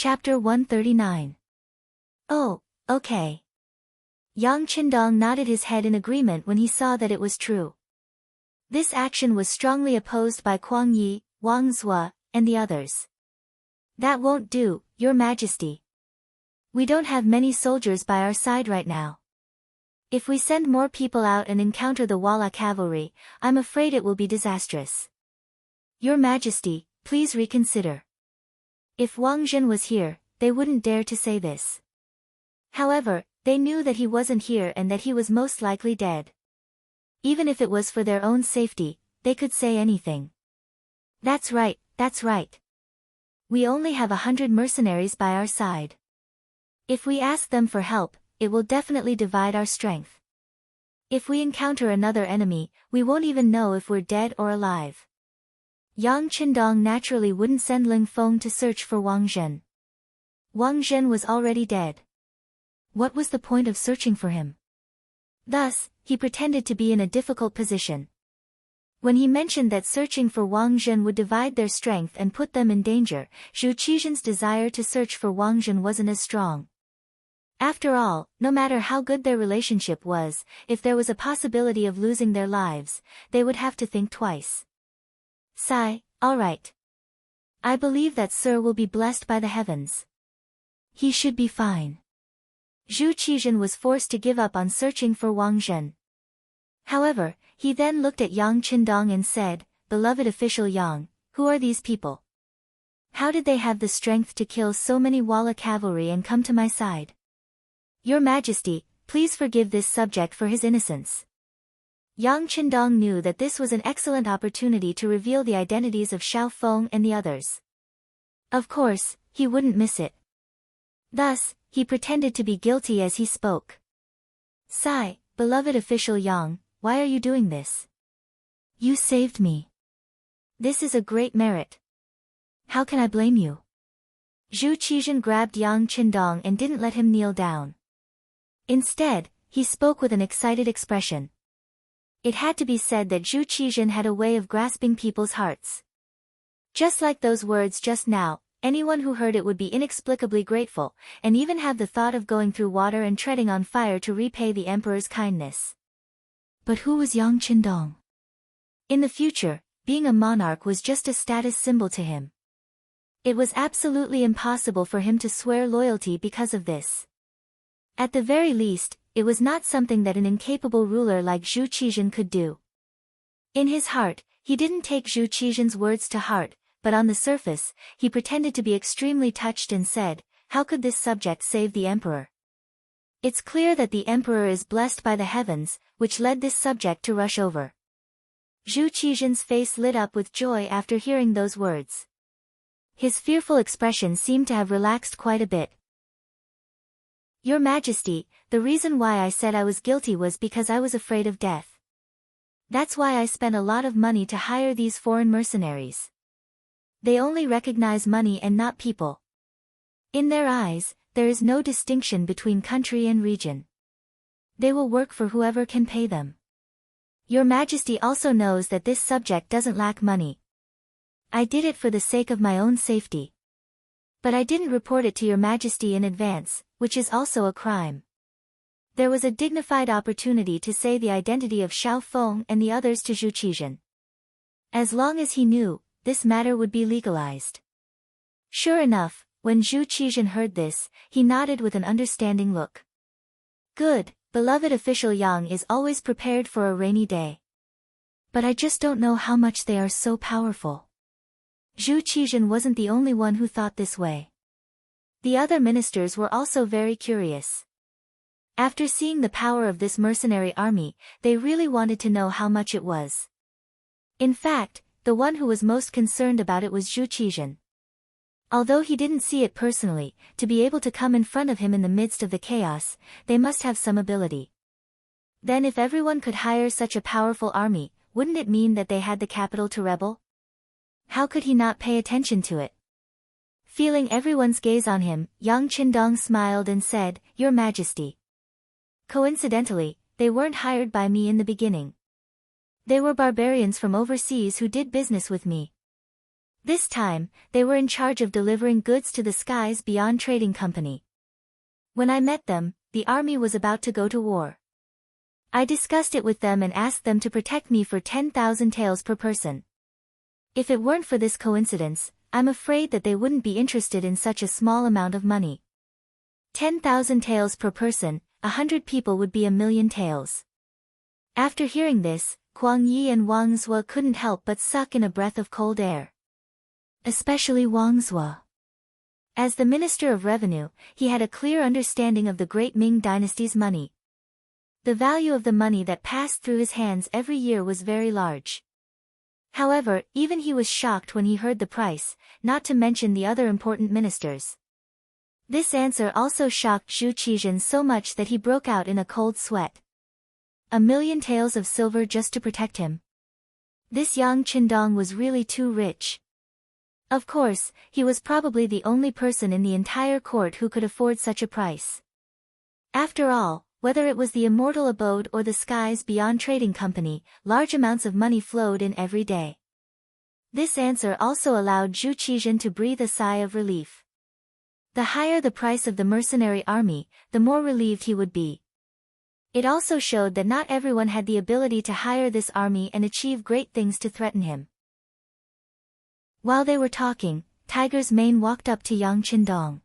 Chapter 139. Oh, okay. Yang Qindong nodded his head in agreement when he saw that it was true. This action was strongly opposed by Kuang Yi, Wang Zhua, and the others. That won't do, Your Majesty. We don't have many soldiers by our side right now. If we send more people out and encounter the Walla cavalry, I'm afraid it will be disastrous. Your Majesty, please reconsider. If Wang Zhen was here, they wouldn't dare to say this. However, they knew that he wasn't here and that he was most likely dead. Even if it was for their own safety, they could say anything. That's right, that's right. We only have 100 mercenaries by our side. If we ask them for help, it will definitely divide our strength. If we encounter another enemy, we won't even know if we're dead or alive. Yang Qindong naturally wouldn't send Ling Feng to search for Wang Zhen. Wang Zhen was already dead. What was the point of searching for him? Thus, he pretended to be in a difficult position. When he mentioned that searching for Wang Zhen would divide their strength and put them in danger, Zhu Qizhen's desire to search for Wang Zhen wasn't as strong. After all, no matter how good their relationship was, if there was a possibility of losing their lives, they would have to think twice. Sigh, all right. I believe that Sir will be blessed by the heavens. He should be fine. Zhu Qizhen was forced to give up on searching for Wang Zhen. However, he then looked at Yang Qindong and said, Beloved official Yang, who are these people? How did they have the strength to kill so many Walla cavalry and come to my side? Your Majesty, please forgive this subject for his innocence. Yang Qindong knew that this was an excellent opportunity to reveal the identities of Xiao Feng and the others. Of course, he wouldn't miss it. Thus, he pretended to be guilty as he spoke. Sigh, beloved official Yang, why are you doing this? You saved me. This is a great merit. How can I blame you? Zhu Qizhen grabbed Yang Qindong and didn't let him kneel down. Instead, he spoke with an excited expression. It had to be said that Zhu Qizhen had a way of grasping people's hearts. Just like those words just now, anyone who heard it would be inexplicably grateful, and even have the thought of going through water and treading on fire to repay the emperor's kindness. But who was Yang Qindong? In the future, being a monarch was just a status symbol to him. It was absolutely impossible for him to swear loyalty because of this. At the very least, it was not something that an incapable ruler like Zhu Qizhen could do. In his heart, he didn't take Zhu Qizhen's words to heart, but on the surface, he pretended to be extremely touched and said, How could this subject save the emperor? It's clear that the emperor is blessed by the heavens, which led this subject to rush over. Zhu Qizhen's face lit up with joy after hearing those words. His fearful expression seemed to have relaxed quite a bit. Your Majesty, the reason why I said I was guilty was because I was afraid of death. That's why I spent a lot of money to hire these foreign mercenaries. They only recognize money and not people. In their eyes, there is no distinction between country and region. They will work for whoever can pay them. Your Majesty also knows that this subject doesn't lack money. I did it for the sake of my own safety. But I didn't report it to Your Majesty in advance, which is also a crime. There was a dignified opportunity to say the identity of Xiao Feng and the others to Zhu Qizhen. As long as he knew, this matter would be legalized. Sure enough, when Zhu Qizhen heard this, he nodded with an understanding look. Good, beloved official Yang is always prepared for a rainy day. But I just don't know how much they are so powerful. Zhu Qizhen wasn't the only one who thought this way. The other ministers were also very curious. After seeing the power of this mercenary army, they really wanted to know how much it was. In fact, the one who was most concerned about it was Zhu Qizhen. Although he didn't see it personally, to be able to come in front of him in the midst of the chaos, they must have some ability. Then if everyone could hire such a powerful army, wouldn't it mean that they had the capital to rebel? How could he not pay attention to it? Feeling everyone's gaze on him, Yang Qindong smiled and said, Your Majesty. Coincidentally, they weren't hired by me in the beginning. They were barbarians from overseas who did business with me. This time, they were in charge of delivering goods to the skies beyond trading company. When I met them, the army was about to go to war. I discussed it with them and asked them to protect me for 10,000 taels per person. If it weren't for this coincidence, I'm afraid that they wouldn't be interested in such a small amount of money. 10,000 taels per person, 100 people would be 1,000,000 taels. After hearing this, Kuang Yi and Wang Zhuo couldn't help but suck in a breath of cold air. Especially Wang Zhuo. As the Minister of Revenue, he had a clear understanding of the great Ming dynasty's money. The value of the money that passed through his hands every year was very large. However, even he was shocked when he heard the price, not to mention the other important ministers. This answer also shocked Zhu Qizhen so much that he broke out in a cold sweat. 1,000,000 taels of silver just to protect him. This Yang Qindong was really too rich. Of course, he was probably the only person in the entire court who could afford such a price. After all, whether it was the immortal abode or the skies beyond trading company, large amounts of money flowed in every day. This answer also allowed Zhu Qizhen to breathe a sigh of relief. The higher the price of the mercenary army, the more relieved he would be. It also showed that not everyone had the ability to hire this army and achieve great things to threaten him. While they were talking, Tiger's Mane walked up to Yang Qindong.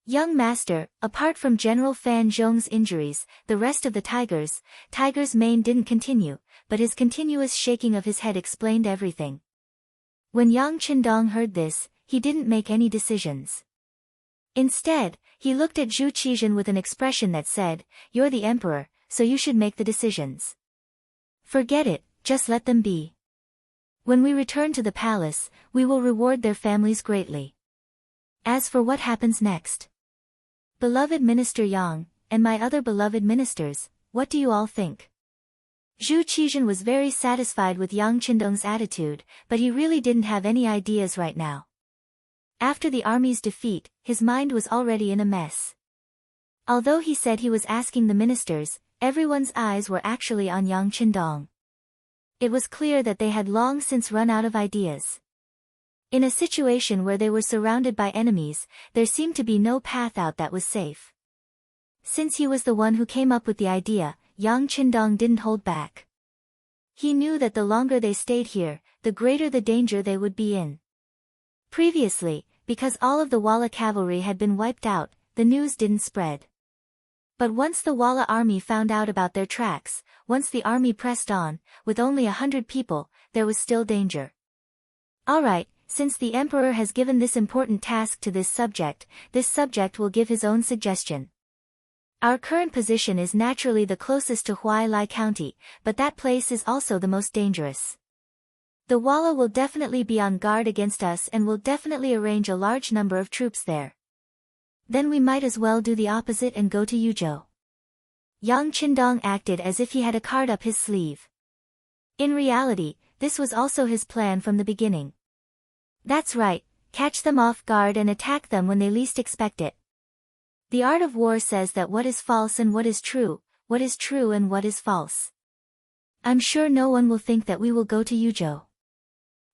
Young master, apart from General Fan Zhong's injuries, the rest of the Tiger's Mane didn't continue, but his continuous shaking of his head explained everything. When Yang Qindong heard this, he didn't make any decisions. Instead, he looked at Zhu Qizhen with an expression that said, "You're the emperor, so you should make the decisions. Forget it, just let them be. When we return to the palace, we will reward their families greatly. As for what happens next, beloved Minister Yang, and my other beloved ministers, what do you all think?" Zhu Qizhen was very satisfied with Yang Qindong's attitude, but he really didn't have any ideas right now. After the army's defeat, his mind was already in a mess. Although he said he was asking the ministers, everyone's eyes were actually on Yang Qindong. It was clear that they had long since run out of ideas. In a situation where they were surrounded by enemies, there seemed to be no path out that was safe. Since he was the one who came up with the idea, Yang Qindong didn't hold back. He knew that the longer they stayed here, the greater the danger they would be in. Previously, because all of the Walla cavalry had been wiped out, the news didn't spread. But once the Walla army found out about their tracks, once the army pressed on, with only 100 people, there was still danger. Alright, since the emperor has given this important task to this subject will give his own suggestion. Our current position is naturally the closest to Huai Lai County, but that place is also the most dangerous. The Walla will definitely be on guard against us and will definitely arrange a large number of troops there. Then we might as well do the opposite and go to Yuzhou. Yang Qindong acted as if he had a card up his sleeve. In reality, this was also his plan from the beginning. That's right, catch them off guard and attack them when they least expect it. The art of war says that what is false and what is true and what is false. I'm sure no one will think that we will go to Yuzhou.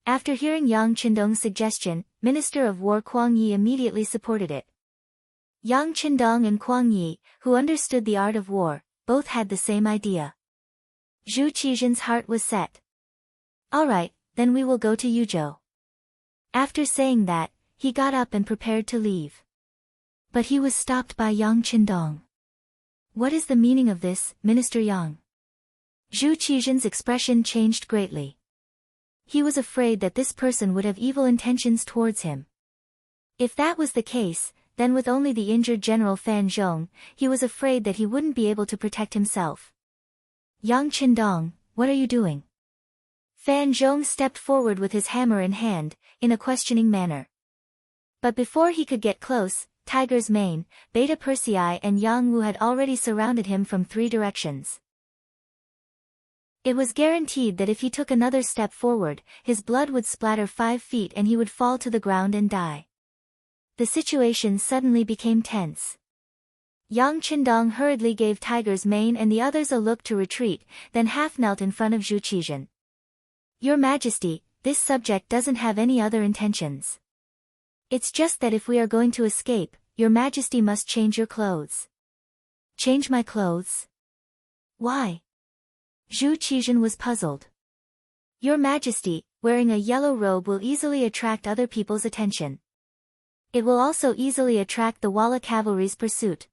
After hearing Yang Qindong's suggestion, Minister of War Kuang Yi immediately supported it. Yang Qindong and Kuang Yi, who understood the art of war, both had the same idea. Zhu Qizhen's heart was set. Alright, then we will go to Yuzhou. After saying that, he got up and prepared to leave. But he was stopped by Yang Qindong. What is the meaning of this, Minister Yang? Zhu Qizhen's expression changed greatly. He was afraid that this person would have evil intentions towards him. If that was the case, then with only the injured General Fan Zhong, he was afraid that he wouldn't be able to protect himself. Yang Qindong, what are you doing? Fan Zhong stepped forward with his hammer in hand, in a questioning manner. But before he could get close, Tiger's Mane, Beta Persei and Yang Wu had already surrounded him from 3 directions. It was guaranteed that if he took another step forward, his blood would splatter 5 feet and he would fall to the ground and die. The situation suddenly became tense. Yang Qindong hurriedly gave Tiger's Mane and the others a look to retreat, then half knelt in front of Zhu Qizhen. Your Majesty, this subject doesn't have any other intentions. It's just that if we are going to escape, your Majesty must change your clothes. Change my clothes? Why? Zhu Qizhen was puzzled. Your Majesty, wearing a yellow robe will easily attract other people's attention. It will also easily attract the Walla cavalry's pursuit.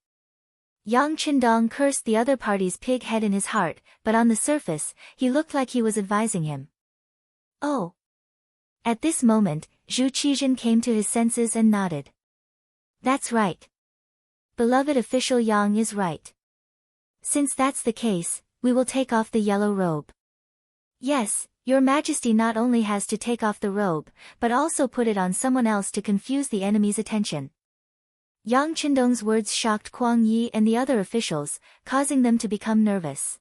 Yang Qindong cursed the other party's pig head in his heart, but on the surface, he looked like he was advising him. Oh. At this moment, Zhu Qizhen came to his senses and nodded. That's right. Beloved official Yang is right. Since that's the case, we will take off the yellow robe. Yes, your Majesty not only has to take off the robe, but also put it on someone else to confuse the enemy's attention. Yang Qindong's words shocked Kuang Yi and the other officials, causing them to become nervous.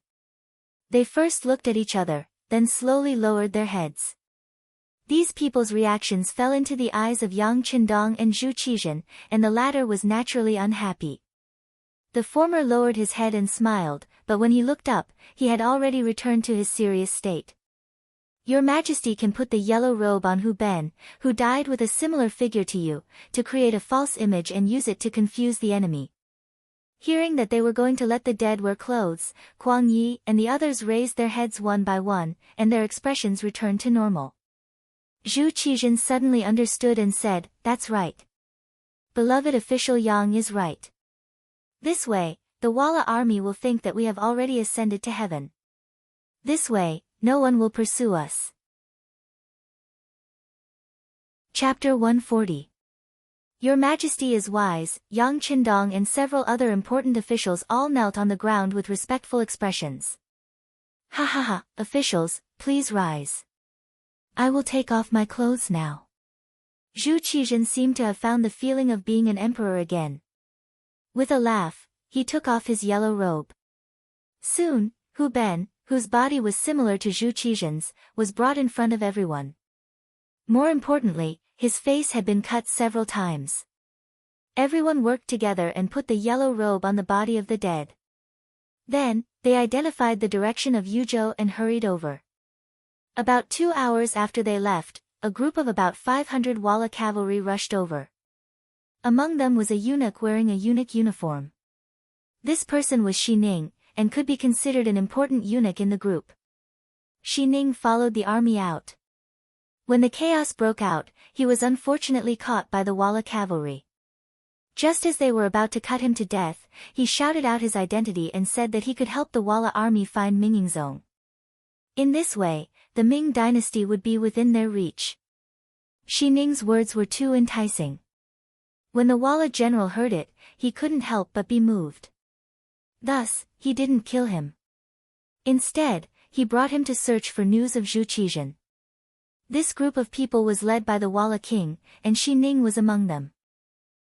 They first looked at each other, then slowly lowered their heads. These people's reactions fell into the eyes of Yang Qindong and Zhu Qizhen, and the latter was naturally unhappy. The former lowered his head and smiled, but when he looked up, he had already returned to his serious state. Your Majesty can put the yellow robe on Hu Ben, who died with a similar figure to you, to create a false image and use it to confuse the enemy. Hearing that they were going to let the dead wear clothes, Kuang Yi and the others raised their heads one by one, and their expressions returned to normal. Zhu Qizhen suddenly understood and said, that's right. Beloved official Yang is right. This way, the Walla army will think that we have already ascended to heaven. This way, no one will pursue us. Chapter 140. Your Majesty is wise. Yang Qindong and several other important officials all knelt on the ground with respectful expressions. Ha ha ha, officials, please rise. I will take off my clothes now. Zhu Qizhen seemed to have found the feeling of being an emperor again. With a laugh, he took off his yellow robe. Soon, Hu Ben, whose body was similar to Zhu Qizhen's, was brought in front of everyone. More importantly, his face had been cut several times. Everyone worked together and put the yellow robe on the body of the dead. Then, they identified the direction of Yuzhou and hurried over. About 2 hours after they left, a group of about 500 Walla cavalry rushed over. Among them was a eunuch wearing a eunuch uniform. This person was Shi Ning, and could be considered an important eunuch in the group. Shi Ning followed the army out. When the chaos broke out, he was unfortunately caught by the Walla cavalry. Just as they were about to cut him to death, he shouted out his identity and said that he could help the Walla army find Mingyingzong. In this way, the Ming dynasty would be within their reach. Shi Ning's words were too enticing. When the Walla general heard it, he couldn't help but be moved. Thus, he didn't kill him. Instead, he brought him to search for news of Zhu Qizhen. This group of people was led by the Walla king, and Shi Ning was among them.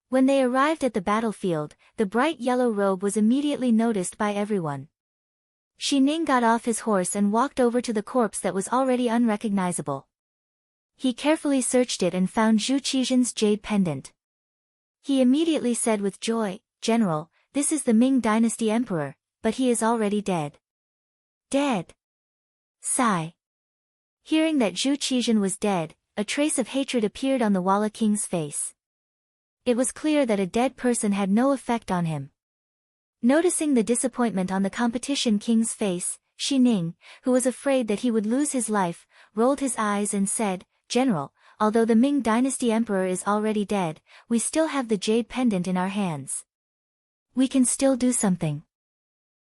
When they arrived at the battlefield, the bright yellow robe was immediately noticed by everyone. Shi Ning got off his horse and walked over to the corpse that was already unrecognizable. He carefully searched it and found Zhu Qizhen's jade pendant. He immediately said with joy, General, this is the Ming dynasty emperor, but he is already dead. Dead. Sigh. Hearing that Zhu Qizhen was dead, a trace of hatred appeared on the Walla king's face. It was clear that a dead person had no effect on him. Noticing the disappointment on the competition king's face, Shi Ning, who was afraid that he would lose his life, rolled his eyes and said, General, although the Ming dynasty emperor is already dead, we still have the jade pendant in our hands. We can still do something.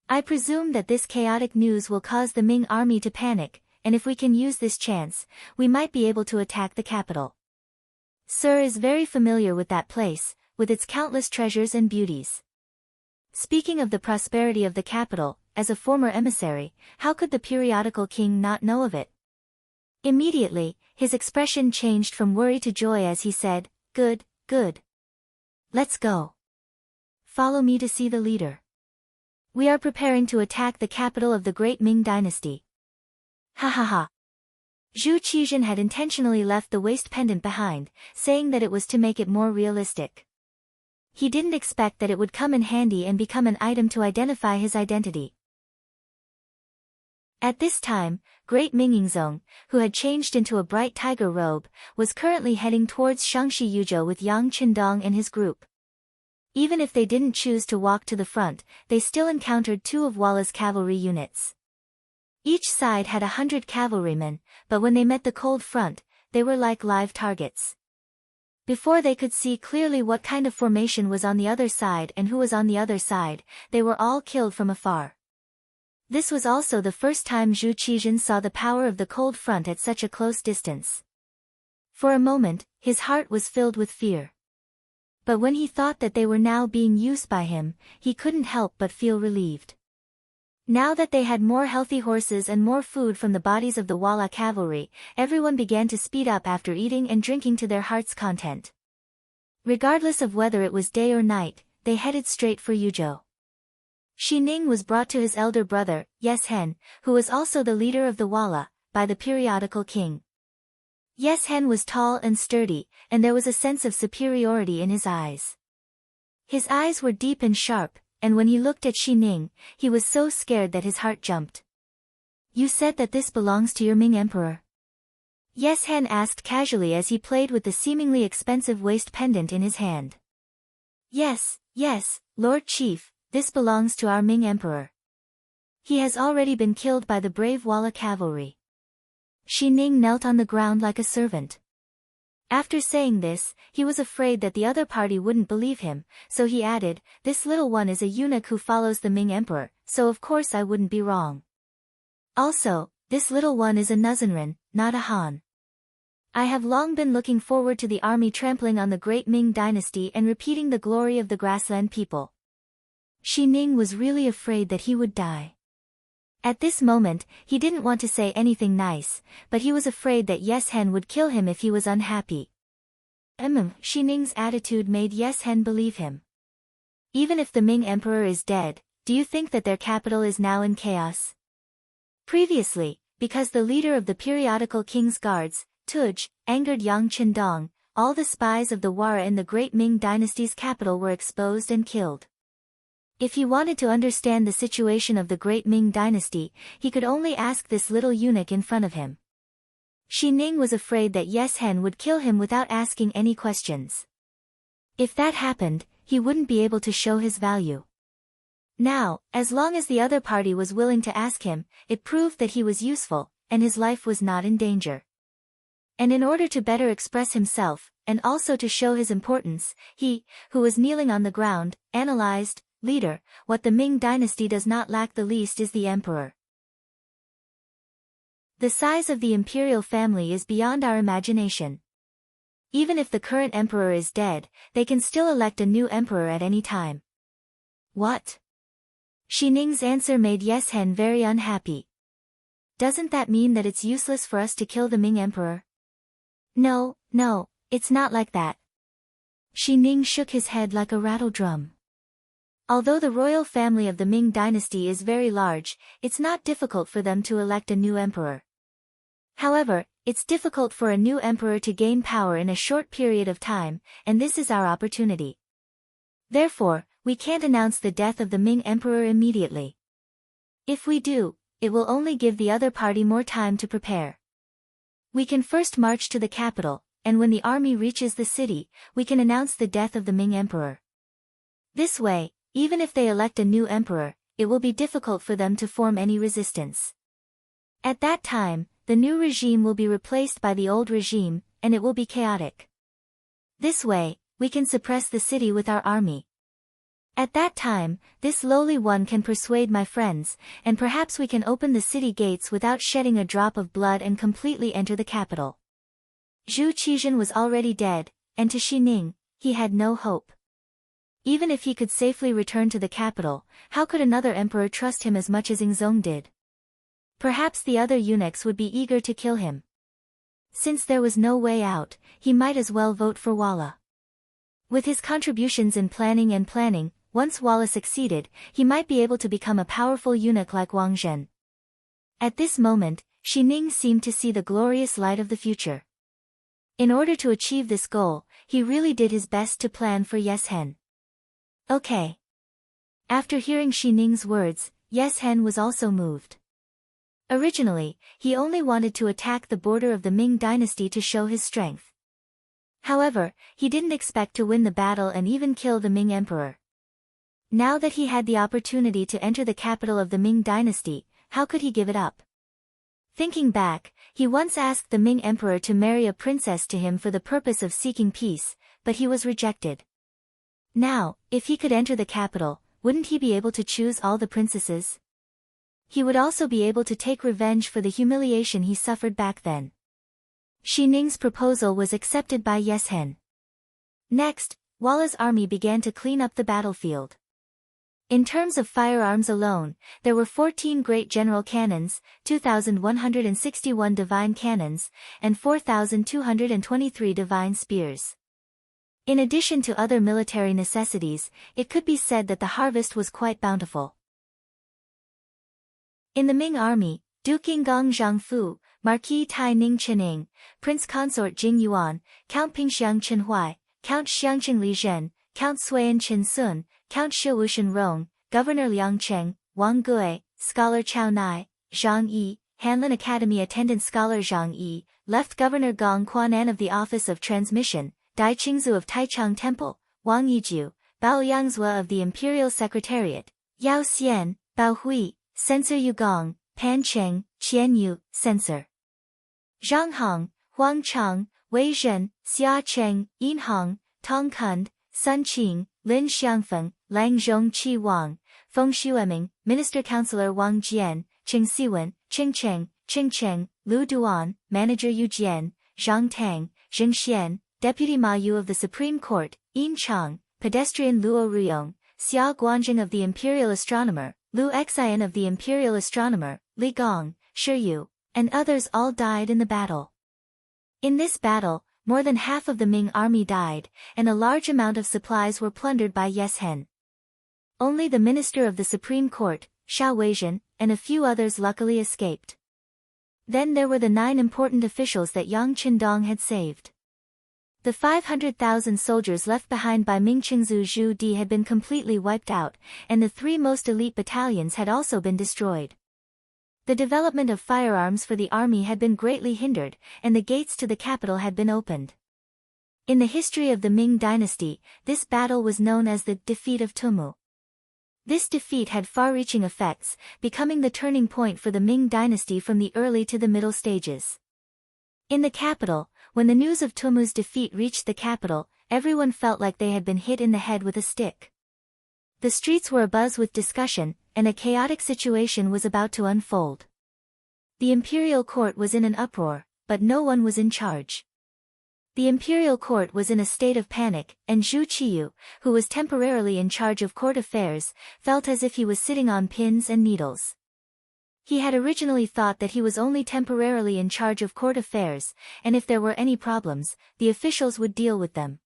I presume that this chaotic news will cause the Ming army to panic, and if we can use this chance, we might be able to attack the capital. Sir is very familiar with that place, with its countless treasures and beauties. Speaking of the prosperity of the capital, as a former emissary, how could the periodical king not know of it? Immediately, his expression changed from worry to joy as he said, Good, good. Let's go. Follow me to see the leader. We are preparing to attack the capital of the great Ming dynasty. Ha ha ha. Zhu Qizhen had intentionally left the waist pendant behind, saying that it was to make it more realistic. He didn't expect that it would come in handy and become an item to identify his identity. At this time, Great Mingyingzong, who had changed into a bright tiger robe, was currently heading towards Shangshi Yuzhou with Yang Qindong and his group. Even if they didn't choose to walk to the front, they still encountered two of Walla's cavalry units. Each side had 100 cavalrymen, but when they met the cold front, they were like live targets. Before they could see clearly what kind of formation was on the other side and who was on the other side, they were all killed from afar. This was also the first time Zhu Qizhen saw the power of the cold front at such a close distance. For a moment, his heart was filled with fear. But when he thought that they were now being used by him, he couldn't help but feel relieved. Now that they had more healthy horses and more food from the bodies of the Walla cavalry, everyone began to speed up after eating and drinking to their heart's content. Regardless of whether it was day or night, they headed straight for Yuzhou. Shi Ning was brought to his elder brother, Yes Hen, who was also the leader of the Walla, by the periodical king. Yes Hen was tall and sturdy, and there was a sense of superiority in his eyes. His eyes were deep and sharp, and when he looked at Shi Ning, he was so scared that his heart jumped. "You said that this belongs to your Ming Emperor?" Yes Hen asked casually as he played with the seemingly expensive waist pendant in his hand. Yes, Lord Chief, this belongs to our Ming Emperor. He has already been killed by the brave Walla cavalry. Shi Ning knelt on the ground like a servant. After saying this, he was afraid that the other party wouldn't believe him, so he added, "This little one is a eunuch who follows the Ming Emperor, so of course I wouldn't be wrong. Also, this little one is a Nuzanren, not a Han. I have long been looking forward to the army trampling on the great Ming dynasty and repeating the glory of the grassland people." Shi Ning was really afraid that he would die. At this moment, he didn't want to say anything nice, but he was afraid that Yes Hen would kill him if he was unhappy. Shi Ning's attitude made Yes Hen believe him. Even if the Ming Emperor is dead, do you think that their capital is now in chaos? Previously, because the leader of the periodical king's guards, Tuj, angered Yang Qindong, all the spies of the Wara in the great Ming dynasty's capital were exposed and killed. If he wanted to understand the situation of the great Ming dynasty, he could only ask this little eunuch in front of him. Shi Ning was afraid that Yes Hen would kill him without asking any questions. If that happened, he wouldn't be able to show his value. Now, as long as the other party was willing to ask him, it proved that he was useful, and his life was not in danger. And in order to better express himself, and also to show his importance, he, who was kneeling on the ground, analyzed, "Leader, what the Ming dynasty does not lack the least is the emperor. The size of the imperial family is beyond our imagination. Even if the current emperor is dead, they can still elect a new emperor at any time." What? Shi Ning's answer made Yes Hen very unhappy. "Doesn't that mean that it's useless for us to kill the Ming emperor?" No, it's not like that." Shi Ning shook his head like a rattle drum. Although the royal family of the Ming dynasty is very large, it's not difficult for them to elect a new emperor. However, it's difficult for a new emperor to gain power in a short period of time, and this is our opportunity. Therefore, we can't announce the death of the Ming emperor immediately. If we do, it will only give the other party more time to prepare. We can first march to the capital, and when the army reaches the city, we can announce the death of the Ming emperor. This way, even if they elect a new emperor, it will be difficult for them to form any resistance. At that time, the new regime will be replaced by the old regime, and it will be chaotic. This way, we can suppress the city with our army. At that time, this lowly one can persuade my friends, and perhaps we can open the city gates without shedding a drop of blood and completely enter the capital." Zhu Qizhen was already dead, and to Shi Ning, he had no hope. Even if he could safely return to the capital, how could another emperor trust him as much as Ingzong did? Perhaps the other eunuchs would be eager to kill him. Since there was no way out, he might as well vote for Walla. With his contributions in planning, once Walla succeeded, he might be able to become a powerful eunuch like Wang Zhen. At this moment, Shi Ning seemed to see the glorious light of the future. In order to achieve this goal, he really did his best to plan for Yes Hen. Okay. After hearing Shi Ning's words, Yes Hen was also moved. Originally, he only wanted to attack the border of the Ming dynasty to show his strength. However, he didn't expect to win the battle and even kill the Ming emperor. Now that he had the opportunity to enter the capital of the Ming dynasty, how could he give it up? Thinking back, he once asked the Ming emperor to marry a princess to him for the purpose of seeking peace, but he was rejected. Now, if he could enter the capital, wouldn't he be able to choose all the princesses? He would also be able to take revenge for the humiliation he suffered back then. Shi Ning's proposal was accepted by Yeshen. Next, Walla's army began to clean up the battlefield. In terms of firearms alone, there were 14 great general cannons, 2,161 divine cannons, and 4,223 divine spears. In addition to other military necessities, it could be said that the harvest was quite bountiful. In the Ming army, Duke Yinggong Zhangfu, Marquis Tai Ning Chening, Prince Consort Jing Yuan, Count Pingxiang Chenhuai, Count Xiangqing Li Zhen, Count Suian Qin Sun, Count Shiwushan Rong, Governor Liang Cheng, Wang Gui, Scholar Chao Nai, Zhang Yi, Hanlin Academy attendant Scholar Zhang Yi, Left Governor Gong Quanan of the Office of Transmission, Dai Qingzu of Taichung Temple, Wang Yijiu, Bao Yangzhua of the Imperial Secretariat, Yao Xian, Bao Hui, Censor Yugong, Pan Cheng, Qian Yu, Censor Zhang Hong, Huang Chang, Wei Zhen, Xia Cheng, Yin Hong, Tong Kund, Sun Qing, Lin Xiangfeng, Lang Zhong Qi Wang, Feng Xueming, Minister Councilor Wang Jian, Qing Siwen, Qing Cheng, Qing Cheng, Lu Duan, Manager Yu Jian, Zhang Tang, Zheng Xian, Deputy Ma Yu of the Supreme Court, Yin Chang, Pedestrian Luo Ryong, Xia Guanjing of the Imperial Astronomer, Lu Xian of the Imperial Astronomer, Li Gong, Shi Yu, and others all died in the battle. In this battle, more than half of the Ming army died, and a large amount of supplies were plundered by Yeshen. Only the Minister of the Supreme Court, Xiao Weizhen, and a few others luckily escaped. Then there were the 9 important officials that Yang Qindong had saved. The 500,000 soldiers left behind by Ming Qingzu Zhu Di had been completely wiped out, and the 3 most elite battalions had also been destroyed. The development of firearms for the army had been greatly hindered, and the gates to the capital had been opened. In the history of the Ming dynasty, this battle was known as the defeat of Tumu. This defeat had far-reaching effects, becoming the turning point for the Ming dynasty from the early to the middle stages. In the capital, when the news of Tumu's defeat reached the capital, everyone felt like they had been hit in the head with a stick. The streets were abuzz with discussion, and a chaotic situation was about to unfold. The imperial court was in an uproar, but no one was in charge. The imperial court was in a state of panic, and Zhu Qiyu, who was temporarily in charge of court affairs, felt as if he was sitting on pins and needles. He had originally thought that he was only temporarily in charge of court affairs, and if there were any problems, the officials would deal with them.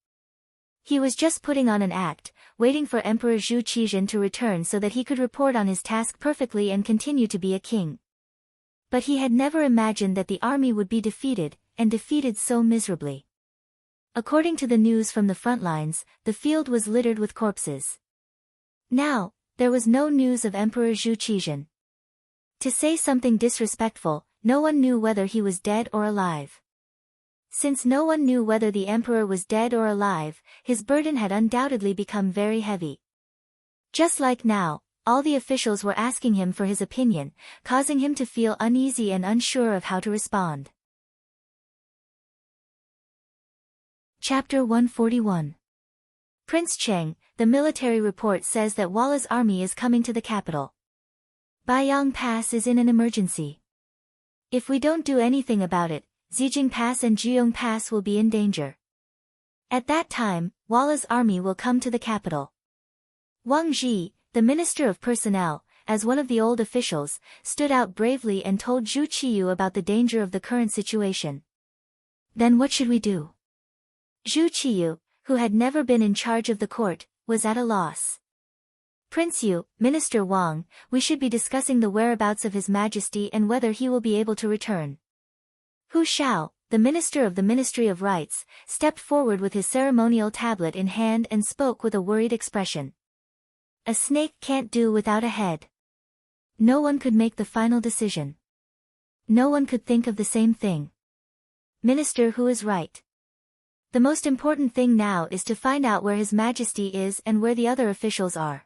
He was just putting on an act, waiting for Emperor Zhu Qizhen to return so that he could report on his task perfectly and continue to be a king. But he had never imagined that the army would be defeated, and defeated so miserably. According to the news from the front lines, the field was littered with corpses. Now, there was no news of Emperor Zhu Qizhen. To say something disrespectful, no one knew whether he was dead or alive. Since no one knew whether the emperor was dead or alive, his burden had undoubtedly become very heavy. Just like now, all the officials were asking him for his opinion, causing him to feel uneasy and unsure of how to respond. Chapter 141. Prince Cheng, the military report says that Walla's army is coming to the capital. Baiyang Pass is in an emergency. If we don't do anything about it, Zijing Pass and Juyong Pass will be in danger. At that time, Walla's army will come to the capital. Wang Ji, the Minister of Personnel, as one of the old officials, stood out bravely and told Zhu Qiyu about the danger of the current situation. Then what should we do? Zhu Qiyu, who had never been in charge of the court, was at a loss. Prince Yu, Minister Wang, we should be discussing the whereabouts of His Majesty and whether he will be able to return. Hu Shao, the Minister of the Ministry of Rites, stepped forward with his ceremonial tablet in hand and spoke with a worried expression. A snake can't do without a head. No one could make the final decision. no one could think of the same thing. Minister who is right. The most important thing now is to find out where His Majesty is and where the other officials are.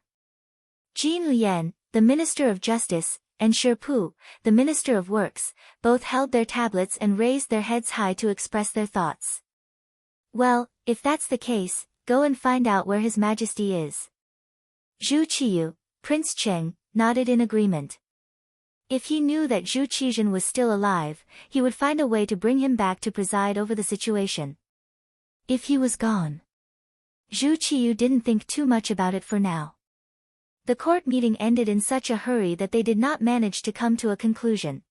Jin Lian, the Minister of Justice, and Shi Pu, the Minister of Works, both held their tablets and raised their heads high to express their thoughts. Well, if that's the case, go and find out where His Majesty is. Zhu Qiyu, Prince Qing, nodded in agreement. If he knew that Zhu Qizhen was still alive, he would find a way to bring him back to preside over the situation. If he was gone. Zhu Qiyu didn't think too much about it for now. The court meeting ended in such a hurry that they did not manage to come to a conclusion.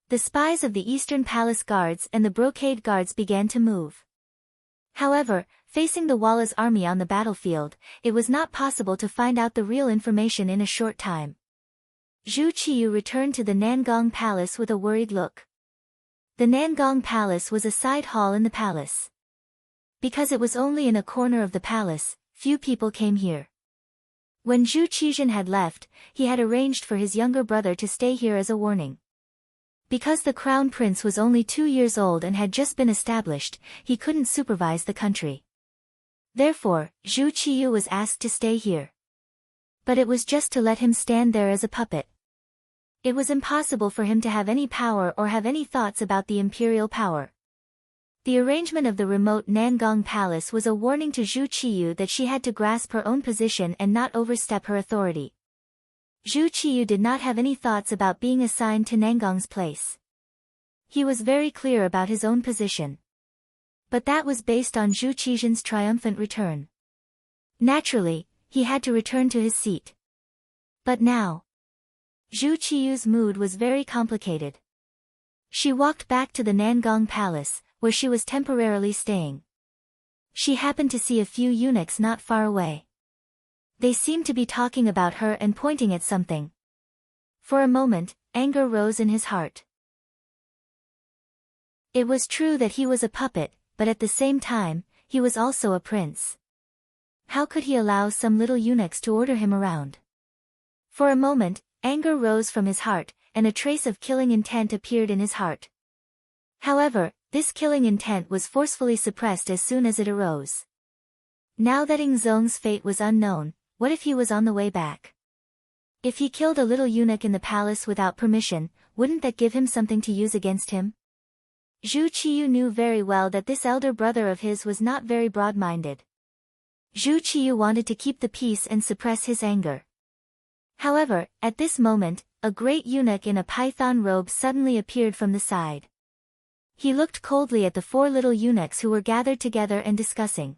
The spies of the Eastern Palace Guards and the Brocade Guards began to move. However, facing the Walla's army on the battlefield, it was not possible to find out the real information in a short time. Zhu Qiyu returned to the Nangong Palace with a worried look. The Nangong Palace was a side hall in the palace. Because it was only in a corner of the palace, few people came here. When Zhu Qizhen had left, he had arranged for his younger brother to stay here as a warning. Because the crown prince was only 2 years old and had just been established, he couldn't supervise the country. Therefore, Zhu Qiyu was asked to stay here. But it was just to let him stand there as a puppet. It was impossible for him to have any power or have any thoughts about the imperial power. The arrangement of the remote Nangong Palace was a warning to Zhu Qiyu that she had to grasp her own position and not overstep her authority. Zhu Qiyu did not have any thoughts about being assigned to Nangong's place. He was very clear about his own position. But that was based on Zhu Qizhen's triumphant return. Naturally, he had to return to his seat. But now, Zhu Qiyu's mood was very complicated. She walked back to the Nangong Palace, where she was temporarily staying. She happened to see a few eunuchs not far away. They seemed to be talking about her and pointing at something. For a moment, anger rose in his heart. It was true that he was a puppet, but at the same time, he was also a prince. How could he allow some little eunuchs to order him around? For a moment, anger rose from his heart, and a trace of killing intent appeared in his heart. However, this killing intent was forcefully suppressed as soon as it arose. Now that Ingzong's fate was unknown, what if he was on the way back? If he killed a little eunuch in the palace without permission, wouldn't that give him something to use against him? Zhu Qiyu knew very well that this elder brother of his was not very broad-minded. Zhu Qiyu wanted to keep the peace and suppress his anger. However, at this moment, a great eunuch in a python robe suddenly appeared from the side. He looked coldly at the 4 little eunuchs who were gathered together and discussing.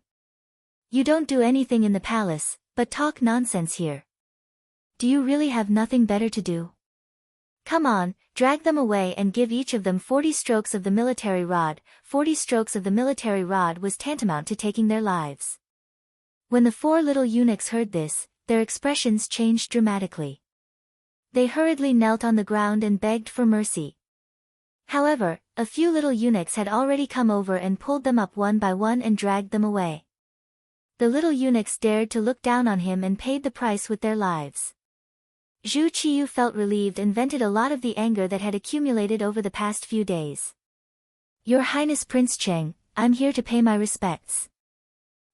You don't do anything in the palace, but talk nonsense here. Do you really have nothing better to do? Come on, drag them away and give each of them 40 strokes of the military rod. 40 strokes of the military rod was tantamount to taking their lives. When the 4 little eunuchs heard this, their expressions changed dramatically. They hurriedly knelt on the ground and begged for mercy. However, a few little eunuchs had already come over and pulled them up one by one and dragged them away. The little eunuchs dared to look down on him and paid the price with their lives. Zhu Qiyu felt relieved and vented a lot of the anger that had accumulated over the past few days. Your Highness Prince Qing, I'm here to pay my respects.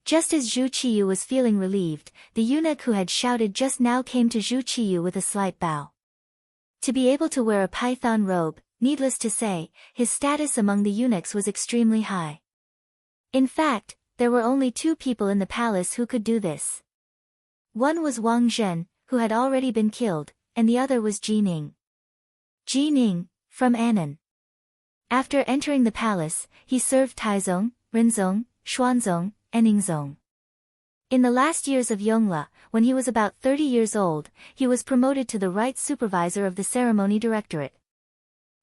Just as Zhu Qiyu was feeling relieved, the eunuch who had shouted just now came to Zhu Qiyu with a slight bow. To be able to wear a python robe, needless to say, his status among the eunuchs was extremely high. In fact, there were only 2 people in the palace who could do this. One was Wang Zhen, who had already been killed, and the other was Ji Ning. Ji Ning, from Annan. After entering the palace, he served Taizong, Renzong, Xuanzong, and Ingzong. In the last years of Yongle, when he was about 30 years old, he was promoted to the right supervisor of the ceremony directorate.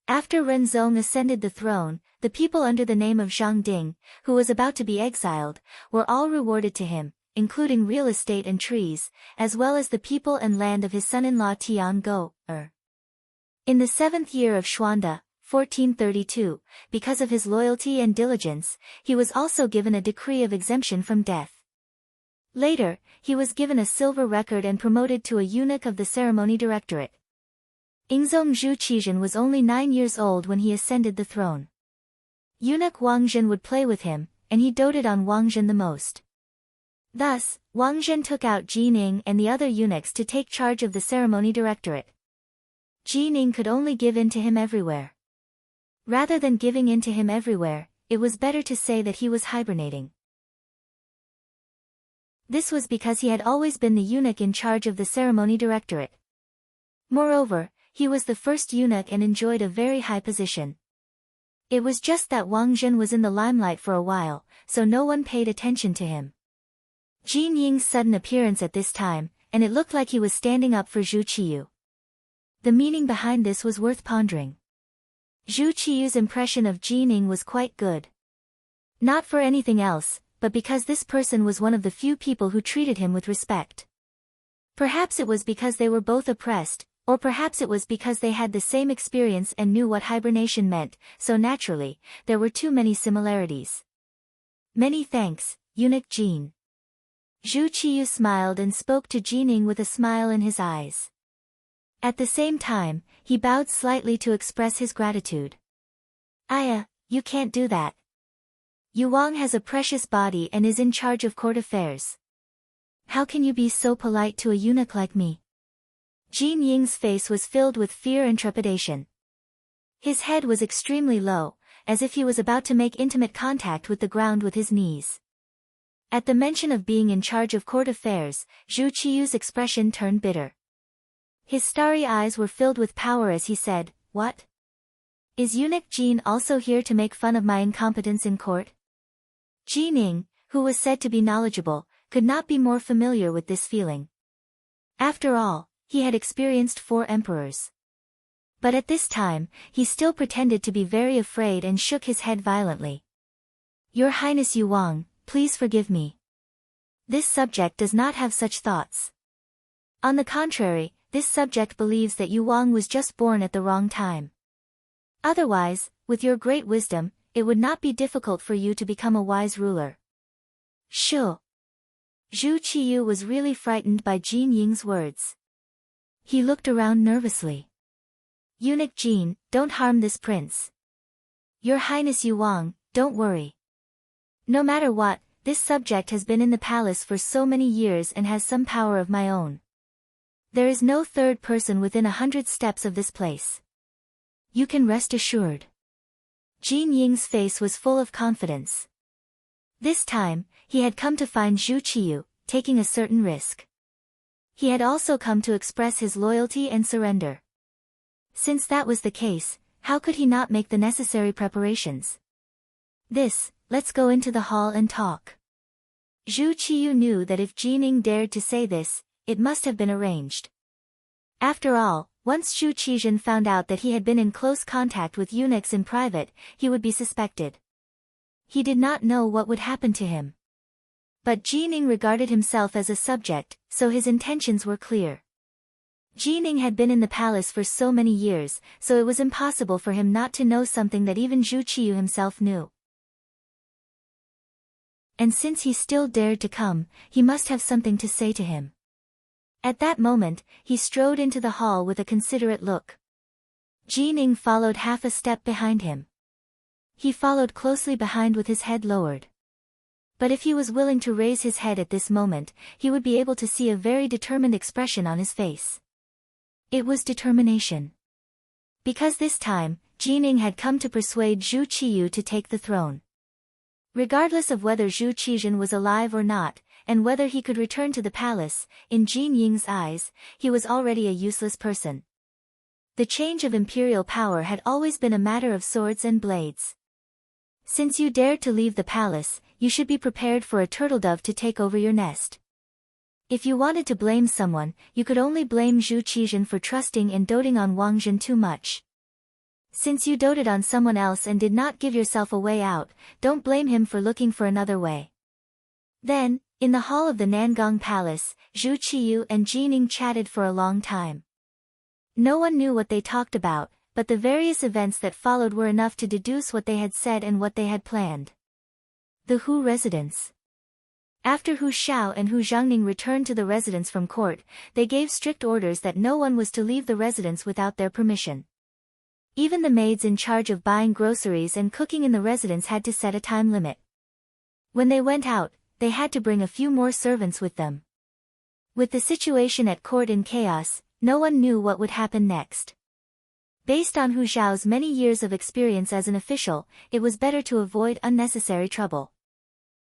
After Renzong ascended the throne, the people under the name of Zhang Ding, who was about to be exiled, were all rewarded to him, including real estate and trees, as well as the people and land of his son-in-law Tian Go. In the 7th year of Xuande, 1432, because of his loyalty and diligence, he was also given a decree of exemption from death. Later, he was given a silver record and promoted to a eunuch of the ceremony directorate. Ingzong Zhu Qizhen was only 9 years old when he ascended the throne. Eunuch Wang Zhen would play with him, and he doted on Wang Zhen the most. Thus, Wang Zhen took out Ji Ning and the other eunuchs to take charge of the ceremony directorate. Ji Ning could only give in to him everywhere. Rather than giving in to him everywhere, it was better to say that he was hibernating. This was because he had always been the eunuch in charge of the ceremony directorate. Moreover, he was the first eunuch and enjoyed a very high position. It was just that Wang Zhen was in the limelight for a while, so no one paid attention to him. Jin Ying's sudden appearance at this time, and it looked like he was standing up for Zhu Qiyu. The meaning behind this was worth pondering. Zhu Qiyu's impression of Ji Ning was quite good. Not for anything else, but because this person was one of the few people who treated him with respect. Perhaps it was because they were both oppressed, or perhaps it was because they had the same experience and knew what hibernation meant, so naturally, there were too many similarities. Many thanks, Eunuch Jin. Zhu Qiyu smiled and spoke to Ji Ning with a smile in his eyes. At the same time, he bowed slightly to express his gratitude. Aya, you can't do that. Yu Wang has a precious body and is in charge of court affairs. How can you be so polite to a eunuch like me? Jin Ying's face was filled with fear and trepidation. His head was extremely low, as if he was about to make intimate contact with the ground with his knees. At the mention of being in charge of court affairs, Zhu Qiyu's expression turned bitter. His starry eyes were filled with power as he said, "What? Is Eunuch Jin also here to make fun of my incompetence in court?" Ji Ning, who was said to be knowledgeable, could not be more familiar with this feeling. After all, he had experienced 4 emperors. But at this time, he still pretended to be very afraid and shook his head violently. "Your Highness Yu Wang, please forgive me. This subject does not have such thoughts. On the contrary, this subject believes that Yu Wang was just born at the wrong time. Otherwise, with your great wisdom, it would not be difficult for you to become a wise ruler." Sure. Zhu Qiyu was really frightened by Jin Ying's words. He looked around nervously. "Eunuch Jin, don't harm this prince. Your Highness Yu Wang, don't worry. No matter what, this subject has been in the palace for so many years and has some power of my own. There is no third person within 100 steps of this place. You can rest assured." Jin Ying's face was full of confidence. This time, he had come to find Zhu Qiyu, taking a certain risk. He had also come to express his loyalty and surrender. Since that was the case, how could he not make the necessary preparations? Let's go into the hall and talk. Zhu Qiyu knew that if Ji Ning dared to say this, it must have been arranged. After all, once Zhu Qizhen found out that he had been in close contact with eunuchs in private, he would be suspected. He did not know what would happen to him. But Ji Ning regarded himself as a subject, so his intentions were clear. Ji Ning had been in the palace for so many years, so it was impossible for him not to know something that even Zhu Qiyu himself knew. And since he still dared to come, he must have something to say to him. At that moment, he strode into the hall with a considerate look. Ji Ning followed half a step behind him. He followed closely behind with his head lowered. But if he was willing to raise his head at this moment, he would be able to see a very determined expression on his face. It was determination. Because this time, Ji Ning had come to persuade Zhu Qiyu to take the throne. Regardless of whether Zhu Qizhen was alive or not, and whether he could return to the palace, in Jin Ying's eyes, he was already a useless person. The change of imperial power had always been a matter of swords and blades. Since you dared to leave the palace, you should be prepared for a turtledove to take over your nest. If you wanted to blame someone, you could only blame Zhu Qizhen for trusting and doting on Wang Zhen too much. Since you doted on someone else and did not give yourself a way out, don't blame him for looking for another way. Then, in the hall of the Nangong Palace, Zhu Qiyu and Ji Ning chatted for a long time. No one knew what they talked about, but the various events that followed were enough to deduce what they had said and what they had planned. The Hu residence. After Hu Xiao and Hu Zhangning returned to the residence from court, they gave strict orders that no one was to leave the residence without their permission. Even the maids in charge of buying groceries and cooking in the residence had to set a time limit. When they went out, they had to bring a few more servants with them. With the situation at court in chaos, no one knew what would happen next. Based on Hu Xiao's many years of experience as an official, it was better to avoid unnecessary trouble.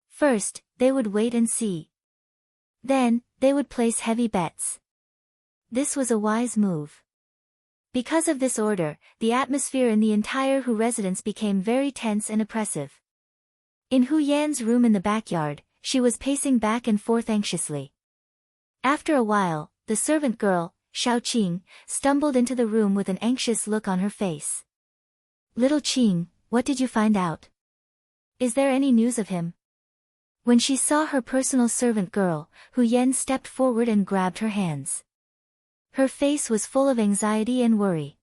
First, they would wait and see. Then, they would place heavy bets. This was a wise move. Because of this order, the atmosphere in the entire Hu residence became very tense and oppressive. In Hu Yan's room in the backyard, she was pacing back and forth anxiously. After a while, the servant girl, Xiao Qing, stumbled into the room with an anxious look on her face. "Little Qing, what did you find out? Is there any news of him?" When she saw her personal servant girl, Hu Yan stepped forward and grabbed her hands. Her face was full of anxiety and worry.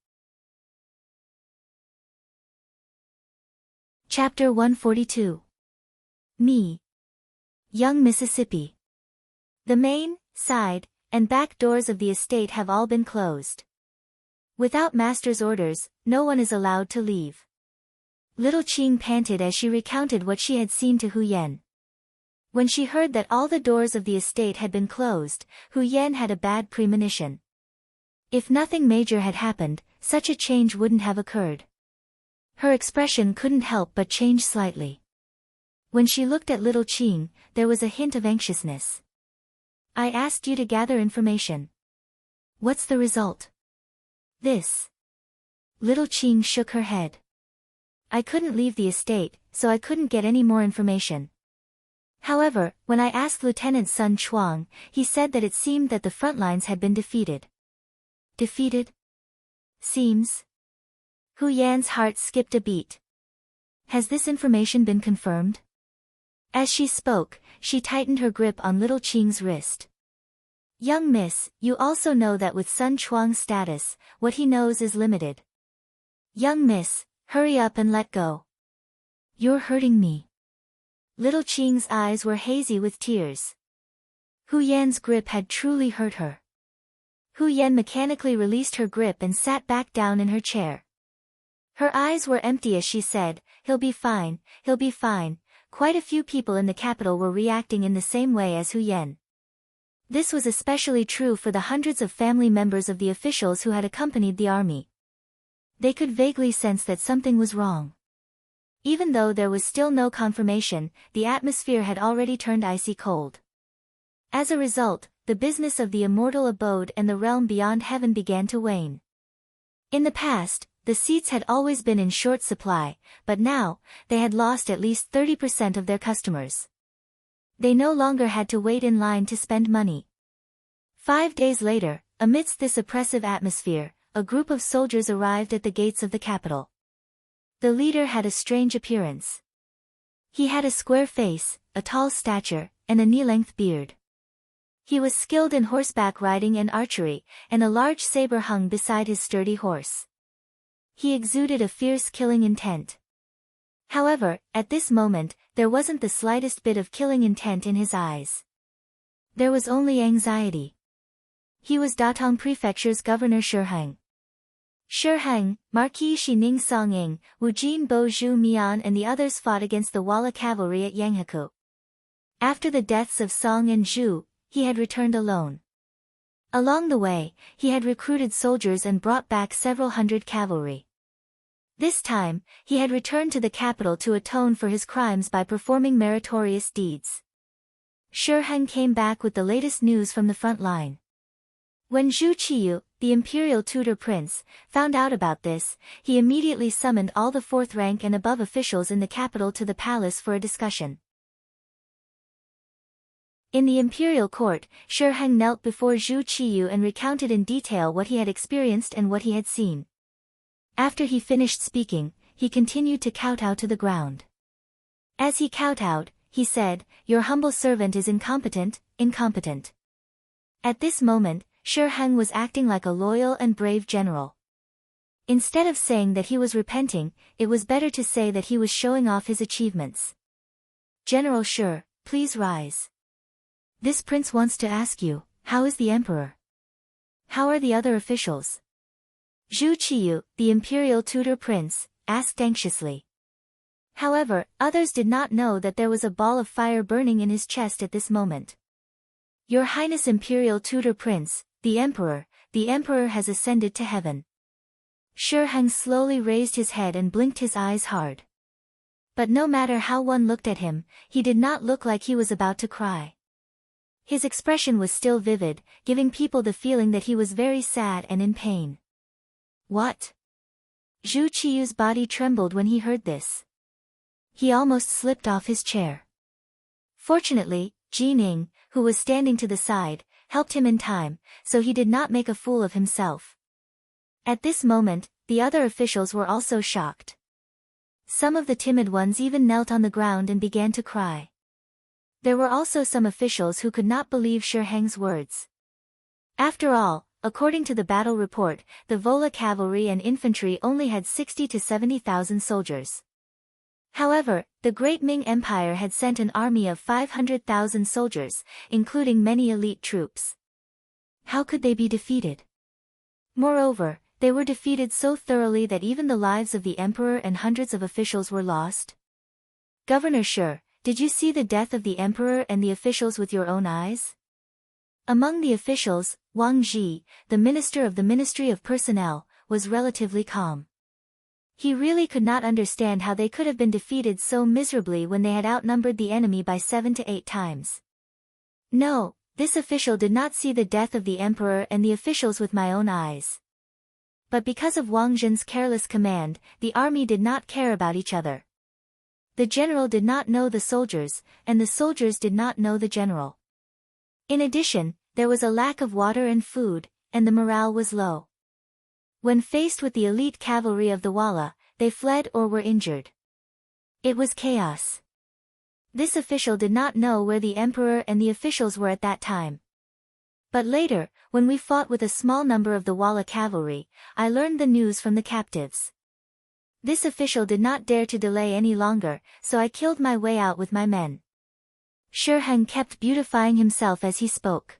Chapter 142. Me. Young Mississippi. The main, side, and back doors of the estate have all been closed. Without master's orders, no one is allowed to leave. Little Qing panted as she recounted what she had seen to Hu Yan. When she heard that all the doors of the estate had been closed, Hu Yan had a bad premonition. If nothing major had happened, such a change wouldn't have occurred. Her expression couldn't help but change slightly. When she looked at Little Qing, there was a hint of anxiousness. "I asked you to gather information. What's the result?" "This." Little Qing shook her head. "I couldn't leave the estate, so I couldn't get any more information. However, when I asked Lieutenant Sun Chuang, he said that it seemed that the front lines had been defeated." "Defeated? Seems." Hu Yan's heart skipped a beat. "Has this information been confirmed?" As she spoke, she tightened her grip on Little Qing's wrist. "Young miss, you also know that with Sun Chuang's status, what he knows is limited. Young miss, hurry up and let go. You're hurting me." Little Qing's eyes were hazy with tears. Hu Yan's grip had truly hurt her. Hu Yan mechanically released her grip and sat back down in her chair. Her eyes were empty as she said, "He'll be fine, he'll be fine." Quite a few people in the capital were reacting in the same way as Hu Yan. This was especially true for the hundreds of family members of the officials who had accompanied the army. They could vaguely sense that something was wrong. Even though there was still no confirmation, the atmosphere had already turned icy cold. As a result, the business of the immortal abode and the realm beyond heaven began to wane. In the past, the seats had always been in short supply, but now, they had lost at least 30% of their customers. They no longer had to wait in line to spend money. 5 days later, amidst this oppressive atmosphere, a group of soldiers arrived at the gates of the capital. The leader had a strange appearance. He had a square face, a tall stature, and a knee-length beard. He was skilled in horseback riding and archery, and a large saber hung beside his sturdy horse. He exuded a fierce killing intent. However, at this moment, there wasn't the slightest bit of killing intent in his eyes. There was only anxiety. He was Datong Prefecture's Governor Shiheng. Shiheng, Marquis Shining Songying, Wujin Bo Zhu Mian and the others fought against the Walla cavalry at Yanghekou. After the deaths of Song and Zhu, he had returned alone. Along the way, he had recruited soldiers and brought back several hundred cavalry. This time, he had returned to the capital to atone for his crimes by performing meritorious deeds. Shiheng came back with the latest news from the front line. When Zhu Qiyu, the imperial tutor prince, found out about this, he immediately summoned all the fourth rank and above officials in the capital to the palace for a discussion. In the imperial court, Shiheng knelt before Zhu Qiyu and recounted in detail what he had experienced and what he had seen. After he finished speaking, he continued to kowtow to the ground. As he kowtowed, he said, "Your humble servant is incompetent." At this moment, Shiheng was acting like a loyal and brave general. Instead of saying that he was repenting, it was better to say that he was showing off his achievements. "General Shi, please rise." This prince wants to ask you, how is the emperor? How are the other officials? Zhu Qiyu, the imperial tutor prince, asked anxiously. However, others did not know that there was a ball of fire burning in his chest at this moment. Your Highness Imperial Tutor Prince, the Emperor has ascended to heaven. Shi Heng slowly raised his head and blinked his eyes hard. But no matter how one looked at him, he did not look like he was about to cry. His expression was still vivid, giving people the feeling that he was very sad and in pain. What? Zhu Qiyu's body trembled when he heard this. He almost slipped off his chair. Fortunately, Qing, who was standing to the side, helped him in time, so he did not make a fool of himself. At this moment, the other officials were also shocked. Some of the timid ones even knelt on the ground and began to cry. There were also some officials who could not believe Shi Heng's words. After all, according to the battle report, the Vola cavalry and infantry only had 60 to 70,000 soldiers. However, the Great Ming Empire had sent an army of 500,000 soldiers, including many elite troops. How could they be defeated? Moreover, they were defeated so thoroughly that even the lives of the emperor and hundreds of officials were lost. Governor Shi, did you see the death of the emperor and the officials with your own eyes? Among the officials, Wang Ji, the minister of the Ministry of Personnel, was relatively calm. He really could not understand how they could have been defeated so miserably when they had outnumbered the enemy by 7 to 8 times. No, this official did not see the death of the emperor and the officials with my own eyes. But because of Wang Zhen's careless command, the army did not care about each other. The general did not know the soldiers, and the soldiers did not know the general. In addition, there was a lack of water and food, and the morale was low. When faced with the elite cavalry of the Wala, they fled or were injured. It was chaos. This official did not know where the emperor and the officials were at that time. But later, when we fought with a small number of the Wala cavalry, I learned the news from the captives. This official did not dare to delay any longer, so I killed my way out with my men. Shi Heng kept beautifying himself as he spoke.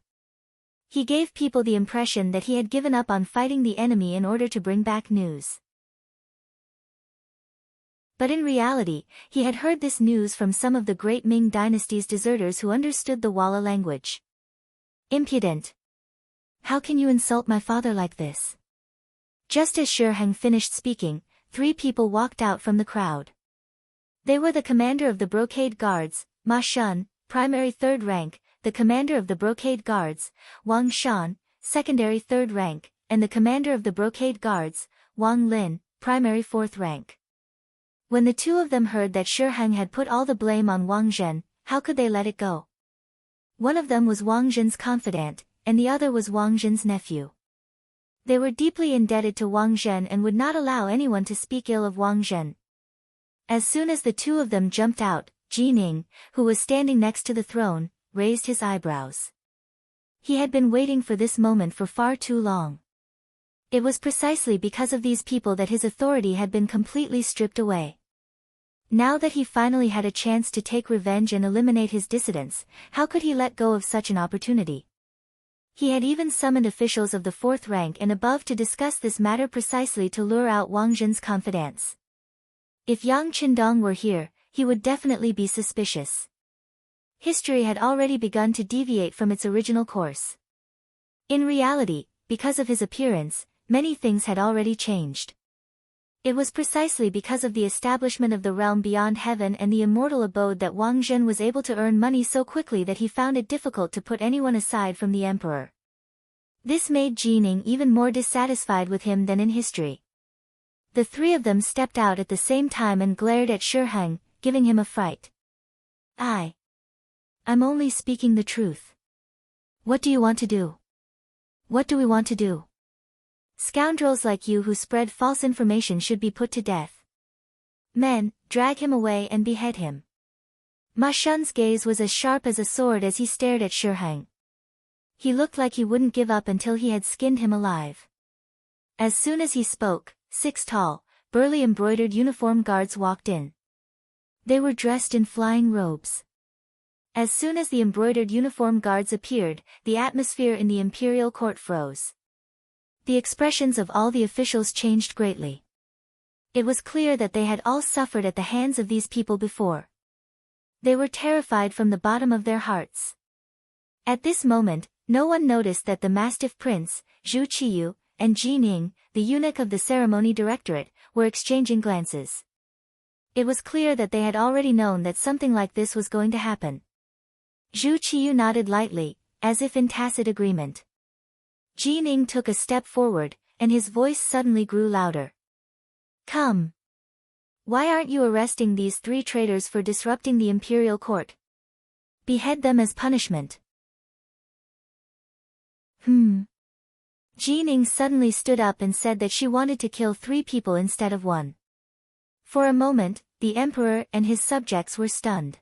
He gave people the impression that he had given up on fighting the enemy in order to bring back news. But in reality, he had heard this news from some of the great Ming dynasty's deserters who understood the Wala language. Impudent! How can you insult my father like this? Just as Shi Heng finished speaking, 3 people walked out from the crowd. They were the commander of the Brocade Guards, Ma Shun, primary 3rd rank, the commander of the Brocade Guards, Wang Shan, secondary 3rd rank, and the commander of the Brocade Guards, Wang Lin, primary 4th rank. When the 2 of them heard that Shi Heng had put all the blame on Wang Zhen, how could they let it go? One of them was Wang Zhen's confidant, and the other was Wang Zhen's nephew. They were deeply indebted to Wang Zhen and would not allow anyone to speak ill of Wang Zhen. As soon as the 2 of them jumped out, Qing, who was standing next to the throne, raised his eyebrows. He had been waiting for this moment for far too long. It was precisely because of these people that his authority had been completely stripped away. Now that he finally had a chance to take revenge and eliminate his dissidents, how could he let go of such an opportunity? He had even summoned officials of the 4th rank and above to discuss this matter precisely to lure out Wang Zhen's confidants. If Yang Qindong were here, he would definitely be suspicious. History had already begun to deviate from its original course. In reality, because of his appearance, many things had already changed. It was precisely because of the establishment of the realm beyond heaven and the immortal abode that Wang Zhen was able to earn money so quickly that he found it difficult to put anyone aside from the emperor. This made Qing even more dissatisfied with him than in history. The 3 of them stepped out at the same time and glared at Shi Heng, giving him a fright. I'm only speaking the truth. What do you want to do? What do we want to do? Scoundrels like you who spread false information should be put to death. Men, drag him away and behead him. Ma Shun's gaze was as sharp as a sword as he stared at Shi Heng. He looked like he wouldn't give up until he had skinned him alive. As soon as he spoke, 6 tall, burly embroidered uniform guards walked in. They were dressed in flying robes. As soon as the embroidered uniform guards appeared, the atmosphere in the imperial court froze. The expressions of all the officials changed greatly. It was clear that they had all suffered at the hands of these people before. They were terrified from the bottom of their hearts. At this moment, no one noticed that the Mastiff Prince, Zhu Qiyu, and Jining, the eunuch of the ceremony directorate, were exchanging glances. It was clear that they had already known that something like this was going to happen. Zhu Qiyu nodded lightly, as if in tacit agreement. Jining took a step forward, and his voice suddenly grew louder. Come. Why aren't you arresting these 3 traitors for disrupting the imperial court? Behead them as punishment. Jining suddenly stood up and said that she wanted to kill 3 people instead of 1. For a moment, the emperor and his subjects were stunned.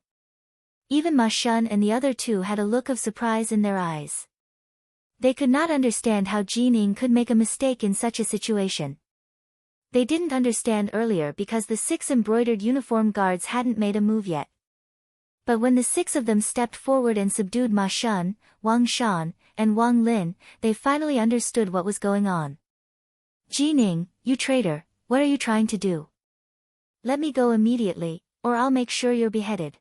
Even Ma Shun and the other 2 had a look of surprise in their eyes. They could not understand how Jining could make a mistake in such a situation. They didn't understand earlier because the 6 embroidered uniform guards hadn't made a move yet. But when the 6 of them stepped forward and subdued Ma Shun, Wang Shan, and Wang Lin, they finally understood what was going on. Jining, you traitor, what are you trying to do? Let me go immediately, or I'll make sure you're beheaded.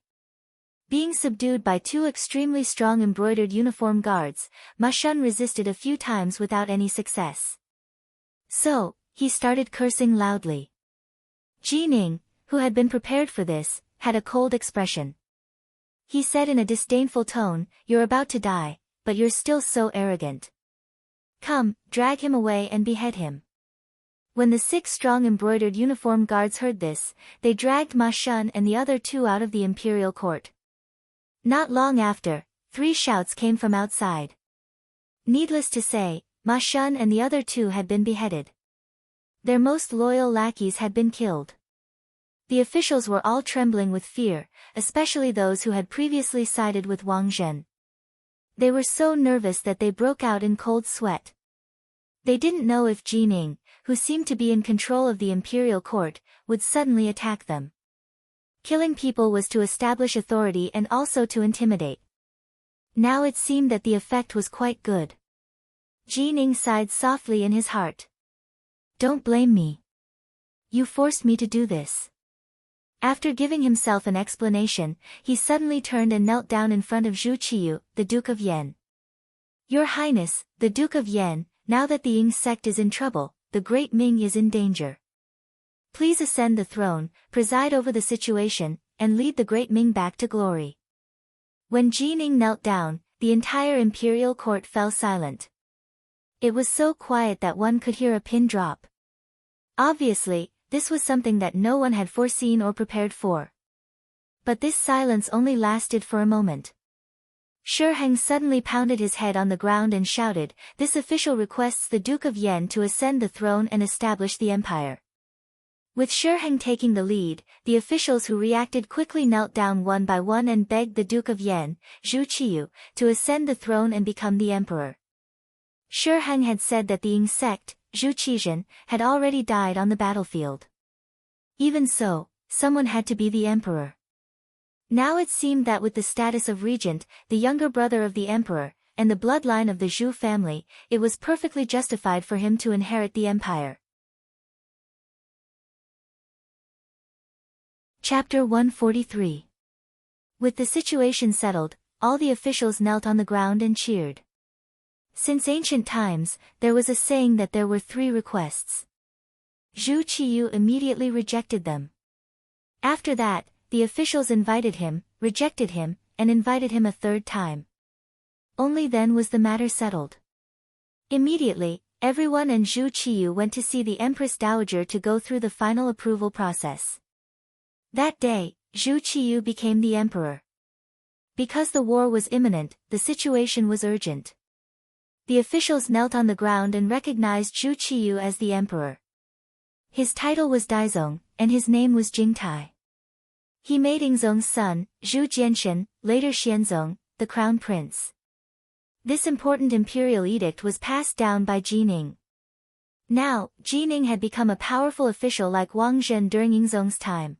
Being subdued by 2 extremely strong embroidered uniform guards, Ma Shun resisted a few times without any success. So, he started cursing loudly. Jining, who had been prepared for this, had a cold expression. He said in a disdainful tone, "You're about to die, but you're still so arrogant. Come, drag him away and behead him." When the 6 strong embroidered uniform guards heard this, they dragged Ma Shun and the other 2 out of the imperial court. Not long after, 3 shouts came from outside. Needless to say, Ma Shun and the other 2 had been beheaded. Their most loyal lackeys had been killed. The officials were all trembling with fear, especially those who had previously sided with Wang Zhen. They were so nervous that they broke out in cold sweat. They didn't know if Jining, who seemed to be in control of the imperial court, would suddenly attack them. Killing people was to establish authority and also to intimidate. Now it seemed that the effect was quite good. Jining sighed softly in his heart. Don't blame me. You forced me to do this. After giving himself an explanation, he suddenly turned and knelt down in front of Zhu Qiyu, the Duke of Yan. Your Highness, the Duke of Yan, now that the Ying sect is in trouble, the great Ming is in danger. Please ascend the throne, preside over the situation, and lead the great Ming back to glory. When Jining knelt down, the entire imperial court fell silent. It was so quiet that one could hear a pin drop. Obviously, this was something that no one had foreseen or prepared for. But this silence only lasted for a moment. Shi Heng suddenly pounded his head on the ground and shouted, "This official requests the Duke of Yan to ascend the throne and establish the empire." With Shi Heng taking the lead, the officials who reacted quickly knelt down one by one and begged the Duke of Yan, Zhu Qiyu, to ascend the throne and become the emperor. Shi Heng had said that the Ying sect, Zhu Qizhen, had already died on the battlefield. Even so, someone had to be the emperor. Now it seemed that with the status of regent, the younger brother of the emperor, and the bloodline of the Zhu family, it was perfectly justified for him to inherit the empire. Chapter 143. With the situation settled, all the officials knelt on the ground and cheered. Since ancient times, there was a saying that there were 3 requests. Zhu Qiyu immediately rejected them. After that, the officials invited him, rejected him, and invited him a 3rd time. Only then was the matter settled. Immediately, everyone and Zhu Qiyu went to see the Empress Dowager to go through the final approval process. That day, Zhu Qiyu became the emperor. Because the war was imminent, the situation was urgent. The officials knelt on the ground and recognized Zhu Qiyu as the emperor. His title was Daizong, and his name was Jingtai. He made Yingzong's son, Zhu Jianshan, later Xianzong, the crown prince. This important imperial edict was passed down by Jining. Now, Jining had become a powerful official like Wang Zhen during Yingzong's time.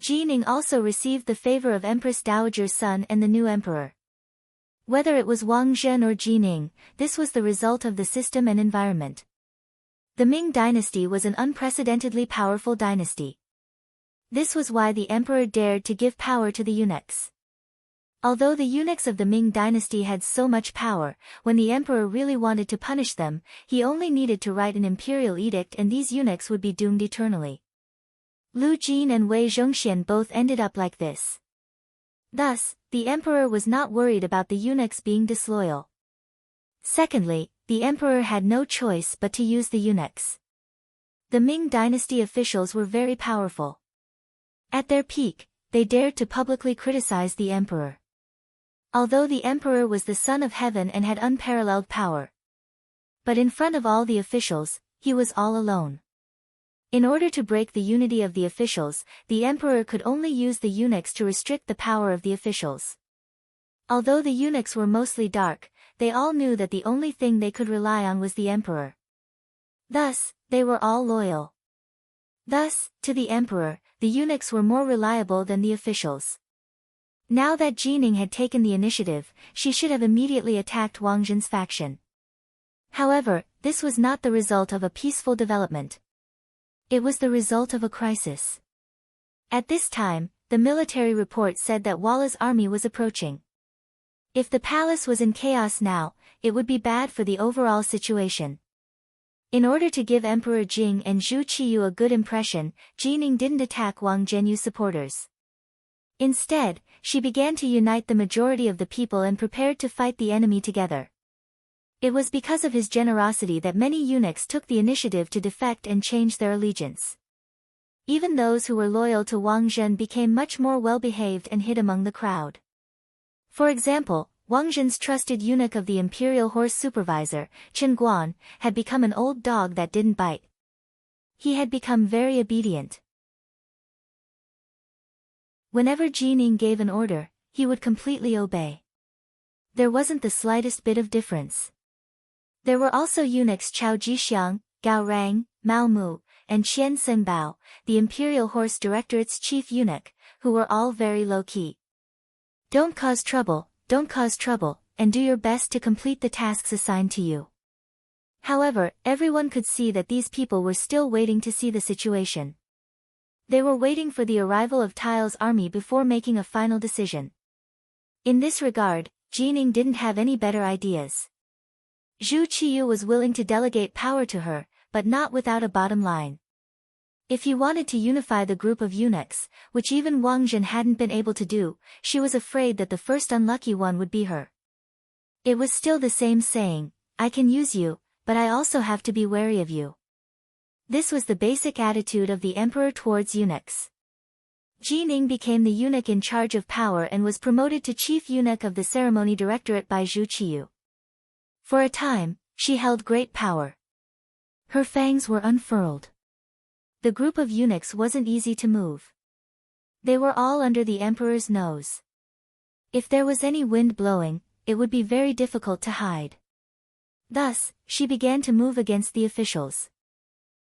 Jining also received the favor of Empress Dowager's son and the new emperor. Whether it was Wang Zhen or Jining, this was the result of the system and environment. The Ming dynasty was an unprecedentedly powerful dynasty. This was why the emperor dared to give power to the eunuchs. Although the eunuchs of the Ming dynasty had so much power, when the emperor really wanted to punish them, he only needed to write an imperial edict and these eunuchs would be doomed eternally. Lu Jin and Wei Zhongxian both ended up like this. Thus, the emperor was not worried about the eunuchs being disloyal. Secondly, the emperor had no choice but to use the eunuchs. The Ming dynasty officials were very powerful. At their peak, they dared to publicly criticize the emperor. Although the emperor was the son of heaven and had unparalleled power. But in front of all the officials, he was all alone. In order to break the unity of the officials, the emperor could only use the eunuchs to restrict the power of the officials. Although the eunuchs were mostly dark, they all knew that the only thing they could rely on was the emperor. Thus, they were all loyal. Thus, to the emperor, the eunuchs were more reliable than the officials. Now that Jining had taken the initiative, she should have immediately attacked Wang Zhen's faction. However, this was not the result of a peaceful development. It was the result of a crisis. At this time, the military report said that Walla's army was approaching. If the palace was in chaos now, it would be bad for the overall situation. In order to give Emperor Jing and Zhu Qiyu a good impression, Jining didn't attack Wang Zhenyu's supporters. Instead, she began to unite the majority of the people and prepared to fight the enemy together. It was because of his generosity that many eunuchs took the initiative to defect and change their allegiance. Even those who were loyal to Wang Zhen became much more well-behaved and hid among the crowd. For example, Wang Zhen's trusted eunuch of the imperial horse supervisor, Chen Guan, had become an old dog that didn't bite. He had become very obedient. Whenever Jining gave an order, he would completely obey. There wasn't the slightest bit of difference. There were also eunuchs Chao Jixiang, Gao Rang, Mao Mu, and Qian Senbao, the imperial horse directorate's chief eunuch, who were all very low-key. Don't cause trouble, and do your best to complete the tasks assigned to you. However, everyone could see that these people were still waiting to see the situation. They were waiting for the arrival of Tile's army before making a final decision. In this regard, Jining didn't have any better ideas. Zhu Qiyu was willing to delegate power to her, but not without a bottom line. If he wanted to unify the group of eunuchs, which even Wang Zhen hadn't been able to do, she was afraid that the first unlucky one would be her. It was still the same saying, I can use you, but I also have to be wary of you. This was the basic attitude of the emperor towards eunuchs. Jining became the eunuch in charge of power and was promoted to chief eunuch of the ceremony directorate by Zhu Qiyu. For a time, she held great power. Her fangs were unfurled. The group of eunuchs wasn't easy to move. They were all under the emperor's nose. If there was any wind blowing, it would be very difficult to hide. Thus, she began to move against the officials.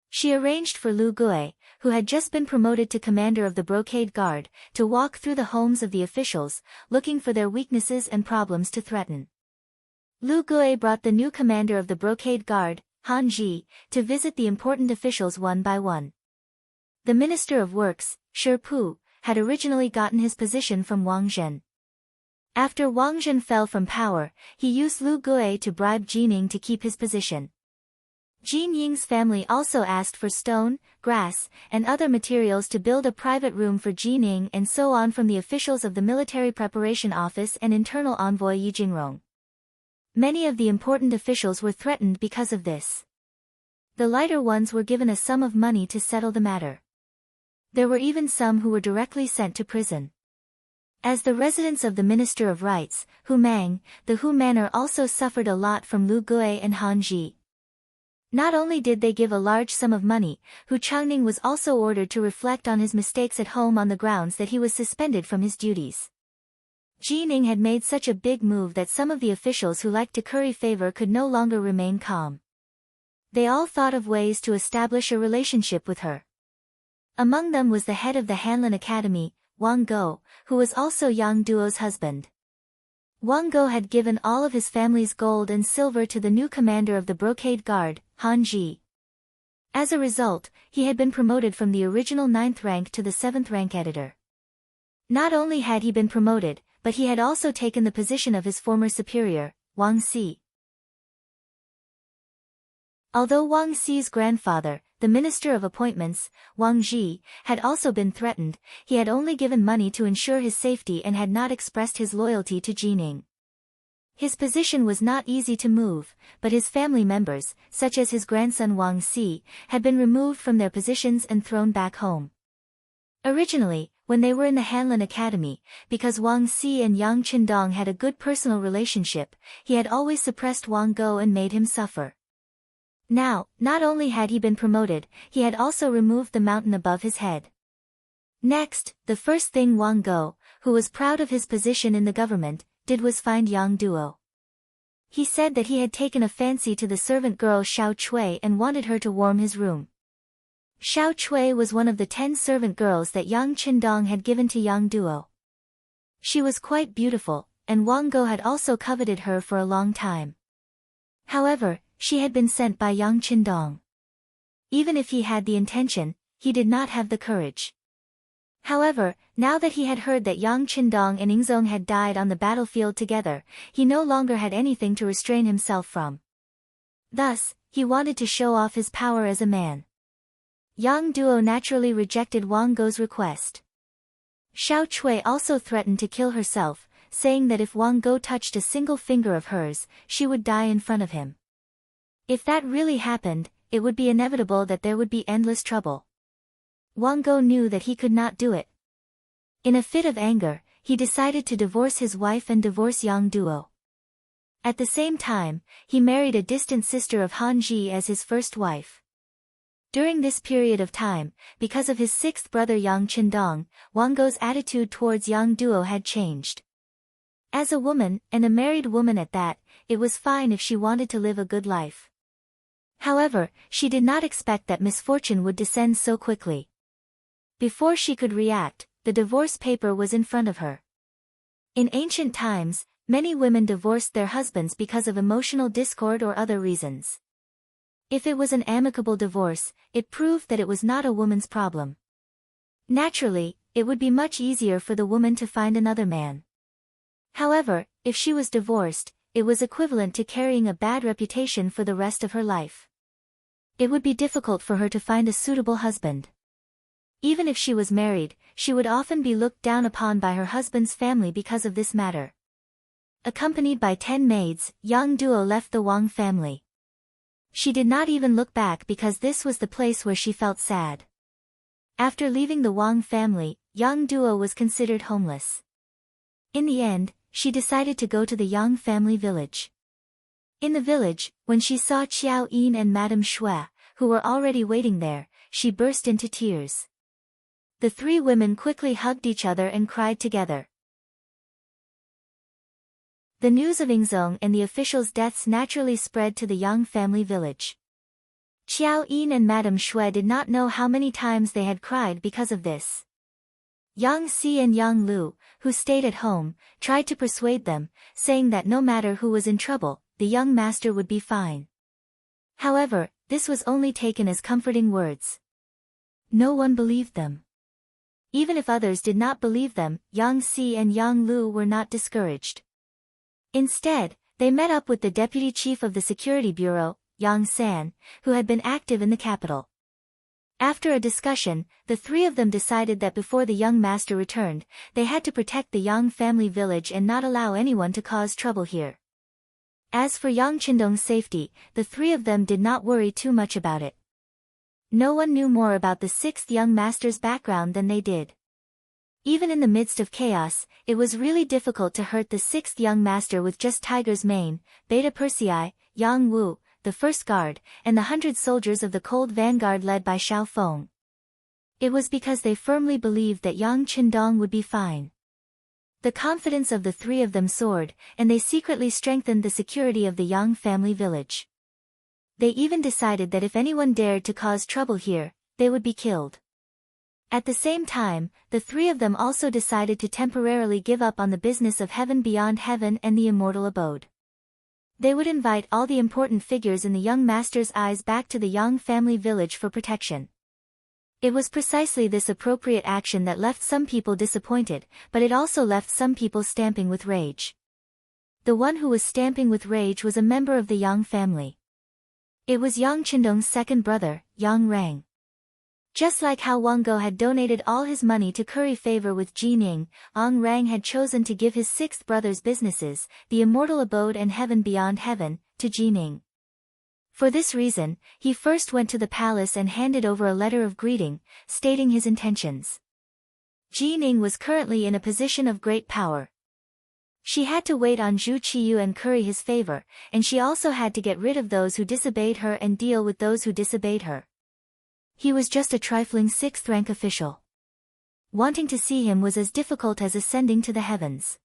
She arranged for Lu Gui, who had just been promoted to commander of the Brocade Guard, to walk through the homes of the officials, looking for their weaknesses and problems to threaten. Lu Gui brought the new commander of the Brocade Guard, Han Ji, to visit the important officials one by one. The Minister of Works, Shi Pu, had originally gotten his position from Wang Zhen. After Wang Zhen fell from power, he used Lu Gui to bribe Jining to keep his position. Jin Ying's family also asked for stone, grass, and other materials to build a private room for Jining and so on from the officials of the Military Preparation Office and internal envoy Yi Jingrong. Many of the important officials were threatened because of this. The lighter ones were given a sum of money to settle the matter. There were even some who were directly sent to prison. As the residents of the Minister of Rights, Hu Mang, the Hu Manor also suffered a lot from Lu Gui and Han Ji. Not only did they give a large sum of money, Hu Changning was also ordered to reflect on his mistakes at home on the grounds that he was suspended from his duties. Jining had made such a big move that some of the officials who liked to curry favor could no longer remain calm. They all thought of ways to establish a relationship with her. Among them was the head of the Hanlin Academy, Wang Go, who was also Yang Duo's husband. Wang Go had given all of his family's gold and silver to the new commander of the Brocade Guard, Han Ji. As a result, he had been promoted from the original 9th rank to the 7th rank editor. Not only had he been promoted, but he had also taken the position of his former superior, Wang Si. Although Wang Si's grandfather, the Minister of Appointments, Wang Ji, had also been threatened, he had only given money to ensure his safety and had not expressed his loyalty to Qing. His position was not easy to move, but his family members, such as his grandson Wang Si, had been removed from their positions and thrown back home. Originally, when they were in the Hanlin Academy, because Wang Si and Yang Qindong had a good personal relationship, he had always suppressed Wang Go and made him suffer. Now, not only had he been promoted, he had also removed the mountain above his head. Next, the first thing Wang Go, who was proud of his position in the government, did was find Yang Duo. He said that he had taken a fancy to the servant girl Xiao Chui and wanted her to warm his room. Xiao Chui was one of the 10 servant girls that Yang Qindong had given to Yang Duo. She was quite beautiful, and Wang Go had also coveted her for a long time. However, she had been sent by Yang Qindong. Even if he had the intention, he did not have the courage. However, now that he had heard that Yang Qindong and Yingzong had died on the battlefield together, he no longer had anything to restrain himself from. Thus, he wanted to show off his power as a man. Yang Duo naturally rejected Wang Go's request. Xiao Chui also threatened to kill herself, saying that if Wang Go touched a single finger of hers, she would die in front of him. If that really happened, it would be inevitable that there would be endless trouble. Wang Go knew that he could not do it. In a fit of anger, he decided to divorce his wife and divorce Yang Duo. At the same time, he married a distant sister of Han Ji as his first wife. During this period of time, because of his 6th brother Yang Qindong, Wang Go's attitude towards Yang Duo had changed. As a woman, and a married woman at that, it was fine if she wanted to live a good life. However, she did not expect that misfortune would descend so quickly. Before she could react, the divorce paper was in front of her. In ancient times, many women divorced their husbands because of emotional discord or other reasons. If it was an amicable divorce, it proved that it was not a woman's problem. Naturally, it would be much easier for the woman to find another man. However, if she was divorced, it was equivalent to carrying a bad reputation for the rest of her life. It would be difficult for her to find a suitable husband. Even if she was married, she would often be looked down upon by her husband's family because of this matter. Accompanied by 10 maids, Yang Duo left the Wang family. She did not even look back because this was the place where she felt sad. After leaving the Wang family, Yang Duo was considered homeless. In the end, she decided to go to the Yang family village. In the village, when she saw Qiao Yin and Madame Shui, who were already waiting there, she burst into tears. The 3 women quickly hugged each other and cried together. The news of Yingzong and the officials' deaths naturally spread to the Yang family village. Qiao Yin and Madame Shui did not know how many times they had cried because of this. Yang Si and Yang Lu, who stayed at home, tried to persuade them, saying that no matter who was in trouble, the young master would be fine. However, this was only taken as comforting words. No one believed them. Even if others did not believe them, Yang Si and Yang Lu were not discouraged. Instead, they met up with the deputy chief of the security bureau, Yang San, who had been active in the capital. After a discussion, the 3 of them decided that before the young master returned, they had to protect the Yang family village and not allow anyone to cause trouble here. As for Yang Qindong's safety, the 3 of them did not worry too much about it. No one knew more about the 6th young master's background than they did. Even in the midst of chaos, it was really difficult to hurt the 6th young master with just Tiger's Mane, Beta Persei, Yang Wu, the first guard, and the 100 soldiers of the Cold Vanguard led by Xiao Feng. It was because they firmly believed that Yang Qindong would be fine. The confidence of the 3 of them soared, and they secretly strengthened the security of the Yang family village. They even decided that if anyone dared to cause trouble here, they would be killed. At the same time, the three of them also decided to temporarily give up on the business of heaven beyond heaven and the immortal abode. They would invite all the important figures in the young master's eyes back to the Yang family village for protection. It was precisely this appropriate action that left some people disappointed, but it also left some people stamping with rage. The one who was stamping with rage was a member of the Yang family. It was Yang Qindong's second brother, Yang Rang. Just like how Wang Go had donated all his money to curry favor with Jining, Yang Rang had chosen to give his sixth brother's businesses, the immortal abode and heaven beyond heaven, to Jining. For this reason, he first went to the palace and handed over a letter of greeting, stating his intentions. Jining was currently in a position of great power. She had to wait on Zhu Qiyu and curry his favor, and she also had to get rid of those who disobeyed her and deal with those who disobeyed her. He was just a trifling sixth-rank official. Wanting to see him was as difficult as ascending to the heavens.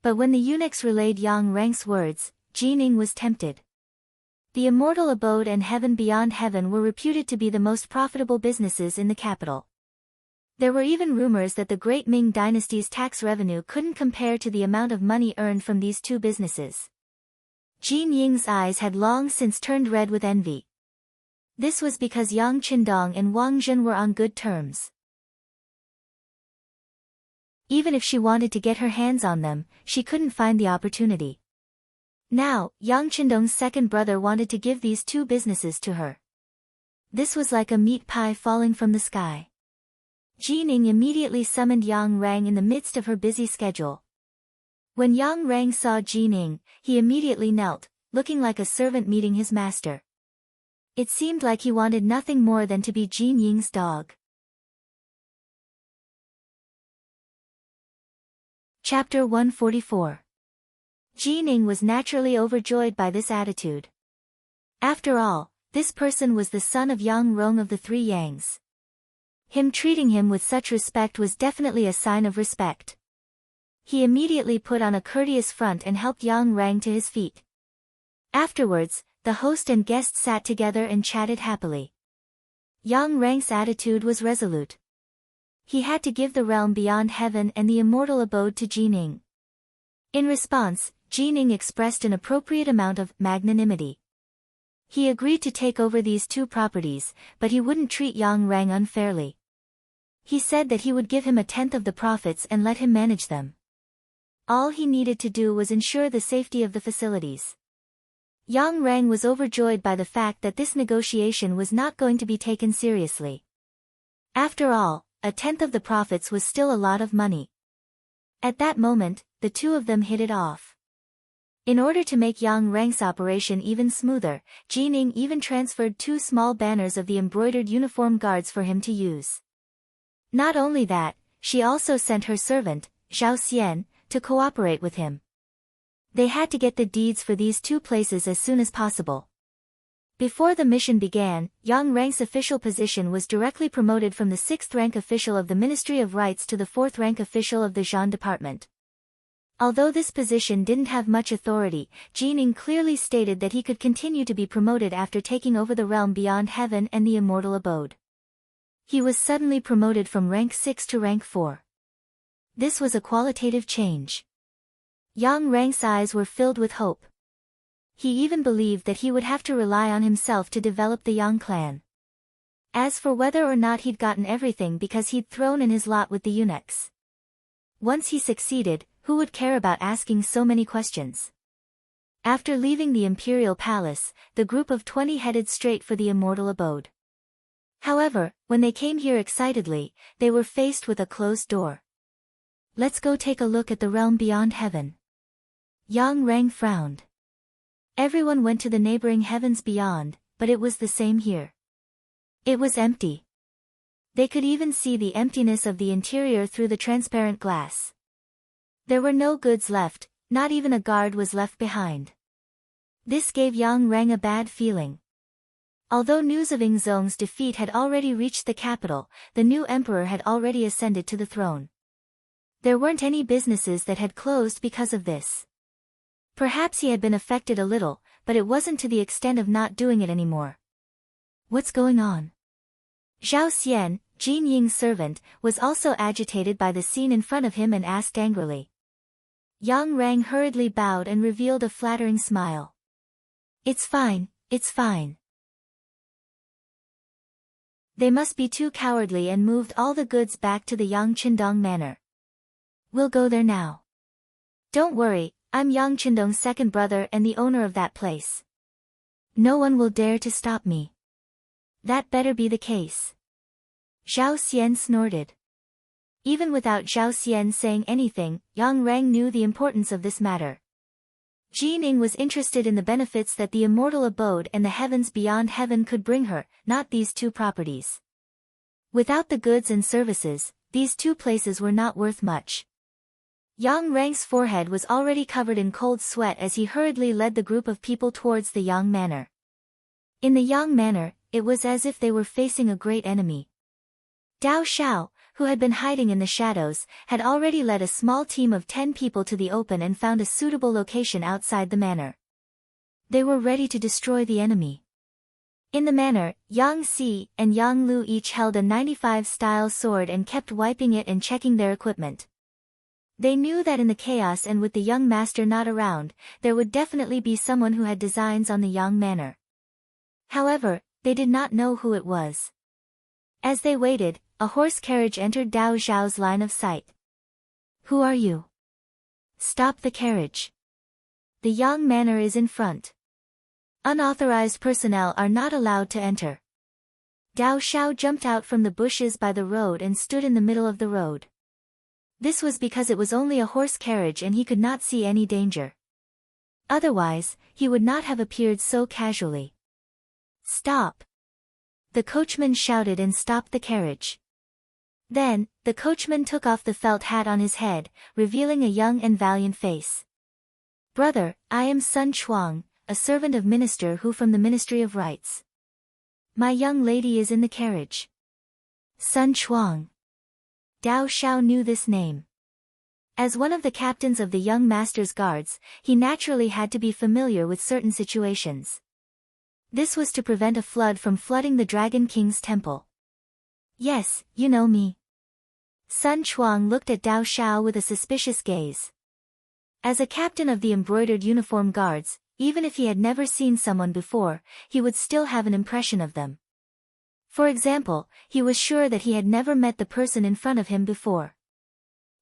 But when the eunuchs relayed Yang Rang's words, Jining was tempted. The immortal abode and heaven beyond heaven were reputed to be the most profitable businesses in the capital. There were even rumors that the great Ming dynasty's tax revenue couldn't compare to the amount of money earned from these two businesses. Jin Ying's eyes had long since turned red with envy. This was because Yang Qindong and Wang Zhen were on good terms. Even if she wanted to get her hands on them, she couldn't find the opportunity. Now, Yang Qindong's second brother wanted to give these two businesses to her. This was like a meat pie falling from the sky. Jining immediately summoned Yang Rang in the midst of her busy schedule. When Yang Rang saw Jining, he immediately knelt, looking like a servant meeting his master. It seemed like he wanted nothing more than to be Jin Ying's dog. Chapter 144. Jining was naturally overjoyed by this attitude. After all, this person was the son of Yang Rong of the Three Yangs. Him treating him with such respect was definitely a sign of respect. He immediately put on a courteous front and helped Yang Rang to his feet. Afterwards, the host and guest sat together and chatted happily. Yang Rang's attitude was resolute. He had to give the realm beyond heaven and the immortal abode to Jining. In response, Jining expressed an appropriate amount of magnanimity. He agreed to take over these two properties, but he wouldn't treat Yang Rang unfairly. He said that he would give him a tenth of the profits and let him manage them. All he needed to do was ensure the safety of the facilities. Yang Rang was overjoyed by the fact that this negotiation was not going to be taken seriously. After all, a tenth of the profits was still a lot of money. At that moment, the two of them hit it off. In order to make Yang Rang's operation even smoother, Jining even transferred 2 small banners of the embroidered uniform guards for him to use. Not only that, she also sent her servant, Zhao Xian, to cooperate with him. They had to get the deeds for these 2 places as soon as possible. Before the mission began, Yang Rang's official position was directly promoted from the 6th rank official of the Ministry of Rights to the 4th rank official of the Zhan Department. Although this position didn't have much authority, Jining clearly stated that he could continue to be promoted after taking over the realm beyond heaven and the immortal abode. He was suddenly promoted from rank 6 to rank 4. This was a qualitative change. Yang Rang's eyes were filled with hope. He even believed that he would have to rely on himself to develop the Yang clan. As for whether or not he'd gotten everything because he'd thrown in his lot with the eunuchs. Once he succeeded, who would care about asking so many questions? After leaving the imperial palace, the group of 20 headed straight for the immortal abode. However, when they came here excitedly, they were faced with a closed door. Let's go take a look at the realm beyond heaven. Yang Rang frowned. Everyone went to the neighboring heavens beyond, but it was the same here. It was empty. They could even see the emptiness of the interior through the transparent glass. There were no goods left, not even a guard was left behind. This gave Yang Rang a bad feeling. Although news of Ingzong's defeat had already reached the capital, the new emperor had already ascended to the throne. There weren't any businesses that had closed because of this. Perhaps he had been affected a little, but it wasn't to the extent of not doing it anymore. What's going on? Zhao Xian, Jin Ying's servant, was also agitated by the scene in front of him and asked angrily. Yang Rang hurriedly bowed and revealed a flattering smile. It's fine, it's fine. They must be too cowardly and moved all the goods back to the Yang Qindong manor. We'll go there now. Don't worry, I'm Yang Qindong's second brother and the owner of that place. No one will dare to stop me. That better be the case. Zhao Xian snorted. Even without Zhao Xian saying anything, Yang Rang knew the importance of this matter. Jin Ying was interested in the benefits that the immortal abode and the heavens beyond heaven could bring her, not these two properties. Without the goods and services, these two places were not worth much. Yang Rang's forehead was already covered in cold sweat as he hurriedly led the group of people towards the Yang manor. In the Yang manor, it was as if they were facing a great enemy. Dao Xiao, who had been hiding in the shadows, had already led a small team of 10 people to the open and found a suitable location outside the manor. They were ready to destroy the enemy. In the manor, Yang Si and Yang Lu each held a 95-style sword and kept wiping it and checking their equipment. They knew that in the chaos and with the young master not around, there would definitely be someone who had designs on the Yang manor. However, they did not know who it was. As they waited, a horse carriage entered Dao Zhao's line of sight. Who are you? Stop the carriage. The Yang manor is in front. Unauthorized personnel are not allowed to enter. Dao Xiao jumped out from the bushes by the road and stood in the middle of the road. This was because it was only a horse carriage and he could not see any danger. Otherwise, he would not have appeared so casually. Stop! The coachman shouted and stopped the carriage. Then, the coachman took off the felt hat on his head, revealing a young and valiant face. Brother, I am Sun Chuang, a servant of Minister Hu from the Ministry of Rights. My young lady is in the carriage. Sun Chuang. Dao Xiao knew this name. As one of the captains of the young master's guards, he naturally had to be familiar with certain situations. This was to prevent a flood from flooding the Dragon King's temple. Yes, you know me. Sun Chuang looked at Dao Xiao with a suspicious gaze. As a captain of the embroidered uniform guards, even if he had never seen someone before, he would still have an impression of them. For example, he was sure that he had never met the person in front of him before.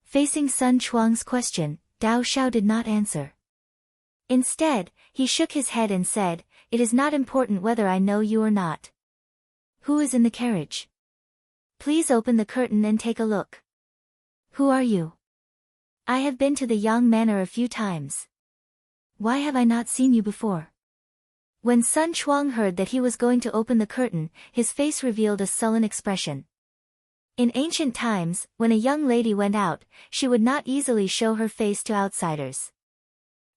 Facing Sun Chuang's question, Dao Xiao did not answer. Instead, he shook his head and said, "It is not important whether I know you or not. Who is in the carriage? Please open the curtain and take a look. Who are you? I have been to the Yang manor a few times. Why have I not seen you before?" When Sun Chuang heard that he was going to open the curtain, his face revealed a sullen expression. In ancient times, when a young lady went out, she would not easily show her face to outsiders.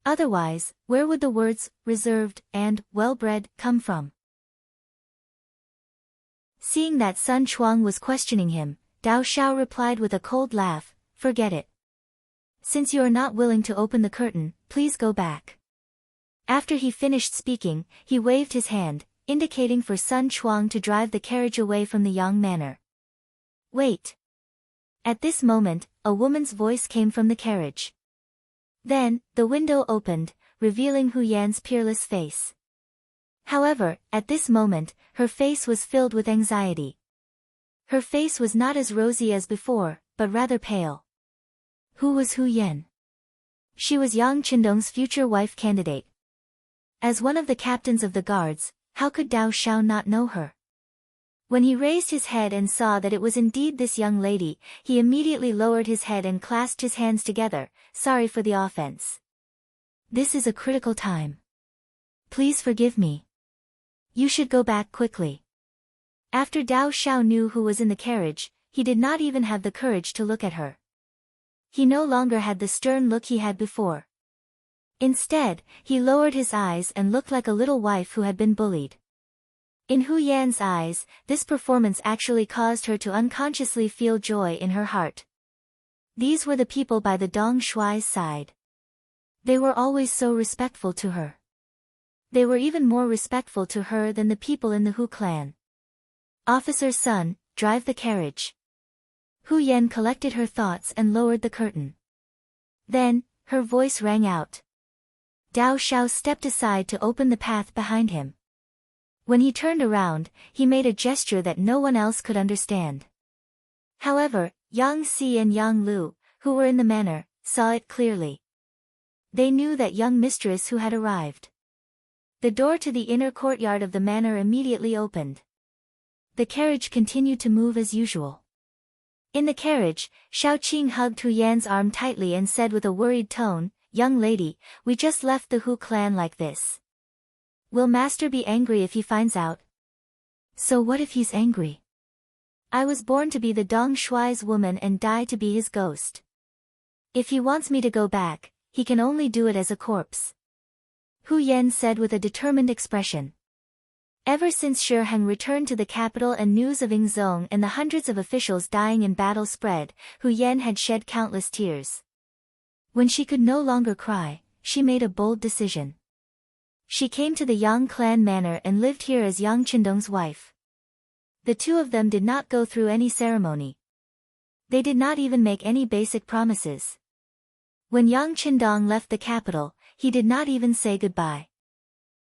Otherwise, where would the words, reserved, and, well-bred, come from? Seeing that Sun Chuang was questioning him, Dao Xiao replied with a cold laugh, "Forget it. Since you are not willing to open the curtain, please go back." After he finished speaking, he waved his hand, indicating for Sun Chuang to drive the carriage away from the Yang manor. Wait. At this moment, a woman's voice came from the carriage. Then, the window opened, revealing Hu Yan's peerless face. However, at this moment, her face was filled with anxiety. Her face was not as rosy as before, but rather pale. Who was Hu Yan? She was Yang Qindong's future wife candidate. As one of the captains of the guards, how could Dao Xiao not know her? When he raised his head and saw that it was indeed this young lady, he immediately lowered his head and clasped his hands together, sorry for the offense. This is a critical time. Please forgive me. You should go back quickly. After Dao Xiao knew who was in the carriage, he did not even have the courage to look at her. He no longer had the stern look he had before. Instead, he lowered his eyes and looked like a little wife who had been bullied. In Hu Yan's eyes, this performance actually caused her to unconsciously feel joy in her heart. These were the people by the Dong Shuai's side. They were always so respectful to her. They were even more respectful to her than the people in the Hu clan. Officer Sun, drive the carriage. Hu Yan collected her thoughts and lowered the curtain. Then, her voice rang out. Dao Xiao stepped aside to open the path behind him. When he turned around, he made a gesture that no one else could understand. However, Yang Si and Yang Lu, who were in the manor, saw it clearly. They knew that young mistress who had arrived. The door to the inner courtyard of the manor immediately opened. The carriage continued to move as usual. In the carriage, Xiaoqing hugged Hu Yan's arm tightly and said with a worried tone, "Young lady, we just left the Hu clan like this. Will master be angry if he finds out?" "So what if he's angry? I was born to be the Dong Shuai's woman and die to be his ghost. If he wants me to go back, he can only do it as a corpse," Hu Yan said with a determined expression. Ever since Shi Heng returned to the capital and news of Yingzong and the hundreds of officials dying in battle spread, Hu Yan had shed countless tears. When she could no longer cry, she made a bold decision. She came to the Yang clan manor and lived here as Yang Qindong's wife. The two of them did not go through any ceremony. They did not even make any basic promises. When Yang Qindong left the capital, he did not even say goodbye.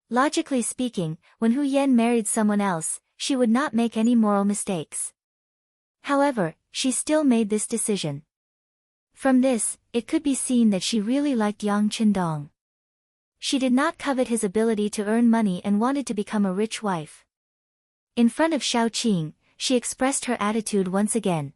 Logically speaking, when Hu Yan married someone else, she would not make any moral mistakes. However, she still made this decision. From this, it could be seen that she really liked Yang Qindong. She did not covet his ability to earn money and wanted to become a rich wife. In front of Xiaoqing, she expressed her attitude once again.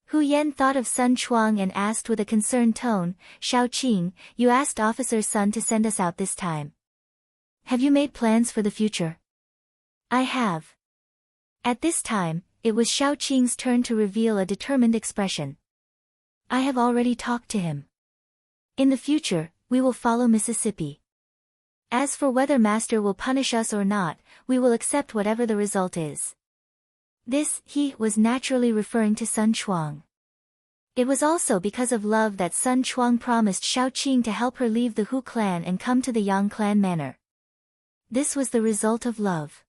Hu Yan thought of Sun Chuang and asked with a concerned tone, "Xiaoqing, you asked Officer Sun to send us out this time. Have you made plans for the future?" "I have." At this time, it was Xiaoqing's turn to reveal a determined expression. "I have already talked to him. In the future, we will follow Mississippi. As for whether master will punish us or not, we will accept whatever the result is." This, he was naturally referring to Sun Chuang. It was also because of love that Sun Chuang promised Xiaoqing to help her leave the Hu clan and come to the Yang clan manor. This was the result of love.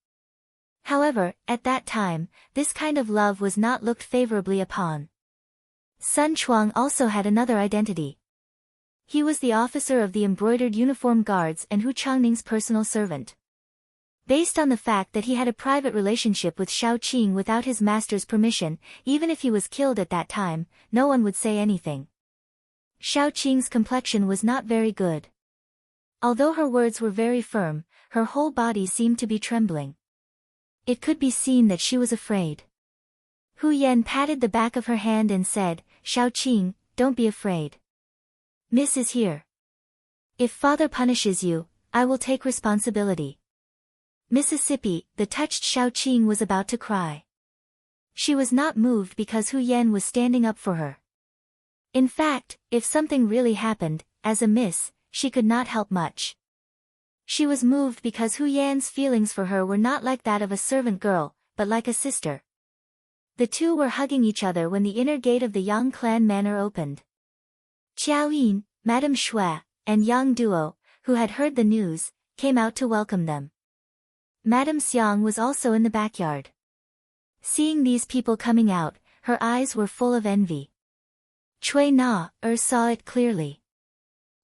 However, at that time, this kind of love was not looked favorably upon. Sun Chuang also had another identity. He was the officer of the embroidered uniform guards and Hu Changning's personal servant. Based on the fact that he had a private relationship with Xiaoqing without his master's permission, even if he was killed at that time, no one would say anything. Xiaoqing's complexion was not very good. Although her words were very firm, her whole body seemed to be trembling. It could be seen that she was afraid. Hu Yan patted the back of her hand and said, "Xiaoqing, don't be afraid. Miss is here. If father punishes you, I will take responsibility." Mississippi, the touched Xiaoqing was about to cry. She was not moved because Hu Yan was standing up for her. In fact, if something really happened, as a miss, she could not help much. She was moved because Hu Yan's feelings for her were not like that of a servant girl, but like a sister. The two were hugging each other when the inner gate of the Yang clan manor opened. Qiao Yin, Madame Shui, and Yang Duo, who had heard the news, came out to welcome them. Madame Xiang was also in the backyard. Seeing these people coming out, her eyes were full of envy. Cui Na saw it clearly.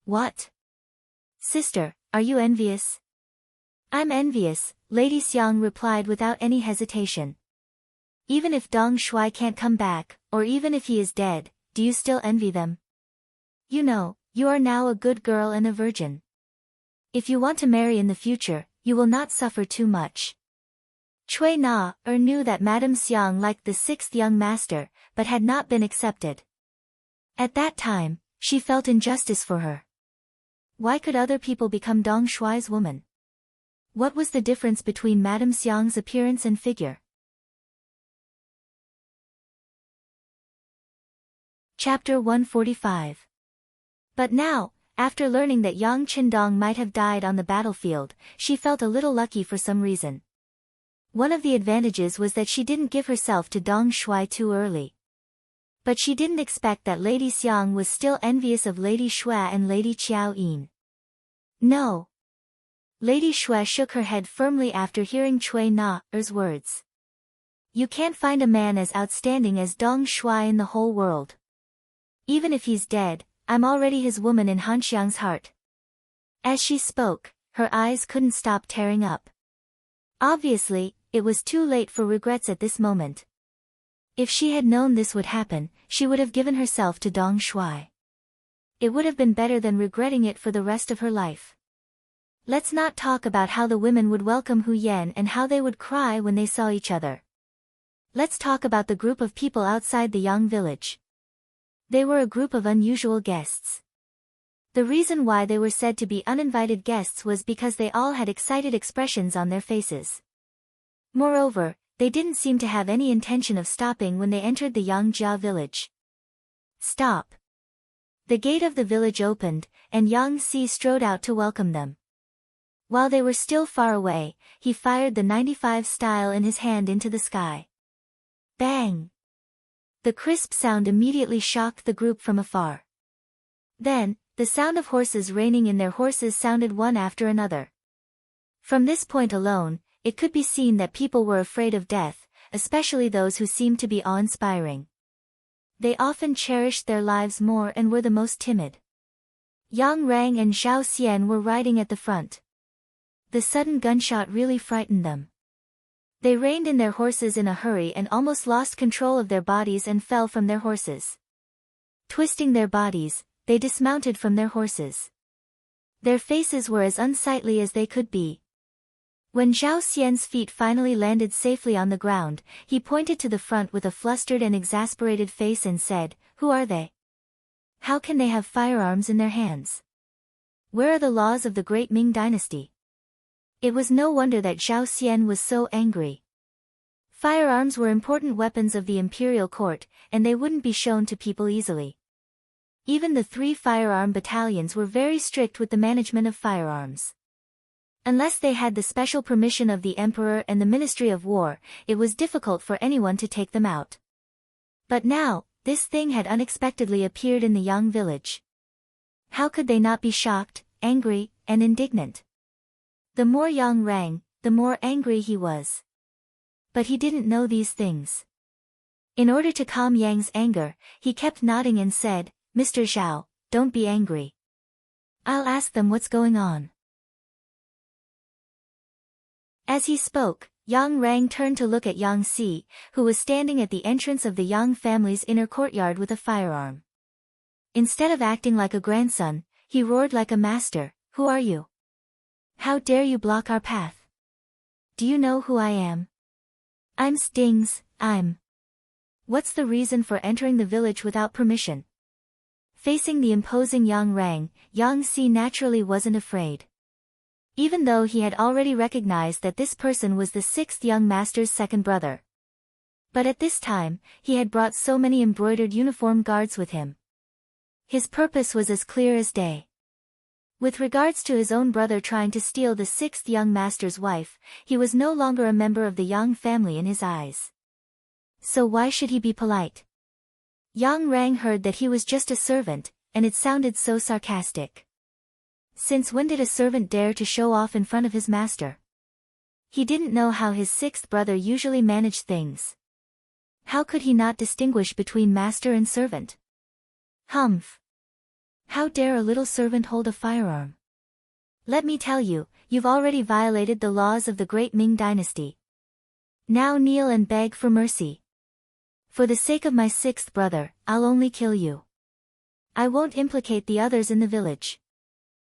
"What? Sister, are you envious?" "I'm envious," Lady Xiang replied without any hesitation. "Even if Dong Shuai can't come back, or even if he is dead, do you still envy them? You know, you are now a good girl and a virgin. If you want to marry in the future, you will not suffer too much." Cui Na knew that Madame Xiang liked the sixth young master, but had not been accepted. At that time, she felt injustice for her. Why could other people become Dong Shuai's woman? What was the difference between Madame Xiang's appearance and figure? Chapter 145. But now, after learning that Yang Qindong might have died on the battlefield, she felt a little lucky for some reason. One of the advantages was that she didn't give herself to Dong Shuai too early. But she didn't expect that Lady Xiang was still envious of Lady Shui and Lady Qiao Yin. No. Lady Shui shook her head firmly after hearing Cui Na's words. You can't find a man as outstanding as Dong Shuai in the whole world. Even if he's dead, I'm already his woman in Hanxiang's heart. As she spoke, her eyes couldn't stop tearing up. Obviously, it was too late for regrets at this moment. If she had known this would happen, she would have given herself to Dong Shuai. It would have been better than regretting it for the rest of her life. Let's not talk about how the women would welcome Hu Yan and how they would cry when they saw each other. Let's talk about the group of people outside the Yang village. They were a group of unusual guests. The reason why they were said to be uninvited guests was because they all had excited expressions on their faces. Moreover, they didn't seem to have any intention of stopping when they entered the Yang Jia village. Stop. The gate of the village opened, and Yang Si strode out to welcome them. While they were still far away, he fired the 95 style in his hand into the sky. Bang! The crisp sound immediately shocked the group from afar. Then, the sound of horses reining in their horses sounded one after another. From this point alone, it could be seen that people were afraid of death, especially those who seemed to be awe-inspiring. They often cherished their lives more and were the most timid. Yang Rang and Zhao Xian were riding at the front. The sudden gunshot really frightened them. They reined in their horses in a hurry and almost lost control of their bodies and fell from their horses. Twisting their bodies, they dismounted from their horses. Their faces were as unsightly as they could be. When Zhao Xian's feet finally landed safely on the ground, he pointed to the front with a flustered and exasperated face and said, "Who are they? How can they have firearms in their hands? Where are the laws of the great Ming dynasty?" It was no wonder that Zhao Xian was so angry. Firearms were important weapons of the imperial court, and they wouldn't be shown to people easily. Even the 3 firearm battalions were very strict with the management of firearms. Unless they had the special permission of the emperor and the Ministry of War, it was difficult for anyone to take them out. But now, this thing had unexpectedly appeared in the Yang village. How could they not be shocked, angry, and indignant? The more Yang rang, the more angry he was. But he didn't know these things. In order to calm Yang's anger, he kept nodding and said, "Mr. Zhao, don't be angry. I'll ask them what's going on." As he spoke, Yang Rang turned to look at Yang Si, who was standing at the entrance of the Yang family's inner courtyard with a firearm. Instead of acting like a grandson, he roared like a master, "Who are you? How dare you block our path? Do you know who I am? I'm Stings, What's the reason for entering the village without permission?" Facing the imposing Yang Rang, Yang Si naturally wasn't afraid. Even though he had already recognized that this person was the 6th young master's second brother. But at this time, he had brought so many embroidered uniform guards with him. His purpose was as clear as day. With regards to his own brother trying to steal the 6th young master's wife, he was no longer a member of the Yang family in his eyes. So why should he be polite? Yang Rang heard that he was just a servant, and it sounded so sarcastic. Since when did a servant dare to show off in front of his master? He didn't know how his 6th brother usually managed things. How could he not distinguish between master and servant? Humph! How dare a little servant hold a firearm? Let me tell you, you've already violated the laws of the great Ming dynasty. Now kneel and beg for mercy. For the sake of my 6th brother, I'll only kill you. I won't implicate the others in the village.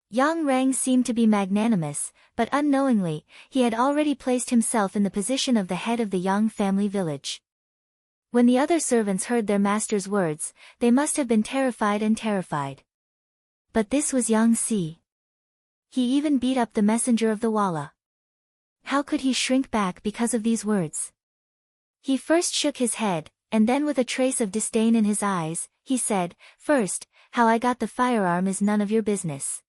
Yang Rang seemed to be magnanimous, but unknowingly, he had already placed himself in the position of the head of the Yang family village. When the other servants heard their master's words, they must have been terrified. But this was Yang Si. He even beat up the messenger of the Walla. How could he shrink back because of these words? He first shook his head, and then with a trace of disdain in his eyes, he said, "First, how I got the firearm is none of your business.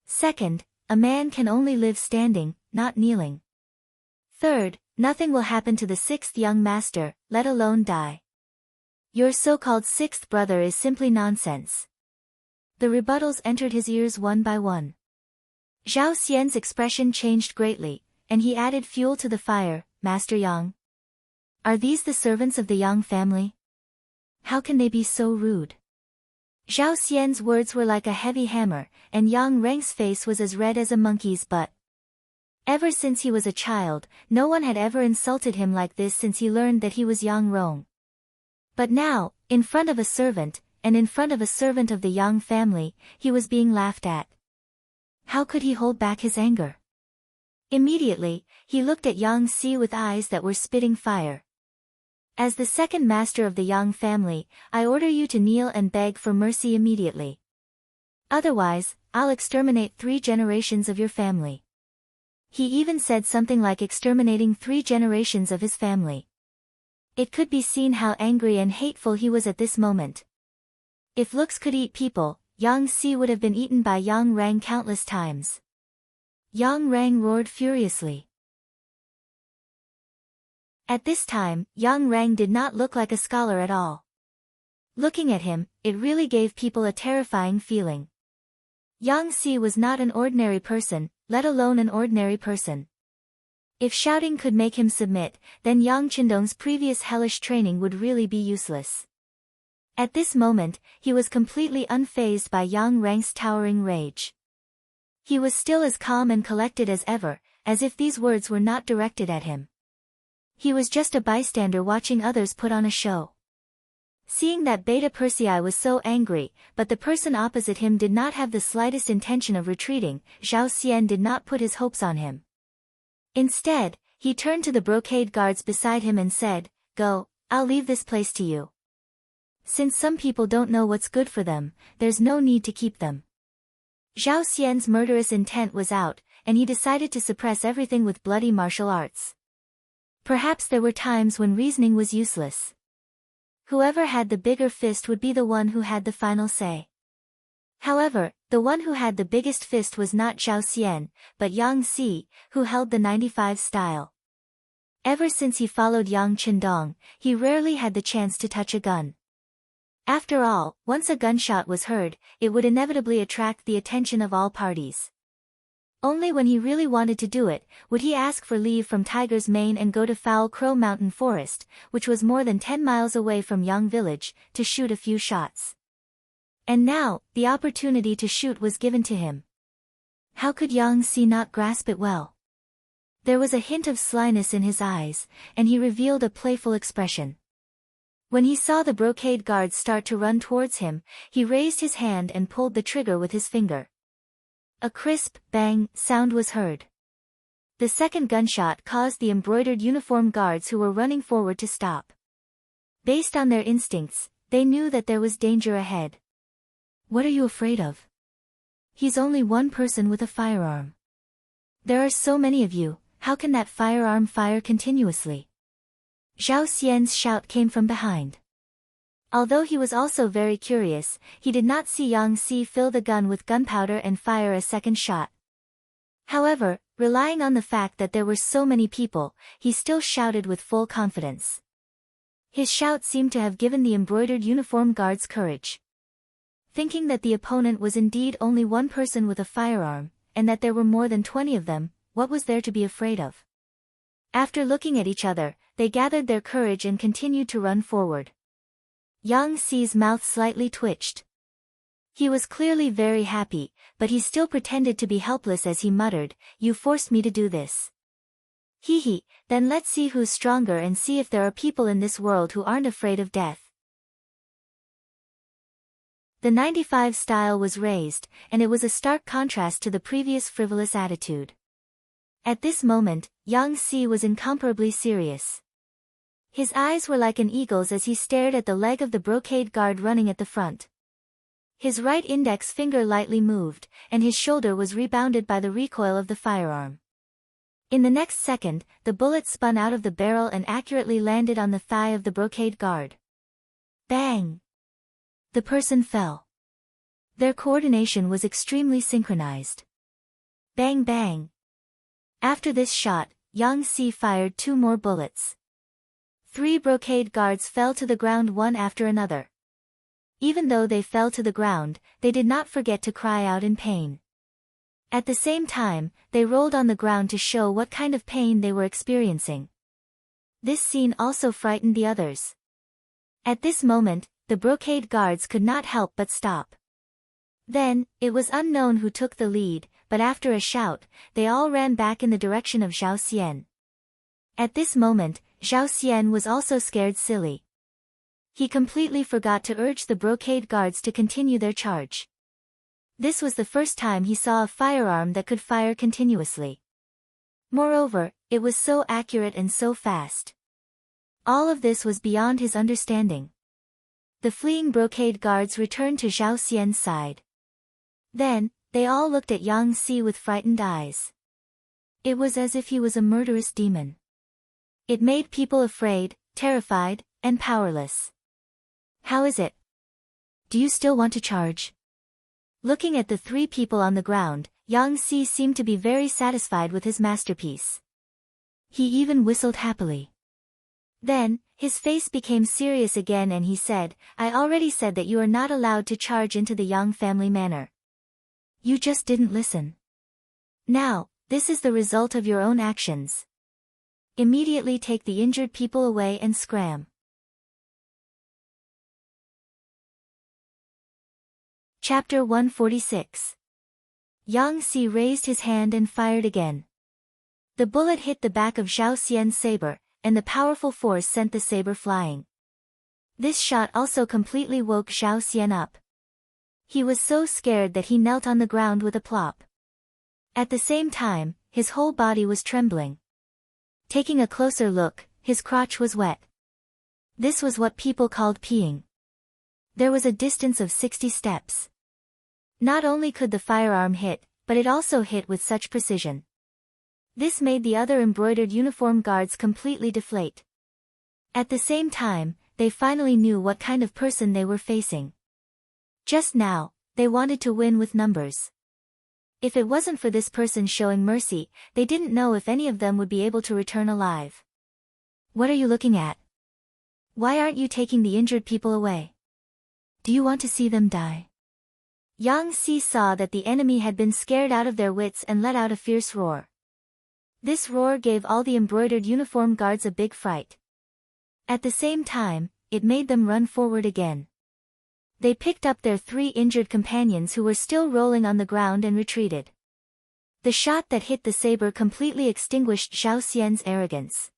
Second, a man can only live standing, not kneeling. Third, nothing will happen to the 6th young master, let alone die. Your so-called 6th brother is simply nonsense." The rebuttals entered his ears one by one. Zhao Xian's expression changed greatly, and he added fuel to the fire, "Master Yang. Are these the servants of the Yang family? How can they be so rude? Zhao Xian's words were like a heavy hammer, and Yang Reng's face was as red as a monkey's butt. Ever since he was a child, no one had ever insulted him like this since he learned that he was Yang Rong. But now, in front of a servant, and in front of a servant of the Yang family, he was being laughed at. How could he hold back his anger? Immediately, he looked at Yang Si with eyes that were spitting fire. As the second master of the Yang family, I order you to kneel and beg for mercy immediately. Otherwise, I'll exterminate 3 generations of your family. He even said something like exterminating 3 generations of his family. It could be seen how angry and hateful he was at this moment. If looks could eat people, Yang Si would have been eaten by Yang Rang countless times. Yang Rang roared furiously. At this time, Yang Rang did not look like a scholar at all. Looking at him, it really gave people a terrifying feeling. Yang Si was not an ordinary person, let alone an ordinary person. If shouting could make him submit, then Yang Qindong's previous hellish training would really be useless. At this moment, he was completely unfazed by Yang Rang's towering rage. He was still as calm and collected as ever, as if these words were not directed at him. He was just a bystander watching others put on a show. Seeing that Beta Persei was so angry, but the person opposite him did not have the slightest intention of retreating, Zhao Xian did not put his hopes on him. Instead, he turned to the brocade guards beside him and said, "Go, I'll leave this place to you. Since some people don't know what's good for them, there's no need to keep them." Zhao Xian's murderous intent was out, and he decided to suppress everything with bloody martial arts. Perhaps there were times when reasoning was useless. Whoever had the bigger fist would be the one who had the final say. However, the one who had the biggest fist was not Zhao Xian, but Yang Si, who held the 95 style. Ever since he followed Yang Qindong, he rarely had the chance to touch a gun. After all, once a gunshot was heard, it would inevitably attract the attention of all parties. Only when he really wanted to do it, would he ask for leave from Tiger's Mane and go to Foul Crow Mountain Forest, which was more than 10 miles away from Yang Village, to shoot a few shots. And now, the opportunity to shoot was given to him. How could Yang Si not grasp it well? There was a hint of slyness in his eyes, and he revealed a playful expression. When he saw the brocade guards start to run towards him, he raised his hand and pulled the trigger with his finger. A crisp, bang, sound was heard. The second gunshot caused the embroidered uniform guards who were running forward to stop. Based on their instincts, they knew that there was danger ahead. What are you afraid of? He's only one person with a firearm. There are so many of you, how can that firearm fire continuously? Zhao Xian's shout came from behind. Although he was also very curious, he did not see Yang Si fill the gun with gunpowder and fire a second shot. However, relying on the fact that there were so many people, he still shouted with full confidence. His shout seemed to have given the embroidered uniform guards courage. Thinking that the opponent was indeed only one person with a firearm, and that there were more than 20 of them, what was there to be afraid of? After looking at each other, they gathered their courage and continued to run forward. Yang Si's mouth slightly twitched. He was clearly very happy, but he still pretended to be helpless as he muttered, "You forced me to do this. Hee, then let's see who's stronger and see if there are people in this world who aren't afraid of death." The 95 style was raised, and it was a stark contrast to the previous frivolous attitude. At this moment, Yang Si was incomparably serious. His eyes were like an eagle's as he stared at the leg of the brocade guard running at the front. His right index finger lightly moved, and his shoulder was rebounded by the recoil of the firearm. In the next second, the bullet spun out of the barrel and accurately landed on the thigh of the brocade guard. Bang! The person fell. Their coordination was extremely synchronized. Bang bang! After this shot, Yang Si fired 2 more bullets. 3 brocade guards fell to the ground one after another. Even though they fell to the ground, they did not forget to cry out in pain. At the same time, they rolled on the ground to show what kind of pain they were experiencing. This scene also frightened the others. At this moment, the brocade guards could not help but stop. Then, it was unknown who took the lead, but after a shout, they all ran back in the direction of Zhao Xian. At this moment, Zhao Xian was also scared silly. He completely forgot to urge the brocade guards to continue their charge. This was the first time he saw a firearm that could fire continuously. Moreover, it was so accurate and so fast. All of this was beyond his understanding. The fleeing brocade guards returned to Zhao Xian's side. Then, they all looked at Yang Si with frightened eyes. It was as if he was a murderous demon. It made people afraid, terrified, and powerless. How is it? Do you still want to charge? Looking at the three people on the ground, Yang Si seemed to be very satisfied with his masterpiece. He even whistled happily. Then, his face became serious again and he said, I already said that you are not allowed to charge into the Yang family manor. You just didn't listen. Now, this is the result of your own actions. Immediately take the injured people away and scram. Chapter 146. Yang Si raised his hand and fired again. The bullet hit the back of Zhao Xian's saber, and the powerful force sent the saber flying. This shot also completely woke Zhao Xian up. He was so scared that he knelt on the ground with a plop. At the same time, his whole body was trembling. Taking a closer look, his crotch was wet. This was what people called peeing. There was a distance of 60 steps. Not only could the firearm hit, but it also hit with such precision. This made the other embroidered uniform guards completely deflate. At the same time, they finally knew what kind of person they were facing. Just now, they wanted to win with numbers. If it wasn't for this person showing mercy, they didn't know if any of them would be able to return alive. What are you looking at? Why aren't you taking the injured people away? Do you want to see them die? Yang Si saw that the enemy had been scared out of their wits and let out a fierce roar. This roar gave all the embroidered uniform guards a big fright. At the same time, it made them run forward again. They picked up their three injured companions who were still rolling on the ground and retreated. The shot that hit the saber completely extinguished Zhao Xian's arrogance.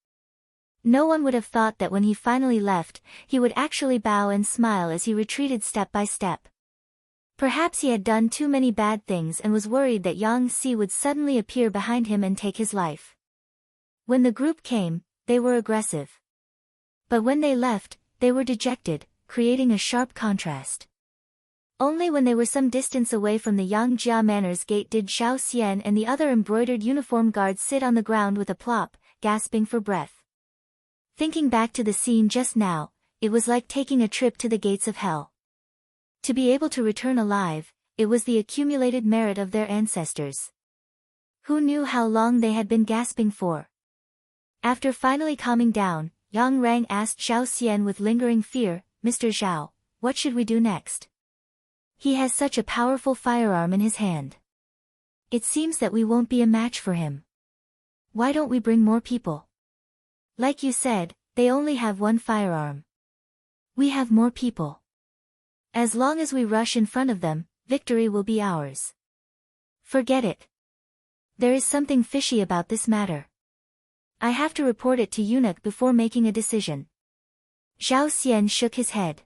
No one would have thought that when he finally left, he would actually bow and smile as he retreated step by step. Perhaps he had done too many bad things and was worried that Yang Si would suddenly appear behind him and take his life. When the group came, they were aggressive. But when they left, they were dejected, creating a sharp contrast. Only when they were some distance away from the Yang Jia Manor's gate did Zhao Xian and the other embroidered uniform guards sit on the ground with a plop, gasping for breath. Thinking back to the scene just now, it was like taking a trip to the gates of hell. To be able to return alive, it was the accumulated merit of their ancestors. Who knew how long they had been gasping for? After finally calming down, Yang Rang asked Zhao Xian with lingering fear, Mr. Zhao, what should we do next? He has such a powerful firearm in his hand. It seems that we won't be a match for him. Why don't we bring more people? Like you said, they only have one firearm. We have more people. As long as we rush in front of them, victory will be ours. Forget it. There is something fishy about this matter. I have to report it to Eunuch before making a decision. Zhao Xian shook his head.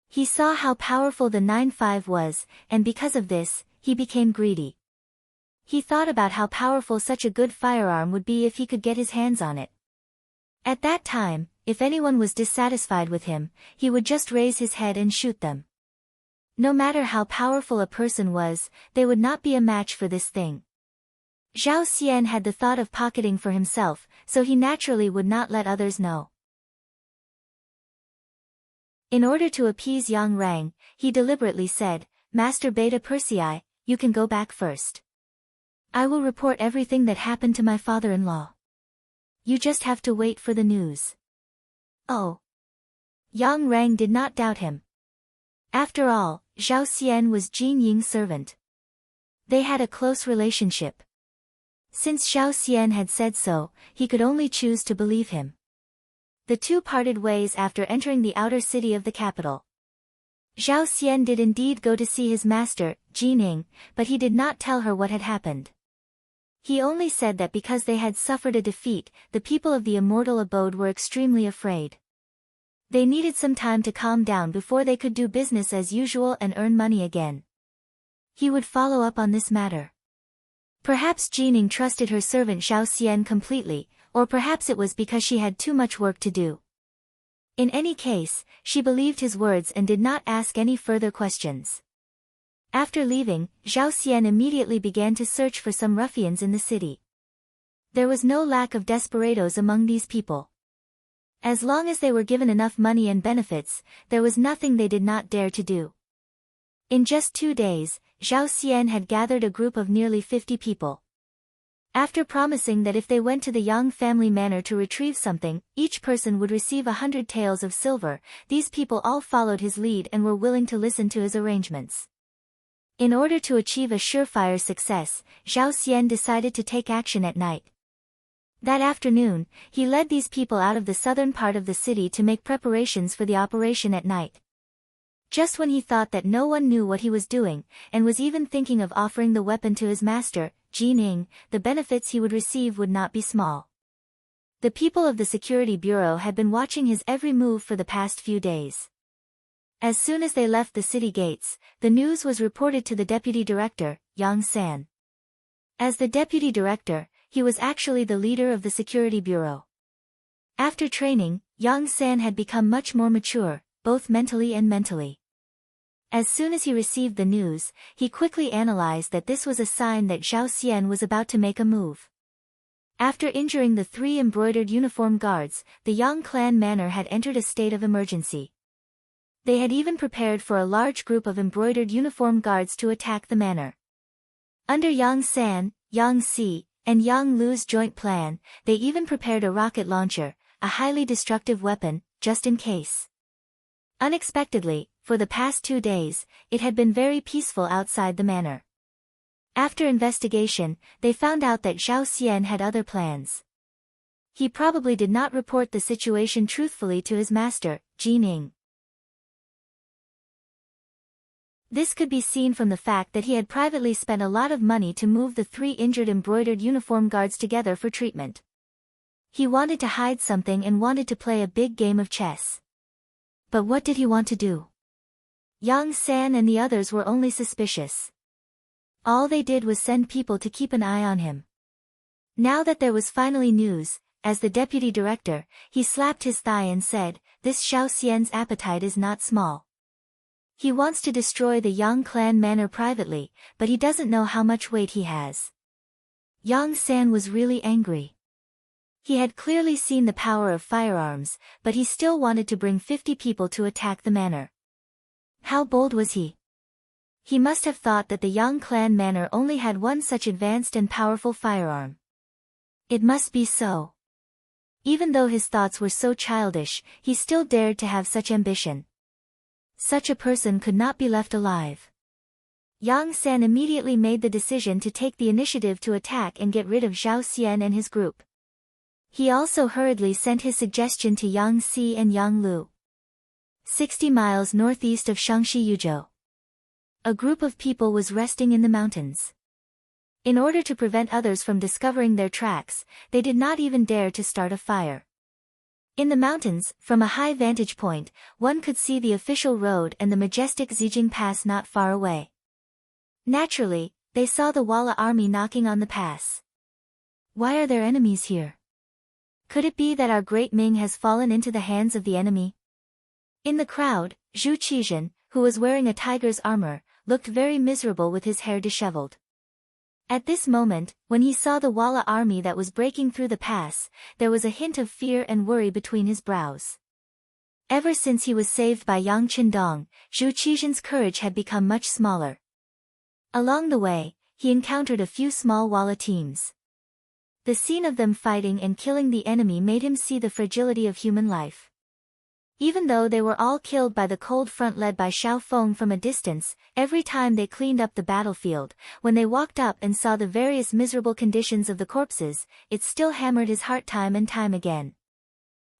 He saw how powerful the 9-5 was, and because of this, he became greedy. He thought about how powerful such a good firearm would be if he could get his hands on it. At that time, if anyone was dissatisfied with him, he would just raise his head and shoot them. No matter how powerful a person was, they would not be a match for this thing. Zhao Xian had the thought of pocketing for himself, so he naturally would not let others know. In order to appease Yang Rang, he deliberately said, Master Beta Persei, you can go back first. I will report everything that happened to my father-in-law. You just have to wait for the news. Oh. Yang Rang did not doubt him. After all, Zhao Xian was Jin Ying's servant. They had a close relationship. Since Zhao Xian had said so, he could only choose to believe him. The two parted ways after entering the outer city of the capital. Zhao Xian did indeed go to see his master, Qing, but he did not tell her what had happened. He only said that because they had suffered a defeat, the people of the immortal abode were extremely afraid. They needed some time to calm down before they could do business as usual and earn money again. He would follow up on this matter. Perhaps Qing trusted her servant Zhao Xian completely, or perhaps it was because she had too much work to do. In any case, she believed his words and did not ask any further questions. After leaving, Zhao Xian immediately began to search for some ruffians in the city. There was no lack of desperados among these people. As long as they were given enough money and benefits, there was nothing they did not dare to do. In just 2 days, Zhao Xian had gathered a group of nearly 50 people. After promising that if they went to the Yang family manor to retrieve something, each person would receive 100 taels of silver, these people all followed his lead and were willing to listen to his arrangements. In order to achieve a surefire success, Zhao Xian decided to take action at night. That afternoon, he led these people out of the southern part of the city to make preparations for the operation at night. Just when he thought that no one knew what he was doing, and was even thinking of offering the weapon to his master, Qing, the benefits he would receive would not be small. The people of the security bureau had been watching his every move for the past few days. As soon as they left the city gates, the news was reported to the deputy director, Yang San. As the deputy director, he was actually the leader of the security bureau. After training, Yang San had become much more mature, both mentally and mentally. As soon as he received the news, he quickly analyzed that this was a sign that Zhao Xian was about to make a move. After injuring the 3 embroidered uniform guards, the Yang clan manor had entered a state of emergency. They had even prepared for a large group of embroidered uniform guards to attack the manor. Under Yang San, Yang Si, and Yang Lu's joint plan, they even prepared a rocket launcher, a highly destructive weapon, just in case. Unexpectedly, for the past 2 days, it had been very peaceful outside the manor. After investigation, they found out that Zhao Xian had other plans. He probably did not report the situation truthfully to his master, Qing. This could be seen from the fact that he had privately spent a lot of money to move the 3 injured embroidered uniform guards together for treatment. He wanted to hide something and wanted to play a big game of chess. But what did he want to do? Yang San and the others were only suspicious. All they did was send people to keep an eye on him. Now that there was finally news, as the deputy director, he slapped his thigh and said, "This Zhao Xian's appetite is not small. He wants to destroy the Yang clan manor privately, but he doesn't know how much weight he has." Yang San was really angry. He had clearly seen the power of firearms, but he still wanted to bring 50 people to attack the manor. How bold was he? He must have thought that the Yang clan manor only had one such advanced and powerful firearm. It must be so. Even though his thoughts were so childish, he still dared to have such ambition. Such a person could not be left alive. Yang San immediately made the decision to take the initiative to attack and get rid of Zhao Xian and his group. He also hurriedly sent his suggestion to Yang Si and Yang Lu. 60 miles northeast of Shangxi Yuzhou. A group of people was resting in the mountains. In order to prevent others from discovering their tracks, they did not even dare to start a fire. In the mountains, from a high vantage point, one could see the official road and the majestic Zijing Pass not far away. Naturally, they saw the Walla army knocking on the pass. Why are there enemies here? Could it be that our great Ming has fallen into the hands of the enemy? In the crowd, Zhu Qizhen, who was wearing a tiger's armor, looked very miserable with his hair disheveled. At this moment, when he saw the Walla army that was breaking through the pass, there was a hint of fear and worry between his brows. Ever since he was saved by Yang Qindong, Zhu Qizhen's courage had become much smaller. Along the way, he encountered a few small Walla teams. The scene of them fighting and killing the enemy made him see the fragility of human life. Even though they were all killed by the cold front led by Xiao Feng from a distance, every time they cleaned up the battlefield, when they walked up and saw the various miserable conditions of the corpses, it still hammered his heart time and time again.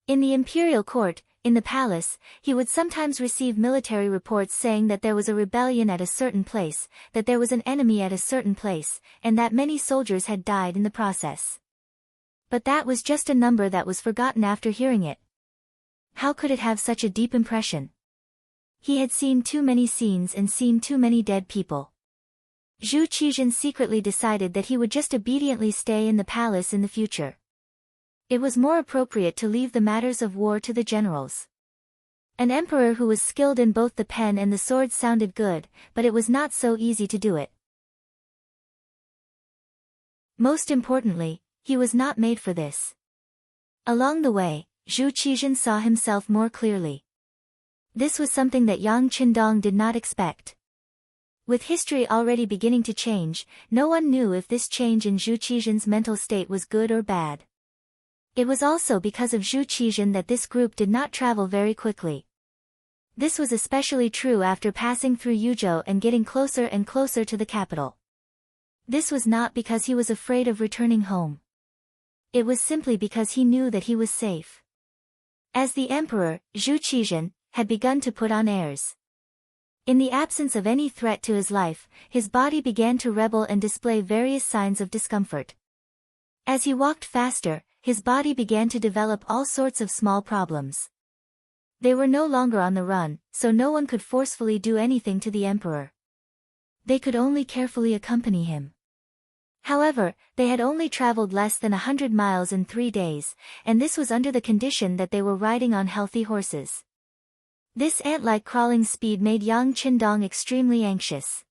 In the imperial court, in the palace, he would sometimes receive military reports saying that there was a rebellion at a certain place, that there was an enemy at a certain place, and that many soldiers had died in the process. But that was just a number that was forgotten after hearing it. How could it have such a deep impression? He had seen too many scenes and seen too many dead people. Zhu Qizhen secretly decided that he would just obediently stay in the palace in the future. It was more appropriate to leave the matters of war to the generals. An emperor who was skilled in both the pen and the sword sounded good, but it was not so easy to do it. Most importantly, he was not made for this. Along the way, Zhu Qizhen saw himself more clearly. This was something that Yang Qindong did not expect. With history already beginning to change, no one knew if this change in Zhu Qizhen's mental state was good or bad. It was also because of Zhu Qizhen that this group did not travel very quickly. This was especially true after passing through Yuzhou and getting closer and closer to the capital. This was not because he was afraid of returning home. It was simply because he knew that he was safe. As the emperor, Zhu Qizhen had begun to put on airs. In the absence of any threat to his life, his body began to rebel and display various signs of discomfort. As he walked faster, his body began to develop all sorts of small problems. They were no longer on the run, so no one could forcefully do anything to the emperor. They could only carefully accompany him. However, they had only traveled less than 100 miles in 3 days, and this was under the condition that they were riding on healthy horses. This ant-like crawling speed made Yang Qindong extremely anxious.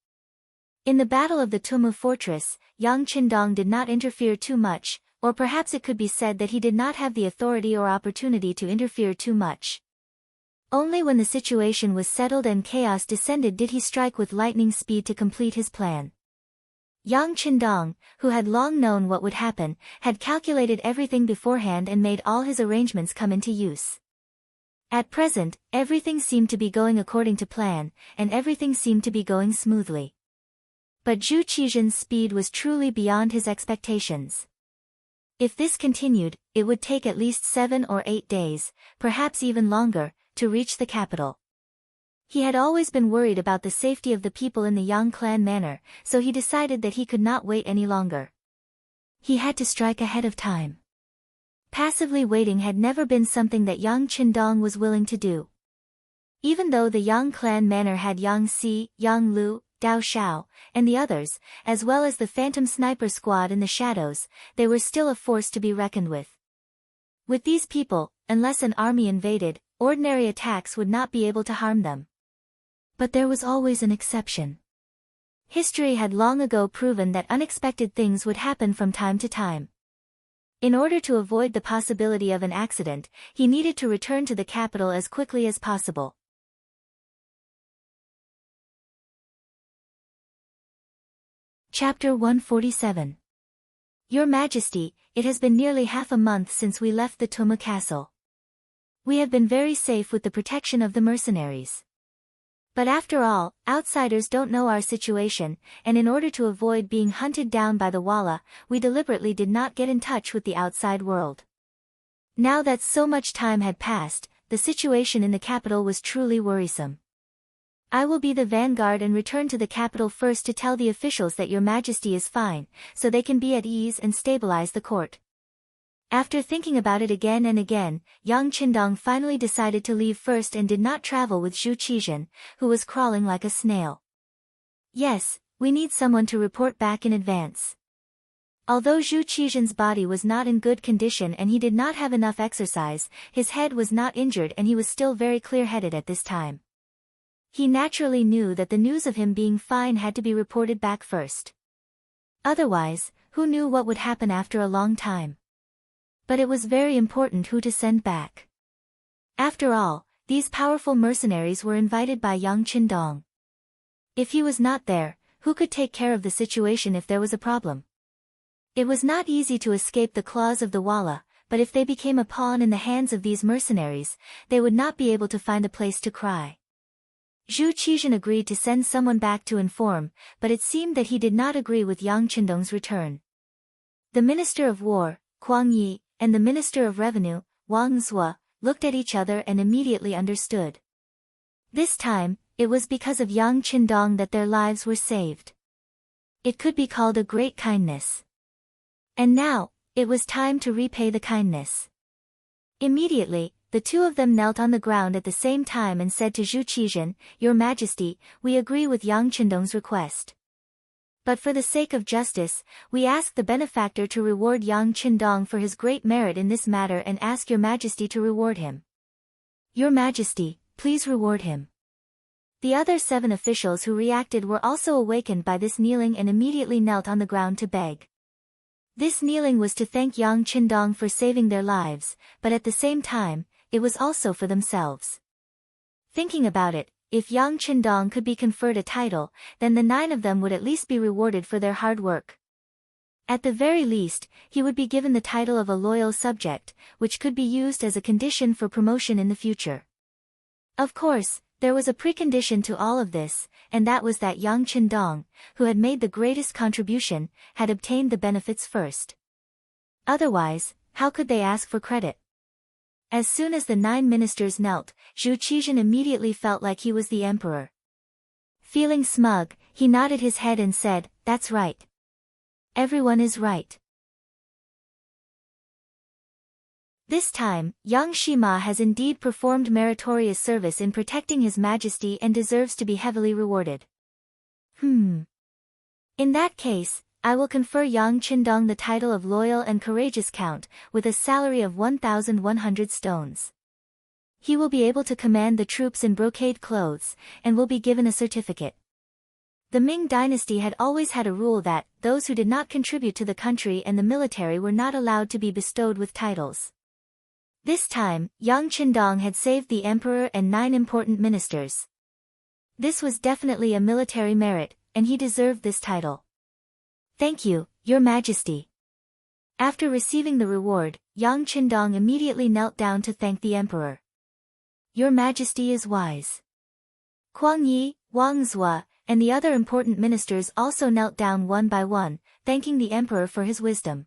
In the battle of the Tumu fortress, Yang Qindong did not interfere too much, or perhaps it could be said that he did not have the authority or opportunity to interfere too much. Only when the situation was settled and chaos descended did he strike with lightning speed to complete his plan. Yang Qindong, who had long known what would happen, had calculated everything beforehand and made all his arrangements come into use. At present, everything seemed to be going according to plan, and everything seemed to be going smoothly. But Zhu Qizhen's speed was truly beyond his expectations. If this continued, it would take at least 7 or 8 days, perhaps even longer, to reach the capital. He had always been worried about the safety of the people in the Yang clan manor, so he decided that he could not wait any longer. He had to strike ahead of time. Passively waiting had never been something that Yang Qindong was willing to do. Even though the Yang clan manor had Yang Si, Yang Lu, Dao Shao, and the others, as well as the phantom sniper squad in the shadows, they were still a force to be reckoned with. With these people, unless an army invaded, ordinary attacks would not be able to harm them. But there was always an exception. History had long ago proven that unexpected things would happen from time to time. In order to avoid the possibility of an accident, he needed to return to the capital as quickly as possible. Chapter 147. Your Majesty, it has been nearly half a month since we left the Tumu castle. We have been very safe with the protection of the mercenaries. But after all, outsiders don't know our situation, and in order to avoid being hunted down by the Walla, we deliberately did not get in touch with the outside world. Now that so much time had passed, the situation in the capital was truly worrisome. I will be the vanguard and return to the capital first to tell the officials that Your Majesty is fine, so they can be at ease and stabilize the court. After thinking about it again and again, Yang Qindong finally decided to leave first and did not travel with Zhu Qizhen, who was crawling like a snail. Yes, we need someone to report back in advance. Although Zhu Qizhen's body was not in good condition and he did not have enough exercise, his head was not injured and he was still very clear-headed at this time. He naturally knew that the news of him being fine had to be reported back first. Otherwise, who knew what would happen after a long time? But it was very important who to send back. After all, these powerful mercenaries were invited by Yang Qindong. If he was not there, who could take care of the situation if there was a problem? It was not easy to escape the claws of the Walla, but if they became a pawn in the hands of these mercenaries, they would not be able to find a place to cry. Zhu Qizhen agreed to send someone back to inform, but it seemed that he did not agree with Yang Qindong's return. The Minister of War, Huang Yi, and the Minister of Revenue, Wang Zhua, looked at each other and immediately understood. This time, it was because of Yang Qindong that their lives were saved. It could be called a great kindness. And now, it was time to repay the kindness. Immediately, the two of them knelt on the ground at the same time and said to Zhu Qizhen, "Your Majesty, we agree with Yang Qindong's request. But for the sake of justice, we ask the benefactor to reward Yang Qindong for his great merit in this matter and ask Your Majesty to reward him. Your Majesty, please reward him." The other 7 officials who reacted were also awakened by this kneeling and immediately knelt on the ground to beg. This kneeling was to thank Yang Qindong for saving their lives, but at the same time, it was also for themselves. Thinking about it, if Yang Qindong could be conferred a title, then the 9 of them would at least be rewarded for their hard work. At the very least, he would be given the title of a loyal subject, which could be used as a condition for promotion in the future. Of course, there was a precondition to all of this, and that was that Yang Qindong, who had made the greatest contribution, had obtained the benefits first. Otherwise, how could they ask for credit? As soon as the 9 ministers knelt, Zhu Qizhen immediately felt like he was the emperor. Feeling smug, he nodded his head and said, "That's right. Everyone is right." This time, young Shima has indeed performed meritorious service in protecting His Majesty and deserves to be heavily rewarded. In that case, I will confer Yang Qindong the title of Loyal and Courageous Count, with a salary of 1,100 stones. He will be able to command the troops in brocade clothes, and will be given a certificate. The Ming dynasty had always had a rule that, those who did not contribute to the country and the military were not allowed to be bestowed with titles. This time, Yang Qindong had saved the emperor and 9 important ministers. This was definitely a military merit, and he deserved this title. "Thank you, Your Majesty." After receiving the reward, Yang Qindong immediately knelt down to thank the emperor. "Your Majesty is wise." Kuang Yi, Wang Zhua, and the other important ministers also knelt down one by one, thanking the emperor for his wisdom.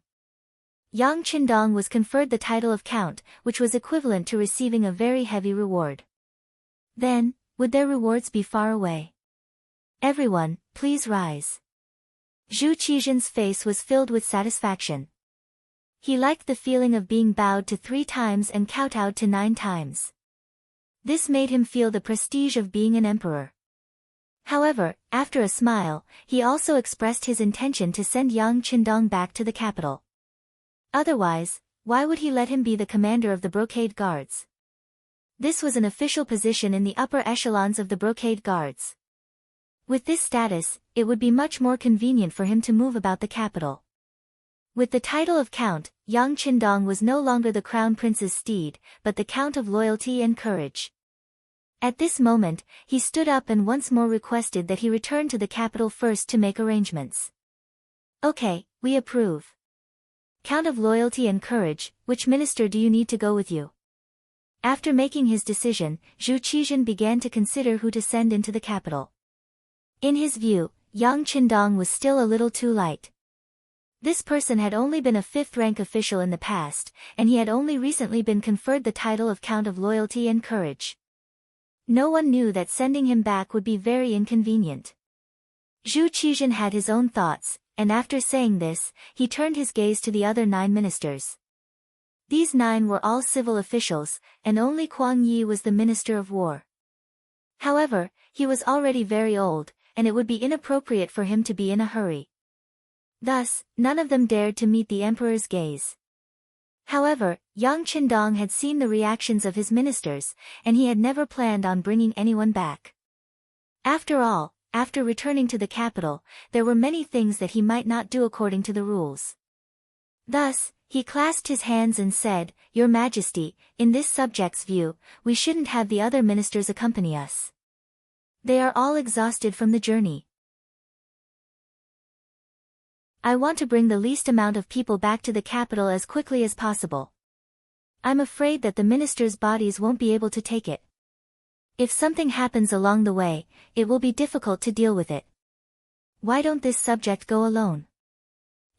Yang Qindong was conferred the title of Count, which was equivalent to receiving a very heavy reward. Then, would their rewards be far away? "Everyone, please rise." Zhu Qizhen's face was filled with satisfaction. He liked the feeling of being bowed to 3 times and kowtowed to 9 times. This made him feel the prestige of being an emperor. However, after a smile, he also expressed his intention to send Yang Qindong back to the capital. Otherwise, why would he let him be the commander of the brocade guards? This was an official position in the upper echelons of the brocade guards. With this status, it would be much more convenient for him to move about the capital. With the title of Count, Yang Qindong was no longer the crown prince's steed, but the Count of Loyalty and Courage. At this moment, he stood up and once more requested that he return to the capital first to make arrangements. "Okay, we approve. Count of Loyalty and Courage, which minister do you need to go with you?" After making his decision, Zhu Qizhen began to consider who to send into the capital. In his view, Yang Qindong was still a little too light. This person had only been a 5th-rank official in the past, and he had only recently been conferred the title of Count of Loyalty and Courage. No one knew that sending him back would be very inconvenient. Zhu Qizhen had his own thoughts, and after saying this, he turned his gaze to the other 9 ministers. These 9 were all civil officials, and only Kuang Yi was the Minister of War. However, he was already very old, and it would be inappropriate for him to be in a hurry. Thus, none of them dared to meet the emperor's gaze. However, Yang Qindong had seen the reactions of his ministers, and he had never planned on bringing anyone back. After all, after returning to the capital, there were many things that he might not do according to the rules. Thus, he clasped his hands and said, "Your Majesty, in this subject's view, we shouldn't have the other ministers accompany us. They are all exhausted from the journey. I want to bring the least amount of people back to the capital as quickly as possible. I'm afraid that the ministers' bodies won't be able to take it. If something happens along the way, it will be difficult to deal with it. Why don't this subject go alone?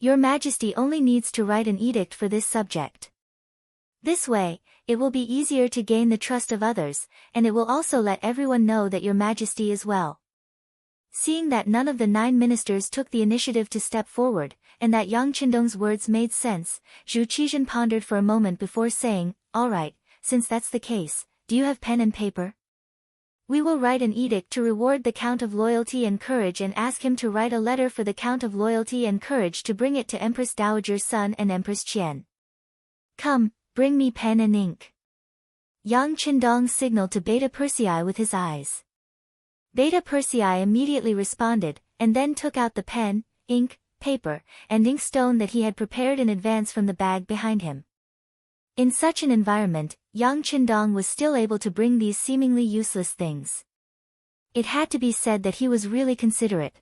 Your Majesty only needs to write an edict for this subject." This way, it will be easier to gain the trust of others, and it will also let everyone know that your majesty is well. Seeing that none of the 9 ministers took the initiative to step forward, and that Yang Qindong's words made sense, Zhu Qizhen pondered for a moment before saying, "All right, since that's the case, do you have pen and paper? We will write an edict to reward the Count of Loyalty and Courage and ask him to write a letter for the Count of Loyalty and Courage to bring it to Empress Dowager Sun and Empress Qian. Come, bring me pen and ink." Yang Qindong signaled to Beta Persei with his eyes. Beta Persei immediately responded, and then took out the pen, ink, paper, and inkstone that he had prepared in advance from the bag behind him. In such an environment, Yang Qindong was still able to bring these seemingly useless things. It had to be said that he was really considerate.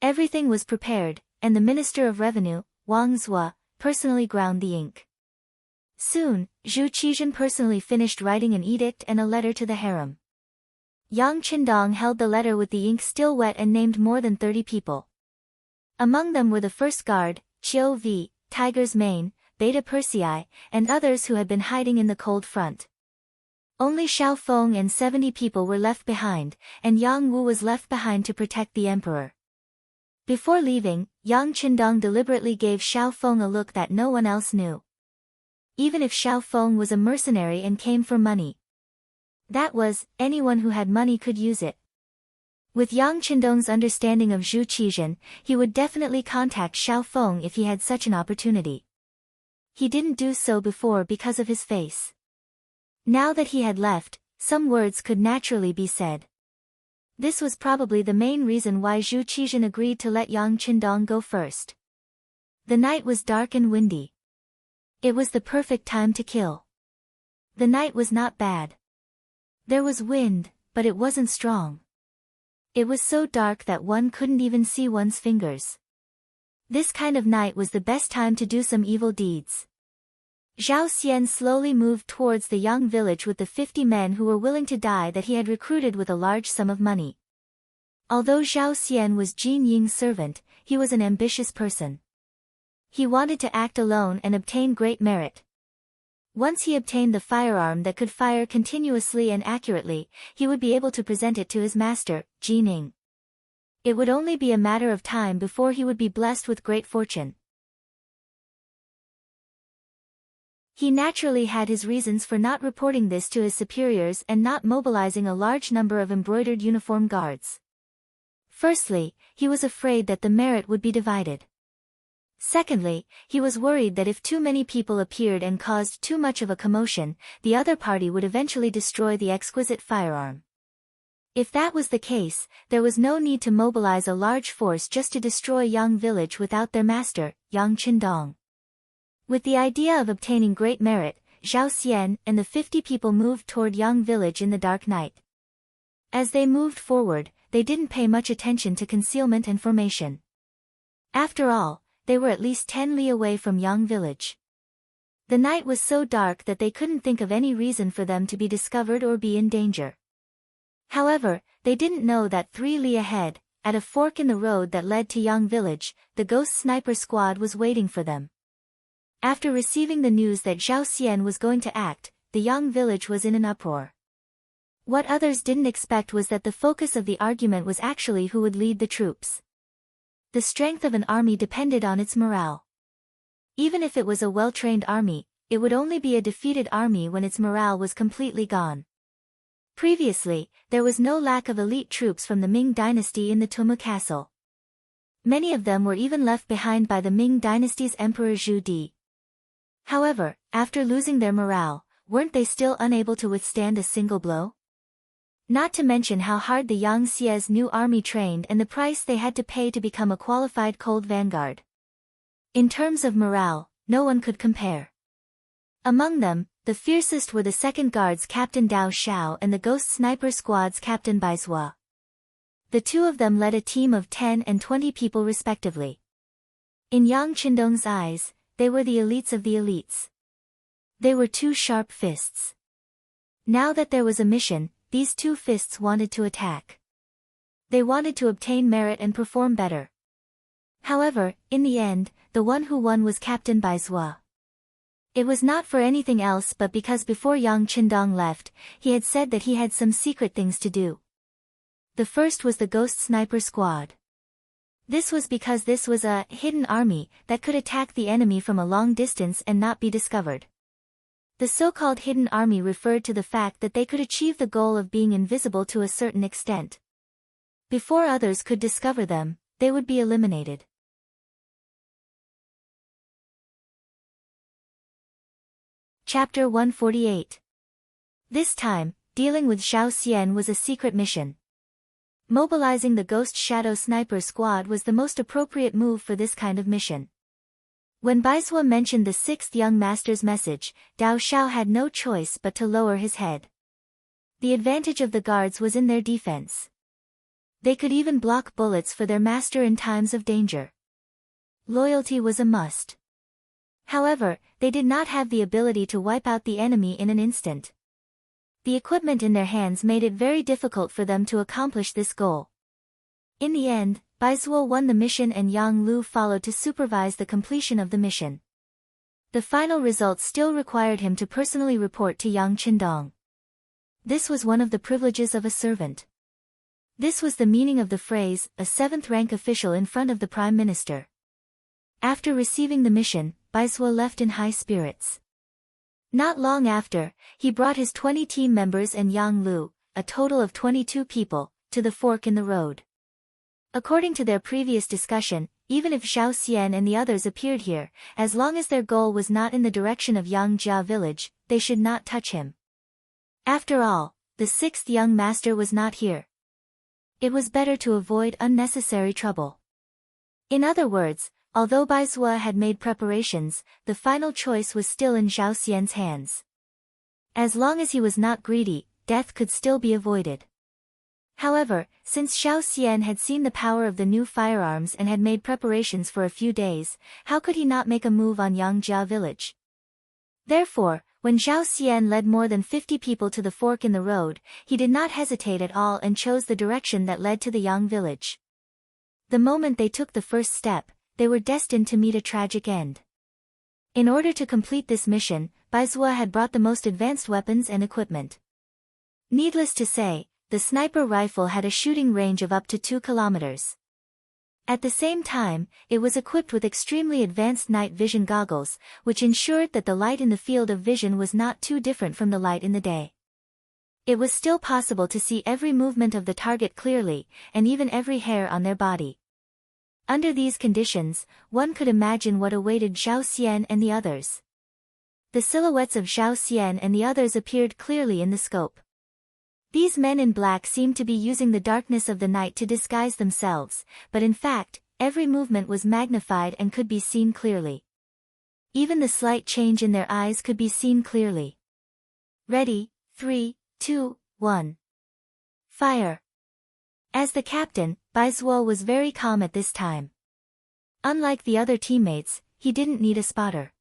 Everything was prepared, and the Minister of Revenue, Wang Zhua, personally ground the ink. Soon, Zhu Qizhen personally finished writing an edict and a letter to the harem. Yang Qindong held the letter with the ink still wet and named more than 30 people. Among them were the first guard, Qiu V, Tiger's Mane, Beta Persei, and others who had been hiding in the cold front. Only Xiao Feng and 70 people were left behind, and Yang Wu was left behind to protect the emperor. Before leaving, Yang Qindong deliberately gave Xiao Feng a look that no one else knew. Even if Xiao Feng was a mercenary and came for money. That was, anyone who had money could use it. With Yang Qindong's understanding of Zhu Qizhen, he would definitely contact Xiao Feng if he had such an opportunity. He didn't do so before because of his face. Now that he had left, some words could naturally be said. This was probably the main reason why Zhu Qizhen agreed to let Yang Qindong go first. The night was dark and windy. It was the perfect time to kill. The night was not bad. There was wind, but it wasn't strong. It was so dark that one couldn't even see one's fingers. This kind of night was the best time to do some evil deeds. Zhao Xian slowly moved towards the Yang village with the 50 men who were willing to die that he had recruited with a large sum of money. Although Zhao Xian was Jin Ying's servant, he was an ambitious person. He wanted to act alone and obtain great merit. Once he obtained the firearm that could fire continuously and accurately, he would be able to present it to his master, Jin Ying. It would only be a matter of time before he would be blessed with great fortune. He naturally had his reasons for not reporting this to his superiors and not mobilizing a large number of embroidered uniform guards. Firstly, he was afraid that the merit would be divided. Secondly, he was worried that if too many people appeared and caused too much of a commotion, the other party would eventually destroy the exquisite firearm. If that was the case, there was no need to mobilize a large force just to destroy Yang village without their master, Yang Qindong. With the idea of obtaining great merit, Zhao Xian and the 50 people moved toward Yang village in the dark night. As they moved forward, they didn't pay much attention to concealment and formation. After all, they were at least 10 li away from Yang village. The night was so dark that they couldn't think of any reason for them to be discovered or be in danger. However, they didn't know that 3 li ahead, at a fork in the road that led to Yang village, the ghost sniper squad was waiting for them. After receiving the news that Zhao Xian was going to act, the Yang village was in an uproar. What others didn't expect was that the focus of the argument was actually who would lead the troops. The strength of an army depended on its morale. Even if it was a well-trained army, it would only be a defeated army when its morale was completely gone. Previously, there was no lack of elite troops from the Ming dynasty in the Tumu castle. Many of them were even left behind by the Ming dynasty's Emperor Zhu Di. However, after losing their morale, weren't they still unable to withstand a single blow? Not to mention how hard the Yang Xie's new army trained and the price they had to pay to become a qualified cold vanguard. In terms of morale, no one could compare. Among them, the fiercest were the Second Guard's Captain Dao Xiao and the Ghost Sniper Squad's Captain Bai Zhua. The two of them led a team of 10 and 20 people respectively. In Yang Qindong's eyes, they were the elites of the elites. They were two sharp fists. Now that there was a mission, these two fists wanted to attack. They wanted to obtain merit and perform better. However, in the end, the one who won was Captain Bai Zhua. It was not for anything else but because before Yang Qindong left, he had said that he had some secret things to do. The first was the Ghost Sniper Squad. This was because this was a hidden army that could attack the enemy from a long distance and not be discovered. The so-called hidden army referred to the fact that they could achieve the goal of being invisible to a certain extent. Before others could discover them, they would be eliminated. Chapter 148. This time, dealing with Xiao Xian was a secret mission. Mobilizing the Ghost Shadow Sniper Squad was the most appropriate move for this kind of mission. When Baizhua mentioned the sixth young master's message, Dao Xiao had no choice but to lower his head. The advantage of the guards was in their defense. They could even block bullets for their master in times of danger. Loyalty was a must. However, they did not have the ability to wipe out the enemy in an instant. The equipment in their hands made it very difficult for them to accomplish this goal. In the end, Baizhua won the mission and Yang Lu followed to supervise the completion of the mission. The final results still required him to personally report to Yang Qindong. This was one of the privileges of a servant. This was the meaning of the phrase, a seventh-rank official in front of the Prime Minister. After receiving the mission, Baizhua left in high spirits. Not long after, he brought his 20 team members and Yang Lu, a total of 22 people, to the fork in the road. According to their previous discussion, even if Xiao Xian and the others appeared here, as long as their goal was not in the direction of Yangjia village, they should not touch him. After all, the sixth young master was not here. It was better to avoid unnecessary trouble. In other words, although Baizhua had made preparations, the final choice was still in Xiao Xian's hands. As long as he was not greedy, death could still be avoided. However, since Xiao Xian had seen the power of the new firearms and had made preparations for a few days, how could he not make a move on Yangjia village? Therefore, when Xiao Xian led more than 50 people to the fork in the road, he did not hesitate at all and chose the direction that led to the Yang village. The moment they took the first step, they were destined to meet a tragic end. In order to complete this mission, Baizhua had brought the most advanced weapons and equipment. Needless to say, the sniper rifle had a shooting range of up to 2 kilometers. At the same time, it was equipped with extremely advanced night vision goggles, which ensured that the light in the field of vision was not too different from the light in the day. It was still possible to see every movement of the target clearly, and even every hair on their body. Under these conditions, one could imagine what awaited Xiao Xian and the others. The silhouettes of Xiao Xian and the others appeared clearly in the scope. These men in black seemed to be using the darkness of the night to disguise themselves, but in fact, every movement was magnified and could be seen clearly. Even the slight change in their eyes could be seen clearly. Ready, 3, 2, 1. Fire! As the captain, Baizhua was very calm at this time. Unlike the other teammates, he didn't need a spotter.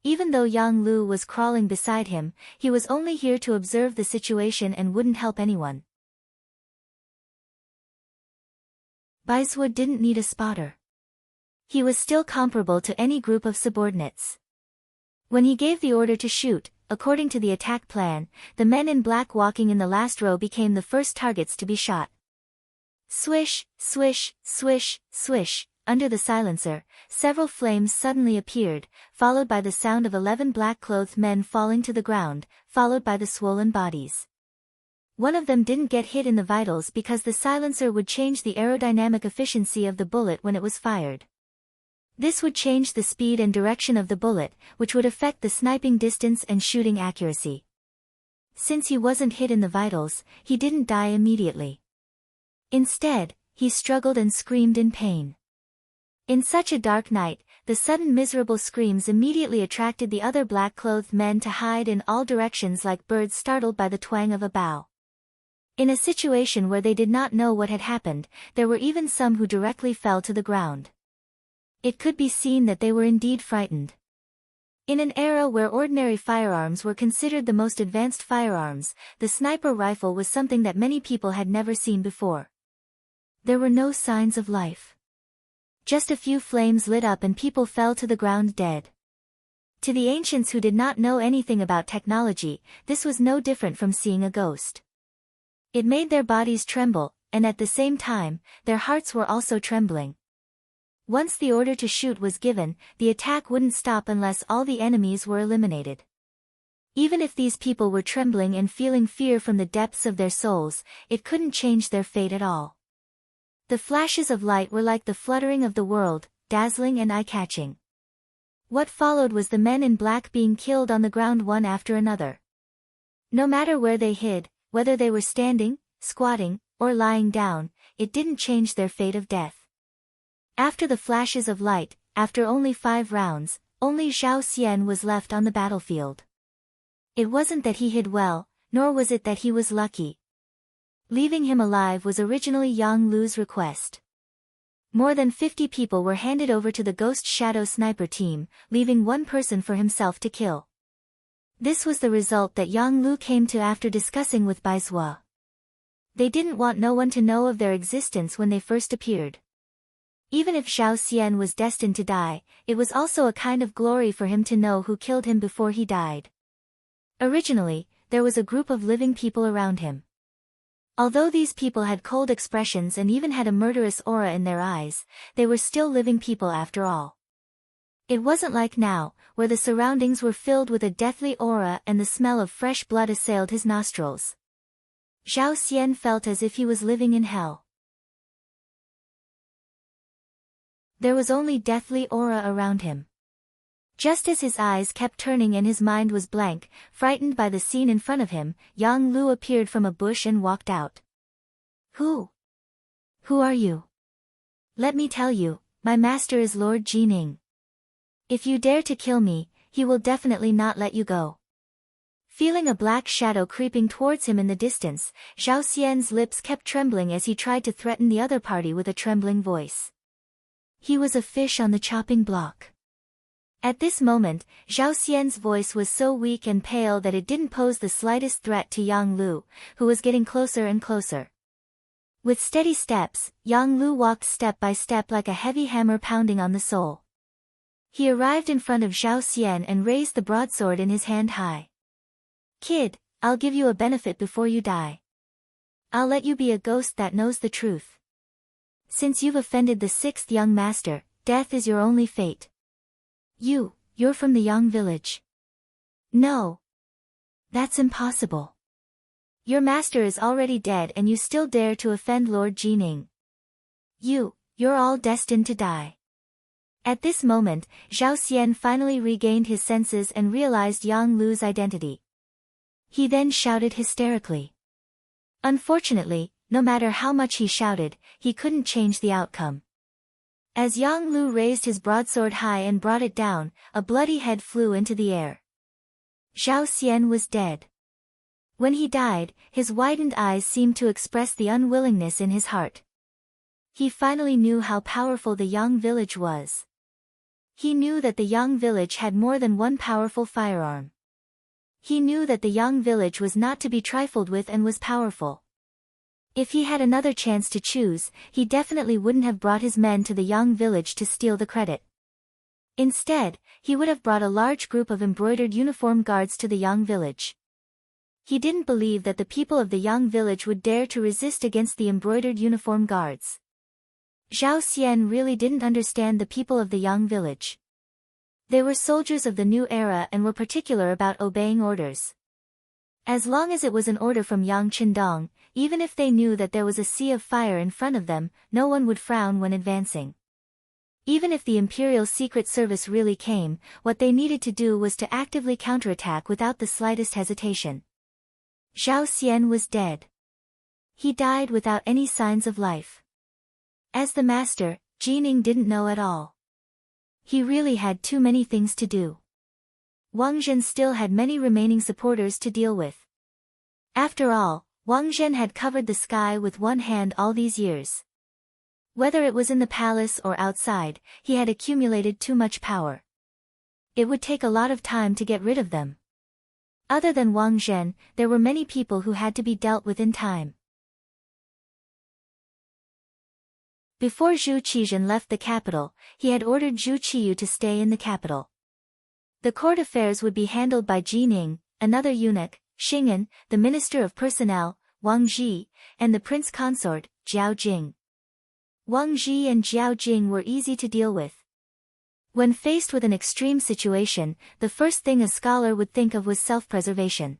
Even though Yang Lu was crawling beside him, he was only here to observe the situation and wouldn't help anyone. Baizhua didn't need a spotter. He was still comparable to any group of subordinates. When he gave the order to shoot, according to the attack plan, the men in black walking in the last row became the first targets to be shot. Swish, swish, swish, swish. Under the silencer, several flames suddenly appeared, followed by the sound of 11 black-clothed men falling to the ground, followed by the swollen bodies. One of them didn't get hit in the vitals because the silencer would change the aerodynamic efficiency of the bullet when it was fired. This would change the speed and direction of the bullet, which would affect the sniping distance and shooting accuracy. Since he wasn't hit in the vitals, he didn't die immediately. Instead, he struggled and screamed in pain. In such a dark night, the sudden miserable screams immediately attracted the other black-clothed men to hide in all directions like birds startled by the twang of a bow. In a situation where they did not know what had happened, there were even some who directly fell to the ground. It could be seen that they were indeed frightened. In an era where ordinary firearms were considered the most advanced firearms, the sniper rifle was something that many people had never seen before. There were no signs of life. Just a few flames lit up and people fell to the ground dead. To the ancients who did not know anything about technology, this was no different from seeing a ghost. It made their bodies tremble, and at the same time, their hearts were also trembling. Once the order to shoot was given, the attack wouldn't stop unless all the enemies were eliminated. Even if these people were trembling and feeling fear from the depths of their souls, it couldn't change their fate at all. The flashes of light were like the fluttering of the world, dazzling and eye-catching. What followed was the men in black being killed on the ground one after another. No matter where they hid, whether they were standing, squatting, or lying down, it didn't change their fate of death. After the flashes of light, after only 5 rounds, only Zhao Xian was left on the battlefield. It wasn't that he hid well, nor was it that he was lucky. Leaving him alive was originally Yang Lu's request. More than 50 people were handed over to the Ghost Shadow Sniper team, leaving one person for himself to kill. This was the result that Yang Lu came to after discussing with Bai Zhua. They didn't want no one to know of their existence when they first appeared. Even if Zhao Xian was destined to die, it was also a kind of glory for him to know who killed him before he died. Originally, there was a group of living people around him. Although these people had cold expressions and even had a murderous aura in their eyes, they were still living people after all. It wasn't like now, where the surroundings were filled with a deathly aura and the smell of fresh blood assailed his nostrils. Zhao Xian felt as if he was living in hell. There was only deathly aura around him. Just as his eyes kept turning and his mind was blank, frightened by the scene in front of him, Yang Lu appeared from a bush and walked out. Who are you? Let me tell you, my master is Lord Jining. If you dare to kill me, he will definitely not let you go. Feeling a black shadow creeping towards him in the distance, Zhao Xian's lips kept trembling as he tried to threaten the other party with a trembling voice. He was a fish on the chopping block. At this moment, Zhao Xian's voice was so weak and pale that it didn't pose the slightest threat to Yang Lu, who was getting closer and closer. With steady steps, Yang Lu walked step by step like a heavy hammer pounding on the soul. He arrived in front of Zhao Xian and raised the broadsword in his hand high. Kid, I'll give you a benefit before you die. I'll let you be a ghost that knows the truth. Since you've offended the 6th young master, death is your only fate. You're from the Yang village. No. That's impossible. Your master is already dead and you still dare to offend Lord Jining. You're all destined to die. At this moment, Zhao Xian finally regained his senses and realized Yang Lu's identity. He then shouted hysterically. Unfortunately, no matter how much he shouted, he couldn't change the outcome. As Yang Lu raised his broadsword high and brought it down, a bloody head flew into the air. Zhao Xian was dead. When he died, his widened eyes seemed to express the unwillingness in his heart. He finally knew how powerful the Yang village was. He knew that the Yang village had more than one powerful firearm. He knew that the Yang village was not to be trifled with and was powerful. If he had another chance to choose, he definitely wouldn't have brought his men to the Yang village to steal the credit. Instead, he would have brought a large group of embroidered uniform guards to the Yang village. He didn't believe that the people of the Yang village would dare to resist against the embroidered uniform guards. Zhao Xian really didn't understand the people of the Yang village. They were soldiers of the new era and were particular about obeying orders. As long as it was an order from Yang Qindong, even if they knew that there was a sea of fire in front of them, no one would frown when advancing. Even if the Imperial Secret Service really came, what they needed to do was to actively counterattack without the slightest hesitation. Zhao Xian was dead. He died without any signs of life. As the master, Jining didn't know at all. He really had too many things to do. Wang Zhen still had many remaining supporters to deal with. After all, Wang Zhen had covered the sky with one hand all these years. Whether it was in the palace or outside, he had accumulated too much power. It would take a lot of time to get rid of them. Other than Wang Zhen, there were many people who had to be dealt with in time. Before Zhu Qizhen left the capital, he had ordered Zhu Qiyu to stay in the capital. The court affairs would be handled by Jining, another eunuch, Xing'an, the minister of personnel, Wang Zhi, and the prince consort, Jiao Jing. Wang Zhi and Jiao Jing were easy to deal with. When faced with an extreme situation, the first thing a scholar would think of was self-preservation.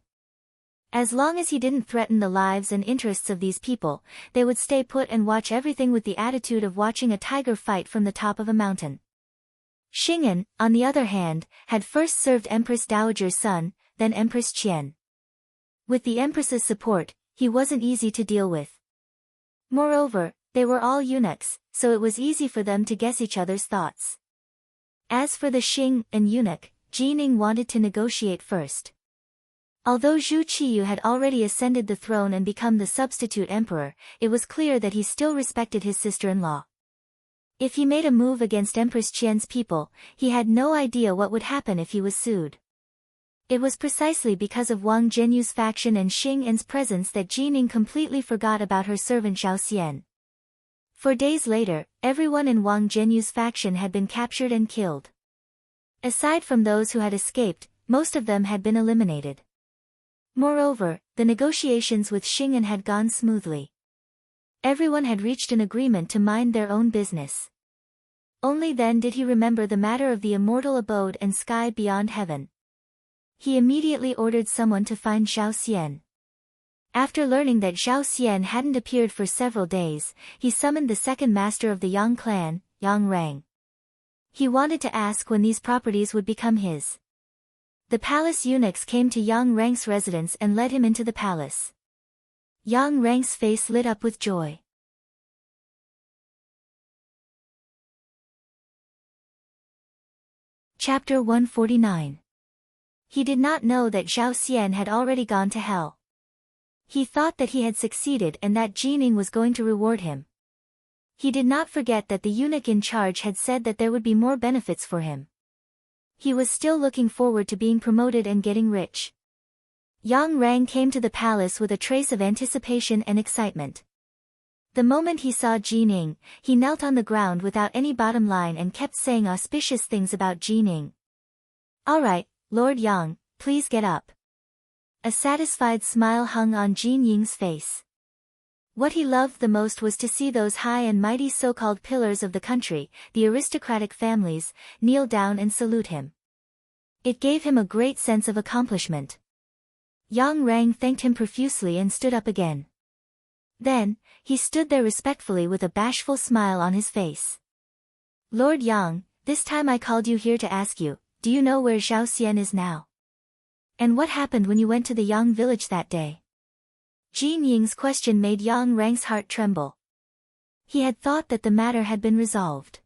As long as he didn't threaten the lives and interests of these people, they would stay put and watch everything with the attitude of watching a tiger fight from the top of a mountain. Xing'an, on the other hand, had first served Empress Dowager's son, then Empress Qian. With the Empress's support, he wasn't easy to deal with. Moreover, they were all eunuchs, so it was easy for them to guess each other's thoughts. As for the Xing'an eunuch, Jining wanted to negotiate first. Although Zhu Qiyu had already ascended the throne and become the substitute emperor, it was clear that he still respected his sister-in-law. If he made a move against Empress Qian's people, he had no idea what would happen if he was sued. It was precisely because of Wang Zhenyu's faction and Xing'an's presence that Jining completely forgot about her servant Xiao Xian. 4 days later, everyone in Wang Zhenyu's faction had been captured and killed. Aside from those who had escaped, most of them had been eliminated. Moreover, the negotiations with Xing'an had gone smoothly. Everyone had reached an agreement to mind their own business. Only then did he remember the matter of the immortal abode and sky beyond heaven. He immediately ordered someone to find Xiao Xian. After learning that Xiao Xian hadn't appeared for several days, he summoned the second master of the Yang clan, Yang Rang. He wanted to ask when these properties would become his. The palace eunuchs came to Yang Rang's residence and led him into the palace. Yang Rang's face lit up with joy. Chapter 149. He did not know that Xiao Xian had already gone to hell. He thought that he had succeeded and that Jining was going to reward him. He did not forget that the eunuch in charge had said that there would be more benefits for him. He was still looking forward to being promoted and getting rich. Yang Rang came to the palace with a trace of anticipation and excitement. The moment he saw Jining, he knelt on the ground without any bottom line and kept saying auspicious things about Jining. "All right, Lord Yang, please get up." A satisfied smile hung on Jining's face. What he loved the most was to see those high and mighty so-called pillars of the country, the aristocratic families, kneel down and salute him. It gave him a great sense of accomplishment. Yang Rang thanked him profusely and stood up again. Then, he stood there respectfully with a bashful smile on his face. "Lord Yang, this time I called you here to ask you, do you know where Xiao Xian is now? And what happened when you went to the Yang village that day?" Jin Ying's question made Yang Rang's heart tremble. He had thought that the matter had been resolved.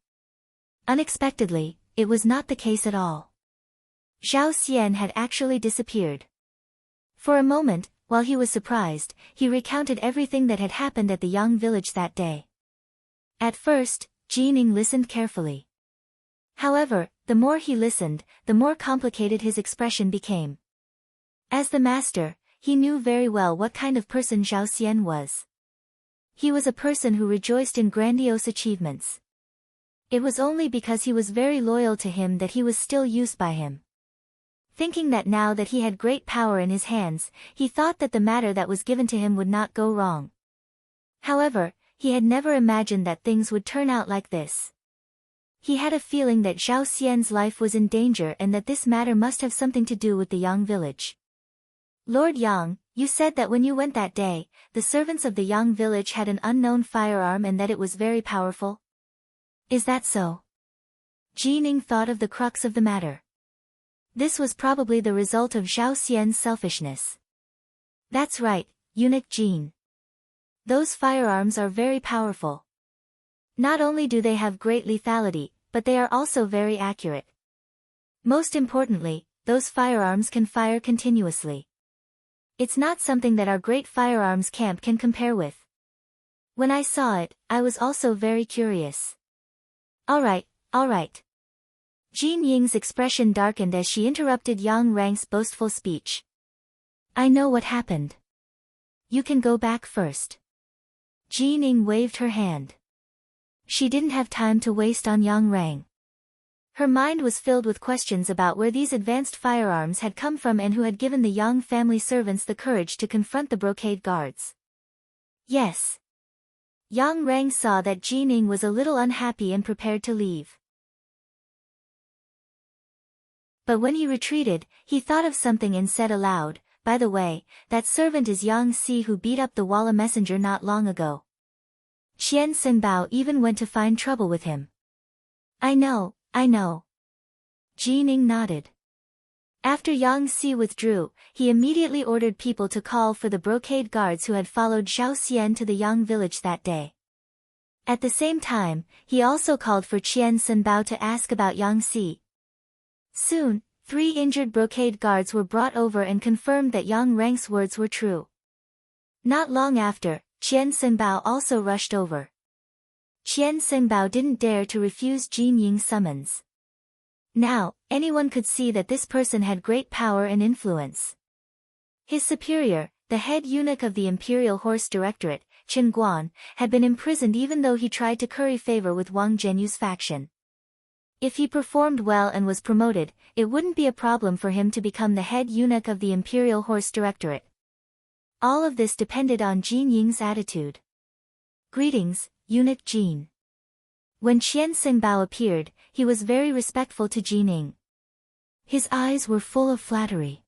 Unexpectedly, it was not the case at all. Xiao Xian had actually disappeared. For a moment, while he was surprised, he recounted everything that had happened at the Yang village that day. At first, Jining listened carefully. However, the more he listened, the more complicated his expression became. As the master, he knew very well what kind of person Xiao Xian was. He was a person who rejoiced in grandiose achievements. It was only because he was very loyal to him that he was still used by him. Thinking that now that he had great power in his hands, he thought that the matter that was given to him would not go wrong. However, he had never imagined that things would turn out like this. He had a feeling that Xiao Xian's life was in danger and that this matter must have something to do with the Yang village. "Lord Yang, you said that when you went that day, the servants of the Yang village had an unknown firearm and that it was very powerful. Is that so?" Jining thought of the crux of the matter. This was probably the result of Xiao Xian's selfishness. "That's right, eunuch Jin. Those firearms are very powerful. Not only do they have great lethality, but they are also very accurate. Most importantly, those firearms can fire continuously. It's not something that our great firearms camp can compare with. When I saw it, I was also very curious." All right. Jin Ying's expression darkened as she interrupted Yang Rang's boastful speech. "I know what happened. You can go back first." Jin Ying waved her hand. She didn't have time to waste on Yang Rang. Her mind was filled with questions about where these advanced firearms had come from and who had given the Yang family servants the courage to confront the brocade guards. Yes. Yang Rang saw that Jining was a little unhappy and prepared to leave. But when he retreated, he thought of something and said aloud, "By the way, that servant is Yang Si who beat up the Walla messenger not long ago. Qian Senbao even went to find trouble with him." I know. Jining nodded. After Yang Si withdrew, he immediately ordered people to call for the brocade guards who had followed Zhao Xian to the Yang village that day. At the same time, he also called for Qian Senbao to ask about Yang Si. Soon, 3 injured brocade guards were brought over and confirmed that Yang Rang's words were true. Not long after, Qian Senbao also rushed over. Qian Senbao didn't dare to refuse Jin Ying's summons. Now, anyone could see that this person had great power and influence. His superior, the head eunuch of the Imperial Horse Directorate, Chen Guan, had been imprisoned even though he tried to curry favor with Wang Zhenyu's faction. If he performed well and was promoted, it wouldn't be a problem for him to become the head eunuch of the Imperial Horse Directorate. All of this depended on Jin Ying's attitude. "Greetings, Eunuch Jin." When Qian Senbao appeared, he was very respectful to Jining. His eyes were full of flattery.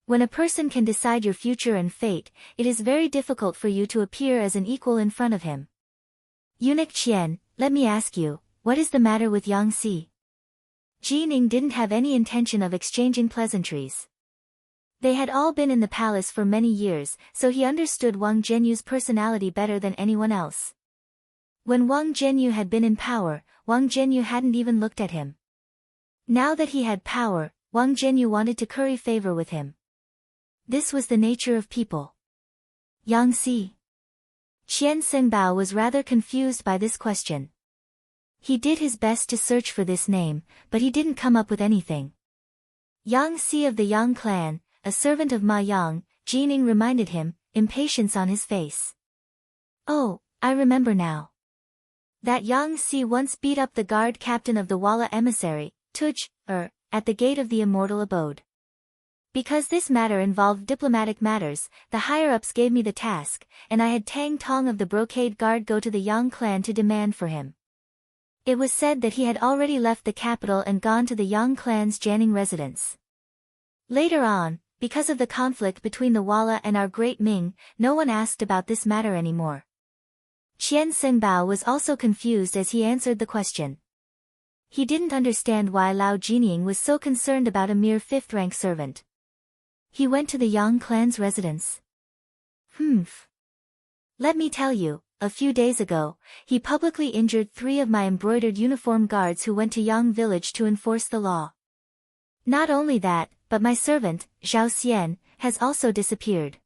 When a person can decide your future and fate, it is very difficult for you to appear as an equal in front of him. "Eunuch Qian, let me ask you, what is the matter with Yang Si?" Jining didn't have any intention of exchanging pleasantries. They had all been in the palace for many years, so he understood Wang Zhenyu's personality better than anyone else. When Wang Zhenyu had been in power, Wang Zhenyu hadn't even looked at him. Now that he had power, Wang Zhenyu wanted to curry favor with him. This was the nature of people. Yang Si. Qian Senbao was rather confused by this question. He did his best to search for this name, but he didn't come up with anything. Yang Si of the Yang clan, a servant of Ma Yang, Jining reminded him, impatience on his face. "Oh, I remember now. That Yang Si once beat up the guard captain of the Walla emissary, Tuj, at the gate of the immortal abode. Because this matter involved diplomatic matters, the higher-ups gave me the task, and I had Tang Tong of the brocade guard go to the Yang clan to demand for him." It was said that he had already left the capital and gone to the Yang clan's Jianing residence. Later on, because of the conflict between the Walla and our great Ming, no one asked about this matter anymore. Qian Senbao was also confused as he answered the question. He didn't understand why Lao Jining was so concerned about a mere 5th-rank servant. He went to the Yang clan's residence. Let me tell you, a few days ago, he publicly injured 3 of my embroidered uniform guards who went to Yang village to enforce the law. Not only that, but my servant, Zhao Xian, has also disappeared.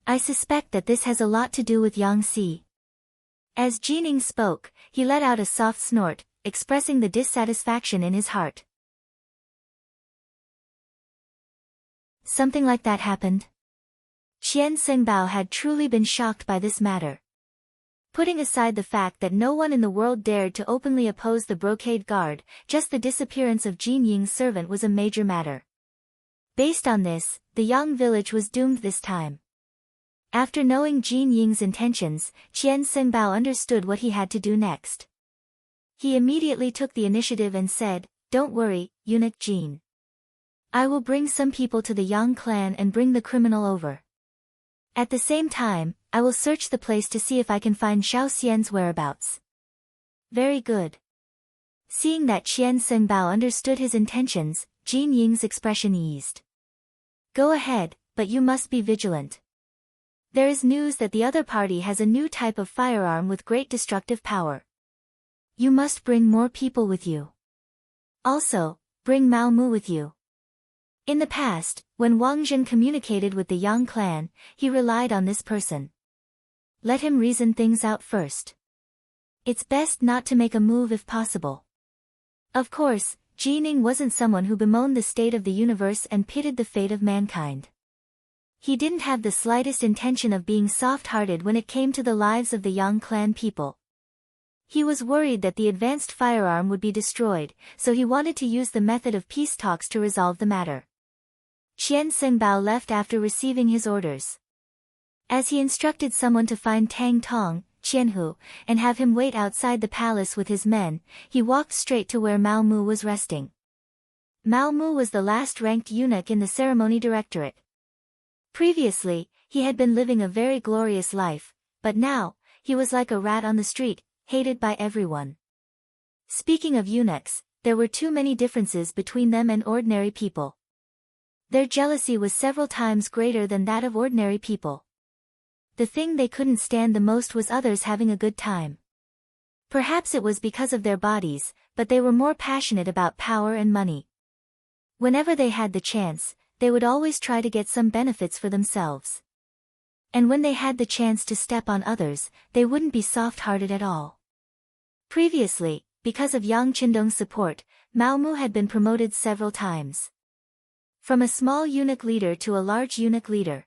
I suspect that this has a lot to do with Yang Si. As Jining spoke, he let out a soft snort, expressing the dissatisfaction in his heart. Something like that happened? Qian Senbao had truly been shocked by this matter. Putting aside the fact that no one in the world dared to openly oppose the brocade guard, just the disappearance of Jin Ying's servant was a major matter. Based on this, the Yang village was doomed this time. After knowing Jin Ying's intentions, Qian Senbao understood what he had to do next. He immediately took the initiative and said, "Don't worry, Eunuch Jin. I will bring some people to the Yang clan and bring the criminal over. At the same time, I will search the place to see if I can find Zhao Xian's whereabouts." Very good. Seeing that Qian Senbao understood his intentions, Jin Ying's expression eased. "Go ahead, but you must be vigilant. There is news that the other party has a new type of firearm with great destructive power. You must bring more people with you. Also, bring Mao Mu with you." In the past, when Wang Zhen communicated with the Yang clan, he relied on this person. Let him reason things out first. It's best not to make a move if possible. Of course, Jining wasn't someone who bemoaned the state of the universe and pitied the fate of mankind. He didn't have the slightest intention of being soft-hearted when it came to the lives of the Yang clan people. He was worried that the advanced firearm would be destroyed, so he wanted to use the method of peace talks to resolve the matter. Qian Sengbao left after receiving his orders. As he instructed someone to find Tang Tong, Qianhu, and have him wait outside the palace with his men, he walked straight to where Mao Mu was resting. Mao Mu was the last-ranked eunuch in the ceremony directorate. Previously, he had been living a very glorious life, but now, he was like a rat on the street, hated by everyone. Speaking of eunuchs, there were too many differences between them and ordinary people. Their jealousy was several times greater than that of ordinary people. The thing they couldn't stand the most was others having a good time. Perhaps it was because of their bodies, but they were more passionate about power and money. Whenever they had the chance, they would always try to get some benefits for themselves. And when they had the chance to step on others, they wouldn't be soft-hearted at all. Previously, because of Yang Qindong's support, Mao Mu had been promoted several times. From a small eunuch leader to a large eunuch leader.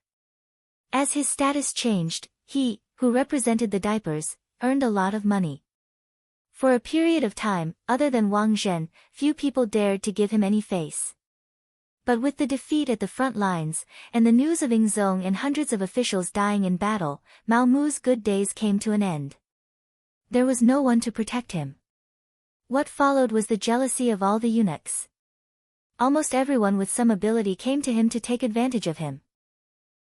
As his status changed, he, who represented the diapers, earned a lot of money. For a period of time, other than Wang Zhen, few people dared to give him any face. But with the defeat at the front lines, and the news of Yingzong and hundreds of officials dying in battle, Mao Mu's good days came to an end. There was no one to protect him. What followed was the jealousy of all the eunuchs. Almost everyone with some ability came to him to take advantage of him.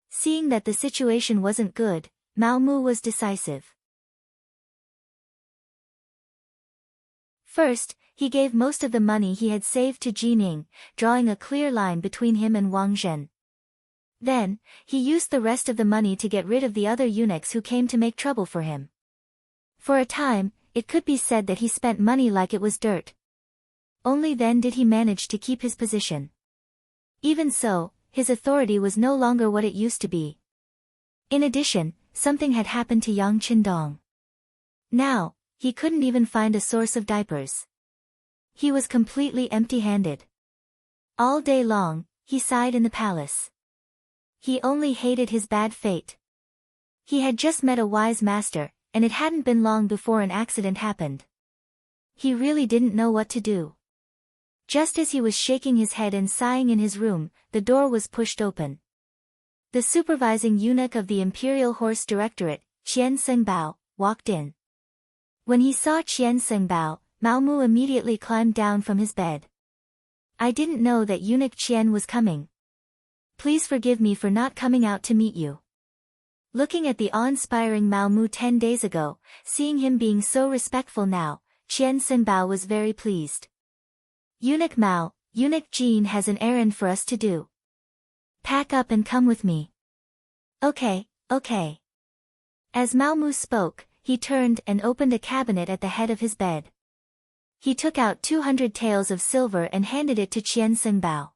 Seeing that the situation wasn't good, Mao Mu was decisive. First, he gave most of the money he had saved to Jining, drawing a clear line between him and Wang Zhen. Then, he used the rest of the money to get rid of the other eunuchs who came to make trouble for him. For a time, it could be said that he spent money like it was dirt. Only then did he manage to keep his position. Even so, his authority was no longer what it used to be. In addition, something had happened to Yang Qindong. Now, he couldn't even find a source of diapers. He was completely empty-handed. All day long, he sighed in the palace. He only hated his bad fate. He had just met a wise master, and it hadn't been long before an accident happened. He really didn't know what to do. Just as he was shaking his head and sighing in his room, the door was pushed open. The supervising eunuch of the Imperial Horse Directorate, Qian Sengbao, walked in. When he saw Qian Sengbao, Mao Mu immediately climbed down from his bed. I didn't know that eunuch Qian was coming. Please forgive me for not coming out to meet you. Looking at the awe-inspiring Mao Mu 10 days ago, seeing him being so respectful now, Qian Sengbao was very pleased. Eunuch Mao, Eunuch Jean has an errand for us to do. Pack up and come with me. Okay. As Mao Mu spoke, he turned and opened a cabinet at the head of his bed. He took out 200 taels of silver and handed it to Qian Sengbao.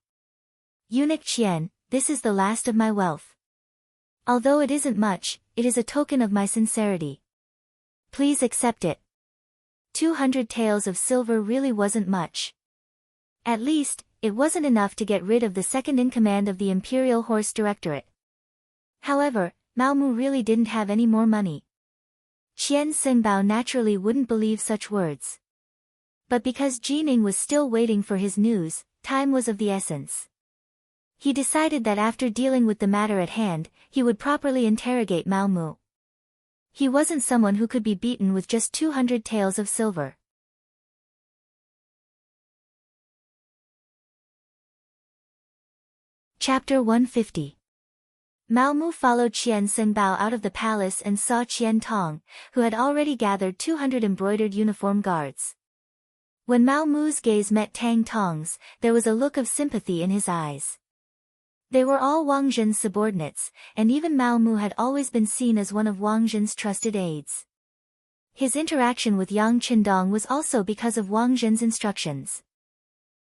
Eunuch Qian, this is the last of my wealth. Although it isn't much, it is a token of my sincerity. Please accept it. 200 taels of silver really wasn't much. At least, it wasn't enough to get rid of the second-in-command of the Imperial Horse Directorate. However, Mao Mu really didn't have any more money. Qian Sengbao naturally wouldn't believe such words. But because Jining was still waiting for his news, time was of the essence. He decided that after dealing with the matter at hand, he would properly interrogate Mao Mu. He wasn't someone who could be beaten with just 200 taels of silver. Chapter 150. Mao Mu followed Qian Sengbao out of the palace and saw Qian Tong, who had already gathered 200 embroidered uniform guards. When Mao Mu's gaze met Tang Tong's, there was a look of sympathy in his eyes. They were all Wang Zhen's subordinates, and even Mao Mu had always been seen as one of Wang Zhen's trusted aides. His interaction with Yang Qindong was also because of Wang Zhen's instructions.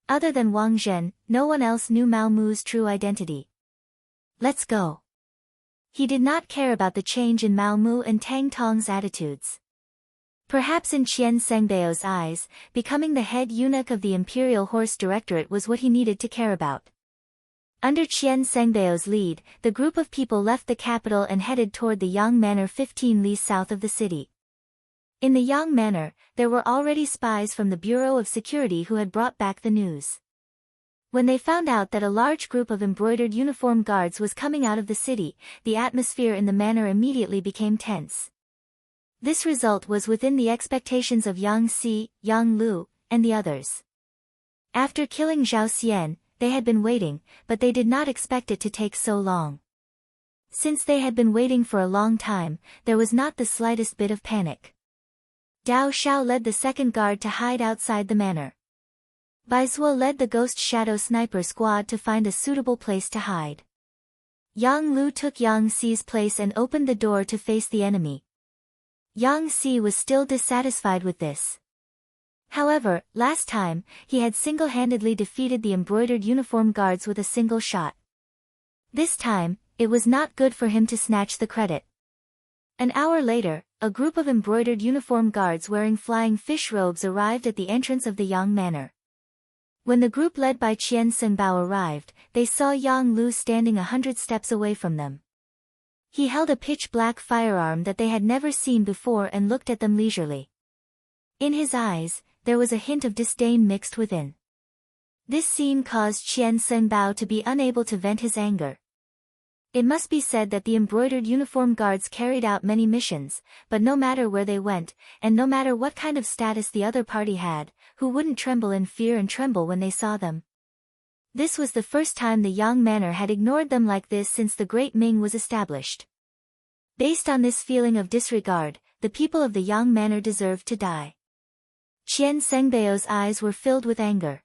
Other than Wang Zhen, no one else knew Mao Mu's true identity. Let's go. He did not care about the change in Mao Mu and Tang Tong's attitudes. Perhaps in Qian Sengbao's eyes, becoming the head eunuch of the Imperial Horse Directorate was what he needed to care about. Under Qian Sengbao's lead, the group of people left the capital and headed toward the Yang Manor 15 li south of the city. In the Yang manor, there were already spies from the Bureau of Security who had brought back the news. When they found out that a large group of embroidered uniformed guards was coming out of the city, the atmosphere in the manor immediately became tense. This result was within the expectations of Yang Si, Yang Lu, and the others. After killing Zhao Xian, they had been waiting, but they did not expect it to take so long. Since they had been waiting for a long time, there was not the slightest bit of panic. Dao Xiao led the second guard to hide outside the manor. Baizuo led the Ghost Shadow Sniper squad to find a suitable place to hide. Yang Lu took Yang Si's place and opened the door to face the enemy. Yang Si was still dissatisfied with this. However, last time, he had single-handedly defeated the embroidered uniform guards with a single shot. This time, it was not good for him to snatch the credit. An hour later, a group of embroidered uniform guards wearing flying fish robes arrived at the entrance of the Yang manor. When the group led by Qian Senbao arrived, they saw Yang Lu standing 100 steps away from them. He held a pitch-black firearm that they had never seen before and looked at them leisurely. In his eyes, there was a hint of disdain mixed within. This scene caused Qian Senbao to be unable to vent his anger. It must be said that the embroidered uniform guards carried out many missions, but no matter where they went, and no matter what kind of status the other party had, who wouldn't tremble in fear and tremble when they saw them? This was the first time the Yang manor had ignored them like this since the Great Ming was established. Based on this feeling of disregard, the people of the Yang manor deserved to die. Qian Sengbao's eyes were filled with anger.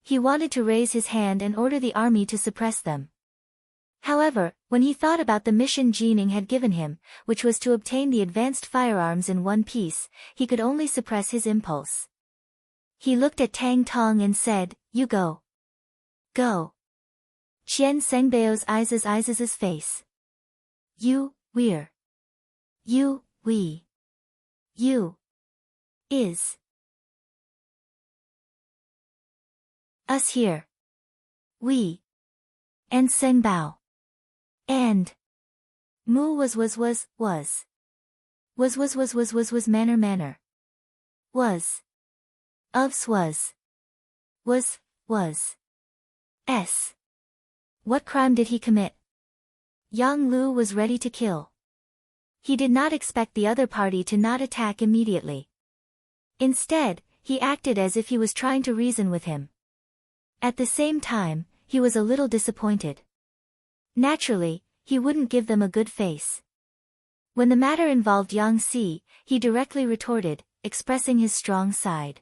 He wanted to raise his hand and order the army to suppress them. However, when he thought about the mission Jining had given him, which was to obtain the advanced firearms in one piece, he could only suppress his impulse. He looked at Tang Tong and said, "You go. Go." Qian Sengbao's eyes' face. "You, we're. You, we. You. Is. Us here. We. And Senbao. And. Mu was manner. Was. Ofs was. S. What crime did he commit? Yang Lu was ready to kill. He did not expect the other party to not attack immediately. Instead, he acted as if he was trying to reason with him. At the same time, he was a little disappointed. Naturally, he wouldn't give them a good face. When the matter involved Yang Si, he directly retorted, expressing his strong side.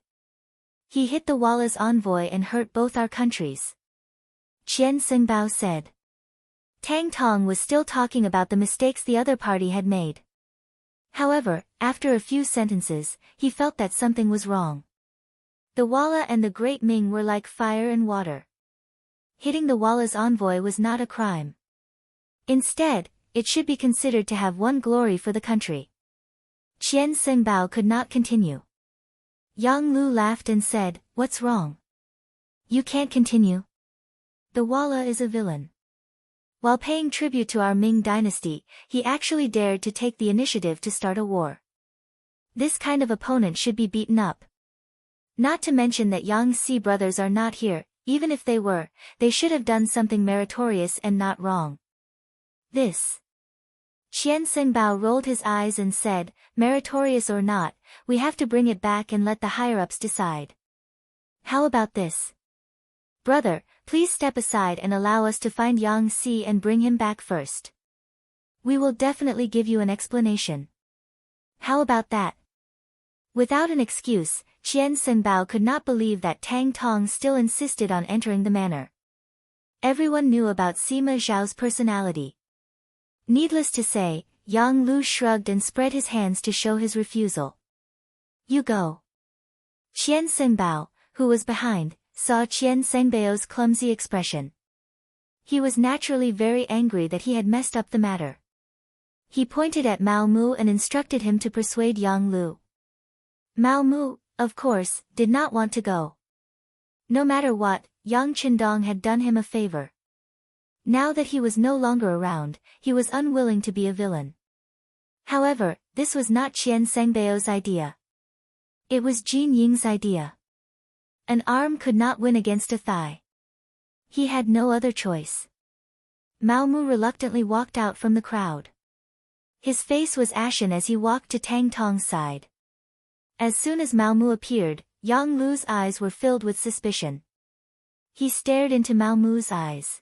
He hit the Walla's envoy and hurt both our countries. Qian Senbao said. Tang Tong was still talking about the mistakes the other party had made. However, after a few sentences, he felt that something was wrong. The Walla and the Great Ming were like fire and water. Hitting the Walla's envoy was not a crime. Instead, it should be considered to have won glory for the country. Qian Senbao could not continue. Yang Lu laughed and said, "What's wrong? You can't continue. The Walla is a villain. While paying tribute to our Ming dynasty, he actually dared to take the initiative to start a war. This kind of opponent should be beaten up. Not to mention that Yang Si brothers are not here, even if they were, they should have done something meritorious and not wrong. This." Qian Senbao rolled his eyes and said, "Meritorious or not, we have to bring it back and let the higher-ups decide. How about this? Brother, please step aside and allow us to find Yang Si and bring him back first. We will definitely give you an explanation. How about that?" Without an excuse, Qian Senbao could not believe that Tang Tong still insisted on entering the manor. Everyone knew about Sima Zhao's personality. Needless to say, Yang Lu shrugged and spread his hands to show his refusal. "You go." Qian Senbao, who was behind, saw Qian Sengbao's clumsy expression. He was naturally very angry that he had messed up the matter. He pointed at Mao Mu and instructed him to persuade Yang Lu. Mao Mu, of course, did not want to go. No matter what, Yang Qindong had done him a favor. Now that he was no longer around, he was unwilling to be a villain. However, this was not Qian Sengbao's idea. It was Jin Ying's idea. An arm could not win against a thigh. He had no other choice. Mao Mu reluctantly walked out from the crowd. His face was ashen as he walked to Tang Tong's side. As soon as Mao Mu appeared, Yang Lu's eyes were filled with suspicion. He stared into Mao Mu's eyes.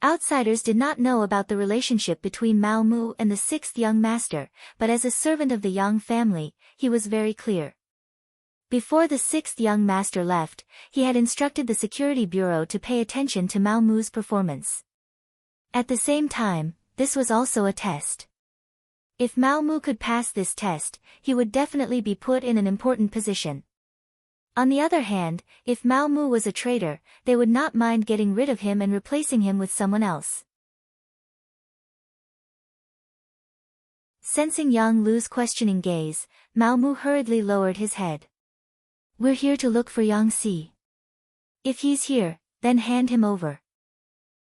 Outsiders did not know about the relationship between Mao Mu and the sixth young master, but as a servant of the Yang family, he was very clear. Before the sixth young master left, he had instructed the security bureau to pay attention to Mao Mu's performance. At the same time, this was also a test. If Mao Mu could pass this test, he would definitely be put in an important position. On the other hand, if Mao Mu was a traitor, they would not mind getting rid of him and replacing him with someone else. Sensing Yang Lu's questioning gaze, Mao Mu hurriedly lowered his head. "We're here to look for Yang Si. If he's here, then hand him over.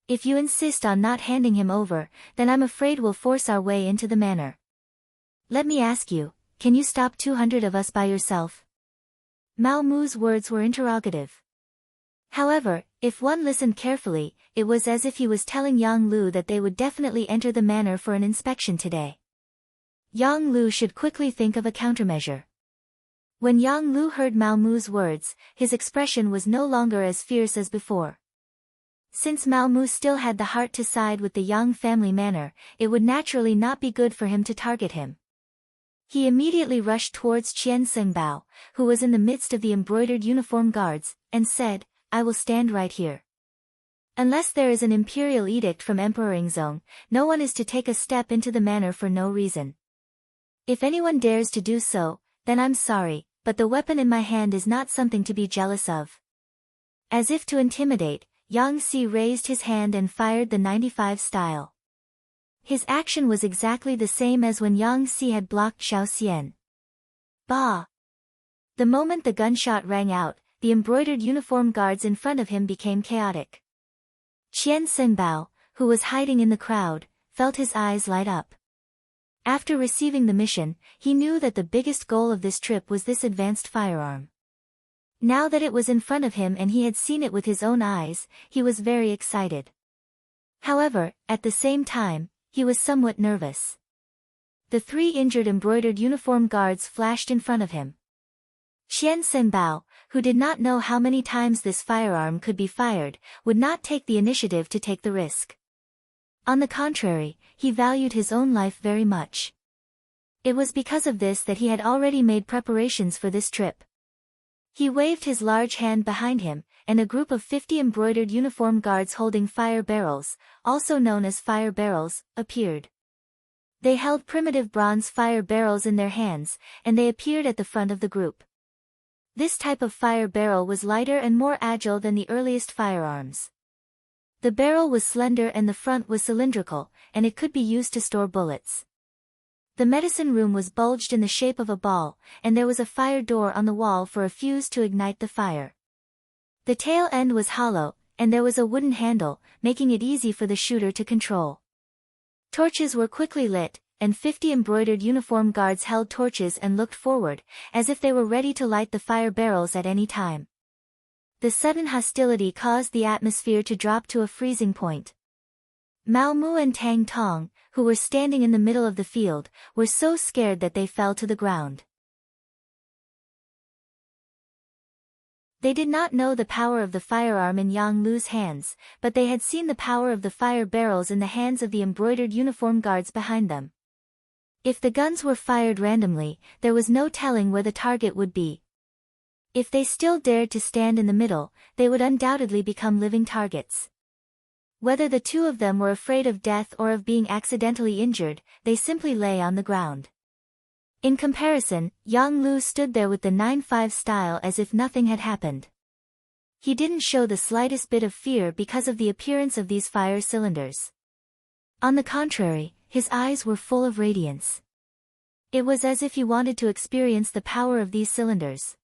If you insist on not handing him over, then I'm afraid we'll force our way into the manor. Let me ask you, can you stop 200 of us by yourself?" Mao Mu's words were interrogative. However, if one listened carefully, it was as if he was telling Yang Lu that they would definitely enter the manor for an inspection today. Yang Lu should quickly think of a countermeasure. When Yang Lu heard Mao Mu's words, his expression was no longer as fierce as before. Since Mao Mu still had the heart to side with the Yang family manor, it would naturally not be good for him to target him. He immediately rushed towards Qian Sengbao, who was in the midst of the embroidered uniform guards, and said, "I will stand right here. Unless there is an imperial edict from Emperor Yingzong, no one is to take a step into the manor for no reason. If anyone dares to do so, then I'm sorry, but the weapon in my hand is not something to be jealous of." As if to intimidate, Yang Si raised his hand and fired the 95 style. His action was exactly the same as when Yang Si had blocked Xiao Xian. Bah! The moment the gunshot rang out, the embroidered uniform guards in front of him became chaotic. Qian Sengbao, who was hiding in the crowd, felt his eyes light up. After receiving the mission, he knew that the biggest goal of this trip was this advanced firearm. Now that it was in front of him and he had seen it with his own eyes, he was very excited. However, at the same time, he was somewhat nervous. The 3 injured embroidered uniform guards flashed in front of him. Qian Senbao, who did not know how many times this firearm could be fired, would not take the initiative to take the risk. On the contrary, he valued his own life very much. It was because of this that he had already made preparations for this trip. He waved his large hand behind him, and a group of 50 embroidered uniform guards holding fire barrels, also known as fire barrels, appeared. They held primitive bronze fire barrels in their hands, and they appeared at the front of the group. This type of fire barrel was lighter and more agile than the earliest firearms. The barrel was slender and the front was cylindrical, and it could be used to store bullets. The medicine room was bulged in the shape of a ball, and there was a fire door on the wall for a fuse to ignite the fire. The tail end was hollow, and there was a wooden handle, making it easy for the shooter to control. Torches were quickly lit, and 50 embroidered uniform guards held torches and looked forward, as if they were ready to light the fire barrels at any time. The sudden hostility caused the atmosphere to drop to a freezing point. Mao Mu and Tang Tong, who were standing in the middle of the field, were so scared that they fell to the ground. They did not know the power of the firearm in Yang Lu's hands, but they had seen the power of the fire barrels in the hands of the embroidered uniform guards behind them. If the guns were fired randomly, there was no telling where the target would be. If they still dared to stand in the middle, they would undoubtedly become living targets. Whether the 2 of them were afraid of death or of being accidentally injured, they simply lay on the ground. In comparison, Yang Lu stood there with the 9-5 style as if nothing had happened. He didn't show the slightest bit of fear because of the appearance of these fire cylinders. On the contrary, his eyes were full of radiance. It was as if he wanted to experience the power of these cylinders.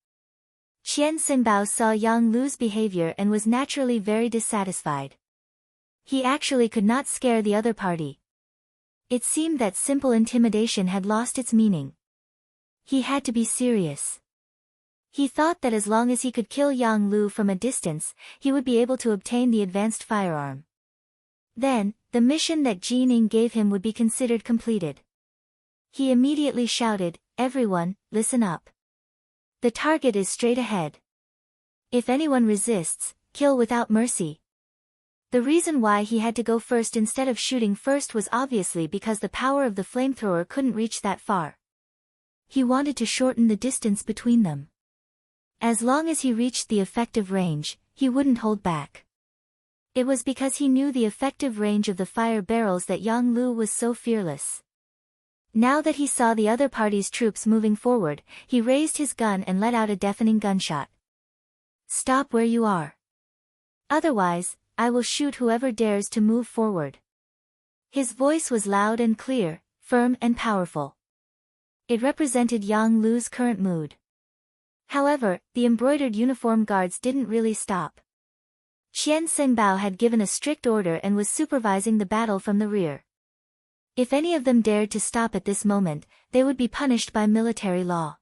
Qian Xinbao saw Yang Lu's behavior and was naturally very dissatisfied. He actually could not scare the other party. It seemed that simple intimidation had lost its meaning. He had to be serious. He thought that as long as he could kill Yang Lu from a distance, he would be able to obtain the advanced firearm. Then, the mission that Qing gave him would be considered completed. He immediately shouted, "Everyone, listen up. The target is straight ahead. If anyone resists, kill without mercy." The reason why he had to go first instead of shooting first was obviously because the power of the flamethrower couldn't reach that far. He wanted to shorten the distance between them. As long as he reached the effective range, he wouldn't hold back. It was because he knew the effective range of the fire barrels that Yang Lu was so fearless. Now that he saw the other party's troops moving forward, he raised his gun and let out a deafening gunshot. "Stop where you are. Otherwise, I will shoot whoever dares to move forward." His voice was loud and clear, firm and powerful. It represented Yang Lu's current mood. However, the embroidered uniform guards didn't really stop. Qian Sengbao had given a strict order and was supervising the battle from the rear. If any of them dared to stop at this moment, they would be punished by military law.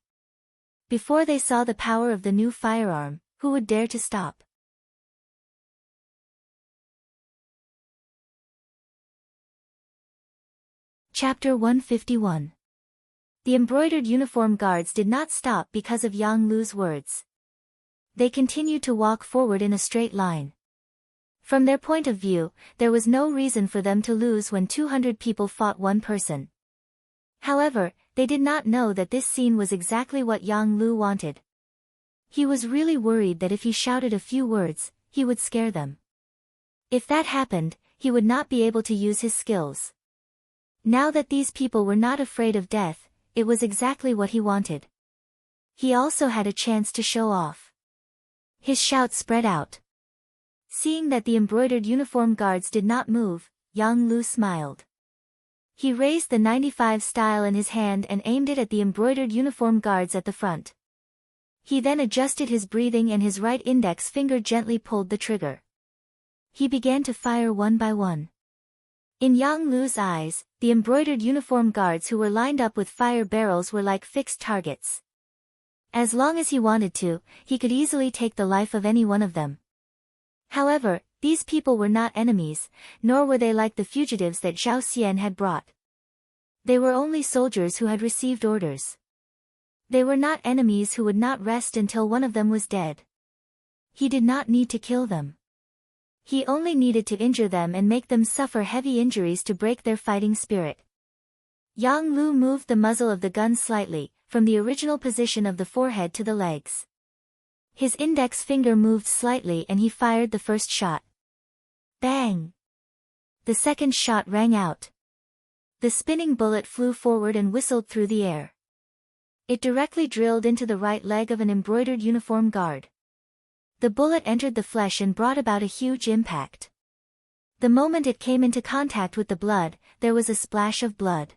Before they saw the power of the new firearm, who would dare to stop? Chapter 151. The embroidered uniform guards did not stop because of Yang Lu's words. They continued to walk forward in a straight line. From their point of view, there was no reason for them to lose when 200 people fought one person. However, they did not know that this scene was exactly what Yang Lu wanted. He was really worried that if he shouted a few words, he would scare them. If that happened, he would not be able to use his skills. Now that these people were not afraid of death, it was exactly what he wanted. He also had a chance to show off. His shout spread out. Seeing that the embroidered uniform guards did not move, Yang Lu smiled. He raised the 95 style in his hand and aimed it at the embroidered uniform guards at the front. He then adjusted his breathing and his right index finger gently pulled the trigger. He began to fire one by one. In Yang Lu's eyes, the embroidered uniform guards who were lined up with fire barrels were like fixed targets. As long as he wanted to, he could easily take the life of any one of them. However, these people were not enemies, nor were they like the fugitives that Zhao Xian had brought. They were only soldiers who had received orders. They were not enemies who would not rest until one of them was dead. He did not need to kill them. He only needed to injure them and make them suffer heavy injuries to break their fighting spirit. Yang Lu moved the muzzle of the gun slightly, from the original position of the forehead to the legs. His index finger moved slightly and he fired the first shot. Bang! The second shot rang out. The spinning bullet flew forward and whistled through the air. It directly drilled into the right leg of an embroidered uniform guard. The bullet entered the flesh and brought about a huge impact. The moment it came into contact with the blood, there was a splash of blood.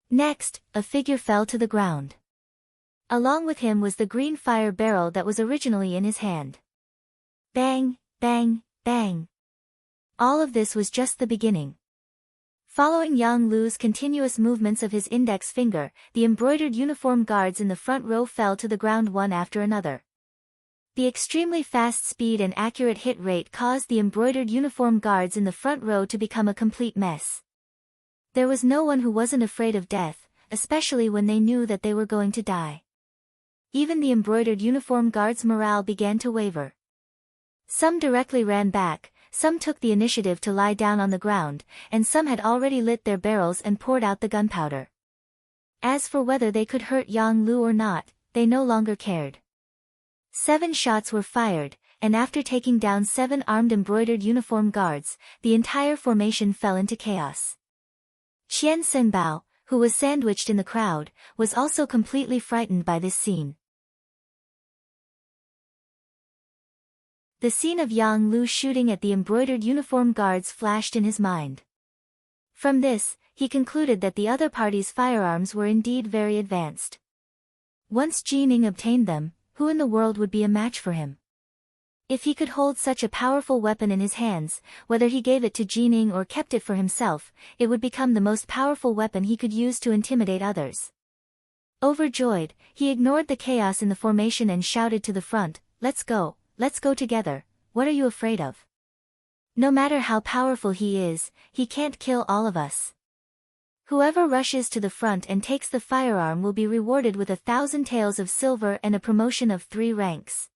Next, a figure fell to the ground. Along with him was the green fire barrel that was originally in his hand. Bang, bang, bang. All of this was just the beginning. Following Yang Lu's continuous movements of his index finger, the embroidered uniform guards in the front row fell to the ground one after another. The extremely fast speed and accurate hit rate caused the embroidered uniform guards in the front row to become a complete mess. There was no one who wasn't afraid of death, especially when they knew that they were going to die. Even the embroidered uniform guards' morale began to waver. Some directly ran back, some took the initiative to lie down on the ground, and some had already lit their barrels and poured out the gunpowder. As for whether they could hurt Yang Lu or not, they no longer cared. 7 shots were fired, and after taking down 7 armed embroidered uniform guards, the entire formation fell into chaos. Qian Sengbao, who was sandwiched in the crowd, was also completely frightened by this scene. The scene of Yang Lu shooting at the embroidered uniform guards flashed in his mind. From this, he concluded that the other party's firearms were indeed very advanced. Once Qing obtained them, who in the world would be a match for him? If he could hold such a powerful weapon in his hands, whether he gave it to Qing or kept it for himself, it would become the most powerful weapon he could use to intimidate others. Overjoyed, he ignored the chaos in the formation and shouted to the front, let's go together, what are you afraid of? No matter how powerful he is, he can't kill all of us. Whoever rushes to the front and takes the firearm will be rewarded with 1,000 taels of silver and a promotion of 3 ranks.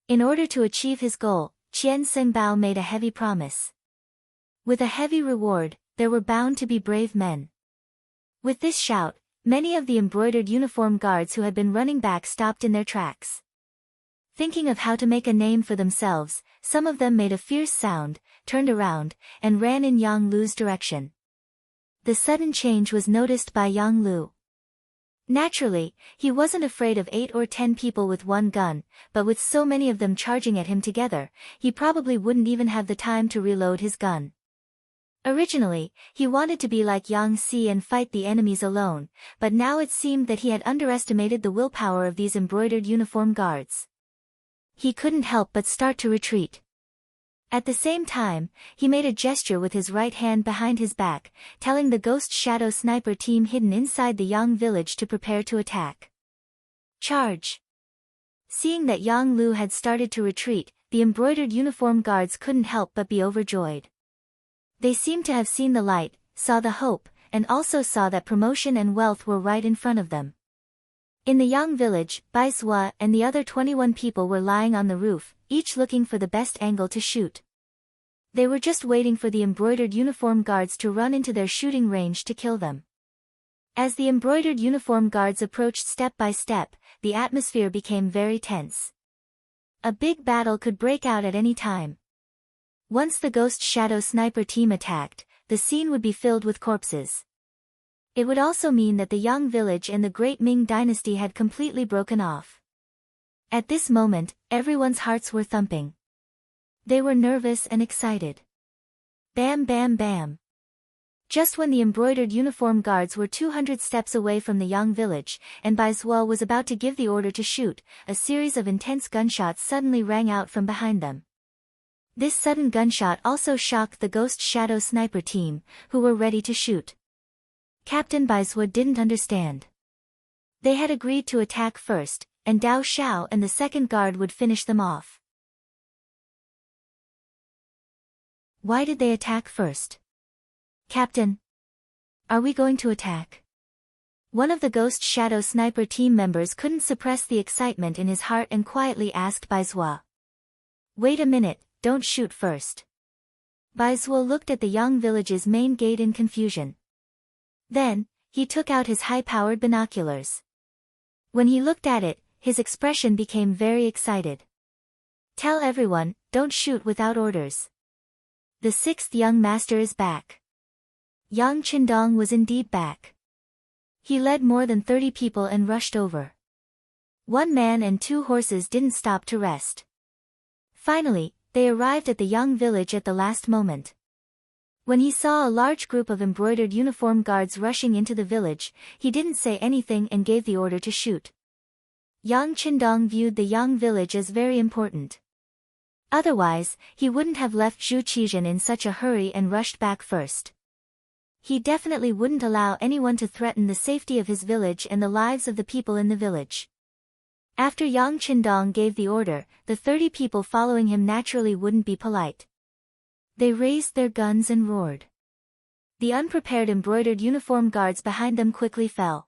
In order to achieve his goal, Qian Xingbao made a heavy promise. With a heavy reward, there were bound to be brave men. With this shout, many of the embroidered uniform guards who had been running back stopped in their tracks. Thinking of how to make a name for themselves, some of them made a fierce sound, turned around, and ran in Yang Lu's direction. The sudden change was noticed by Yang Lu. Naturally, he wasn't afraid of 8 or 10 people with one gun, but with so many of them charging at him together, he probably wouldn't even have the time to reload his gun. Originally, he wanted to be like Yang Si and fight the enemies alone, but now it seemed that he had underestimated the willpower of these embroidered uniform guards. He couldn't help but start to retreat. At the same time, he made a gesture with his right hand behind his back, telling the Ghost Shadow sniper team hidden inside the Yang village to prepare to attack. Charge! Seeing that Yang Lu had started to retreat, the embroidered uniform guards couldn't help but be overjoyed. They seemed to have seen the light, saw the hope, and also saw that promotion and wealth were right in front of them. In the Yang village, Bai Zhua and the other 21 people were lying on the roof, each looking for the best angle to shoot. They were just waiting for the embroidered uniform guards to run into their shooting range to kill them. As the embroidered uniform guards approached step by step, the atmosphere became very tense. A big battle could break out at any time. Once the Ghost Shadow sniper team attacked, the scene would be filled with corpses. It would also mean that the Yang village and the Great Ming dynasty had completely broken off. At this moment, everyone's hearts were thumping. They were nervous and excited. Bam bam bam. Just when the embroidered uniform guards were 200 steps away from the Yang village, and Bai Zhua was about to give the order to shoot, a series of intense gunshots suddenly rang out from behind them. This sudden gunshot also shocked the Ghost Shadow sniper team, who were ready to shoot. Captain Bai Zhua didn't understand. They had agreed to attack first, and Dao Xiao and the second guard would finish them off. Why did they attack first? Captain, are we going to attack? One of the Ghost Shadow sniper team members couldn't suppress the excitement in his heart and quietly asked Bai Zhua. Wait a minute, don't shoot first. Bai Zhua looked at the Yang village's main gate in confusion. Then, he took out his high-powered binoculars. When he looked at it, his expression became very excited. Tell everyone, don't shoot without orders. The 6th young master is back. Yang Qindong was indeed back. He led more than 30 people and rushed over. 1 man and 2 horses didn't stop to rest. Finally, they arrived at the Yang village at the last moment. When he saw a large group of embroidered uniform guards rushing into the village, he didn't say anything and gave the order to shoot. Yang Qindong viewed the Yang village as very important. Otherwise, he wouldn't have left Zhu Qizhen in such a hurry and rushed back first. He definitely wouldn't allow anyone to threaten the safety of his village and the lives of the people in the village. After Yang Qindong gave the order, the 30 people following him naturally wouldn't be polite. They raised their guns and roared. The unprepared embroidered uniform guards behind them quickly fell.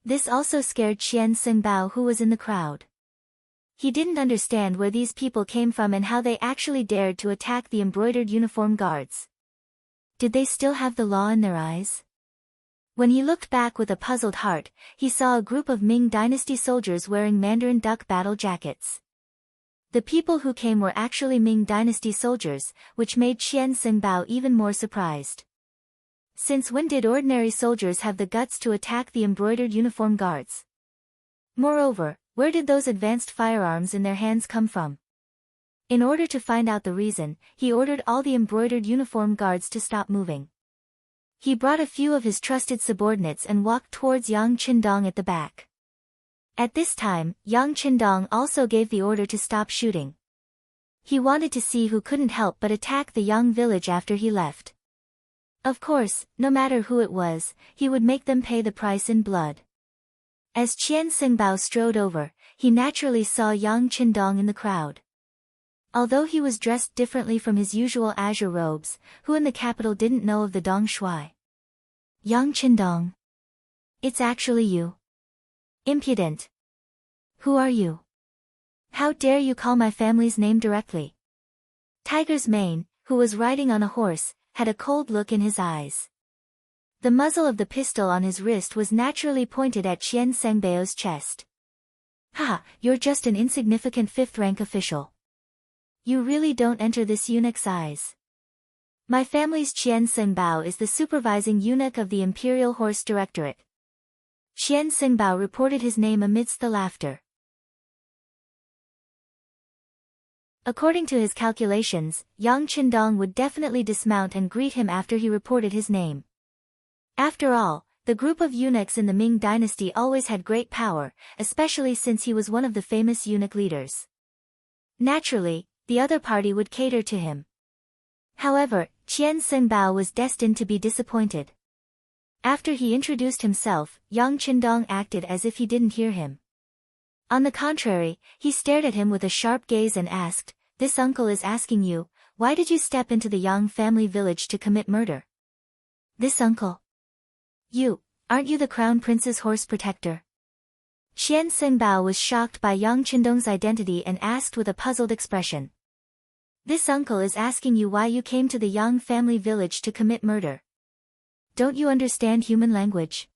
This also scared Qian Xingbao, who was in the crowd. He didn't understand where these people came from and how they actually dared to attack the embroidered uniform guards. Did they still have the law in their eyes? When he looked back with a puzzled heart, he saw a group of Ming dynasty soldiers wearing Mandarin duck battle jackets. The people who came were actually Ming dynasty soldiers, which made Qian Xingbao even more surprised. Since when did ordinary soldiers have the guts to attack the embroidered uniform guards? Moreover, where did those advanced firearms in their hands come from? In order to find out the reason, he ordered all the embroidered uniform guards to stop moving. He brought a few of his trusted subordinates and walked towards Yang Qindong at the back. At this time, Yang Qindong also gave the order to stop shooting. He wanted to see who couldn't help but attack the Yang village after he left. Of course, no matter who it was, he would make them pay the price in blood. As Qian Xingbao strode over, he naturally saw Yang Qindong in the crowd. Although he was dressed differently from his usual azure robes, who in the capital didn't know of the Dong Shui? Yang Qindong. It's actually you. Impudent. Who are you? How dare you call my family's name directly? Tiger's Mane, who was riding on a horse, had a cold look in his eyes. The muzzle of the pistol on his wrist was naturally pointed at Qian Sengbao's chest. Ha, you're just an insignificant fifth-rank official. You really don't enter this eunuch's eyes. My family's Qian Sengbao is the supervising eunuch of the Imperial Horse Directorate. Qian Sengbao reported his name amidst the laughter. According to his calculations, Yang Qindong would definitely dismount and greet him after he reported his name. After all, the group of eunuchs in the Ming dynasty always had great power, especially since he was one of the famous eunuch leaders. Naturally, the other party would cater to him. However, Qian Sengbao was destined to be disappointed. After he introduced himself, Yang Qindong acted as if he didn't hear him. On the contrary, he stared at him with a sharp gaze and asked, "This uncle is asking you, why did you step into the Yang family village to commit murder?" This uncle? Aren't you the crown prince's horse protector? Qian Sengbao was shocked by Yang Qindong's identity and asked with a puzzled expression. This uncle is asking you why you came to the Yang family village to commit murder. Don't you understand human language?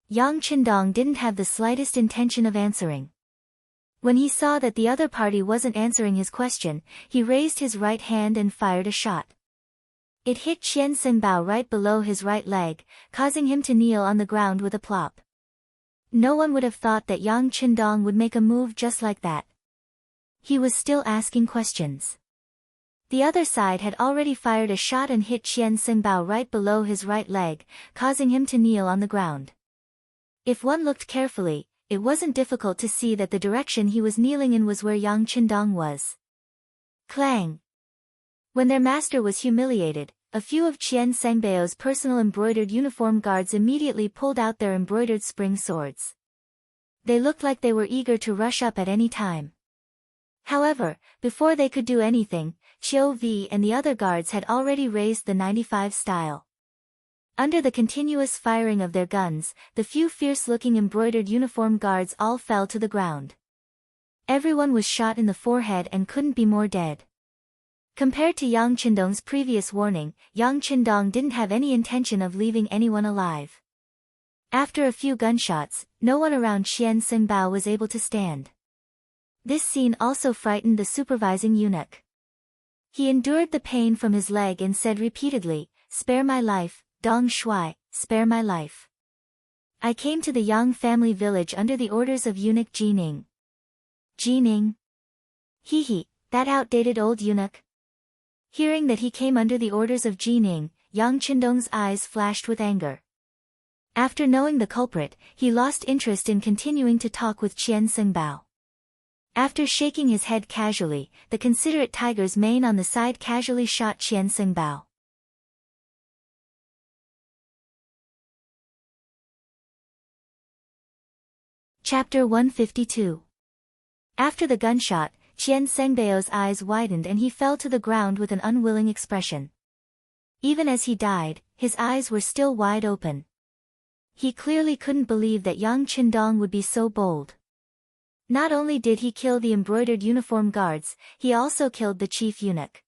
Yang Qindong didn't have the slightest intention of answering. When he saw that the other party wasn't answering his question, he raised his right hand and fired a shot. It hit Qian Sengbao right below his right leg, causing him to kneel on the ground with a plop. No one would have thought that Yang Qindong would make a move just like that. He was still asking questions. The other side had already fired a shot and hit Qian Sengbao right below his right leg, causing him to kneel on the ground. If one looked carefully, it wasn't difficult to see that the direction he was kneeling in was where Yang Qindong was. Clang! When their master was humiliated, a few of Qian Sengbao's personal embroidered uniform guards immediately pulled out their embroidered spring swords. They looked like they were eager to rush up at any time. However, before they could do anything, Qiu Vi and the other guards had already raised the 95 style. Under the continuous firing of their guns, the few fierce-looking embroidered uniform guards all fell to the ground. Everyone was shot in the forehead and couldn't be more dead. Compared to Yang Qindong's previous warning, Yang Qindong didn't have any intention of leaving anyone alive. After a few gunshots, no one around Qian Sengbao was able to stand. This scene also frightened the supervising eunuch. He endured the pain from his leg and said repeatedly, "Spare my life, Dong Shui, spare my life. I came to the Yang family village under the orders of eunuch Jining." Jining? Hee, that outdated old eunuch. Hearing that he came under the orders of Jining, Yang Qindong's eyes flashed with anger. After knowing the culprit, he lost interest in continuing to talk with Qian Sengbao. After shaking his head casually, the considerate Tiger's Mane on the side casually shot Qian Sengbao. Chapter 152. After the gunshot, Qian Sengbao's eyes widened and he fell to the ground with an unwilling expression. Even as he died, his eyes were still wide open. He clearly couldn't believe that Yang Qindong would be so bold. Not only did he kill the embroidered uniform guards, he also killed the chief eunuch.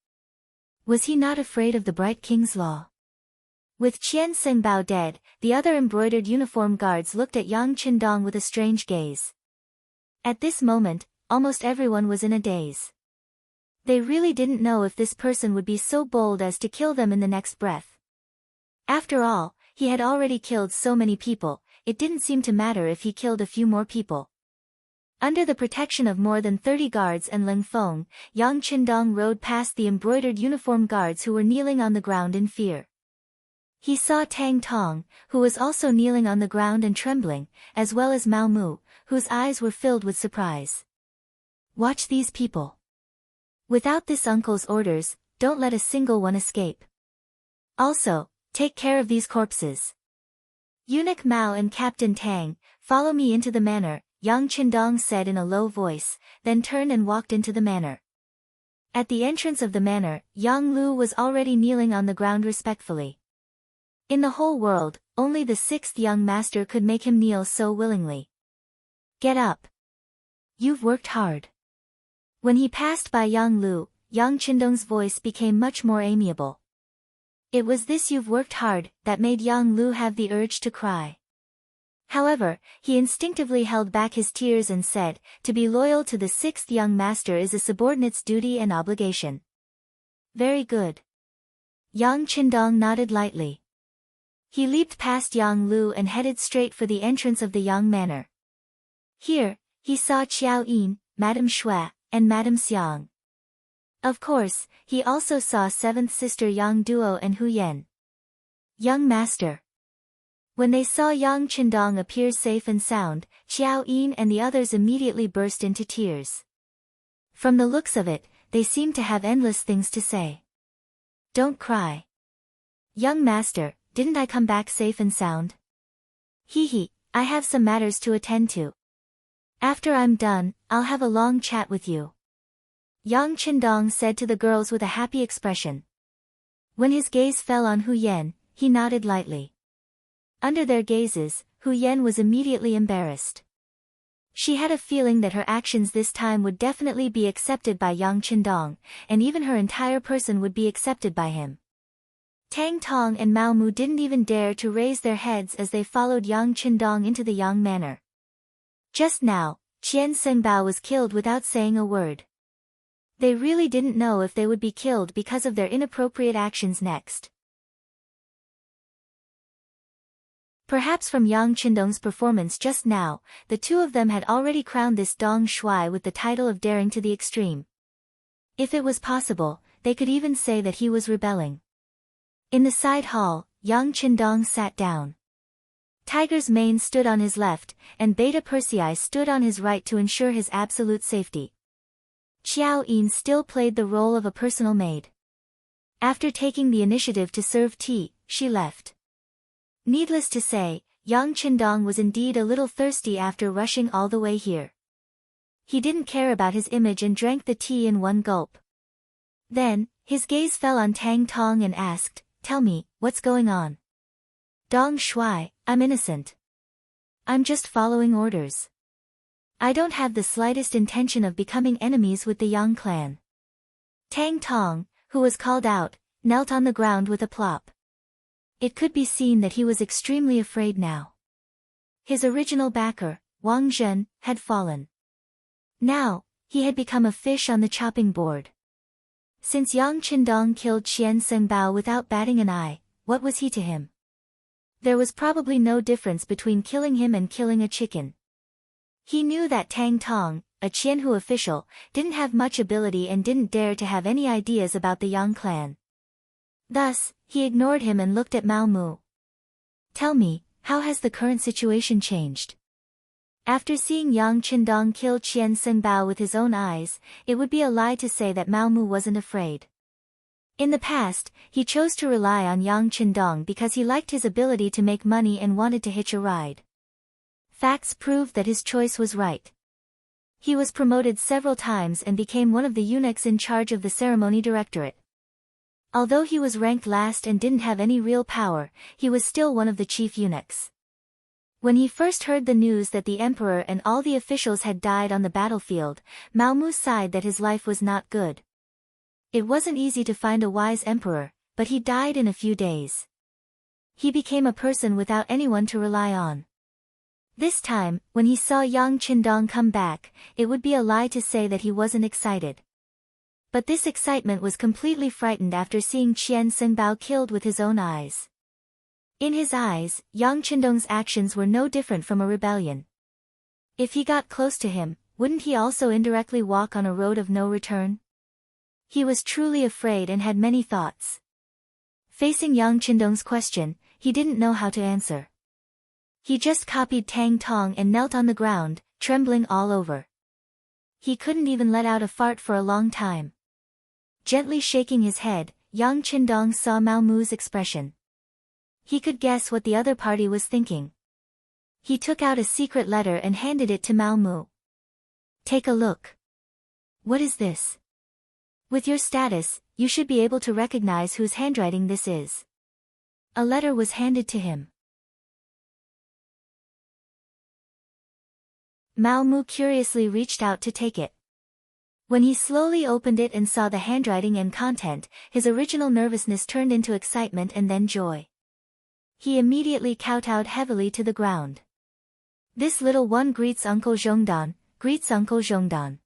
Was he not afraid of the bright king's law? With Qian Sengbao dead, the other embroidered uniform guards looked at Yang Qindong with a strange gaze. At this moment, almost everyone was in a daze. They really didn't know if this person would be so bold as to kill them in the next breath. After all, he had already killed so many people, it didn't seem to matter if he killed a few more people. Under the protection of more than 30 guards and Ling Feng, Yang Qindong rode past the embroidered uniform guards who were kneeling on the ground in fear. He saw Tang Tong, who was also kneeling on the ground and trembling, as well as Mao Mu, whose eyes were filled with surprise. Watch these people. Without this uncle's orders, don't let a single one escape. Also, take care of these corpses. Eunuch Mao and Captain Tang, follow me into the manor, Yang Qindong said in a low voice, then turned and walked into the manor. At the entrance of the manor, Yang Lu was already kneeling on the ground respectfully. In the whole world, only the sixth young master could make him kneel so willingly. Get up. You've worked hard. When he passed by Yang Lu, Yang Qindong's voice became much more amiable. It was this "you've worked hard" that made Yang Lu have the urge to cry. However, he instinctively held back his tears and said, to be loyal to the sixth young master is a subordinate's duty and obligation. Very good. Yang Qindong nodded lightly. He leaped past Yang Lu and headed straight for the entrance of the Yang Manor. Here, he saw Qiao Yin, Madame Shui, and Madame Xiang. Of course, he also saw seventh sister Yang Duo and Hu Yan. Young master. When they saw Yang Qindong appear safe and sound, Qiao Yin and the others immediately burst into tears. From the looks of it, they seemed to have endless things to say. Don't cry. Young master, didn't I come back safe and sound? Hee, I have some matters to attend to. After I'm done, I'll have a long chat with you. Yang Qindong said to the girls with a happy expression. When his gaze fell on Hu Yan, he nodded lightly. Under their gazes, Hu Yan was immediately embarrassed. She had a feeling that her actions this time would definitely be accepted by Yang Qindong, and even her entire person would be accepted by him. Tang Tong and Mao Mu didn't even dare to raise their heads as they followed Yang Qindong into the Yang Manor. Just now, Qian Sengbao was killed without saying a word. They really didn't know if they would be killed because of their inappropriate actions next. Perhaps from Yang Qindong's performance just now, the two of them had already crowned this Dong Shui with the title of daring to the extreme. If it was possible, they could even say that he was rebelling. In the side hall, Yang Qindong sat down. Tiger's mane stood on his left, and Beta Persei stood on his right to ensure his absolute safety. Qiao Yin still played the role of a personal maid. After taking the initiative to serve tea, she left. Needless to say, Yang Qindong was indeed a little thirsty after rushing all the way here. He didn't care about his image and drank the tea in one gulp. Then, his gaze fell on Tang Tong and asked, "Tell me, what's going on?" "Dong Shui, I'm innocent. I'm just following orders. I don't have the slightest intention of becoming enemies with the Yang clan." Tang Tong, who was called out, knelt on the ground with a plop. It could be seen that he was extremely afraid now. His original backer, Wang Zhen, had fallen. Now, he had become a fish on the chopping board. Since Yang Qindong killed Qian Sengbao without batting an eye, what was he to him? There was probably no difference between killing him and killing a chicken. He knew that Tang Tong, a Qianhu official, didn't have much ability and didn't dare to have any ideas about the Yang clan. Thus, he ignored him and looked at Mao Mu. "Tell me, how has the current situation changed?" After seeing Yang Qindong kill Qian Sengbao with his own eyes, it would be a lie to say that Mao Mu wasn't afraid. In the past, he chose to rely on Yang Qindong because he liked his ability to make money and wanted to hitch a ride. Facts proved that his choice was right. He was promoted several times and became one of the eunuchs in charge of the ceremony directorate. Although he was ranked last and didn't have any real power, he was still one of the chief eunuchs. When he first heard the news that the emperor and all the officials had died on the battlefield, Mao Mu sighed that his life was not good. It wasn't easy to find a wise emperor, but he died in a few days. He became a person without anyone to rely on. This time, when he saw Yang Qindong come back, it would be a lie to say that he wasn't excited. But this excitement was completely frightened after seeing Qian Sengbao killed with his own eyes. In his eyes, Yang Qindong's actions were no different from a rebellion. If he got close to him, wouldn't he also indirectly walk on a road of no return? He was truly afraid and had many thoughts. Facing Yang Qindong's question, he didn't know how to answer. He just copied Tang Tong and knelt on the ground, trembling all over. He couldn't even let out a fart for a long time. Gently shaking his head, Yang Qindong saw Mao Mu's expression. He could guess what the other party was thinking. He took out a secret letter and handed it to Mao Mu. Take a look. What is this? With your status, you should be able to recognize whose handwriting this is. A letter was handed to him. Mao Mu curiously reached out to take it. When he slowly opened it and saw the handwriting and content, his original nervousness turned into excitement and then joy. He immediately kowtowed heavily to the ground. This little one greets Uncle Zhongdan, greets Uncle Zhongdan.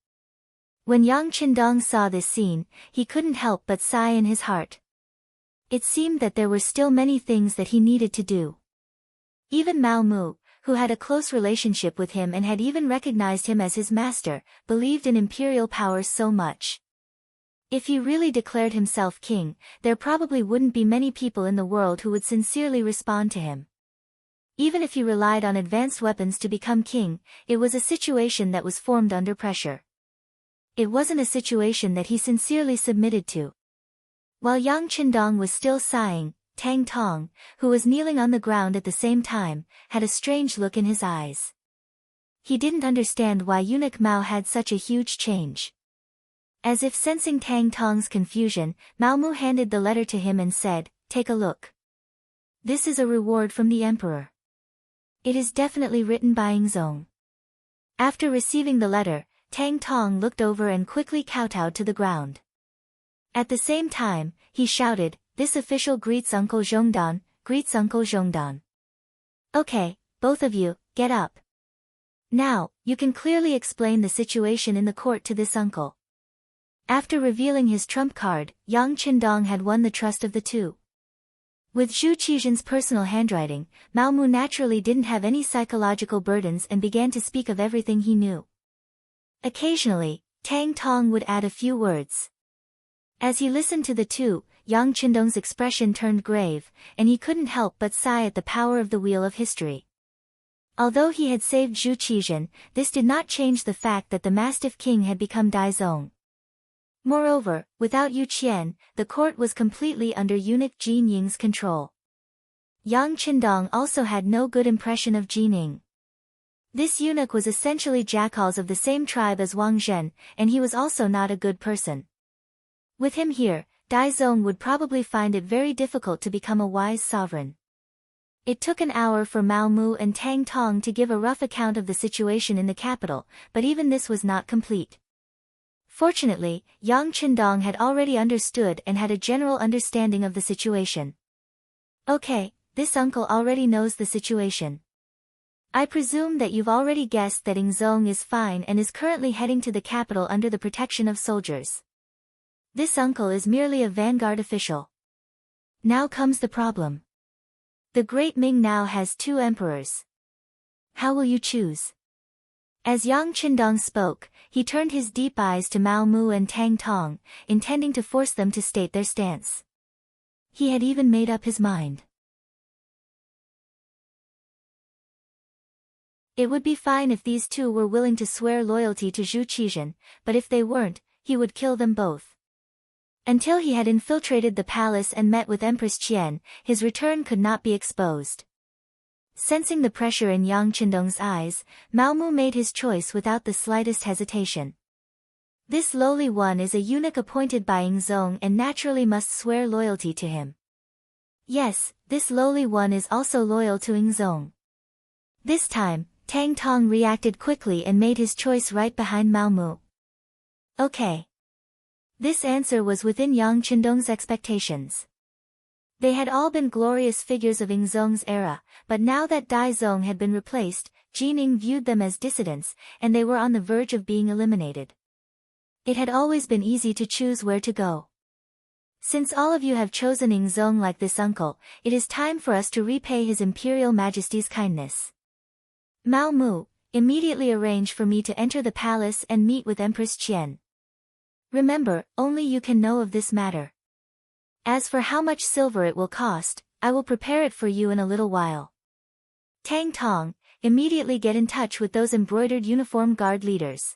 When Yang Qindong saw this scene, he couldn't help but sigh in his heart. It seemed that there were still many things that he needed to do. Even Mao Mu, who had a close relationship with him and had even recognized him as his master, believed in imperial powers so much. If he really declared himself king, there probably wouldn't be many people in the world who would sincerely respond to him. Even if he relied on advanced weapons to become king, it was a situation that was formed under pressure. It wasn't a situation that he sincerely submitted to. While Yang Qindong was still sighing, Tang Tong, who was kneeling on the ground at the same time, had a strange look in his eyes. He didn't understand why eunuch Mao had such a huge change. As if sensing Tang Tong's confusion, Mao Mu handed the letter to him and said, "Take a look. This is a reward from the emperor. It is definitely written by Yingzong." After receiving the letter, Tang Tong looked over and quickly kowtowed to the ground. At the same time, he shouted, "This official greets Uncle Zhongdan, greets Uncle Zhongdan. Okay, both of you, get up. Now, you can clearly explain the situation in the court to this uncle." After revealing his trump card, Yang Qindong had won the trust of the two. With Zhu Qizhen's personal handwriting, Mao Mu naturally didn't have any psychological burdens and began to speak of everything he knew. Occasionally, Tang Tong would add a few words. As he listened to the two, Yang Qindong's expression turned grave, and he couldn't help but sigh at the power of the wheel of history. Although he had saved Zhu Qizhen, this did not change the fact that the Mastiff King had become Daizong. Moreover, without Yu Qian, the court was completely under eunuch Jin Ying's control. Yang Qindong also had no good impression of Jin Ying. This eunuch was essentially jackals of the same tribe as Wang Zhen, and he was also not a good person. With him here, Daizong would probably find it very difficult to become a wise sovereign. It took an hour for Mao Mu and Tang Tong to give a rough account of the situation in the capital, but even this was not complete. Fortunately, Yang Qindong had already understood and had a general understanding of the situation. Okay, this uncle already knows the situation. I presume that you've already guessed that Yingzong is fine and is currently heading to the capital under the protection of soldiers. This uncle is merely a vanguard official. Now comes the problem. The Great Ming now has two emperors. How will you choose? As Yang Qindong spoke, he turned his deep eyes to Mao Mu and Tang Tong, intending to force them to state their stance. He had even made up his mind. It would be fine if these two were willing to swear loyalty to Zhu Qizhen, but if they weren't, he would kill them both. Until he had infiltrated the palace and met with Empress Qian, his return could not be exposed. Sensing the pressure in Yang Qindong's eyes, Mao Mu made his choice without the slightest hesitation. This lowly one is a eunuch appointed by Yingzong and naturally must swear loyalty to him. Yes, this lowly one is also loyal to Yingzong. This time, Tang Tong reacted quickly and made his choice right behind Mao Mu. Okay. This answer was within Yang Qindong's expectations. They had all been glorious figures of Yingzong's era, but now that Daizong had been replaced, Jin Ying viewed them as dissidents, and they were on the verge of being eliminated. It had always been easy to choose where to go. Since all of you have chosen Yingzong like this uncle, it is time for us to repay His Imperial Majesty's kindness. Mao Mu, immediately arrange for me to enter the palace and meet with Empress Qian. Remember, only you can know of this matter. As for how much silver it will cost, I will prepare it for you in a little while. Tang Tong, immediately get in touch with those embroidered uniform guard leaders.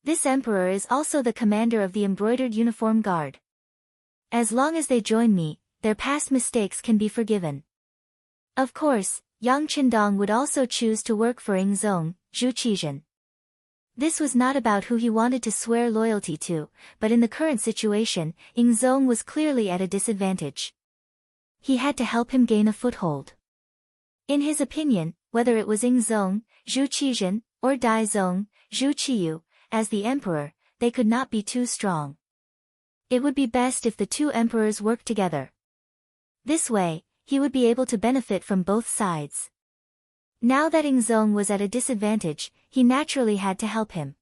This emperor is also the commander of the embroidered uniform guard. As long as they join me, their past mistakes can be forgiven. Of course, Yang Qindong would also choose to work for Ingzong, Zhu Qizhen. This was not about who he wanted to swear loyalty to, but in the current situation, Ingzong was clearly at a disadvantage. He had to help him gain a foothold. In his opinion, whether it was Ingzong, Zhu Qizhen, or Daizong, Zhu Qiyu, as the emperor, they could not be too strong. It would be best if the two emperors worked together. This way, he would be able to benefit from both sides. Now that Ingzong was at a disadvantage, he naturally had to help him.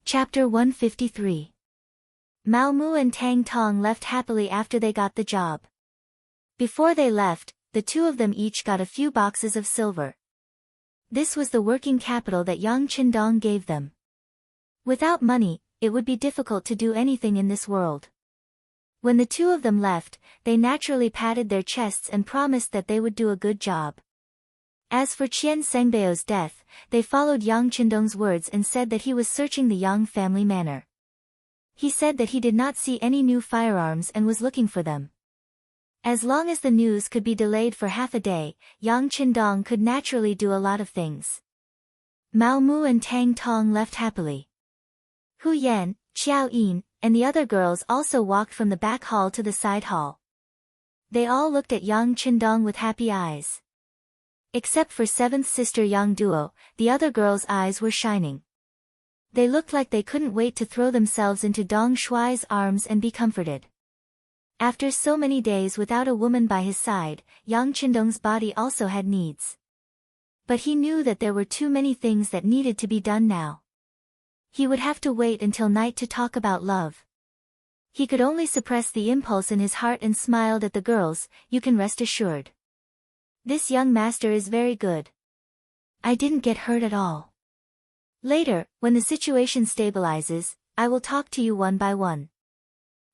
Chapter 153. Mao Mu and Tang Tong left happily after they got the job. Before they left, the two of them each got a few boxes of silver. This was the working capital that Yang Qindong gave them. Without money, it would be difficult to do anything in this world. When the two of them left, they naturally patted their chests and promised that they would do a good job. As for Qian Sengbao's death, they followed Yang Qindong's words and said that he was searching the Yang family manor. He said that he did not see any new firearms and was looking for them. As long as the news could be delayed for half a day, Yang Qindong could naturally do a lot of things. Mao Mu and Tang Tong left happily. Hu Yan, Qiao Yin, and the other girls also walked from the back hall to the side hall. They all looked at Yang Qindong with happy eyes. Except for seventh sister Yang Duo, the other girls' eyes were shining. They looked like they couldn't wait to throw themselves into Dong Shuai's arms and be comforted. After so many days without a woman by his side, Yang Qindong's body also had needs. But he knew that there were too many things that needed to be done now. He would have to wait until night to talk about love. He could only suppress the impulse in his heart and smiled at the girls. You can rest assured. This young master is very good. I didn't get hurt at all. Later, when the situation stabilizes, I will talk to you one by one.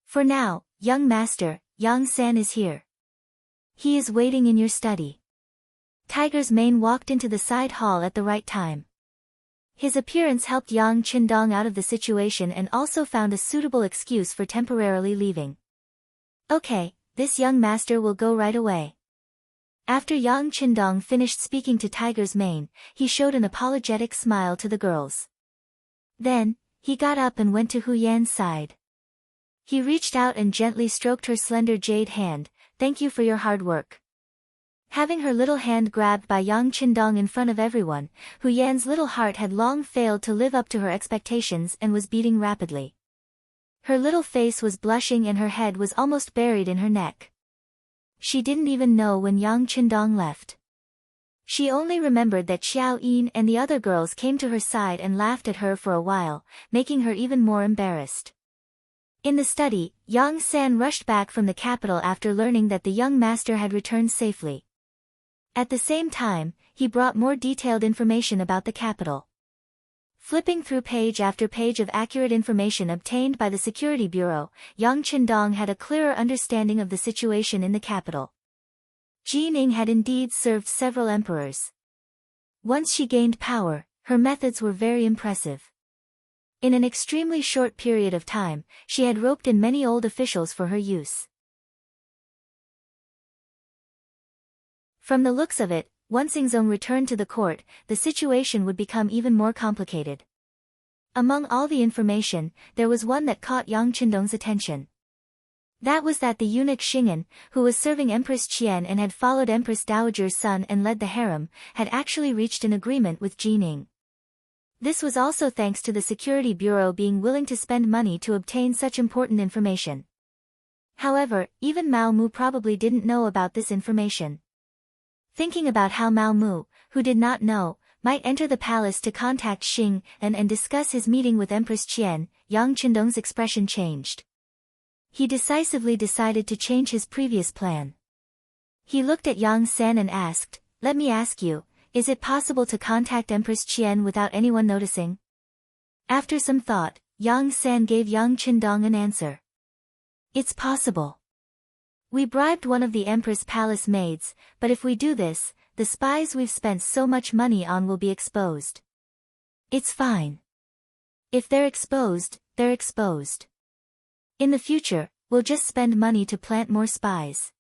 For now, young master, Yang San is here. He is waiting in your study. Tiger's mane walked into the side hall at the right time. His appearance helped Yang Qindong out of the situation and also found a suitable excuse for temporarily leaving. Okay, this young master will go right away. After Yang Qindong finished speaking to Tiger's mane, he showed an apologetic smile to the girls. Then, he got up and went to Hu Yan's side. He reached out and gently stroked her slender jade hand. Thank you for your hard work. Having her little hand grabbed by Yang Qindong in front of everyone, Hu Yan's little heart had long failed to live up to her expectations and was beating rapidly. Her little face was blushing and her head was almost buried in her neck. She didn't even know when Yang Qindong left. She only remembered that Xiao Yin and the other girls came to her side and laughed at her for a while, making her even more embarrassed. In the study, Yang San rushed back from the capital after learning that the young master had returned safely. At the same time, he brought more detailed information about the capital. Flipping through page after page of accurate information obtained by the Security Bureau, Yang Qindong had a clearer understanding of the situation in the capital. Jining had indeed served several emperors. Once she gained power, her methods were very impressive. In an extremely short period of time, she had roped in many old officials for her use. From the looks of it, once Ingzong returned to the court, the situation would become even more complicated. Among all the information, there was one that caught Yang Qindong's attention. That was that the eunuch Xing'an, who was serving Empress Qian and had followed Empress Dowager's son and led the harem, had actually reached an agreement with Jining. This was also thanks to the Security Bureau being willing to spend money to obtain such important information. However, even Mao Mu probably didn't know about this information. Thinking about how Mao Mu, who did not know, might enter the palace to contact Xing and discuss his meeting with Empress Qian, Yang Qindong's expression changed. He decisively decided to change his previous plan. He looked at Yang San and asked, "Let me ask you, is it possible to contact Empress Qian without anyone noticing?" After some thought, Yang San gave Yang Qindong an answer. "It's possible. We bribed one of the Empress Palace maids, but if we do this, the spies we've spent so much money on will be exposed. It's fine. If they're exposed, they're exposed. In the future, we'll just spend money to plant more spies.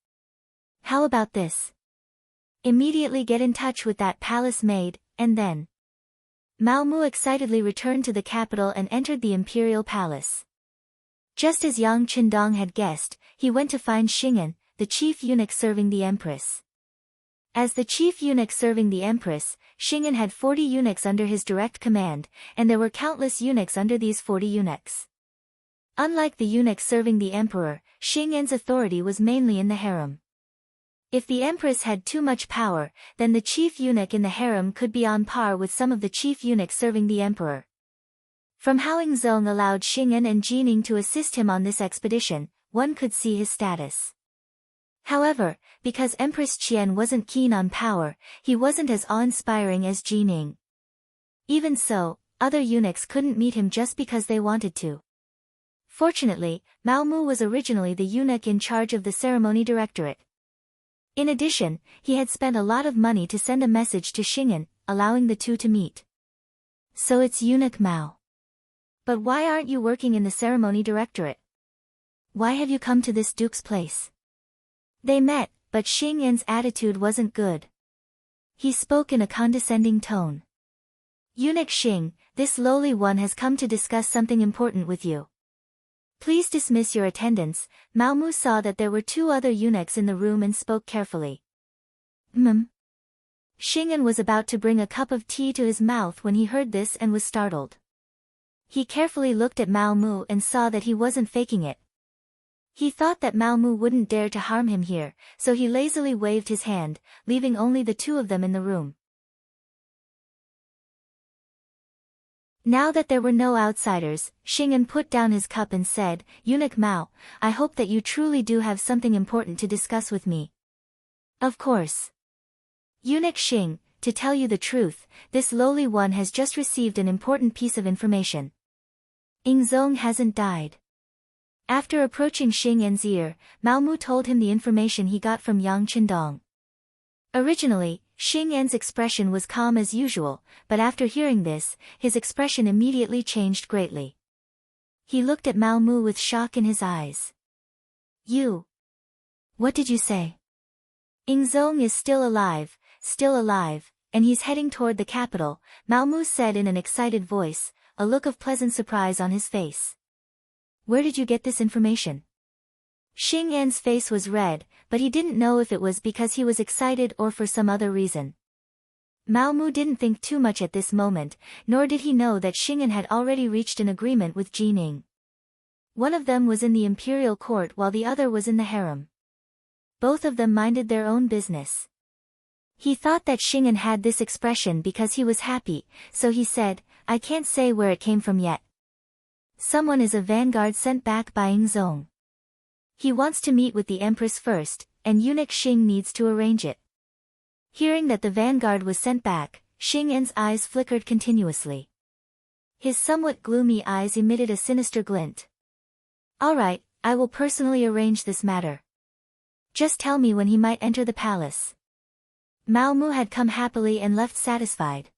How about this? Immediately get in touch with that palace maid, and then. Mao Mu excitedly returned to the capital and entered the imperial palace. Just as Yang Qindong had guessed, he went to find Xing'an, the chief eunuch serving the empress. As the chief eunuch serving the empress, Xing'an had 40 eunuchs under his direct command, and there were countless eunuchs under these 40 eunuchs. Unlike the eunuchs serving the emperor, Xing'an's authority was mainly in the harem. If the empress had too much power, then the chief eunuch in the harem could be on par with some of the chief eunuchs serving the emperor. From how Yingzong allowed Xing'an and Jining to assist him on this expedition, one could see his status. However, because Empress Qian wasn't keen on power, he wasn't as awe-inspiring as Jining. Even so, other eunuchs couldn't meet him just because they wanted to. Fortunately, Mao Mu was originally the eunuch in charge of the ceremony directorate. In addition, he had spent a lot of money to send a message to Xing'an, allowing the two to meet. So it's eunuch Mao. But why aren't you working in the ceremony directorate? Why have you come to this duke's place? They met, but Xing'an's attitude wasn't good. He spoke in a condescending tone. Eunuch Xing, this lowly one has come to discuss something important with you. Please dismiss your attendants. Mao Mu saw that there were two other eunuchs in the room and spoke carefully. Xing'an was about to bring a cup of tea to his mouth when he heard this and was startled. He carefully looked at Mao Mu and saw that he wasn't faking it. He thought that Mao Mu wouldn't dare to harm him here, so he lazily waved his hand, leaving only the two of them in the room. Now that there were no outsiders, Xing'an put down his cup and said, Eunuch Mao, I hope that you truly do have something important to discuss with me. Of course. Eunuch Xing, to tell you the truth, this lowly one has just received an important piece of information. Yingzong hasn't died. After approaching Xing'an's ear, Mao Mu told him the information he got from Yang Qindong. Originally, Xing'an's expression was calm as usual, but after hearing this, his expression immediately changed greatly. He looked at Mao Mu with shock in his eyes. You? What did you say? Yingzong is still alive, and he's heading toward the capital, Mao Mu said in an excited voice, a look of pleasant surprise on his face. Where did you get this information? Xing'an's face was red, but he didn't know if it was because he was excited or for some other reason. Mao Mu didn't think too much at this moment, nor did he know that Xing'an had already reached an agreement with Jining. One of them was in the imperial court while the other was in the harem. Both of them minded their own business. He thought that Xing'an had this expression because he was happy, so he said, I can't say where it came from yet. Someone is a vanguard sent back by Yingzong. He wants to meet with the empress first, and eunuch Xing needs to arrange it. Hearing that the vanguard was sent back, Xing'an's eyes flickered continuously. His somewhat gloomy eyes emitted a sinister glint. All right, I will personally arrange this matter. Just tell me when he might enter the palace. Mao Mu had come happily and left satisfied.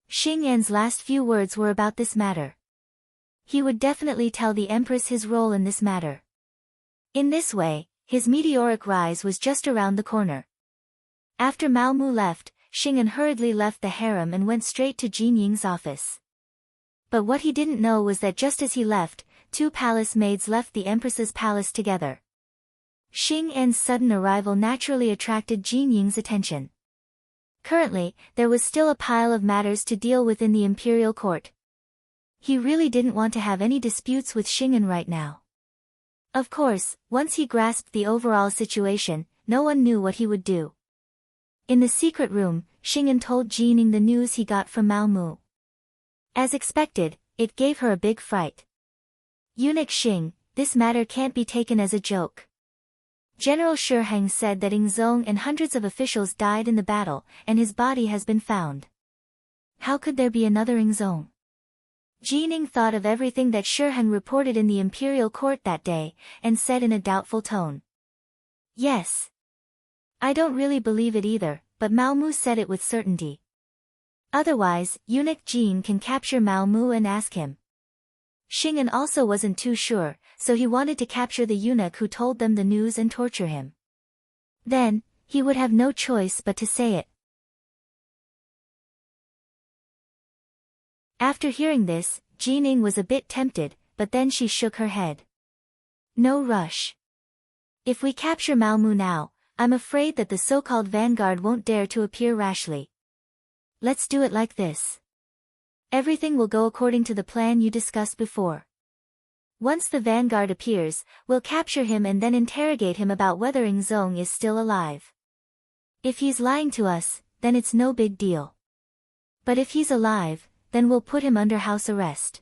Xing'an's last few words were about this matter. He would definitely tell the empress his role in this matter. In this way, his meteoric rise was just around the corner. After Mao Mu left, Xing'an hurriedly left the harem and went straight to Jin Ying's office. But what he didn't know was that just as he left, two palace maids left the empress's palace together. Xing'an's sudden arrival naturally attracted Jin Ying's attention. Currently, there was still a pile of matters to deal with in the imperial court. He really didn't want to have any disputes with Xing'an right now. Of course, once he grasped the overall situation, no one knew what he would do. In the secret room, Xing'an told Jining the news he got from Mao Mu. As expected, it gave her a big fright. Eunuch Xing, this matter can't be taken as a joke. General Shi Heng said that Yingzong and hundreds of officials died in the battle, and his body has been found. How could there be another Yingzong? Jining thought of everything that Shi Heng reported in the imperial court that day, and said in a doubtful tone. Yes. I don't really believe it either, but Mao Mu said it with certainty. Otherwise, eunuch Jin can capture Mao Mu and ask him. Xing'an also wasn't too sure, so he wanted to capture the eunuch who told them the news and torture him. Then, he would have no choice but to say it. After hearing this, Jining was a bit tempted, but then she shook her head. No rush. If we capture Mao Mu now, I'm afraid that the so-called vanguard won't dare to appear rashly. Let's do it like this. Everything will go according to the plan you discussed before. Once the vanguard appears, we'll capture him and then interrogate him about whether Ingzong is still alive. If he's lying to us, then it's no big deal. But if he's alive, then we'll put him under house arrest.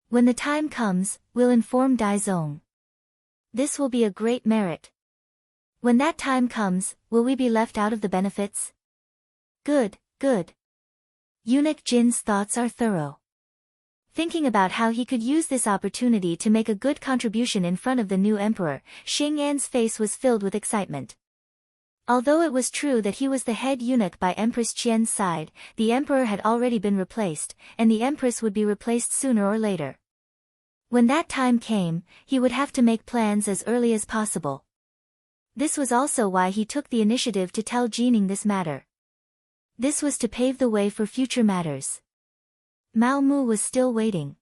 When the time comes, we'll inform Daizong. This will be a great merit. When that time comes, will we be left out of the benefits? Good, good. Eunuch Jin's thoughts are thorough. Thinking about how he could use this opportunity to make a good contribution in front of the new emperor, Xing An's face was filled with excitement. Although it was true that he was the head eunuch by Empress Qian's side, the emperor had already been replaced, and the empress would be replaced sooner or later. When that time came, he would have to make plans as early as possible. This was also why he took the initiative to tell Jining this matter. This was to pave the way for future matters. Mao Mu was still waiting.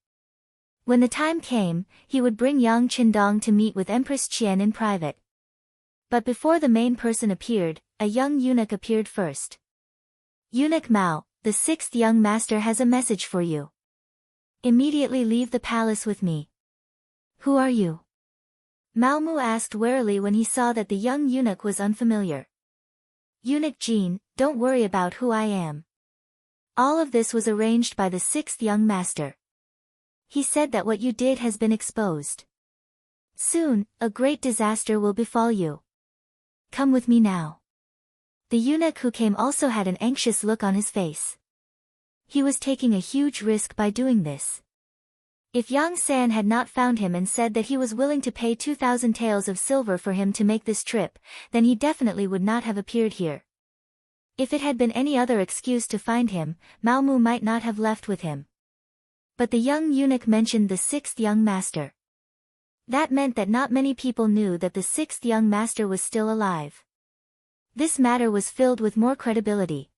When the time came, he would bring Yang Qindong to meet with Empress Qian in private. But before the main person appeared, a young eunuch appeared first. Eunuch Mao, the sixth young master has a message for you. Immediately leave the palace with me. Who are you? Mao Mu asked warily when he saw that the young eunuch was unfamiliar. Eunuch Jin, don't worry about who I am. All of this was arranged by the sixth young master. He said that what you did has been exposed. Soon, a great disaster will befall you. Come with me now. The eunuch who came also had an anxious look on his face. He was taking a huge risk by doing this. If Yang San had not found him and said that he was willing to pay 2,000 taels of silver for him to make this trip, then he definitely would not have appeared here. If it had been any other excuse to find him, Mao Mu might not have left with him. But the young eunuch mentioned the sixth young master. That meant that not many people knew that the sixth young master was still alive. This matter was filled with more credibility.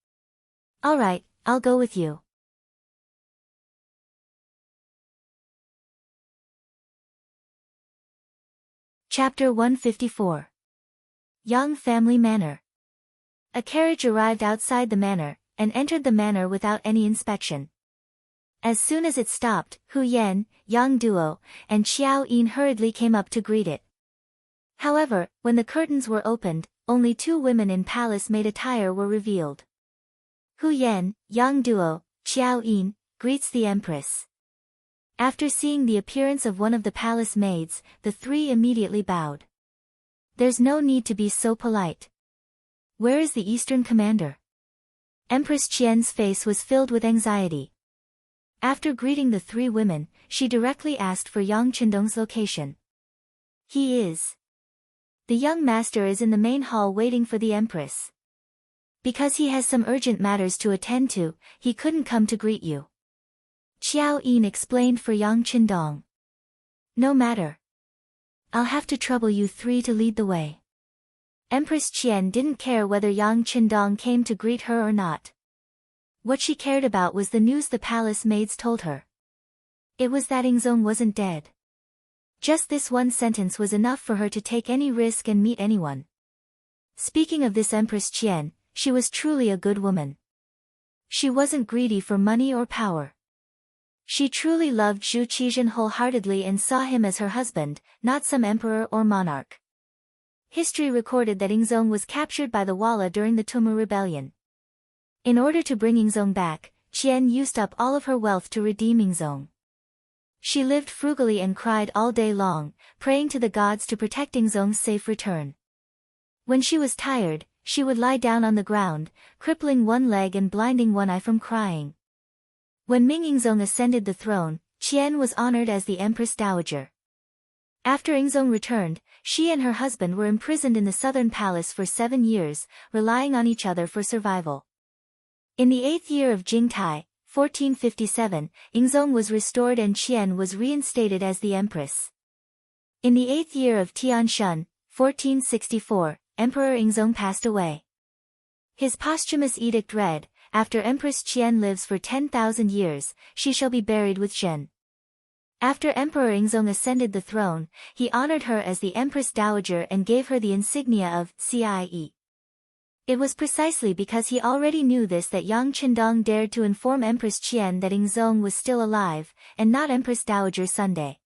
All right, I'll go with you. Chapter 154. Yang Family Manor. A carriage arrived outside the manor, and entered the manor without any inspection. As soon as it stopped, Hu Yan, Yang Duo, and Xiao Yin hurriedly came up to greet it. However, when the curtains were opened, only two women in palace-made attire were revealed. Hu Yan, Yang Duo, Xiao Yin, greets the empress. After seeing the appearance of one of the palace maids, the three immediately bowed. There's no need to be so polite. Where is the Eastern commander? Empress Qian's face was filled with anxiety. After greeting the three women, she directly asked for Yang Qindong's location. He is. The young master is in the main hall waiting for the empress. Because he has some urgent matters to attend to, he couldn't come to greet you. Xiao Yin explained for Yang Qindong. No matter. I'll have to trouble you three to lead the way. Empress Qian didn't care whether Yang Qindong came to greet her or not. What she cared about was the news the palace maids told her. It was that Ingzong wasn't dead. Just this one sentence was enough for her to take any risk and meet anyone. Speaking of this Empress Qian, she was truly a good woman. She wasn't greedy for money or power. She truly loved Zhu Qizhen wholeheartedly and saw him as her husband, not some emperor or monarch. History recorded that Ingzong was captured by the Walla during the Tumu Rebellion. In order to bring Ingzong back, Qian used up all of her wealth to redeem Ingzong. She lived frugally and cried all day long, praying to the gods to protect Ingzong's safe return. When she was tired, she would lie down on the ground, crippling one leg and blinding one eye from crying. When Ming Ingzong ascended the throne, Qian was honored as the Empress Dowager. After Ingzong returned, she and her husband were imprisoned in the southern palace for 7 years, relying on each other for survival. In the 8th year of Jingtai, 1457, Ingzong was restored and Qian was reinstated as the empress. In the 8th year of Tianshun, 1464, Emperor Ingzong passed away. His posthumous edict read, "After Empress Qian lives for 10,000 years, she shall be buried with Shen." After Emperor Ingzong ascended the throne, he honored her as the Empress Dowager and gave her the insignia of Cie. It was precisely because he already knew this that Yang Qindong dared to inform Empress Qian that Ingzong was still alive, and not Empress Dowager Sunday.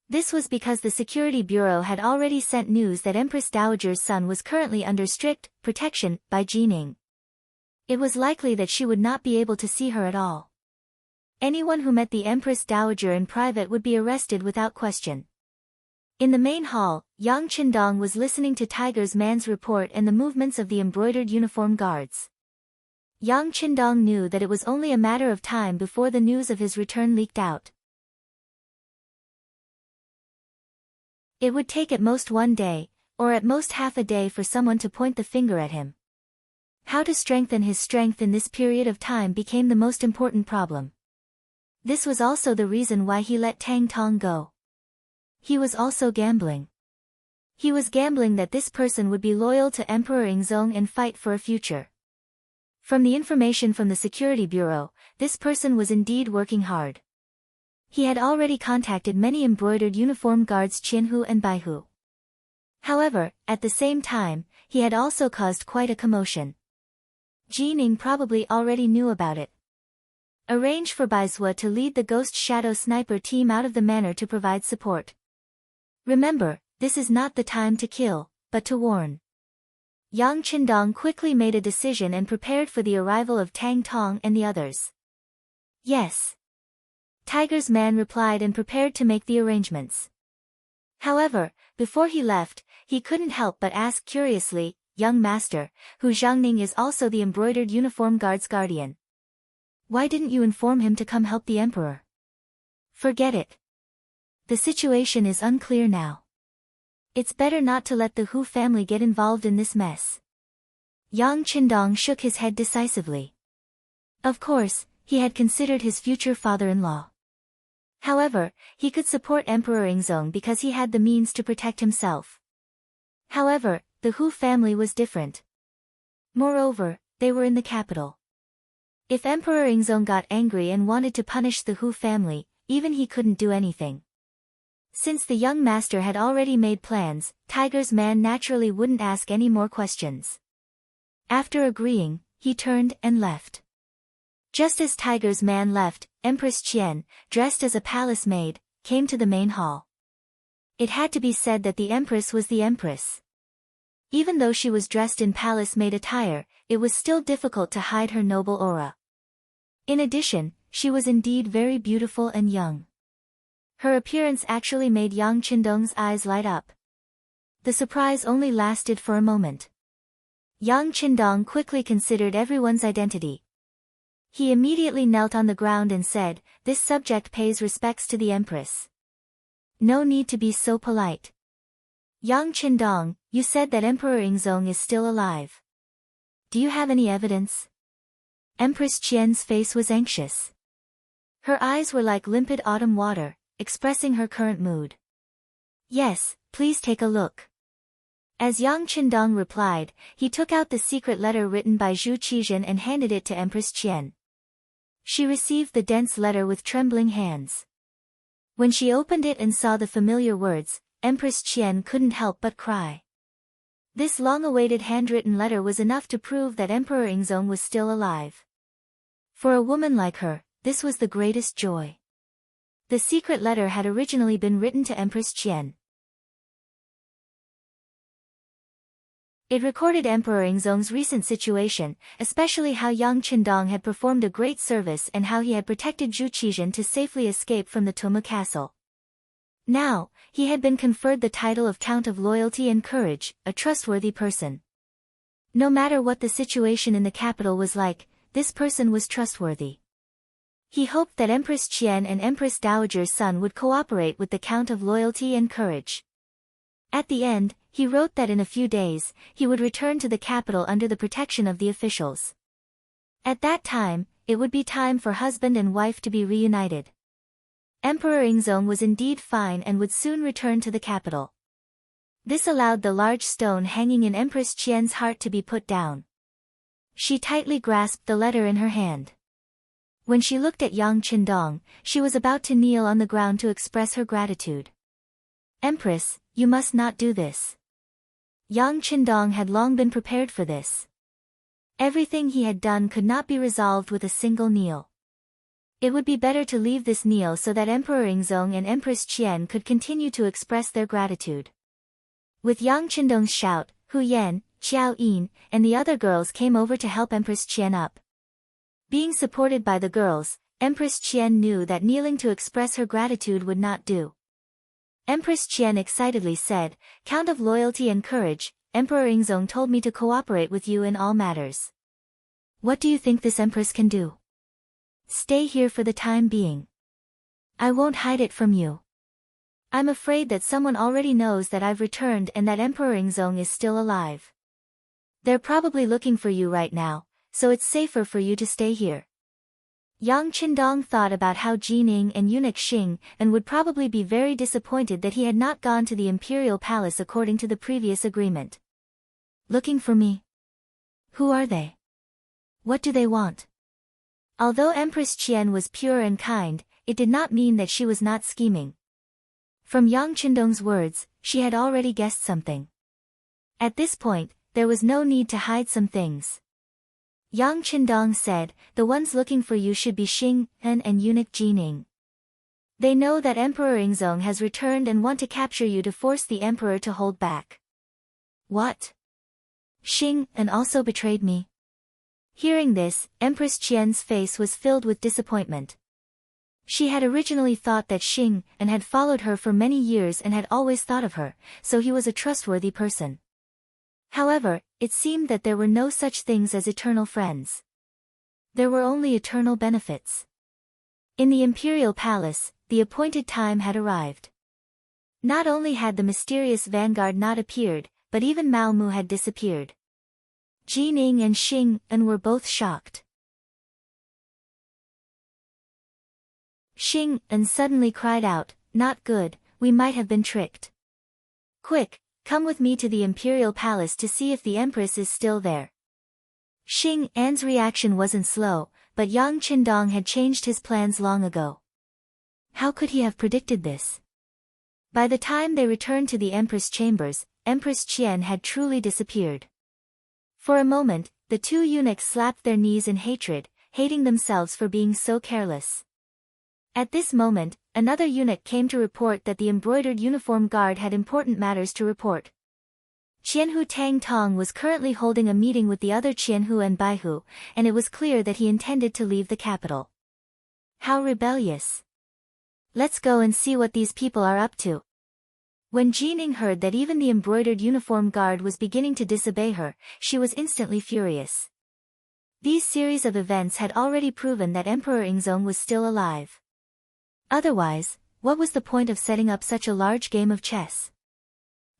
This was because the Security Bureau had already sent news that Empress Dowager's son was currently under strict protection by Jining. It was likely that she would not be able to see her at all. Anyone who met the Empress Dowager in private would be arrested without question. In the main hall, Yang Qindong was listening to Tiger's man's report and the movements of the embroidered uniform guards. Yang Qindong knew that it was only a matter of time before the news of his return leaked out. It would take at most 1 day, or at most half a day for someone to point the finger at him. How to strengthen his strength in this period of time became the most important problem. This was also the reason why he let Tang Tong go. He was also gambling. He was gambling that this person would be loyal to Emperor Ingzong and fight for a future. From the information from the Security Bureau, this person was indeed working hard. He had already contacted many embroidered uniform guards Qinhu and Baihu. However, at the same time, he had also caused quite a commotion. Jining probably already knew about it. Arrange for Baizhua to lead the Ghost Shadow Sniper team out of the manor to provide support. Remember, this is not the time to kill, but to warn. Yang Qindong quickly made a decision and prepared for the arrival of Tang Tong and the others. Yes. Tiger's man replied and prepared to make the arrangements. However, before he left, he couldn't help but ask curiously, "Young master, Hu Zhangning is also the embroidered uniform guard's guardian. Why didn't you inform him to come help the emperor?" "Forget it. The situation is unclear now. It's better not to let the Hu family get involved in this mess." Yang Qindong shook his head decisively. Of course, he had considered his future father-in-law. However, he could support Emperor Ingzong because he had the means to protect himself. However, the Hu family was different. Moreover, they were in the capital. If Emperor Ingzong got angry and wanted to punish the Hu family, even he couldn't do anything. Since the young master had already made plans, Tiger's man naturally wouldn't ask any more questions. After agreeing, he turned and left. Just as Tiger's man left, Empress Qian, dressed as a palace maid, came to the main hall. It had to be said that the empress was the empress. Even though she was dressed in palace maid attire, it was still difficult to hide her noble aura. In addition, she was indeed very beautiful and young. Her appearance actually made Yang Qindong's eyes light up. The surprise only lasted for a moment. Yang Qindong quickly considered everyone's identity. He immediately knelt on the ground and said, "This subject pays respects to the empress. No need to be so polite. Yang Qindong, you said that Emperor Ingzong is still alive. Do you have any evidence?" Empress Qian's face was anxious. Her eyes were like limpid autumn water, expressing her current mood. "Yes, please take a look." As Yang Qindong replied, he took out the secret letter written by Zhu Qizhen and handed it to Empress Qian. She received the dense letter with trembling hands. When she opened it and saw the familiar words, Empress Qian couldn't help but cry. This long-awaited handwritten letter was enough to prove that Emperor Ingzong was still alive. For a woman like her, this was the greatest joy. The secret letter had originally been written to Empress Qian. It recorded Emperor Ingzong's recent situation, especially how Yang Qindong had performed a great service and how he had protected Zhu Qizhen to safely escape from the Toma castle. Now, he had been conferred the title of Count of Loyalty and Courage, a trustworthy person. No matter what the situation in the capital was like, this person was trustworthy. He hoped that Empress Qian and Empress Dowager's son would cooperate with the Count of Loyalty and Courage. At the end, he wrote that in a few days, he would return to the capital under the protection of the officials. At that time, it would be time for husband and wife to be reunited. Emperor Yingzong was indeed fine and would soon return to the capital. This allowed the large stone hanging in Empress Qian's heart to be put down. She tightly grasped the letter in her hand. When she looked at Yang Qindong, she was about to kneel on the ground to express her gratitude. Empress, you must not do this. Yang Qindong had long been prepared for this. Everything he had done could not be resolved with a single kneel. It would be better to leave this kneel so that Emperor Yingzong and Empress Qian could continue to express their gratitude. With Yang Qindong's shout, Hu Yan, Xiao Yin, and the other girls came over to help Empress Qian up. Being supported by the girls, Empress Qian knew that kneeling to express her gratitude would not do. Empress Qian excitedly said, Count of Loyalty and Courage, Emperor Yingzong told me to cooperate with you in all matters. What do you think this empress can do? Stay here for the time being. I won't hide it from you. I'm afraid that someone already knows that I've returned and that Emperor Yingzong is still alive. They're probably looking for you right now, so it's safer for you to stay here. Yang Qindong thought about how Jining and eunuch Qing and would probably be very disappointed that he had not gone to the imperial palace according to the previous agreement. Looking for me? Who are they? What do they want? Although Empress Qian was pure and kind, it did not mean that she was not scheming. From Yang Qindong's words, she had already guessed something. At this point, there was no need to hide some things. Yang Qindong said, the ones looking for you should be Xing and eunuch Jining. They know that Emperor Yingzong has returned and want to capture you to force the emperor to hold back. What? Xing also betrayed me? Hearing this, Empress Qian's face was filled with disappointment. She had originally thought that Xing had followed her for many years and had always thought of her, so he was a trustworthy person. However, it seemed that there were no such things as eternal friends. There were only eternal benefits. In the imperial palace, the appointed time had arrived. Not only had the mysterious vanguard not appeared, but even Mao Mu had disappeared. Jining and Xing were both shocked. Xing suddenly cried out, not good, we might have been tricked. Quick, come with me to the imperial palace to see if the empress is still there. Xing's reaction wasn't slow, but Yang Qindong had changed his plans long ago. How could he have predicted this? By the time they returned to the empress chambers, Empress Qian had truly disappeared. For a moment, the two eunuchs slapped their knees in hatred, hating themselves for being so careless. At this moment, another eunuch came to report that the embroidered uniform guard had important matters to report. Qianhu Tang Tong was currently holding a meeting with the other Qianhu and Baihu, and it was clear that he intended to leave the capital. How rebellious! Let's go and see what these people are up to. When Jining heard that even the embroidered uniform guard was beginning to disobey her, she was instantly furious. These series of events had already proven that Emperor Yingzong was still alive. Otherwise, what was the point of setting up such a large game of chess?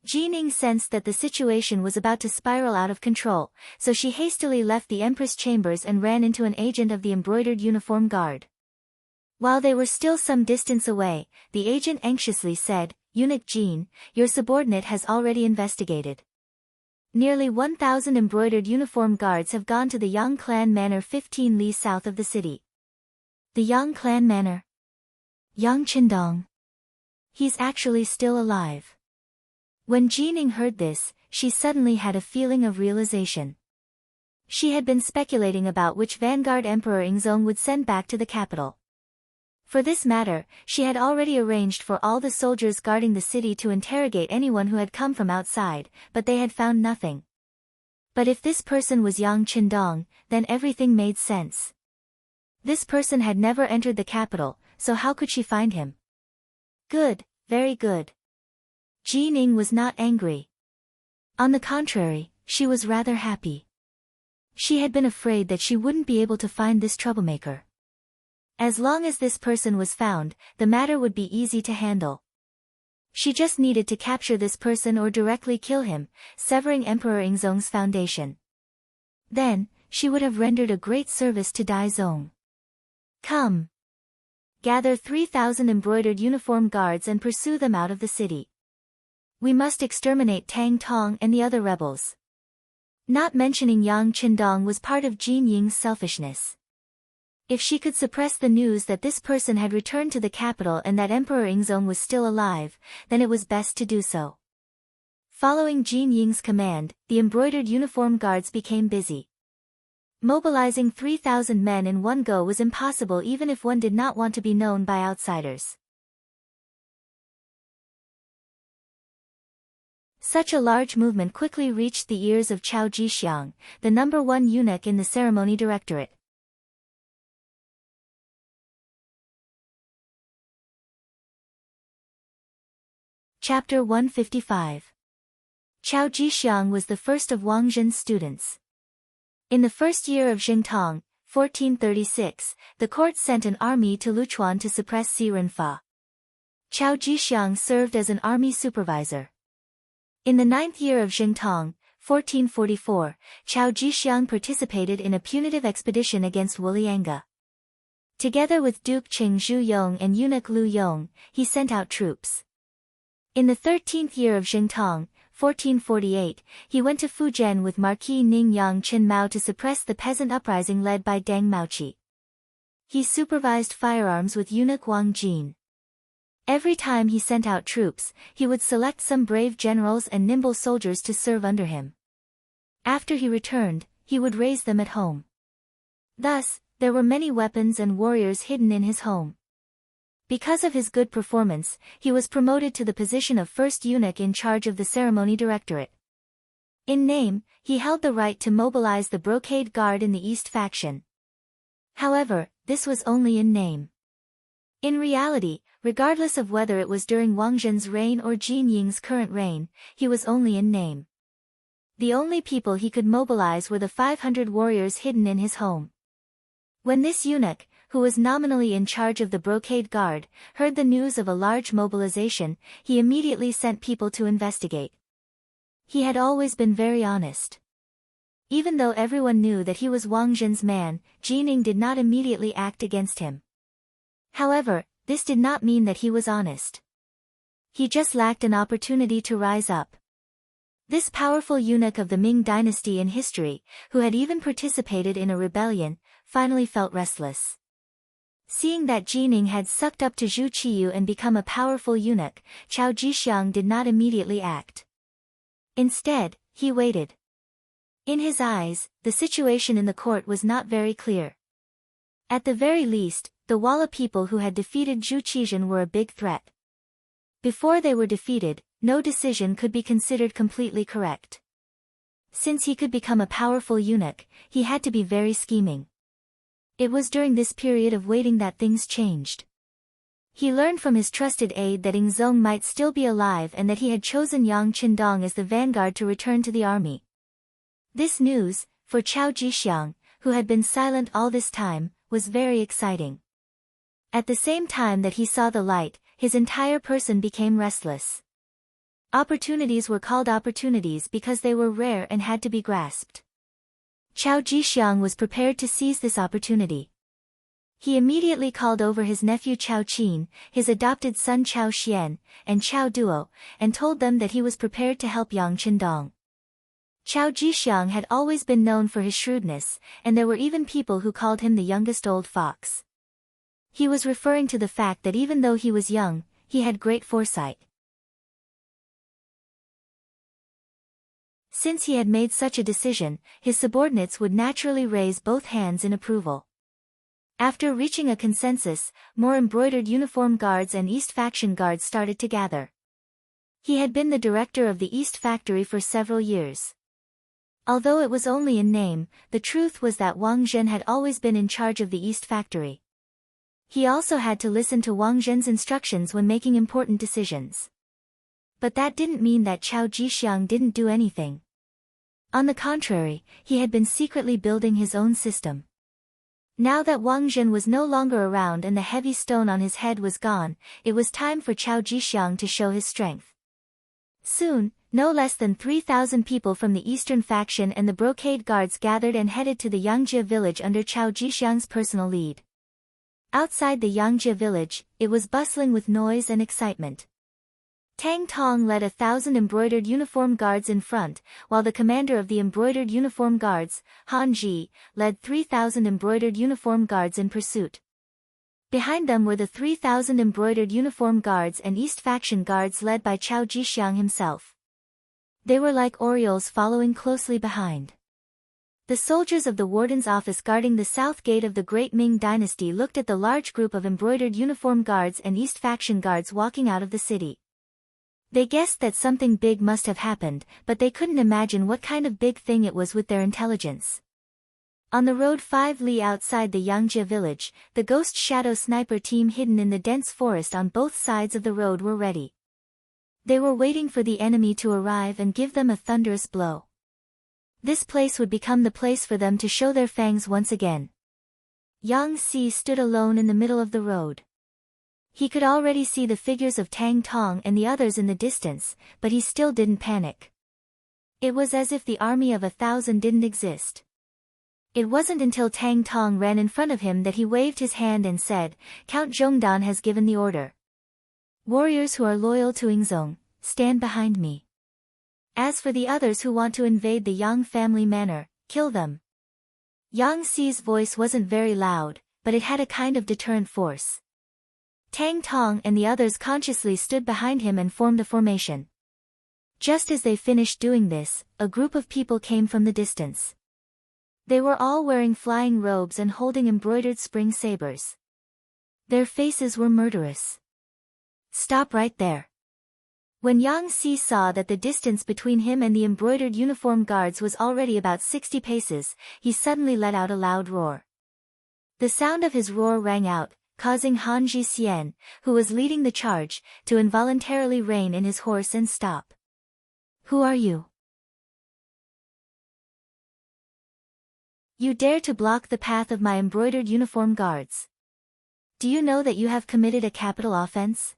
Jining sensed that the situation was about to spiral out of control, so she hastily left the Empress chambers and ran into an agent of the embroidered uniform guard. While they were still some distance away, the agent anxiously said, Eunuch Jin, your subordinate has already investigated. Nearly 1,000 embroidered uniform guards have gone to the Yang Clan Manor 15 li south of the city. The Yang Clan Manor? Yang Qindong. He's actually still alive. When Jining heard this, she suddenly had a feeling of realization. She had been speculating about which vanguard Emperor Yingzong would send back to the capital. For this matter, she had already arranged for all the soldiers guarding the city to interrogate anyone who had come from outside, but they had found nothing. But if this person was Yang Qindong, then everything made sense. This person had never entered the capital, so how could she find him? Good, very good. Jining was not angry. On the contrary, she was rather happy. She had been afraid that she wouldn't be able to find this troublemaker. As long as this person was found, the matter would be easy to handle. She just needed to capture this person or directly kill him, severing Emperor Ingzong's foundation. Then, she would have rendered a great service to Daizong. Come. Gather 3,000 embroidered uniform guards and pursue them out of the city. We must exterminate Tang Tong and the other rebels. Not mentioning Yang Qindong was part of Jin Ying's selfishness. If she could suppress the news that this person had returned to the capital and that Emperor Ingzong was still alive, then it was best to do so. Following Jin Ying's command, the embroidered uniform guards became busy. Mobilizing 3,000 men in one go was impossible even if one did not want to be known by outsiders. Such a large movement quickly reached the ears of Chao Jixiang, the #1 eunuch in the ceremony directorate. Chapter 155. Chao Jixiang was the first of Wang Zhen's students. In the first year of Jingtong, 1436, the court sent an army to Luchuan to suppress Si Renfa. Chao Jixiang served as an army supervisor. In the 9th year of Jingtong, 1444, Chao Jixiang participated in a punitive expedition against Wulianga. Together with Duke Qing Zhu Yong and eunuch Lu Yong, he sent out troops. In the 13th year of Jingtong, 1448, he went to Fujian with Marquis Ning Yang Qin Mao to suppress the peasant uprising led by Deng Maoqi. He supervised firearms with eunuch Wang Jin. Every time he sent out troops, he would select some brave generals and nimble soldiers to serve under him. After he returned, he would raise them at home. Thus, there were many weapons and warriors hidden in his home. Because of his good performance, he was promoted to the position of first eunuch in charge of the ceremony directorate. In name, he held the right to mobilize the brocade guard in the East faction. However, this was only in name. In reality, regardless of whether it was during Wang Zhen's reign or Jin Ying's current reign, he was only in name. The only people he could mobilize were the 500 warriors hidden in his home. When this eunuch, who was nominally in charge of the brocade guard, heard the news of a large mobilization, he immediately sent people to investigate. He had always been very honest. Even though everyone knew that he was Wang Zhen's man, Jining did not immediately act against him. However, this did not mean that he was honest. He just lacked an opportunity to rise up. This powerful eunuch of the Ming dynasty in history, who had even participated in a rebellion, finally felt restless. Seeing that Jining had sucked up to Zhu Qiyu and become a powerful eunuch, Chao Jixiang did not immediately act. Instead, he waited. In his eyes, the situation in the court was not very clear. At the very least, the Walla people who had defeated Zhu Qizhen were a big threat. Before they were defeated, no decision could be considered completely correct. Since he could become a powerful eunuch, he had to be very scheming. It was during this period of waiting that things changed. He learned from his trusted aide that Ingzong might still be alive and that he had chosen Yang Qindong as the vanguard to return to the army. This news, for Chao Jixiang, who had been silent all this time, was very exciting. At the same time that he saw the light, his entire person became restless. Opportunities were called opportunities because they were rare and had to be grasped. Chao Jixiang was prepared to seize this opportunity. He immediately called over his nephew Chao Qin, his adopted son Chao Xian, and Chao Duo, and told them that he was prepared to help Yang Qindong. Chao Jixiang had always been known for his shrewdness, and there were even people who called him the youngest old fox. He was referring to the fact that even though he was young, he had great foresight. Since he had made such a decision, his subordinates would naturally raise both hands in approval. After reaching a consensus, more embroidered uniform guards and East faction guards started to gather. He had been the director of the East factory for several years. Although it was only in name, the truth was that Wang Zhen had always been in charge of the East factory. He also had to listen to Wang Zhen's instructions when making important decisions. But that didn't mean that Chao Jixiang didn't do anything. On the contrary, he had been secretly building his own system. Now that Wang Zhen was no longer around and the heavy stone on his head was gone, it was time for Chao Jixiang to show his strength. Soon, no less than 3,000 people from the eastern faction and the brocade guards gathered and headed to the Yangjia village under Chao Jixiang's personal lead. Outside the Yangjia village, it was bustling with noise and excitement. Tang Tong led 1,000 embroidered uniform guards in front, while the commander of the embroidered uniform guards, Han Ji, led 3,000 embroidered uniform guards in pursuit. Behind them were the 3,000 embroidered uniform guards and East faction guards led by Chao Jixiang himself. They were like orioles following closely behind. The soldiers of the warden's office guarding the south gate of the Great Ming dynasty looked at the large group of embroidered uniform guards and East faction guards walking out of the city. They guessed that something big must have happened, but they couldn't imagine what kind of big thing it was with their intelligence. On the road 5 li outside the Yangjia village, the Ghost Shadow sniper team hidden in the dense forest on both sides of the road were ready. They were waiting for the enemy to arrive and give them a thunderous blow. This place would become the place for them to show their fangs once again. Yang Si stood alone in the middle of the road. He could already see the figures of Tang Tong and the others in the distance, but he still didn't panic. It was as if the army of 1,000 didn't exist. It wasn't until Tang Tong ran in front of him that he waved his hand and said, "Count Zhongdan has given the order. Warriors who are loyal to Yingzong, stand behind me. As for the others who want to invade the Yang family manor, kill them." Yang Si's voice wasn't very loud, but it had a kind of deterrent force. Tang Tong and the others consciously stood behind him and formed a formation. Just as they finished doing this, a group of people came from the distance. They were all wearing flying robes and holding embroidered spring sabers. Their faces were murderous. "Stop right there." When Yang Si saw that the distance between him and the embroidered uniform guards was already about 60 paces, he suddenly let out a loud roar. The sound of his roar rang out, causing Han Jixian, who was leading the charge, to involuntarily rein in his horse and stop. "Who are you? You dare to block the path of my embroidered uniform guards. Do you know that you have committed a capital offense?"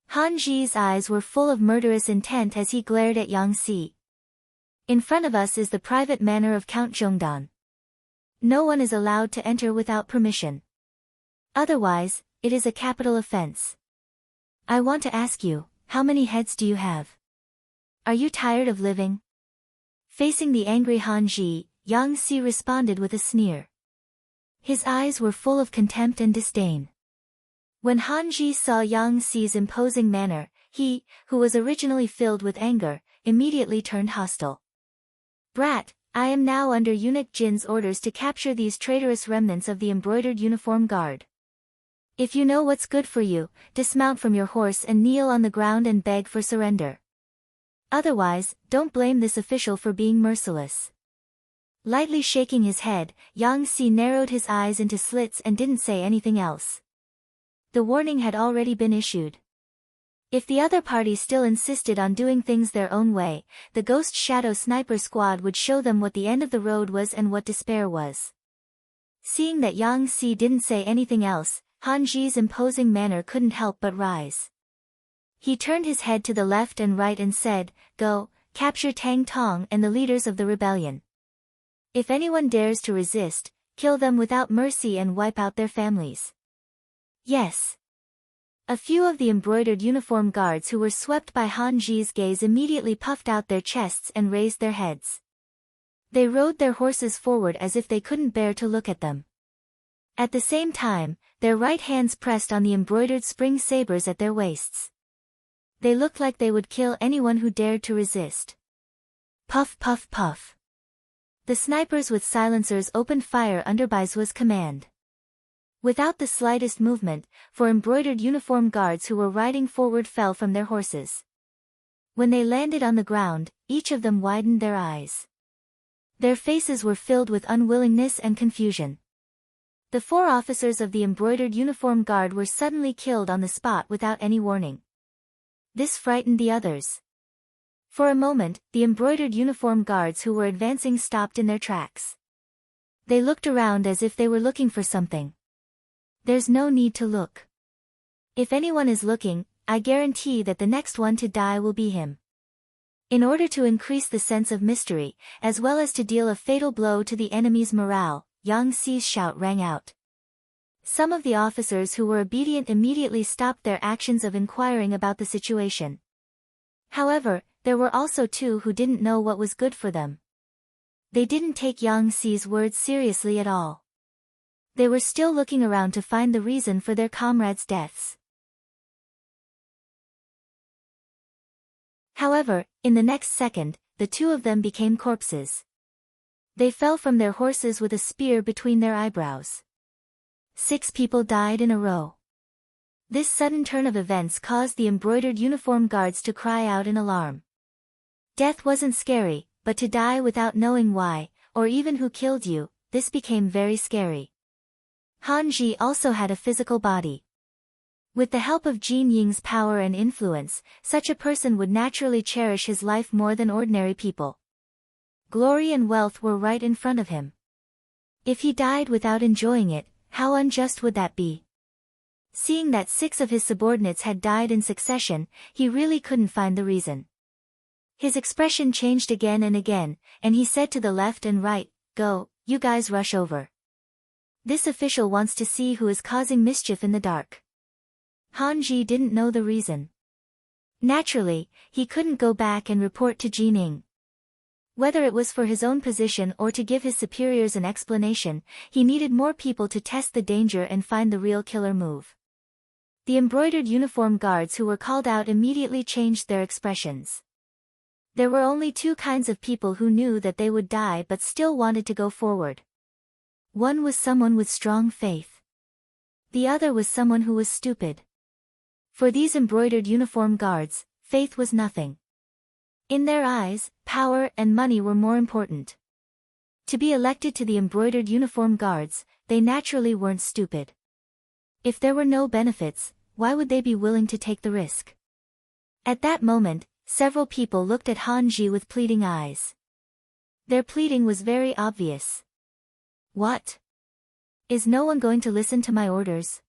Han Ji's eyes were full of murderous intent as he glared at Yang Si. "In front of us is the private manor of Count Zhongdan. No one is allowed to enter without permission. Otherwise, it is a capital offense. I want to ask you, how many heads do you have? Are you tired of living?" Facing the angry Han Ji, Yang Si responded with a sneer. His eyes were full of contempt and disdain. When Han Ji saw Yang Si's imposing manner, he, who was originally filled with anger, immediately turned hostile. "Brat, I am now under eunuch Jin's orders to capture these traitorous remnants of the embroidered uniform guard. If you know what's good for you, dismount from your horse and kneel on the ground and beg for surrender. Otherwise, don't blame this official for being merciless." Lightly shaking his head, Yang Si narrowed his eyes into slits and didn't say anything else. The warning had already been issued. If the other party still insisted on doing things their own way, the Ghost Shadow sniper squad would show them what the end of the road was and what despair was. Seeing that Yang Si didn't say anything else, Han Ji's imposing manner couldn't help but rise. He turned his head to the left and right and said, "Go, capture Tang Tong and the leaders of the rebellion. If anyone dares to resist, kill them without mercy and wipe out their families." "Yes." A few of the embroidered uniform guards who were swept by Han Ji's gaze immediately puffed out their chests and raised their heads. They rode their horses forward as if they couldn't bear to look at them. At the same time, their right hands pressed on the embroidered spring sabers at their waists. They looked like they would kill anyone who dared to resist. Puff puff puff. The snipers with silencers opened fire under Baizuo's command. Without the slightest movement, 4 embroidered uniform guards who were riding forward fell from their horses. When they landed on the ground, each of them widened their eyes. Their faces were filled with unwillingness and confusion. The 4 officers of the embroidered uniform guard were suddenly killed on the spot without any warning. This frightened the others. For a moment, the embroidered uniform guards who were advancing stopped in their tracks. They looked around as if they were looking for something. There's no need to look. If anyone is looking, I guarantee that the next one to die will be him. In order to increase the sense of mystery, as well as to deal a fatal blow to the enemy's morale, Yang Xi's shout rang out. Some of the officers who were obedient immediately stopped their actions of inquiring about the situation. However, there were also two who didn't know what was good for them. They didn't take Yang Xi's words seriously at all. They were still looking around to find the reason for their comrades' deaths. However, in the next second, the two of them became corpses. They fell from their horses with a spear between their eyebrows. 6 people died in a row. This sudden turn of events caused the embroidered uniform guards to cry out in alarm. Death wasn't scary, but to die without knowing why, or even who killed you, this became very scary. Han Ji also had a physical body. With the help of Jin Ying's power and influence, such a person would naturally cherish his life more than ordinary people. Glory and wealth were right in front of him. If he died without enjoying it, how unjust would that be? Seeing that 6 of his subordinates had died in succession, he really couldn't find the reason. His expression changed again and again, and he said to the left and right, "Go, you guys rush over. This official wants to see who is causing mischief in the dark." Han Ji didn't know the reason. Naturally, he couldn't go back and report to Jining. Whether it was for his own position or to give his superiors an explanation, he needed more people to test the danger and find the real killer move. The embroidered uniform guards who were called out immediately changed their expressions. There were only 2 kinds of people who knew that they would die but still wanted to go forward. One was someone with strong faith. The other was someone who was stupid. For these embroidered uniform guards, faith was nothing. In their eyes, power and money were more important. To be elected to the embroidered uniform guards, they naturally weren't stupid. If there were no benefits, why would they be willing to take the risk? At that moment, several people looked at Han Ji with pleading eyes. Their pleading was very obvious. What? Is no one going to listen to my orders?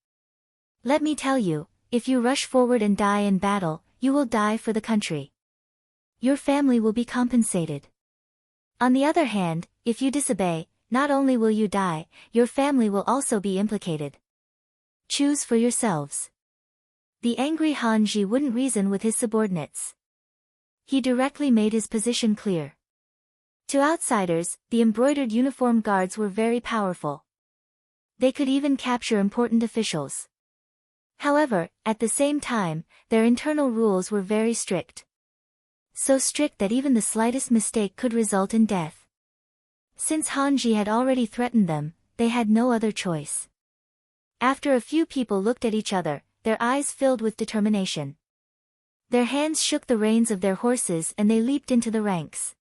Let me tell you, if you rush forward and die in battle, you will die for the country. Your family will be compensated. On the other hand, if you disobey, not only will you die, your family will also be implicated. Choose for yourselves. The angry Han Ji wouldn't reason with his subordinates. He directly made his position clear. To outsiders, the embroidered uniform guards were very powerful. They could even capture important officials. However, at the same time, their internal rules were very strict. So strict that even the slightest mistake could result in death. Since Han Ji had already threatened them, they had no other choice. After a few people looked at each other, their eyes filled with determination. Their hands shook the reins of their horses and they leaped into the ranks.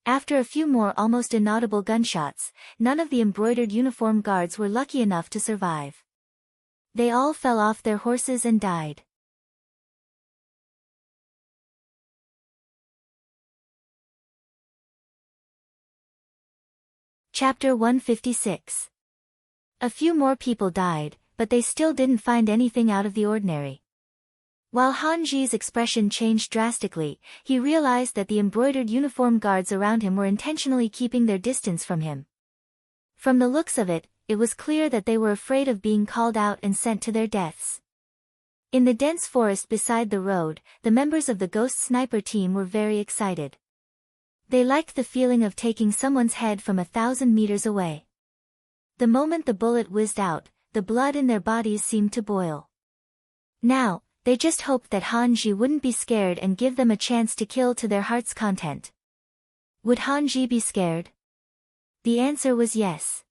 After a few more almost inaudible gunshots, none of the embroidered uniform guards were lucky enough to survive. They all fell off their horses and died. Chapter 156. A few more people died, but they still didn't find anything out of the ordinary. While Han Ji's expression changed drastically, he realized that the embroidered uniform guards around him were intentionally keeping their distance from him. From the looks of it, it was clear that they were afraid of being called out and sent to their deaths. In the dense forest beside the road, the members of the Ghost Sniper team were very excited. They liked the feeling of taking someone's head from 1,000 meters away. The moment the bullet whizzed out, the blood in their bodies seemed to boil. Now, they just hoped that Han Ji wouldn't be scared and give them a chance to kill to their heart's content. Would Han Ji be scared? The answer was yes.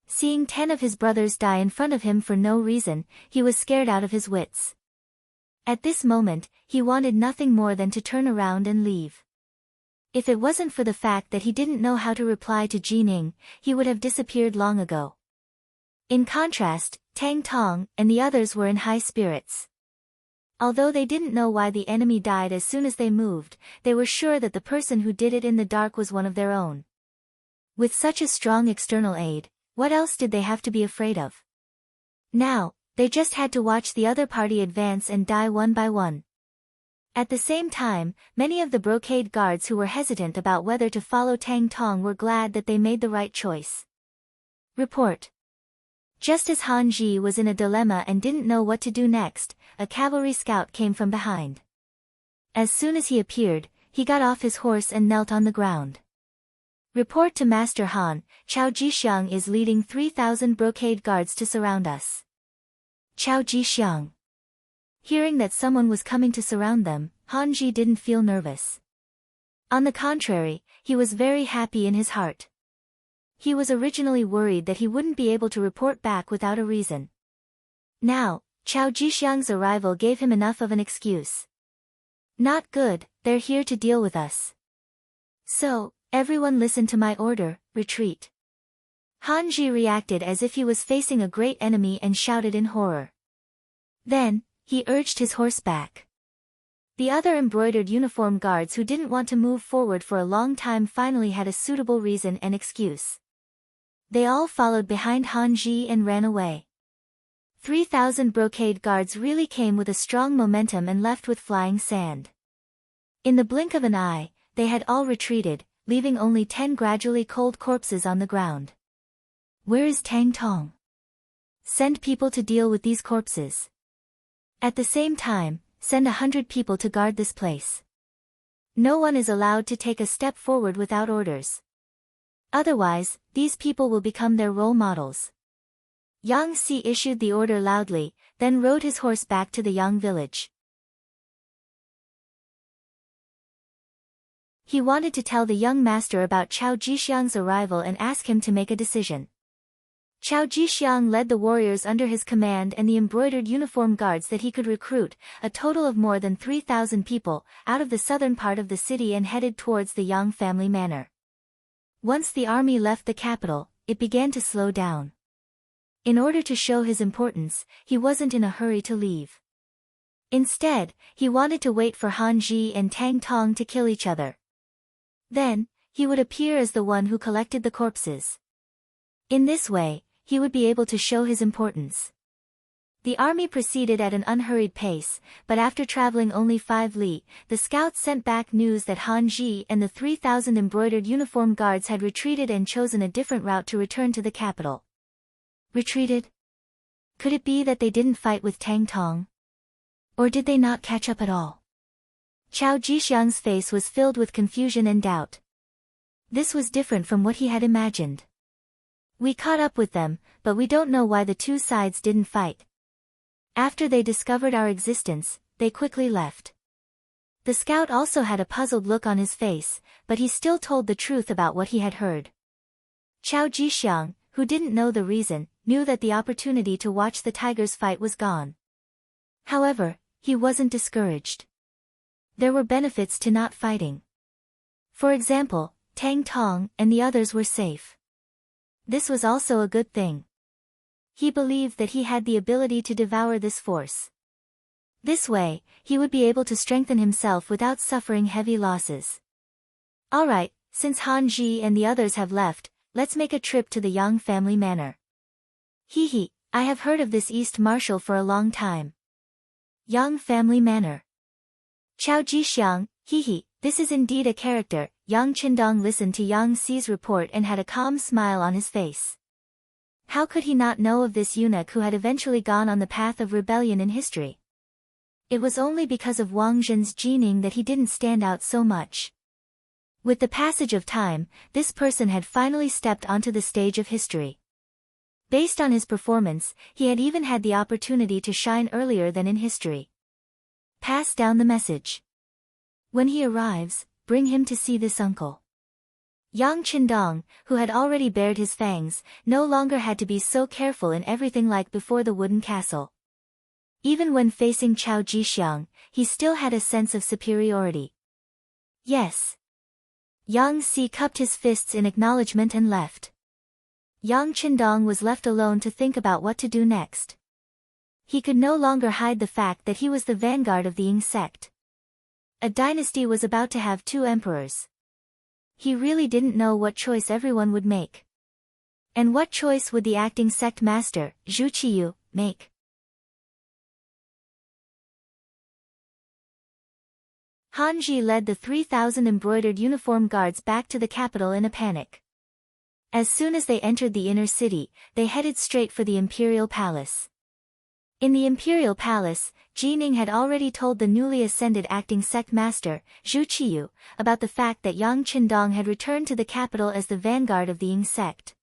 Seeing 10 of his brothers die in front of him for no reason, he was scared out of his wits. At this moment, he wanted nothing more than to turn around and leave. If it wasn't for the fact that he didn't know how to reply to Jining, he would have disappeared long ago. In contrast, Tang Tong and the others were in high spirits. Although they didn't know why the enemy died as soon as they moved, they were sure that the person who did it in the dark was one of their own. With such a strong external aid, what else did they have to be afraid of? Now, they just had to watch the other party advance and die one by one. At the same time, many of the brocade guards who were hesitant about whether to follow Tang Tong were glad that they made the right choice. Report. Just as Han Ji was in a dilemma and didn't know what to do next, a cavalry scout came from behind. As soon as he appeared, he got off his horse and knelt on the ground. Report to Master Han, Chao Jixiang is leading 3,000 brocade guards to surround us. Chao Jixiang. Hearing that someone was coming to surround them, Han Ji didn't feel nervous. On the contrary, he was very happy in his heart. He was originally worried that he wouldn't be able to report back without a reason. Now, Chao Jixiang's arrival gave him enough of an excuse. Not good, they're here to deal with us. So, everyone listen to my order, retreat. Han Ji reacted as if he was facing a great enemy and shouted in horror. Then, he urged his horse back. The other embroidered uniform guards who didn't want to move forward for a long time finally had a suitable reason and excuse. They all followed behind Han Ji and ran away. 3,000 brocade guards really came with a strong momentum and left with flying sand. In the blink of an eye, they had all retreated, leaving only 10 gradually cold corpses on the ground. Where is Tang Tong? Send people to deal with these corpses. At the same time, send 100 people to guard this place. No one is allowed to take a step forward without orders. Otherwise, these people will become their role models. Yang Si issued the order loudly, then rode his horse back to the Yang village. He wanted to tell the young master about Chao Jixiang's arrival and ask him to make a decision. Chao Jixiang led the warriors under his command and the embroidered uniform guards that he could recruit, a total of more than 3,000 people, out of the southern part of the city and headed towards the Yang family manor. Once the army left the capital, it began to slow down. In order to show his importance, he wasn't in a hurry to leave. Instead, he wanted to wait for Han Ji and Tang Tong to kill each other. Then, he would appear as the one who collected the corpses. In this way, he would be able to show his importance. The army proceeded at an unhurried pace, but after traveling only 5 li, the scouts sent back news that Han Ji and the 3,000 embroidered uniform guards had retreated and chosen a different route to return to the capital. Retreated? Could it be that they didn't fight with Tang Tong? Or did they not catch up at all? Chao Jixiang's face was filled with confusion and doubt. This was different from what he had imagined. We caught up with them, but we don't know why the two sides didn't fight. After they discovered our existence, they quickly left. The scout also had a puzzled look on his face, but he still told the truth about what he had heard. Chao Jixiang, who didn't know the reason, knew that the opportunity to watch the tigers fight was gone. However, he wasn't discouraged. There were benefits to not fighting. For example, Tang Tong and the others were safe. This was also a good thing. He believed that he had the ability to devour this force. This way, he would be able to strengthen himself without suffering heavy losses. Alright, since Han Ji and the others have left, let's make a trip to the Yang family manor. Hee, I have heard of this East Marshal for a long time. Yang family manor. Chao Jixiang, hee, this is indeed a character. Yang Qindong listened to Yang Si's report and had a calm smile on his face. How could he not know of this eunuch who had eventually gone on the path of rebellion in history? It was only because of Wang Zhen's gening that he didn't stand out so much. With the passage of time, this person had finally stepped onto the stage of history. Based on his performance, he had even had the opportunity to shine earlier than in history. Pass down the message. When he arrives, bring him to see this uncle. Yang Qindong, who had already bared his fangs, no longer had to be so careful in everything like before the wooden castle. Even when facing Chao Jixiang, he still had a sense of superiority. Yes. Yang Si cupped his fists in acknowledgement and left. Yang Qindong was left alone to think about what to do next. He could no longer hide the fact that he was the vanguard of the Qing sect. A dynasty was about to have 2 emperors. He really didn't know what choice everyone would make. And what choice would the acting sect master, Zhu Qiyu, make? Han Ji led the 3,000 embroidered uniform guards back to the capital in a panic. As soon as they entered the inner city, they headed straight for the imperial palace. In the imperial palace, Jining had already told the newly ascended acting sect master, Zhu Qiyu, about the fact that Yang Qindong had returned to the capital as the vanguard of the Qing sect.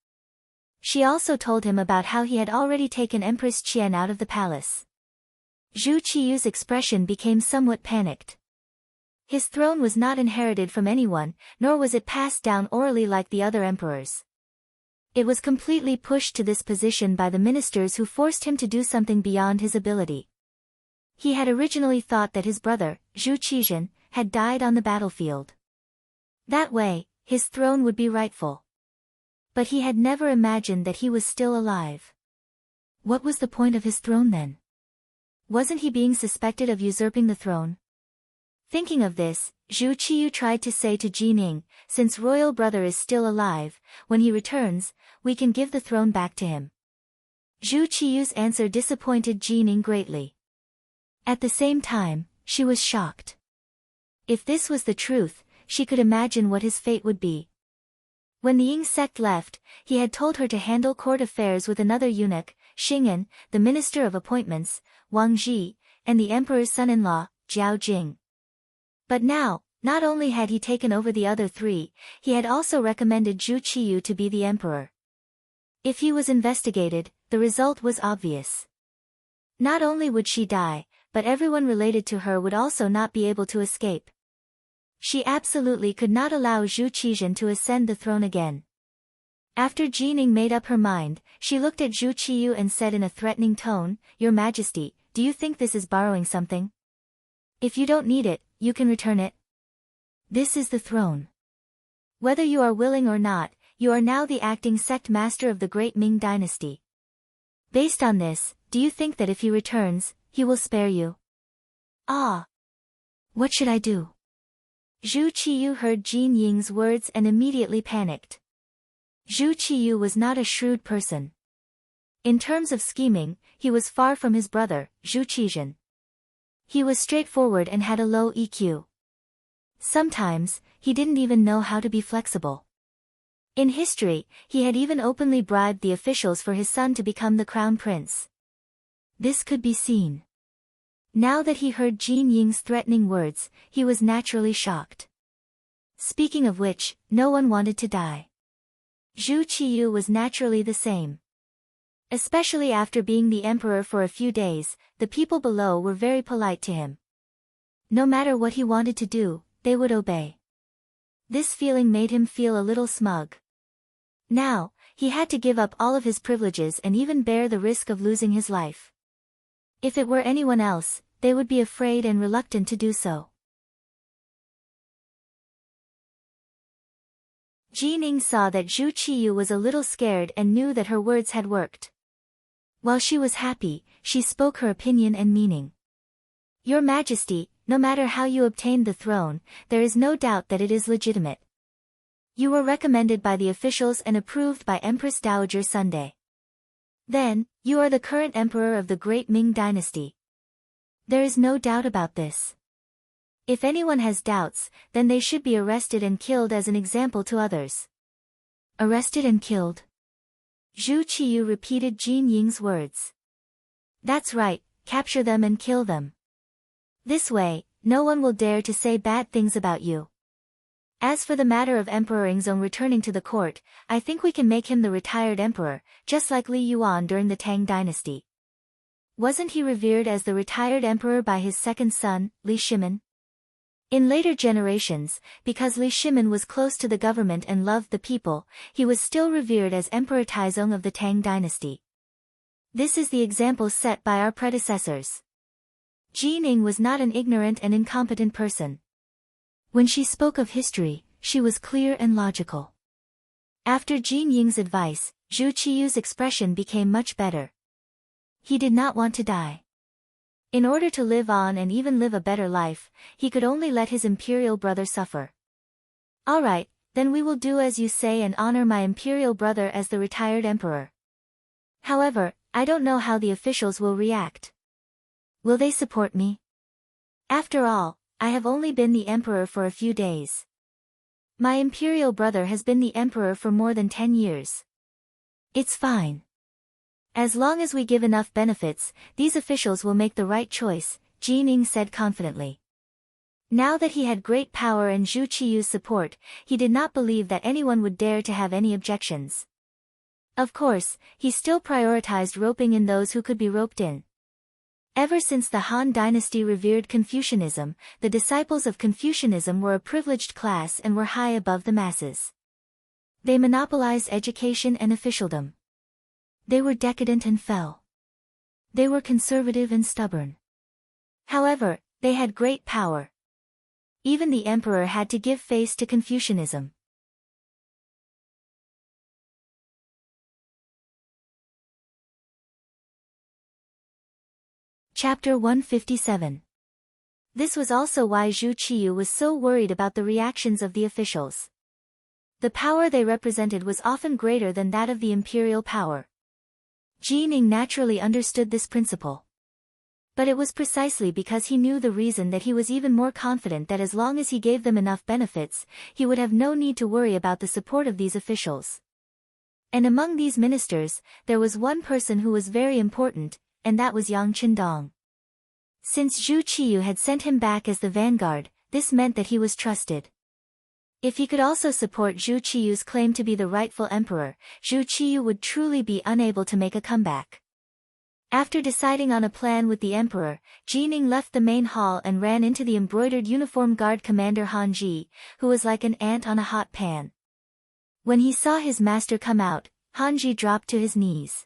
She also told him about how he had already taken Empress Qian out of the palace. Zhu Qiyu's expression became somewhat panicked. His throne was not inherited from anyone, nor was it passed down orally like the other emperors. It was completely pushed to this position by the ministers who forced him to do something beyond his ability. He had originally thought that his brother, Zhu Qizhen, had died on the battlefield. That way, his throne would be rightful. But he had never imagined that he was still alive. What was the point of his throne then? Wasn't he being suspected of usurping the throne? Thinking of this, Zhu Qiyu tried to say to Jining, since royal brother is still alive, when he returns, we can give the throne back to him. Zhu Qiyu's answer disappointed Jining greatly. At the same time, she was shocked. If this was the truth, she could imagine what his fate would be. When the Qing sect left, he had told her to handle court affairs with another eunuch, Xing'an, the minister of appointments, Wang Zhi, and the emperor's son-in-law, Zhao Jing. But now, not only had he taken over the other three, he had also recommended Zhu Qiyu to be the emperor. If he was investigated, the result was obvious. Not only would she die, but everyone related to her would also not be able to escape. She absolutely could not allow Zhu Qizhen to ascend the throne again. After Jining made up her mind, she looked at Zhu Qiyu and said in a threatening tone, "Your Majesty, do you think this is borrowing something? If you don't need it, you can return it. This is the throne. Whether you are willing or not, you are now the acting sect master of the great Ming dynasty. Based on this, do you think that if he returns, he will spare you?" "Ah! What should I do?" Zhu Qiyu heard Jin Ying's words and immediately panicked. Zhu Qiyu was not a shrewd person. In terms of scheming, he was far from his brother, Zhu Qizhen. He was straightforward and had a low EQ. Sometimes, he didn't even know how to be flexible. In history, he had even openly bribed the officials for his son to become the crown prince. This could be seen. Now that he heard Jin Ying's threatening words, he was naturally shocked. Speaking of which, no one wanted to die. Zhu Qiyu was naturally the same. Especially after being the emperor for a few days, the people below were very polite to him. No matter what he wanted to do, they would obey. This feeling made him feel a little smug. Now, he had to give up all of his privileges and even bear the risk of losing his life. If it were anyone else, they would be afraid and reluctant to do so. Jining saw that Zhu Qiyu was a little scared and knew that her words had worked. While she was happy, she spoke her opinion and meaning. "Your Majesty, no matter how you obtained the throne, there is no doubt that it is legitimate. You were recommended by the officials and approved by Empress Dowager Sunday. Then, you are the current emperor of the great Ming dynasty. There is no doubt about this. If anyone has doubts, then they should be arrested and killed as an example to others." "Arrested and killed?" Zhu Qiyu repeated Jin Ying's words. "That's right, capture them and kill them. This way, no one will dare to say bad things about you. As for the matter of Emperor Yingzong returning to the court, I think we can make him the retired emperor, just like Li Yuan during the Tang dynasty. Wasn't he revered as the retired emperor by his second son, Li Shimin? In later generations, because Li Shimin was close to the government and loved the people, he was still revered as Emperor Taizong of the Tang dynasty. This is the example set by our predecessors." Jining was not an ignorant and incompetent person. When she spoke of history, she was clear and logical. After Jin Ying's advice, Zhu Qiyu's expression became much better. He did not want to die. In order to live on and even live a better life, he could only let his imperial brother suffer. "All right, Then we will do as you say and honor my imperial brother as the retired emperor. However, I don't know how the officials will react. Will they support me? After all, I have only been the emperor for a few days. My imperial brother has been the emperor for more than 10 years. It's fine. As long as we give enough benefits, these officials will make the right choice, Qing said confidently. Now that he had great power and Zhu Qiyu's support, he did not believe that anyone would dare to have any objections. Of course, he still prioritized roping in those who could be roped in. Ever since the Han dynasty revered Confucianism, the disciples of Confucianism were a privileged class and were high above the masses. They monopolized education and officialdom. They were decadent and fell. They were conservative and stubborn. However, they had great power. Even the emperor had to give face to Confucianism. Chapter 157. This was also why Zhu Qiyu was so worried about the reactions of the officials. The power they represented was often greater than that of the imperial power. Qing naturally understood this principle. But it was precisely because he knew the reason that he was even more confident that as long as he gave them enough benefits, he would have no need to worry about the support of these officials. And among these ministers, there was one person who was very important, and that was Yang Qindong. Since Zhu Qiyu had sent him back as the vanguard, this meant that he was trusted. If he could also support Zhu Qiyu's claim to be the rightful emperor, Zhu Qiyu would truly be unable to make a comeback. After deciding on a plan with the emperor, Qing left the main hall and ran into the embroidered uniform guard commander Han Ji, who was like an ant on a hot pan. When he saw his master come out, Han Ji dropped to his knees.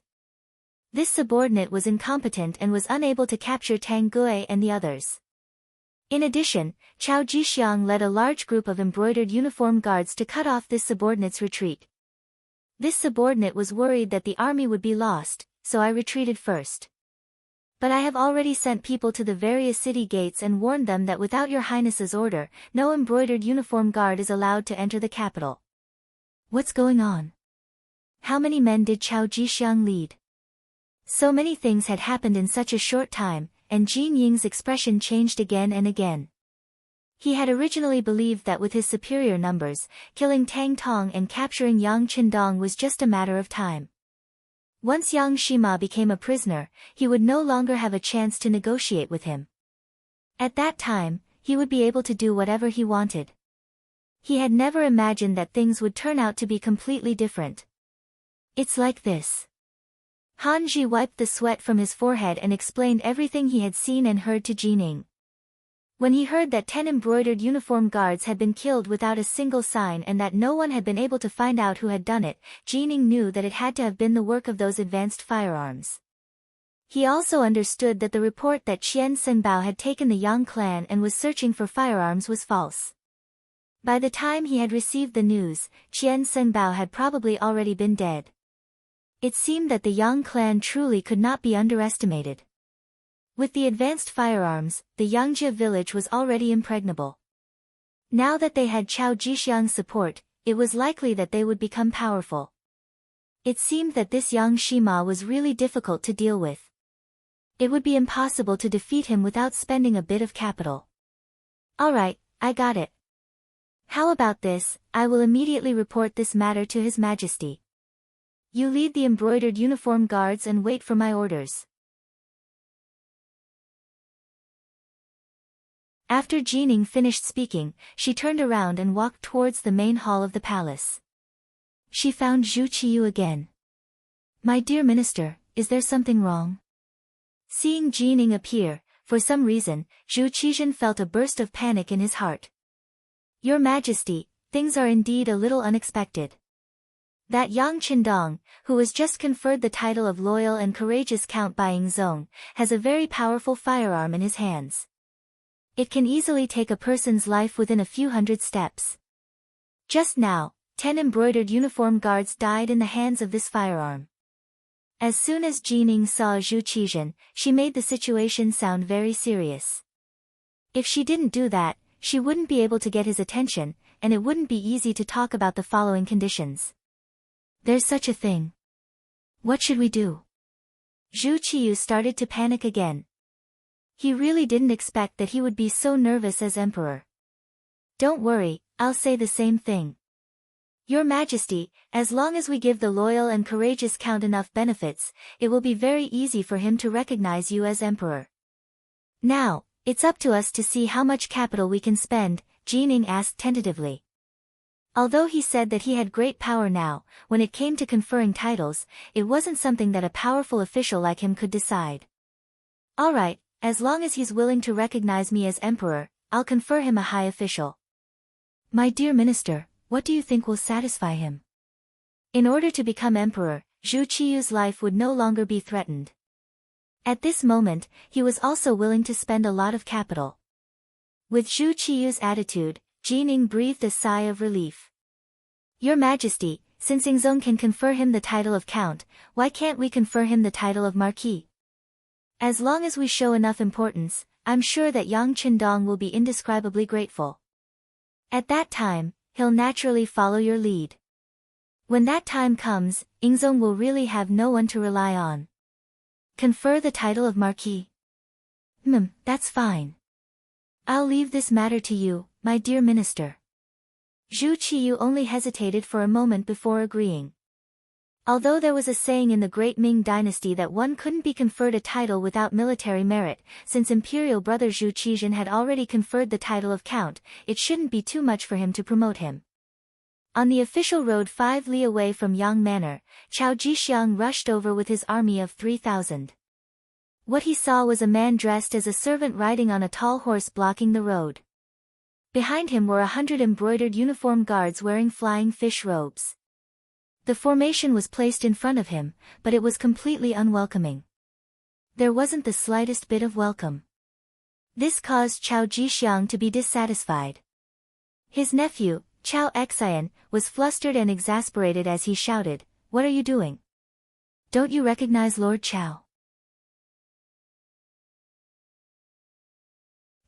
This subordinate was incompetent and was unable to capture Tang Gui and the others. In addition, Chao Jixiang led a large group of embroidered uniform guards to cut off this subordinate's retreat. This subordinate was worried that the army would be lost, so I retreated first. But I have already sent people to the various city gates and warned them that without your highness's order, no embroidered uniform guard is allowed to enter the capital. What's going on? How many men did Chao Jixiang lead? So many things had happened in such a short time, and Jin Ying's expression changed again and again. He had originally believed that with his superior numbers, killing Tang Tong and capturing Yang Qindong was just a matter of time. Once Yang Shima became a prisoner, he would no longer have a chance to negotiate with him. At that time, he would be able to do whatever he wanted. He had never imagined that things would turn out to be completely different. It's like this. Han Ji wiped the sweat from his forehead and explained everything he had seen and heard to Jining. When he heard that 10 embroidered uniform guards had been killed without a single sign and that no one had been able to find out who had done it, Jining knew that it had to have been the work of those advanced firearms. He also understood that the report that Qian Senbao had taken the Yang clan and was searching for firearms was false. By the time he had received the news, Qian Senbao had probably already been dead. It seemed that the Yang clan truly could not be underestimated. With the advanced firearms, the Yangjia village was already impregnable. Now that they had Chao Jixiang's support, it was likely that they would become powerful. It seemed that this Yang Shima was really difficult to deal with. It would be impossible to defeat him without spending a bit of capital. Alright, I got it. How about this? I will immediately report this matter to His Majesty. You lead the embroidered uniform guards and wait for my orders. After Jining finished speaking, she turned around and walked towards the main hall of the palace. She found Zhu Qiyu again. My dear minister, is there something wrong? Seeing Jining appear, for some reason, Zhu Qizhen felt a burst of panic in his heart. Your Majesty, things are indeed a little unexpected. That Yang Qindong, who was just conferred the title of loyal and courageous Count by Yingzong, has a very powerful firearm in his hands. It can easily take a person's life within a few hundred steps. Just now, 10 embroidered uniform guards died in the hands of this firearm. As soon as Jining saw Zhu Qizhen, she made the situation sound very serious. If she didn't do that, she wouldn't be able to get his attention, and it wouldn't be easy to talk about the following conditions. There's such a thing. What should we do? Zhu Qiyu started to panic again. He really didn't expect that he would be so nervous as emperor. Don't worry, I'll say the same thing. Your Majesty, as long as we give the loyal and courageous Count enough benefits, it will be very easy for him to recognize you as emperor. Now, it's up to us to see how much capital we can spend, Jining asked tentatively. Although he said that he had great power now, when it came to conferring titles, it wasn't something that a powerful official like him could decide. All right, as long as he's willing to recognize me as emperor, I'll confer him a high official. My dear minister, what do you think will satisfy him? In order to become emperor, Zhu Qiyu's life would no longer be threatened. At this moment, he was also willing to spend a lot of capital. With Zhu Qiyu's attitude, Jining breathed a sigh of relief. Your Majesty, since Yingzong can confer him the title of Count, why can't we confer him the title of Marquis? As long as we show enough importance, I'm sure that Yang Qindong will be indescribably grateful. At that time, he'll naturally follow your lead. When that time comes, Yingzong will really have no one to rely on. Confer the title of Marquis. That's fine. I'll leave this matter to you, my dear minister. Zhu Qiyu only hesitated for a moment before agreeing. Although there was a saying in the Great Ming dynasty that one couldn't be conferred a title without military merit, since imperial brother Zhu Qizhen had already conferred the title of Count, it shouldn't be too much for him to promote him. On the official road 5 li away from Yang Manor, Chao Jixiang rushed over with his army of 3,000. What he saw was a man dressed as a servant riding on a tall horse blocking the road. Behind him were 100 embroidered uniform guards wearing flying fish robes. The formation was placed in front of him, but it was completely unwelcoming. There wasn't the slightest bit of welcome. This caused Chao Jixiang to be dissatisfied. His nephew, Chao Xian, was flustered and exasperated as he shouted, "What are you doing? Don't you recognize Lord Chao?"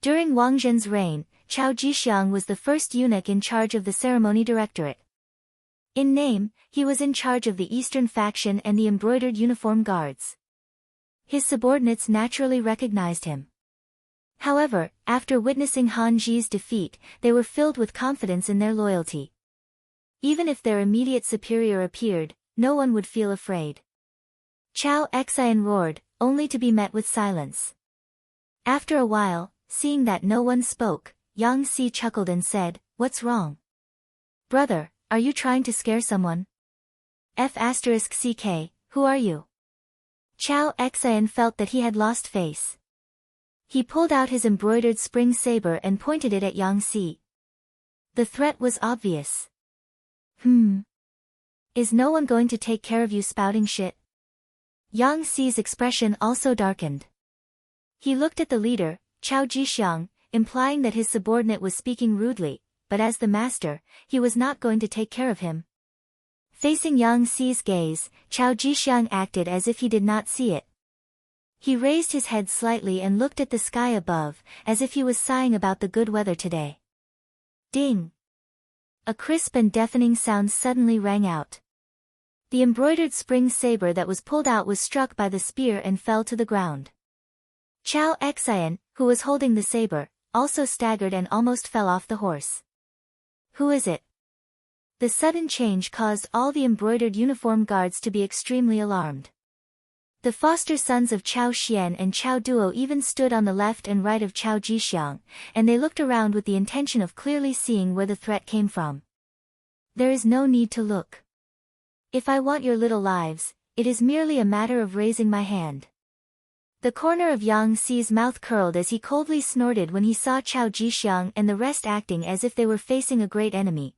During Wang Zhen's reign, Chao Jixiang was the first eunuch in charge of the ceremony directorate. In name, he was in charge of the Eastern faction and the embroidered uniform guards. His subordinates naturally recognized him. However, after witnessing Han Ji's defeat, they were filled with confidence in their loyalty. Even if their immediate superior appeared, no one would feel afraid. Chao Xian roared, only to be met with silence. After a while, seeing that no one spoke, Yang Si chuckled and said, "What's wrong? Brother, are you trying to scare someone? F***ck, who are you?" Chao Xian felt that he had lost face. He pulled out his embroidered spring saber and pointed it at Yang Si. The threat was obvious. Is no one going to take care of you spouting shit? Yang Si's expression also darkened. He looked at the leader, Chao Jixiang, implying that his subordinate was speaking rudely, but as the master, he was not going to take care of him. Facing Yang Si's gaze, Chao Jixiang acted as if he did not see it. He raised his head slightly and looked at the sky above, as if he was sighing about the good weather today. Ding! A crisp and deafening sound suddenly rang out. The embroidered spring saber that was pulled out was struck by the spear and fell to the ground. Chao Xian, who was holding the saber, also staggered and almost fell off the horse. Who is it? The sudden change caused all the embroidered uniform guards to be extremely alarmed. The foster sons of Chao Xian and Chao Duo even stood on the left and right of Chao Jixiang, and they looked around with the intention of clearly seeing where the threat came from. There is no need to look. If I want your little lives, it is merely a matter of raising my hand. The corner of Yang Si's mouth curled as he coldly snorted when he saw Chao Jixiang and the rest acting as if they were facing a great enemy.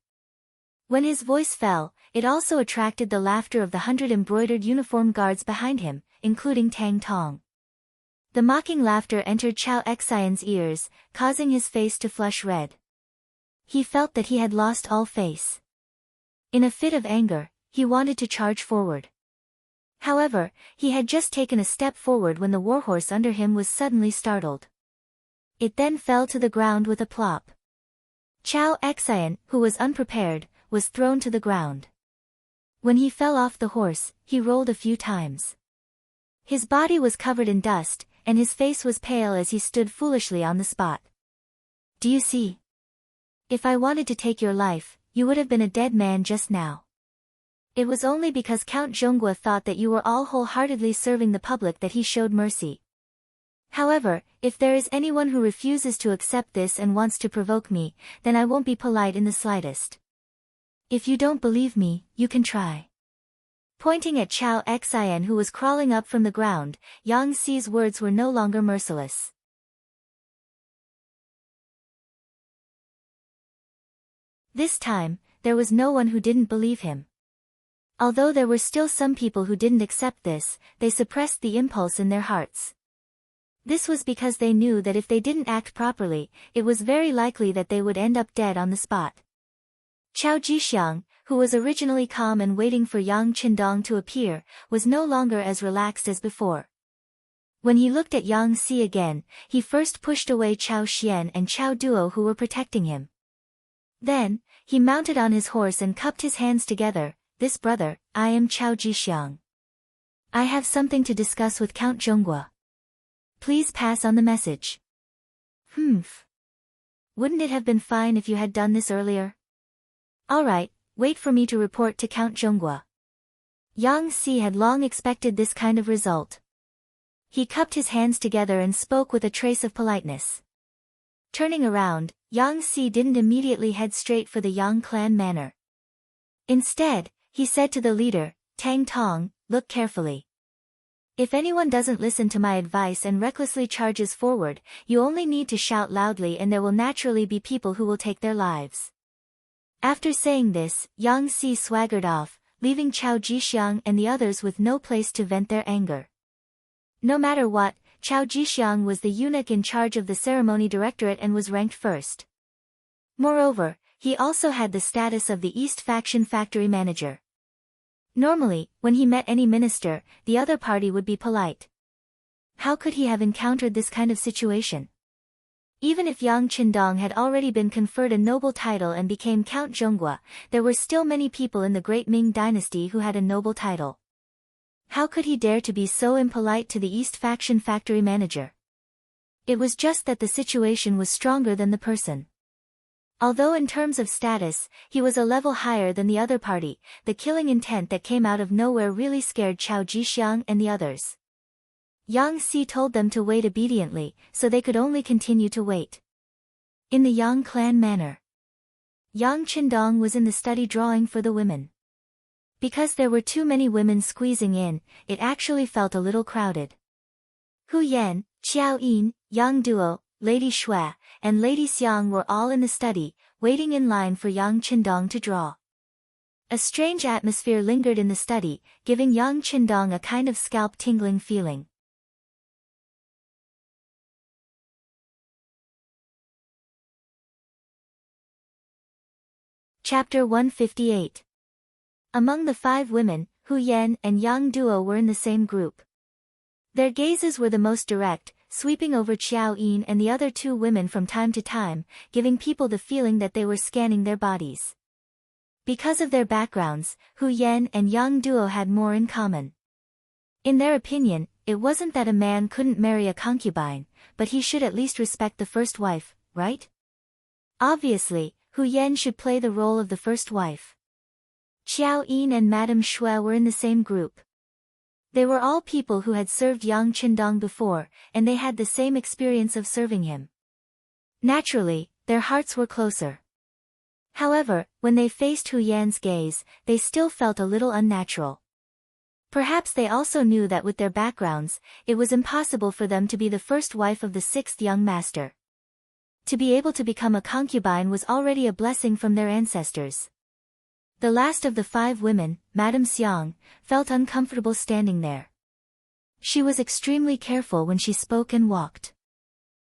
When his voice fell, it also attracted the laughter of the 100 embroidered uniform guards behind him, including Tang Tong. The mocking laughter entered Chao Xian's ears, causing his face to flush red. He felt that he had lost all face. In a fit of anger, he wanted to charge forward. However, he had just taken a step forward when the warhorse under him was suddenly startled. It then fell to the ground with a plop. Chao Xian, who was unprepared, was thrown to the ground. When he fell off the horse, he rolled a few times. His body was covered in dust, and his face was pale as he stood foolishly on the spot. Do you see? If I wanted to take your life, you would have been a dead man just now. It was only because Count Zhonghua thought that you were all wholeheartedly serving the public that he showed mercy. However, if there is anyone who refuses to accept this and wants to provoke me, then I won't be polite in the slightest. If you don't believe me, you can try. Pointing at Chao Xian, who was crawling up from the ground, Yang Xi's words were no longer merciless. This time, there was no one who didn't believe him. Although there were still some people who didn't accept this, they suppressed the impulse in their hearts. This was because they knew that if they didn't act properly, it was very likely that they would end up dead on the spot. Chao Jixiang, who was originally calm and waiting for Yang Qindong to appear, was no longer as relaxed as before. When he looked at Yang Xi again, he first pushed away Chao Xian and Chao Duo who were protecting him. Then, he mounted on his horse and cupped his hands together. This brother, I am Chao Jixiang. I have something to discuss with Count Zhonghua. Please pass on the message. Wouldn't it have been fine if you had done this earlier? All right, wait for me to report to Count Zhonghua. Yang Xi had long expected this kind of result. He cupped his hands together and spoke with a trace of politeness. Turning around, Yang Xi didn't immediately head straight for the Yang clan manor. Instead, he said to the leader, Tang Tong, look carefully. If anyone doesn't listen to my advice and recklessly charges forward, you only need to shout loudly and there will naturally be people who will take their lives. After saying this, Yang Xi swaggered off, leaving Chao Jixiang and the others with no place to vent their anger. No matter what, Chao Jixiang was the eunuch in charge of the ceremony directorate and was ranked first. Moreover, he also had the status of the East Faction factory manager. Normally, when he met any minister, the other party would be polite. How could he have encountered this kind of situation? Even if Yang Qindong had already been conferred a noble title and became Count Zhonghua, there were still many people in the Great Ming dynasty who had a noble title. How could he dare to be so impolite to the East Faction factory manager? It was just that the situation was stronger than the person. Although in terms of status, he was a level higher than the other party, the killing intent that came out of nowhere really scared Chao Jixiang and the others. Yang Xi told them to wait obediently, so they could only continue to wait. In the Yang clan manor, Yang Qindong was in the study drawing for the women. Because there were too many women squeezing in, it actually felt a little crowded. Hu Yan, Qiao Yin, Yang Duo, Lady Shui, and Lady Xiang were all in the study, waiting in line for Yang Qindong to draw. A strange atmosphere lingered in the study, giving Yang Qindong a kind of scalp-tingling feeling. Chapter 158. Among the 5 women, Hu Yan and Yang Duo were in the same group. Their gazes were the most direct, sweeping over Qiao Yin and the other 2 women from time to time, giving people the feeling that they were scanning their bodies. Because of their backgrounds, Hu Yan and Yang Duo had more in common. In their opinion, it wasn't that a man couldn't marry a concubine, but he should at least respect the first wife, right? Obviously, Hu Yan should play the role of the first wife. Qiao Yin and Madame Shui were in the same group. They were all people who had served Yang Qindong before, and they had the same experience of serving him. Naturally, their hearts were closer. However, when they faced Hu Yan's gaze, they still felt a little unnatural. Perhaps they also knew that with their backgrounds, it was impossible for them to be the first wife of the 6th young master. To be able to become a concubine was already a blessing from their ancestors. The last of the 5 women, Madame Xiang, felt uncomfortable standing there. She was extremely careful when she spoke and walked.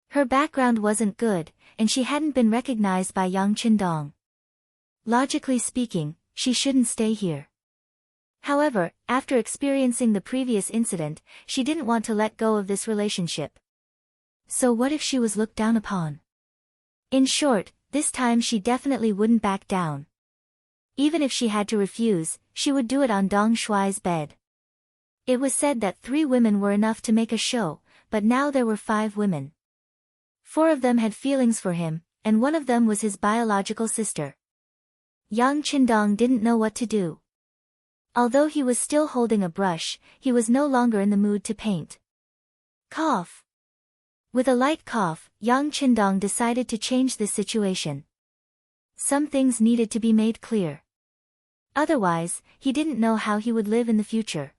Her background wasn't good, and she hadn't been recognized by Yang Qindong. Logically speaking, she shouldn't stay here. However, after experiencing the previous incident, she didn't want to let go of this relationship. So what if she was looked down upon? In short, this time she definitely wouldn't back down. Even if she had to refuse, she would do it on Dong Shuai's bed. It was said that 3 women were enough to make a show, but now there were 5 women. 4 of them had feelings for him, and one of them was his biological sister. Yang Qindong didn't know what to do. Although he was still holding a brush, he was no longer in the mood to paint. Cough. With a light cough, Yang Qindong decided to change this situation. Some things needed to be made clear. Otherwise, he didn't know how he would live in the future.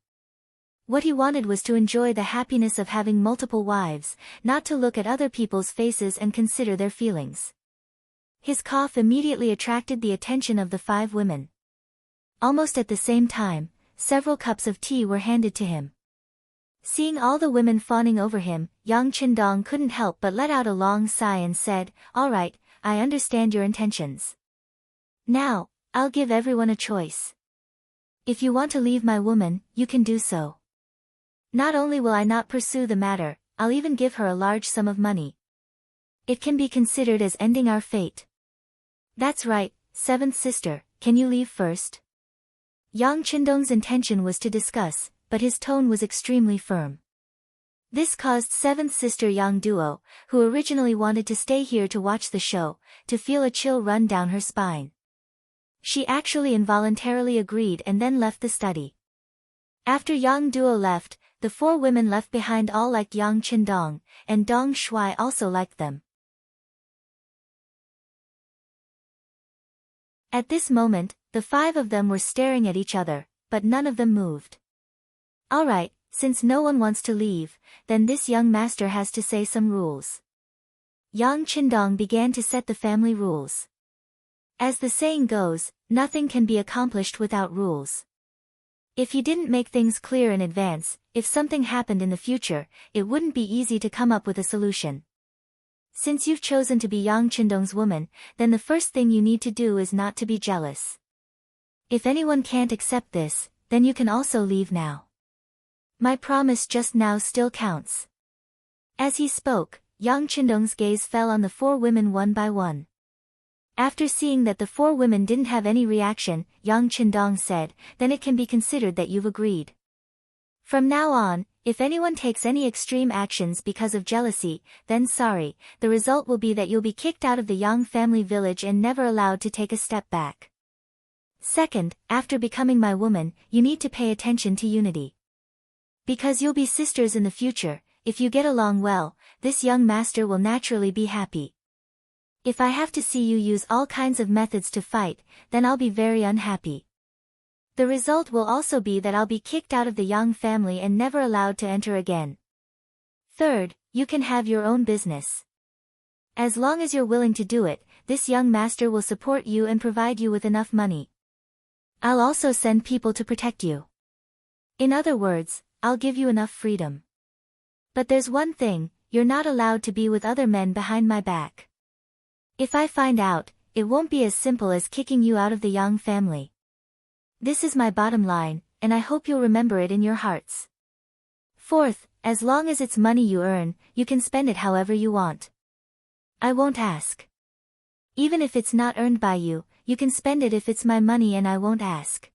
What he wanted was to enjoy the happiness of having multiple wives, not to look at other people's faces and consider their feelings. His cough immediately attracted the attention of the 5 women. Almost at the same time, several cups of tea were handed to him. Seeing all the women fawning over him, Yang Qindong couldn't help but let out a long sigh and said, "All right, I understand your intentions. Now, I'll give everyone a choice. If you want to leave my woman, you can do so. Not only will I not pursue the matter, I'll even give her a large sum of money. It can be considered as ending our fate." "That's right, 7th sister, can you leave first?" Yang Qindong's intention was to discuss, but his tone was extremely firm. This caused 7th sister Yang Duo, who originally wanted to stay here to watch the show, to feel a chill run down her spine. She actually involuntarily agreed and then left the study. After Yang Duo left, the 4 women left behind all liked Yang Qindong, and Dong Shuai also liked them. At this moment, the 5 of them were staring at each other, but none of them moved. "Alright, since no one wants to leave, then this young master has to say some rules." Yang Qindong began to set the family rules. As the saying goes, nothing can be accomplished without rules. If he didn't make things clear in advance, if something happened in the future, it wouldn't be easy to come up with a solution. Since you've chosen to be Yang Qindong's woman, then the first thing you need to do is not to be jealous. If anyone can't accept this, then you can also leave now. My promise just now still counts. As he spoke, Yang Qindong's gaze fell on the 4 women one by one. After seeing that the 4 women didn't have any reaction, Yang Qindong said, "Then it can be considered that you've agreed. From now on, if anyone takes any extreme actions because of jealousy, then sorry, the result will be that you'll be kicked out of the Yang family village and never allowed to take a step back. Second, after becoming my woman, you need to pay attention to unity. Because you'll be sisters in the future, if you get along well, this young master will naturally be happy. If I have to see you use all kinds of methods to fight, then I'll be very unhappy. The result will also be that I'll be kicked out of the Yang family and never allowed to enter again. Third, you can have your own business. As long as you're willing to do it, this young master will support you and provide you with enough money. I'll also send people to protect you. In other words, I'll give you enough freedom. But there's one thing, you're not allowed to be with other men behind my back. If I find out, it won't be as simple as kicking you out of the Yang family. This is my bottom line, and I hope you'll remember it in your hearts. Fourth, as long as it's money you earn, you can spend it however you want. I won't ask. Even if it's not earned by you, you can spend it if it's my money and I won't ask.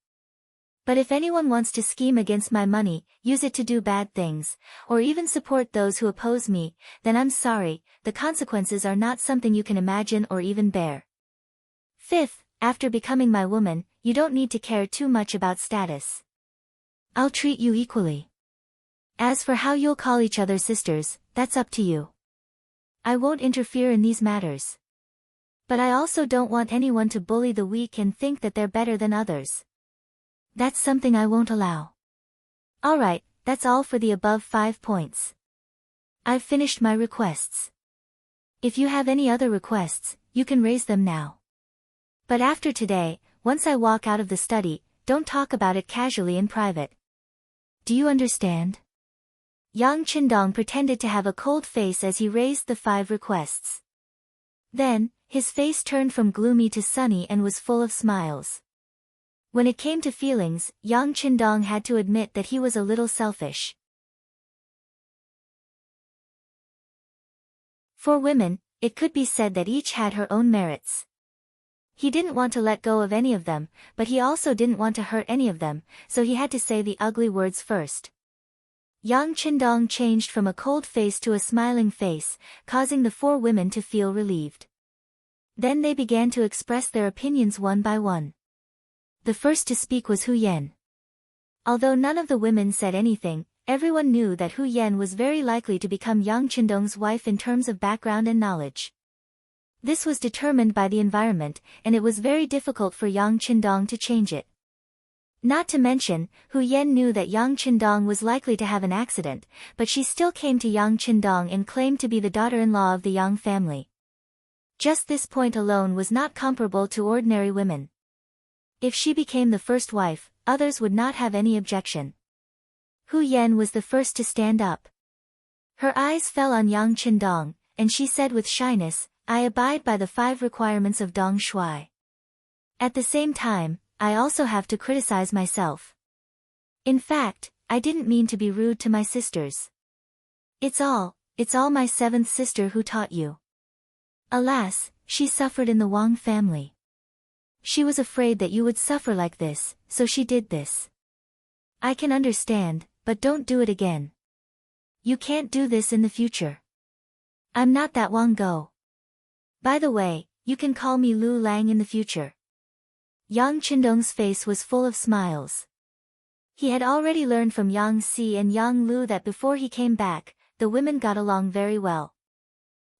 But if anyone wants to scheme against my money, use it to do bad things, or even support those who oppose me, then I'm sorry, the consequences are not something you can imagine or even bear. Fifth, after becoming my woman, you don't need to care too much about status. I'll treat you equally. As for how you'll call each other sisters, that's up to you. I won't interfere in these matters. But I also don't want anyone to bully the weak and think that they're better than others. That's something I won't allow. Alright, that's all for the above 5 points. I've finished my requests. If you have any other requests, you can raise them now. But after today, once I walk out of the study, don't talk about it casually in private. Do you understand? Yang Qindong pretended to have a cold face as he raised the 5 requests. Then, his face turned from gloomy to sunny and was full of smiles. When it came to feelings, Yang Qindong had to admit that he was a little selfish. For women, It could be said that each had her own merits. He didn't want to let go of any of them, but he also didn't want to hurt any of them, so he had to say the ugly words first. Yang Qindong changed from a cold face to a smiling face, causing the four women to feel relieved. Then they began to express their opinions one by one. The first to speak was Hu Yan. Although none of the women said anything, everyone knew that Hu Yan was very likely to become Yang Qindong's wife in terms of background and knowledge. This was determined by the environment, and it was very difficult for Yang Qindong to change it. Not to mention, Hu Yan knew that Yang Qindong was likely to have an accident, but she still came to Yang Qindong and claimed to be the daughter-in-law of the Yang family. Just this point alone was not comparable to ordinary women. If she became the first wife, others would not have any objection. Hu Yan was the first to stand up. Her eyes fell on Yang Qindong, and she said with shyness, "I abide by the 5 requirements of Dong Shui. At the same time, I also have to criticize myself. In fact, I didn't mean to be rude to my sisters. It's all my 7th sister who taught you." Alas, she suffered in the Wang family. She was afraid that you would suffer like this, so she did this. I can understand, but don't do it again. You can't do this in the future. I'm not that Wang Go. By the way, you can call me Lu Lang in the future. Yang Qindong's face was full of smiles. He had already learned from Yang Si and Yang Lu that before he came back, the women got along very well.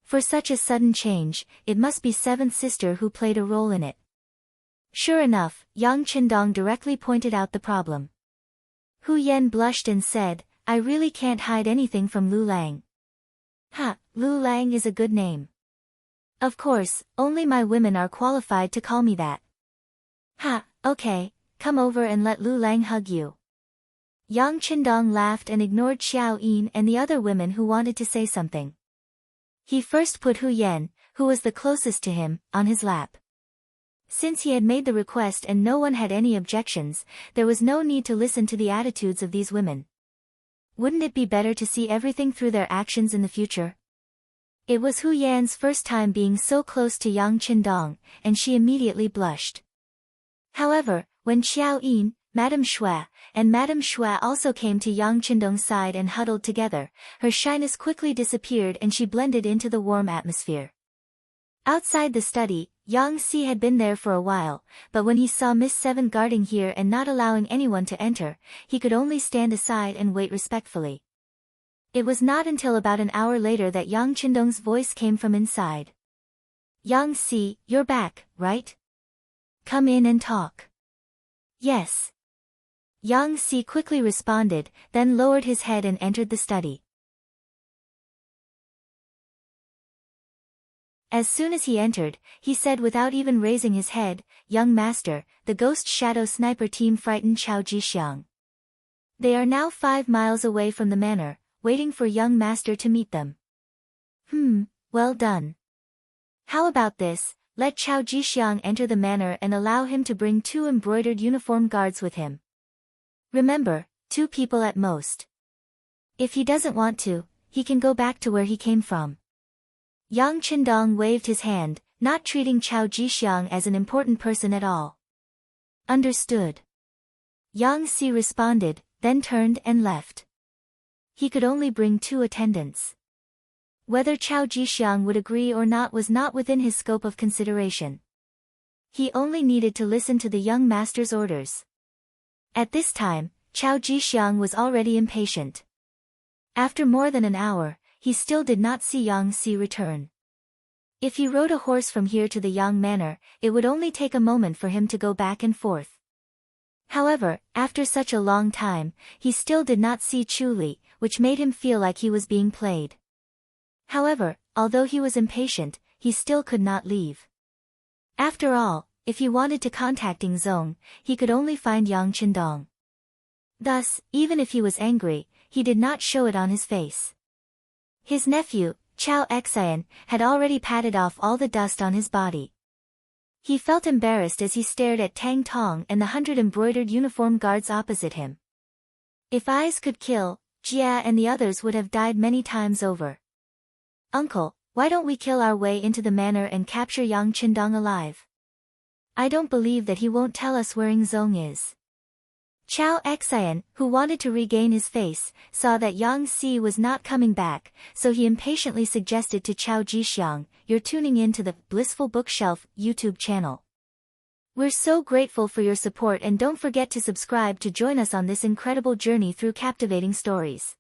For such a sudden change, it must be 7th sister who played a role in it. Sure enough, Yang Qindong directly pointed out the problem. Hu Yan blushed and said, "I really can't hide anything from Lu Lang." "Ha, Lu Lang is a good name. Of course, only my women are qualified to call me that." "Ha, okay, come over and let Lu Lang hug you." Yang Qindong laughed and ignored Xiao Yin and the other women who wanted to say something. He first put Hu Yan, who was the closest to him, on his lap. Since he had made the request and no one had any objections, there was no need to listen to the attitudes of these women. Wouldn't it be better to see everything through their actions in the future? It was Hu Yan's first time being so close to Yang Qindong, and she immediately blushed. However, when Xiao Yin, Madame Shui, and Madame Shui also came to Yang Qindong's side and huddled together, her shyness quickly disappeared and she blended into the warm atmosphere. Outside the study, Yang Si had been there for a while, but when he saw Miss Seven guarding here and not allowing anyone to enter, he could only stand aside and wait respectfully. It was not until about an hour later that Yang Qindong's voice came from inside. "Yang Si, you're back, right? Come in and talk." "Yes." Yang Si quickly responded, then lowered his head and entered the study. As soon as he entered, he said without even raising his head, "Young master, the Ghost Shadow Sniper team frightened Chao Jixiang. They are now 5 miles away from the manor, waiting for young master to meet them." Well done. How about this, let Chao Jixiang enter the manor and allow him to bring 2 embroidered uniform guards with him. Remember, 2 people at most. If he doesn't want to, he can go back to where he came from. Yang Qindong waved his hand, not treating Chao Jixiang as an important person at all. Understood. Yang Si responded, then turned and left. He could only bring 2 attendants. Whether Chao Jixiang would agree or not was not within his scope of consideration. He only needed to listen to the young master's orders. At this time, Chao Jixiang was already impatient. After more than an hour, he still did not see Yang Si return. If he rode a horse from here to the Yang Manor, it would only take a moment for him to go back and forth. However, after such a long time, he still did not see Chu Li, which made him feel like he was being played. However, although he was impatient, he still could not leave. After all, if he wanted to contact Zong, he could only find Yang Qindong. Thus, even if he was angry, he did not show it on his face. His nephew, Chao Xian, had already patted off all the dust on his body. He felt embarrassed as he stared at Tang Tong and the 100 embroidered uniform guards opposite him. If eyes could kill, Jia and the others would have died many times over. "Uncle, Why don't we kill our way into the manor and capture Yang Qindong alive? I don't believe that he won't tell us where Zong is. Chao Xian, who wanted to regain his face, saw that Yang Si was not coming back, so he impatiently suggested to Chao Jixiang, "You're tuning in to the Blissful Bookshelf YouTube channel. We're so grateful for your support, and don't forget to subscribe to join us on this incredible journey through captivating stories.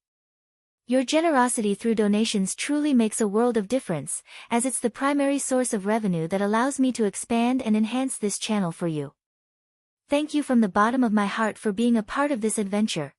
Your generosity through donations truly makes a world of difference, as it's the primary source of revenue that allows me to expand and enhance this channel for you. Thank you from the bottom of my heart for being a part of this adventure.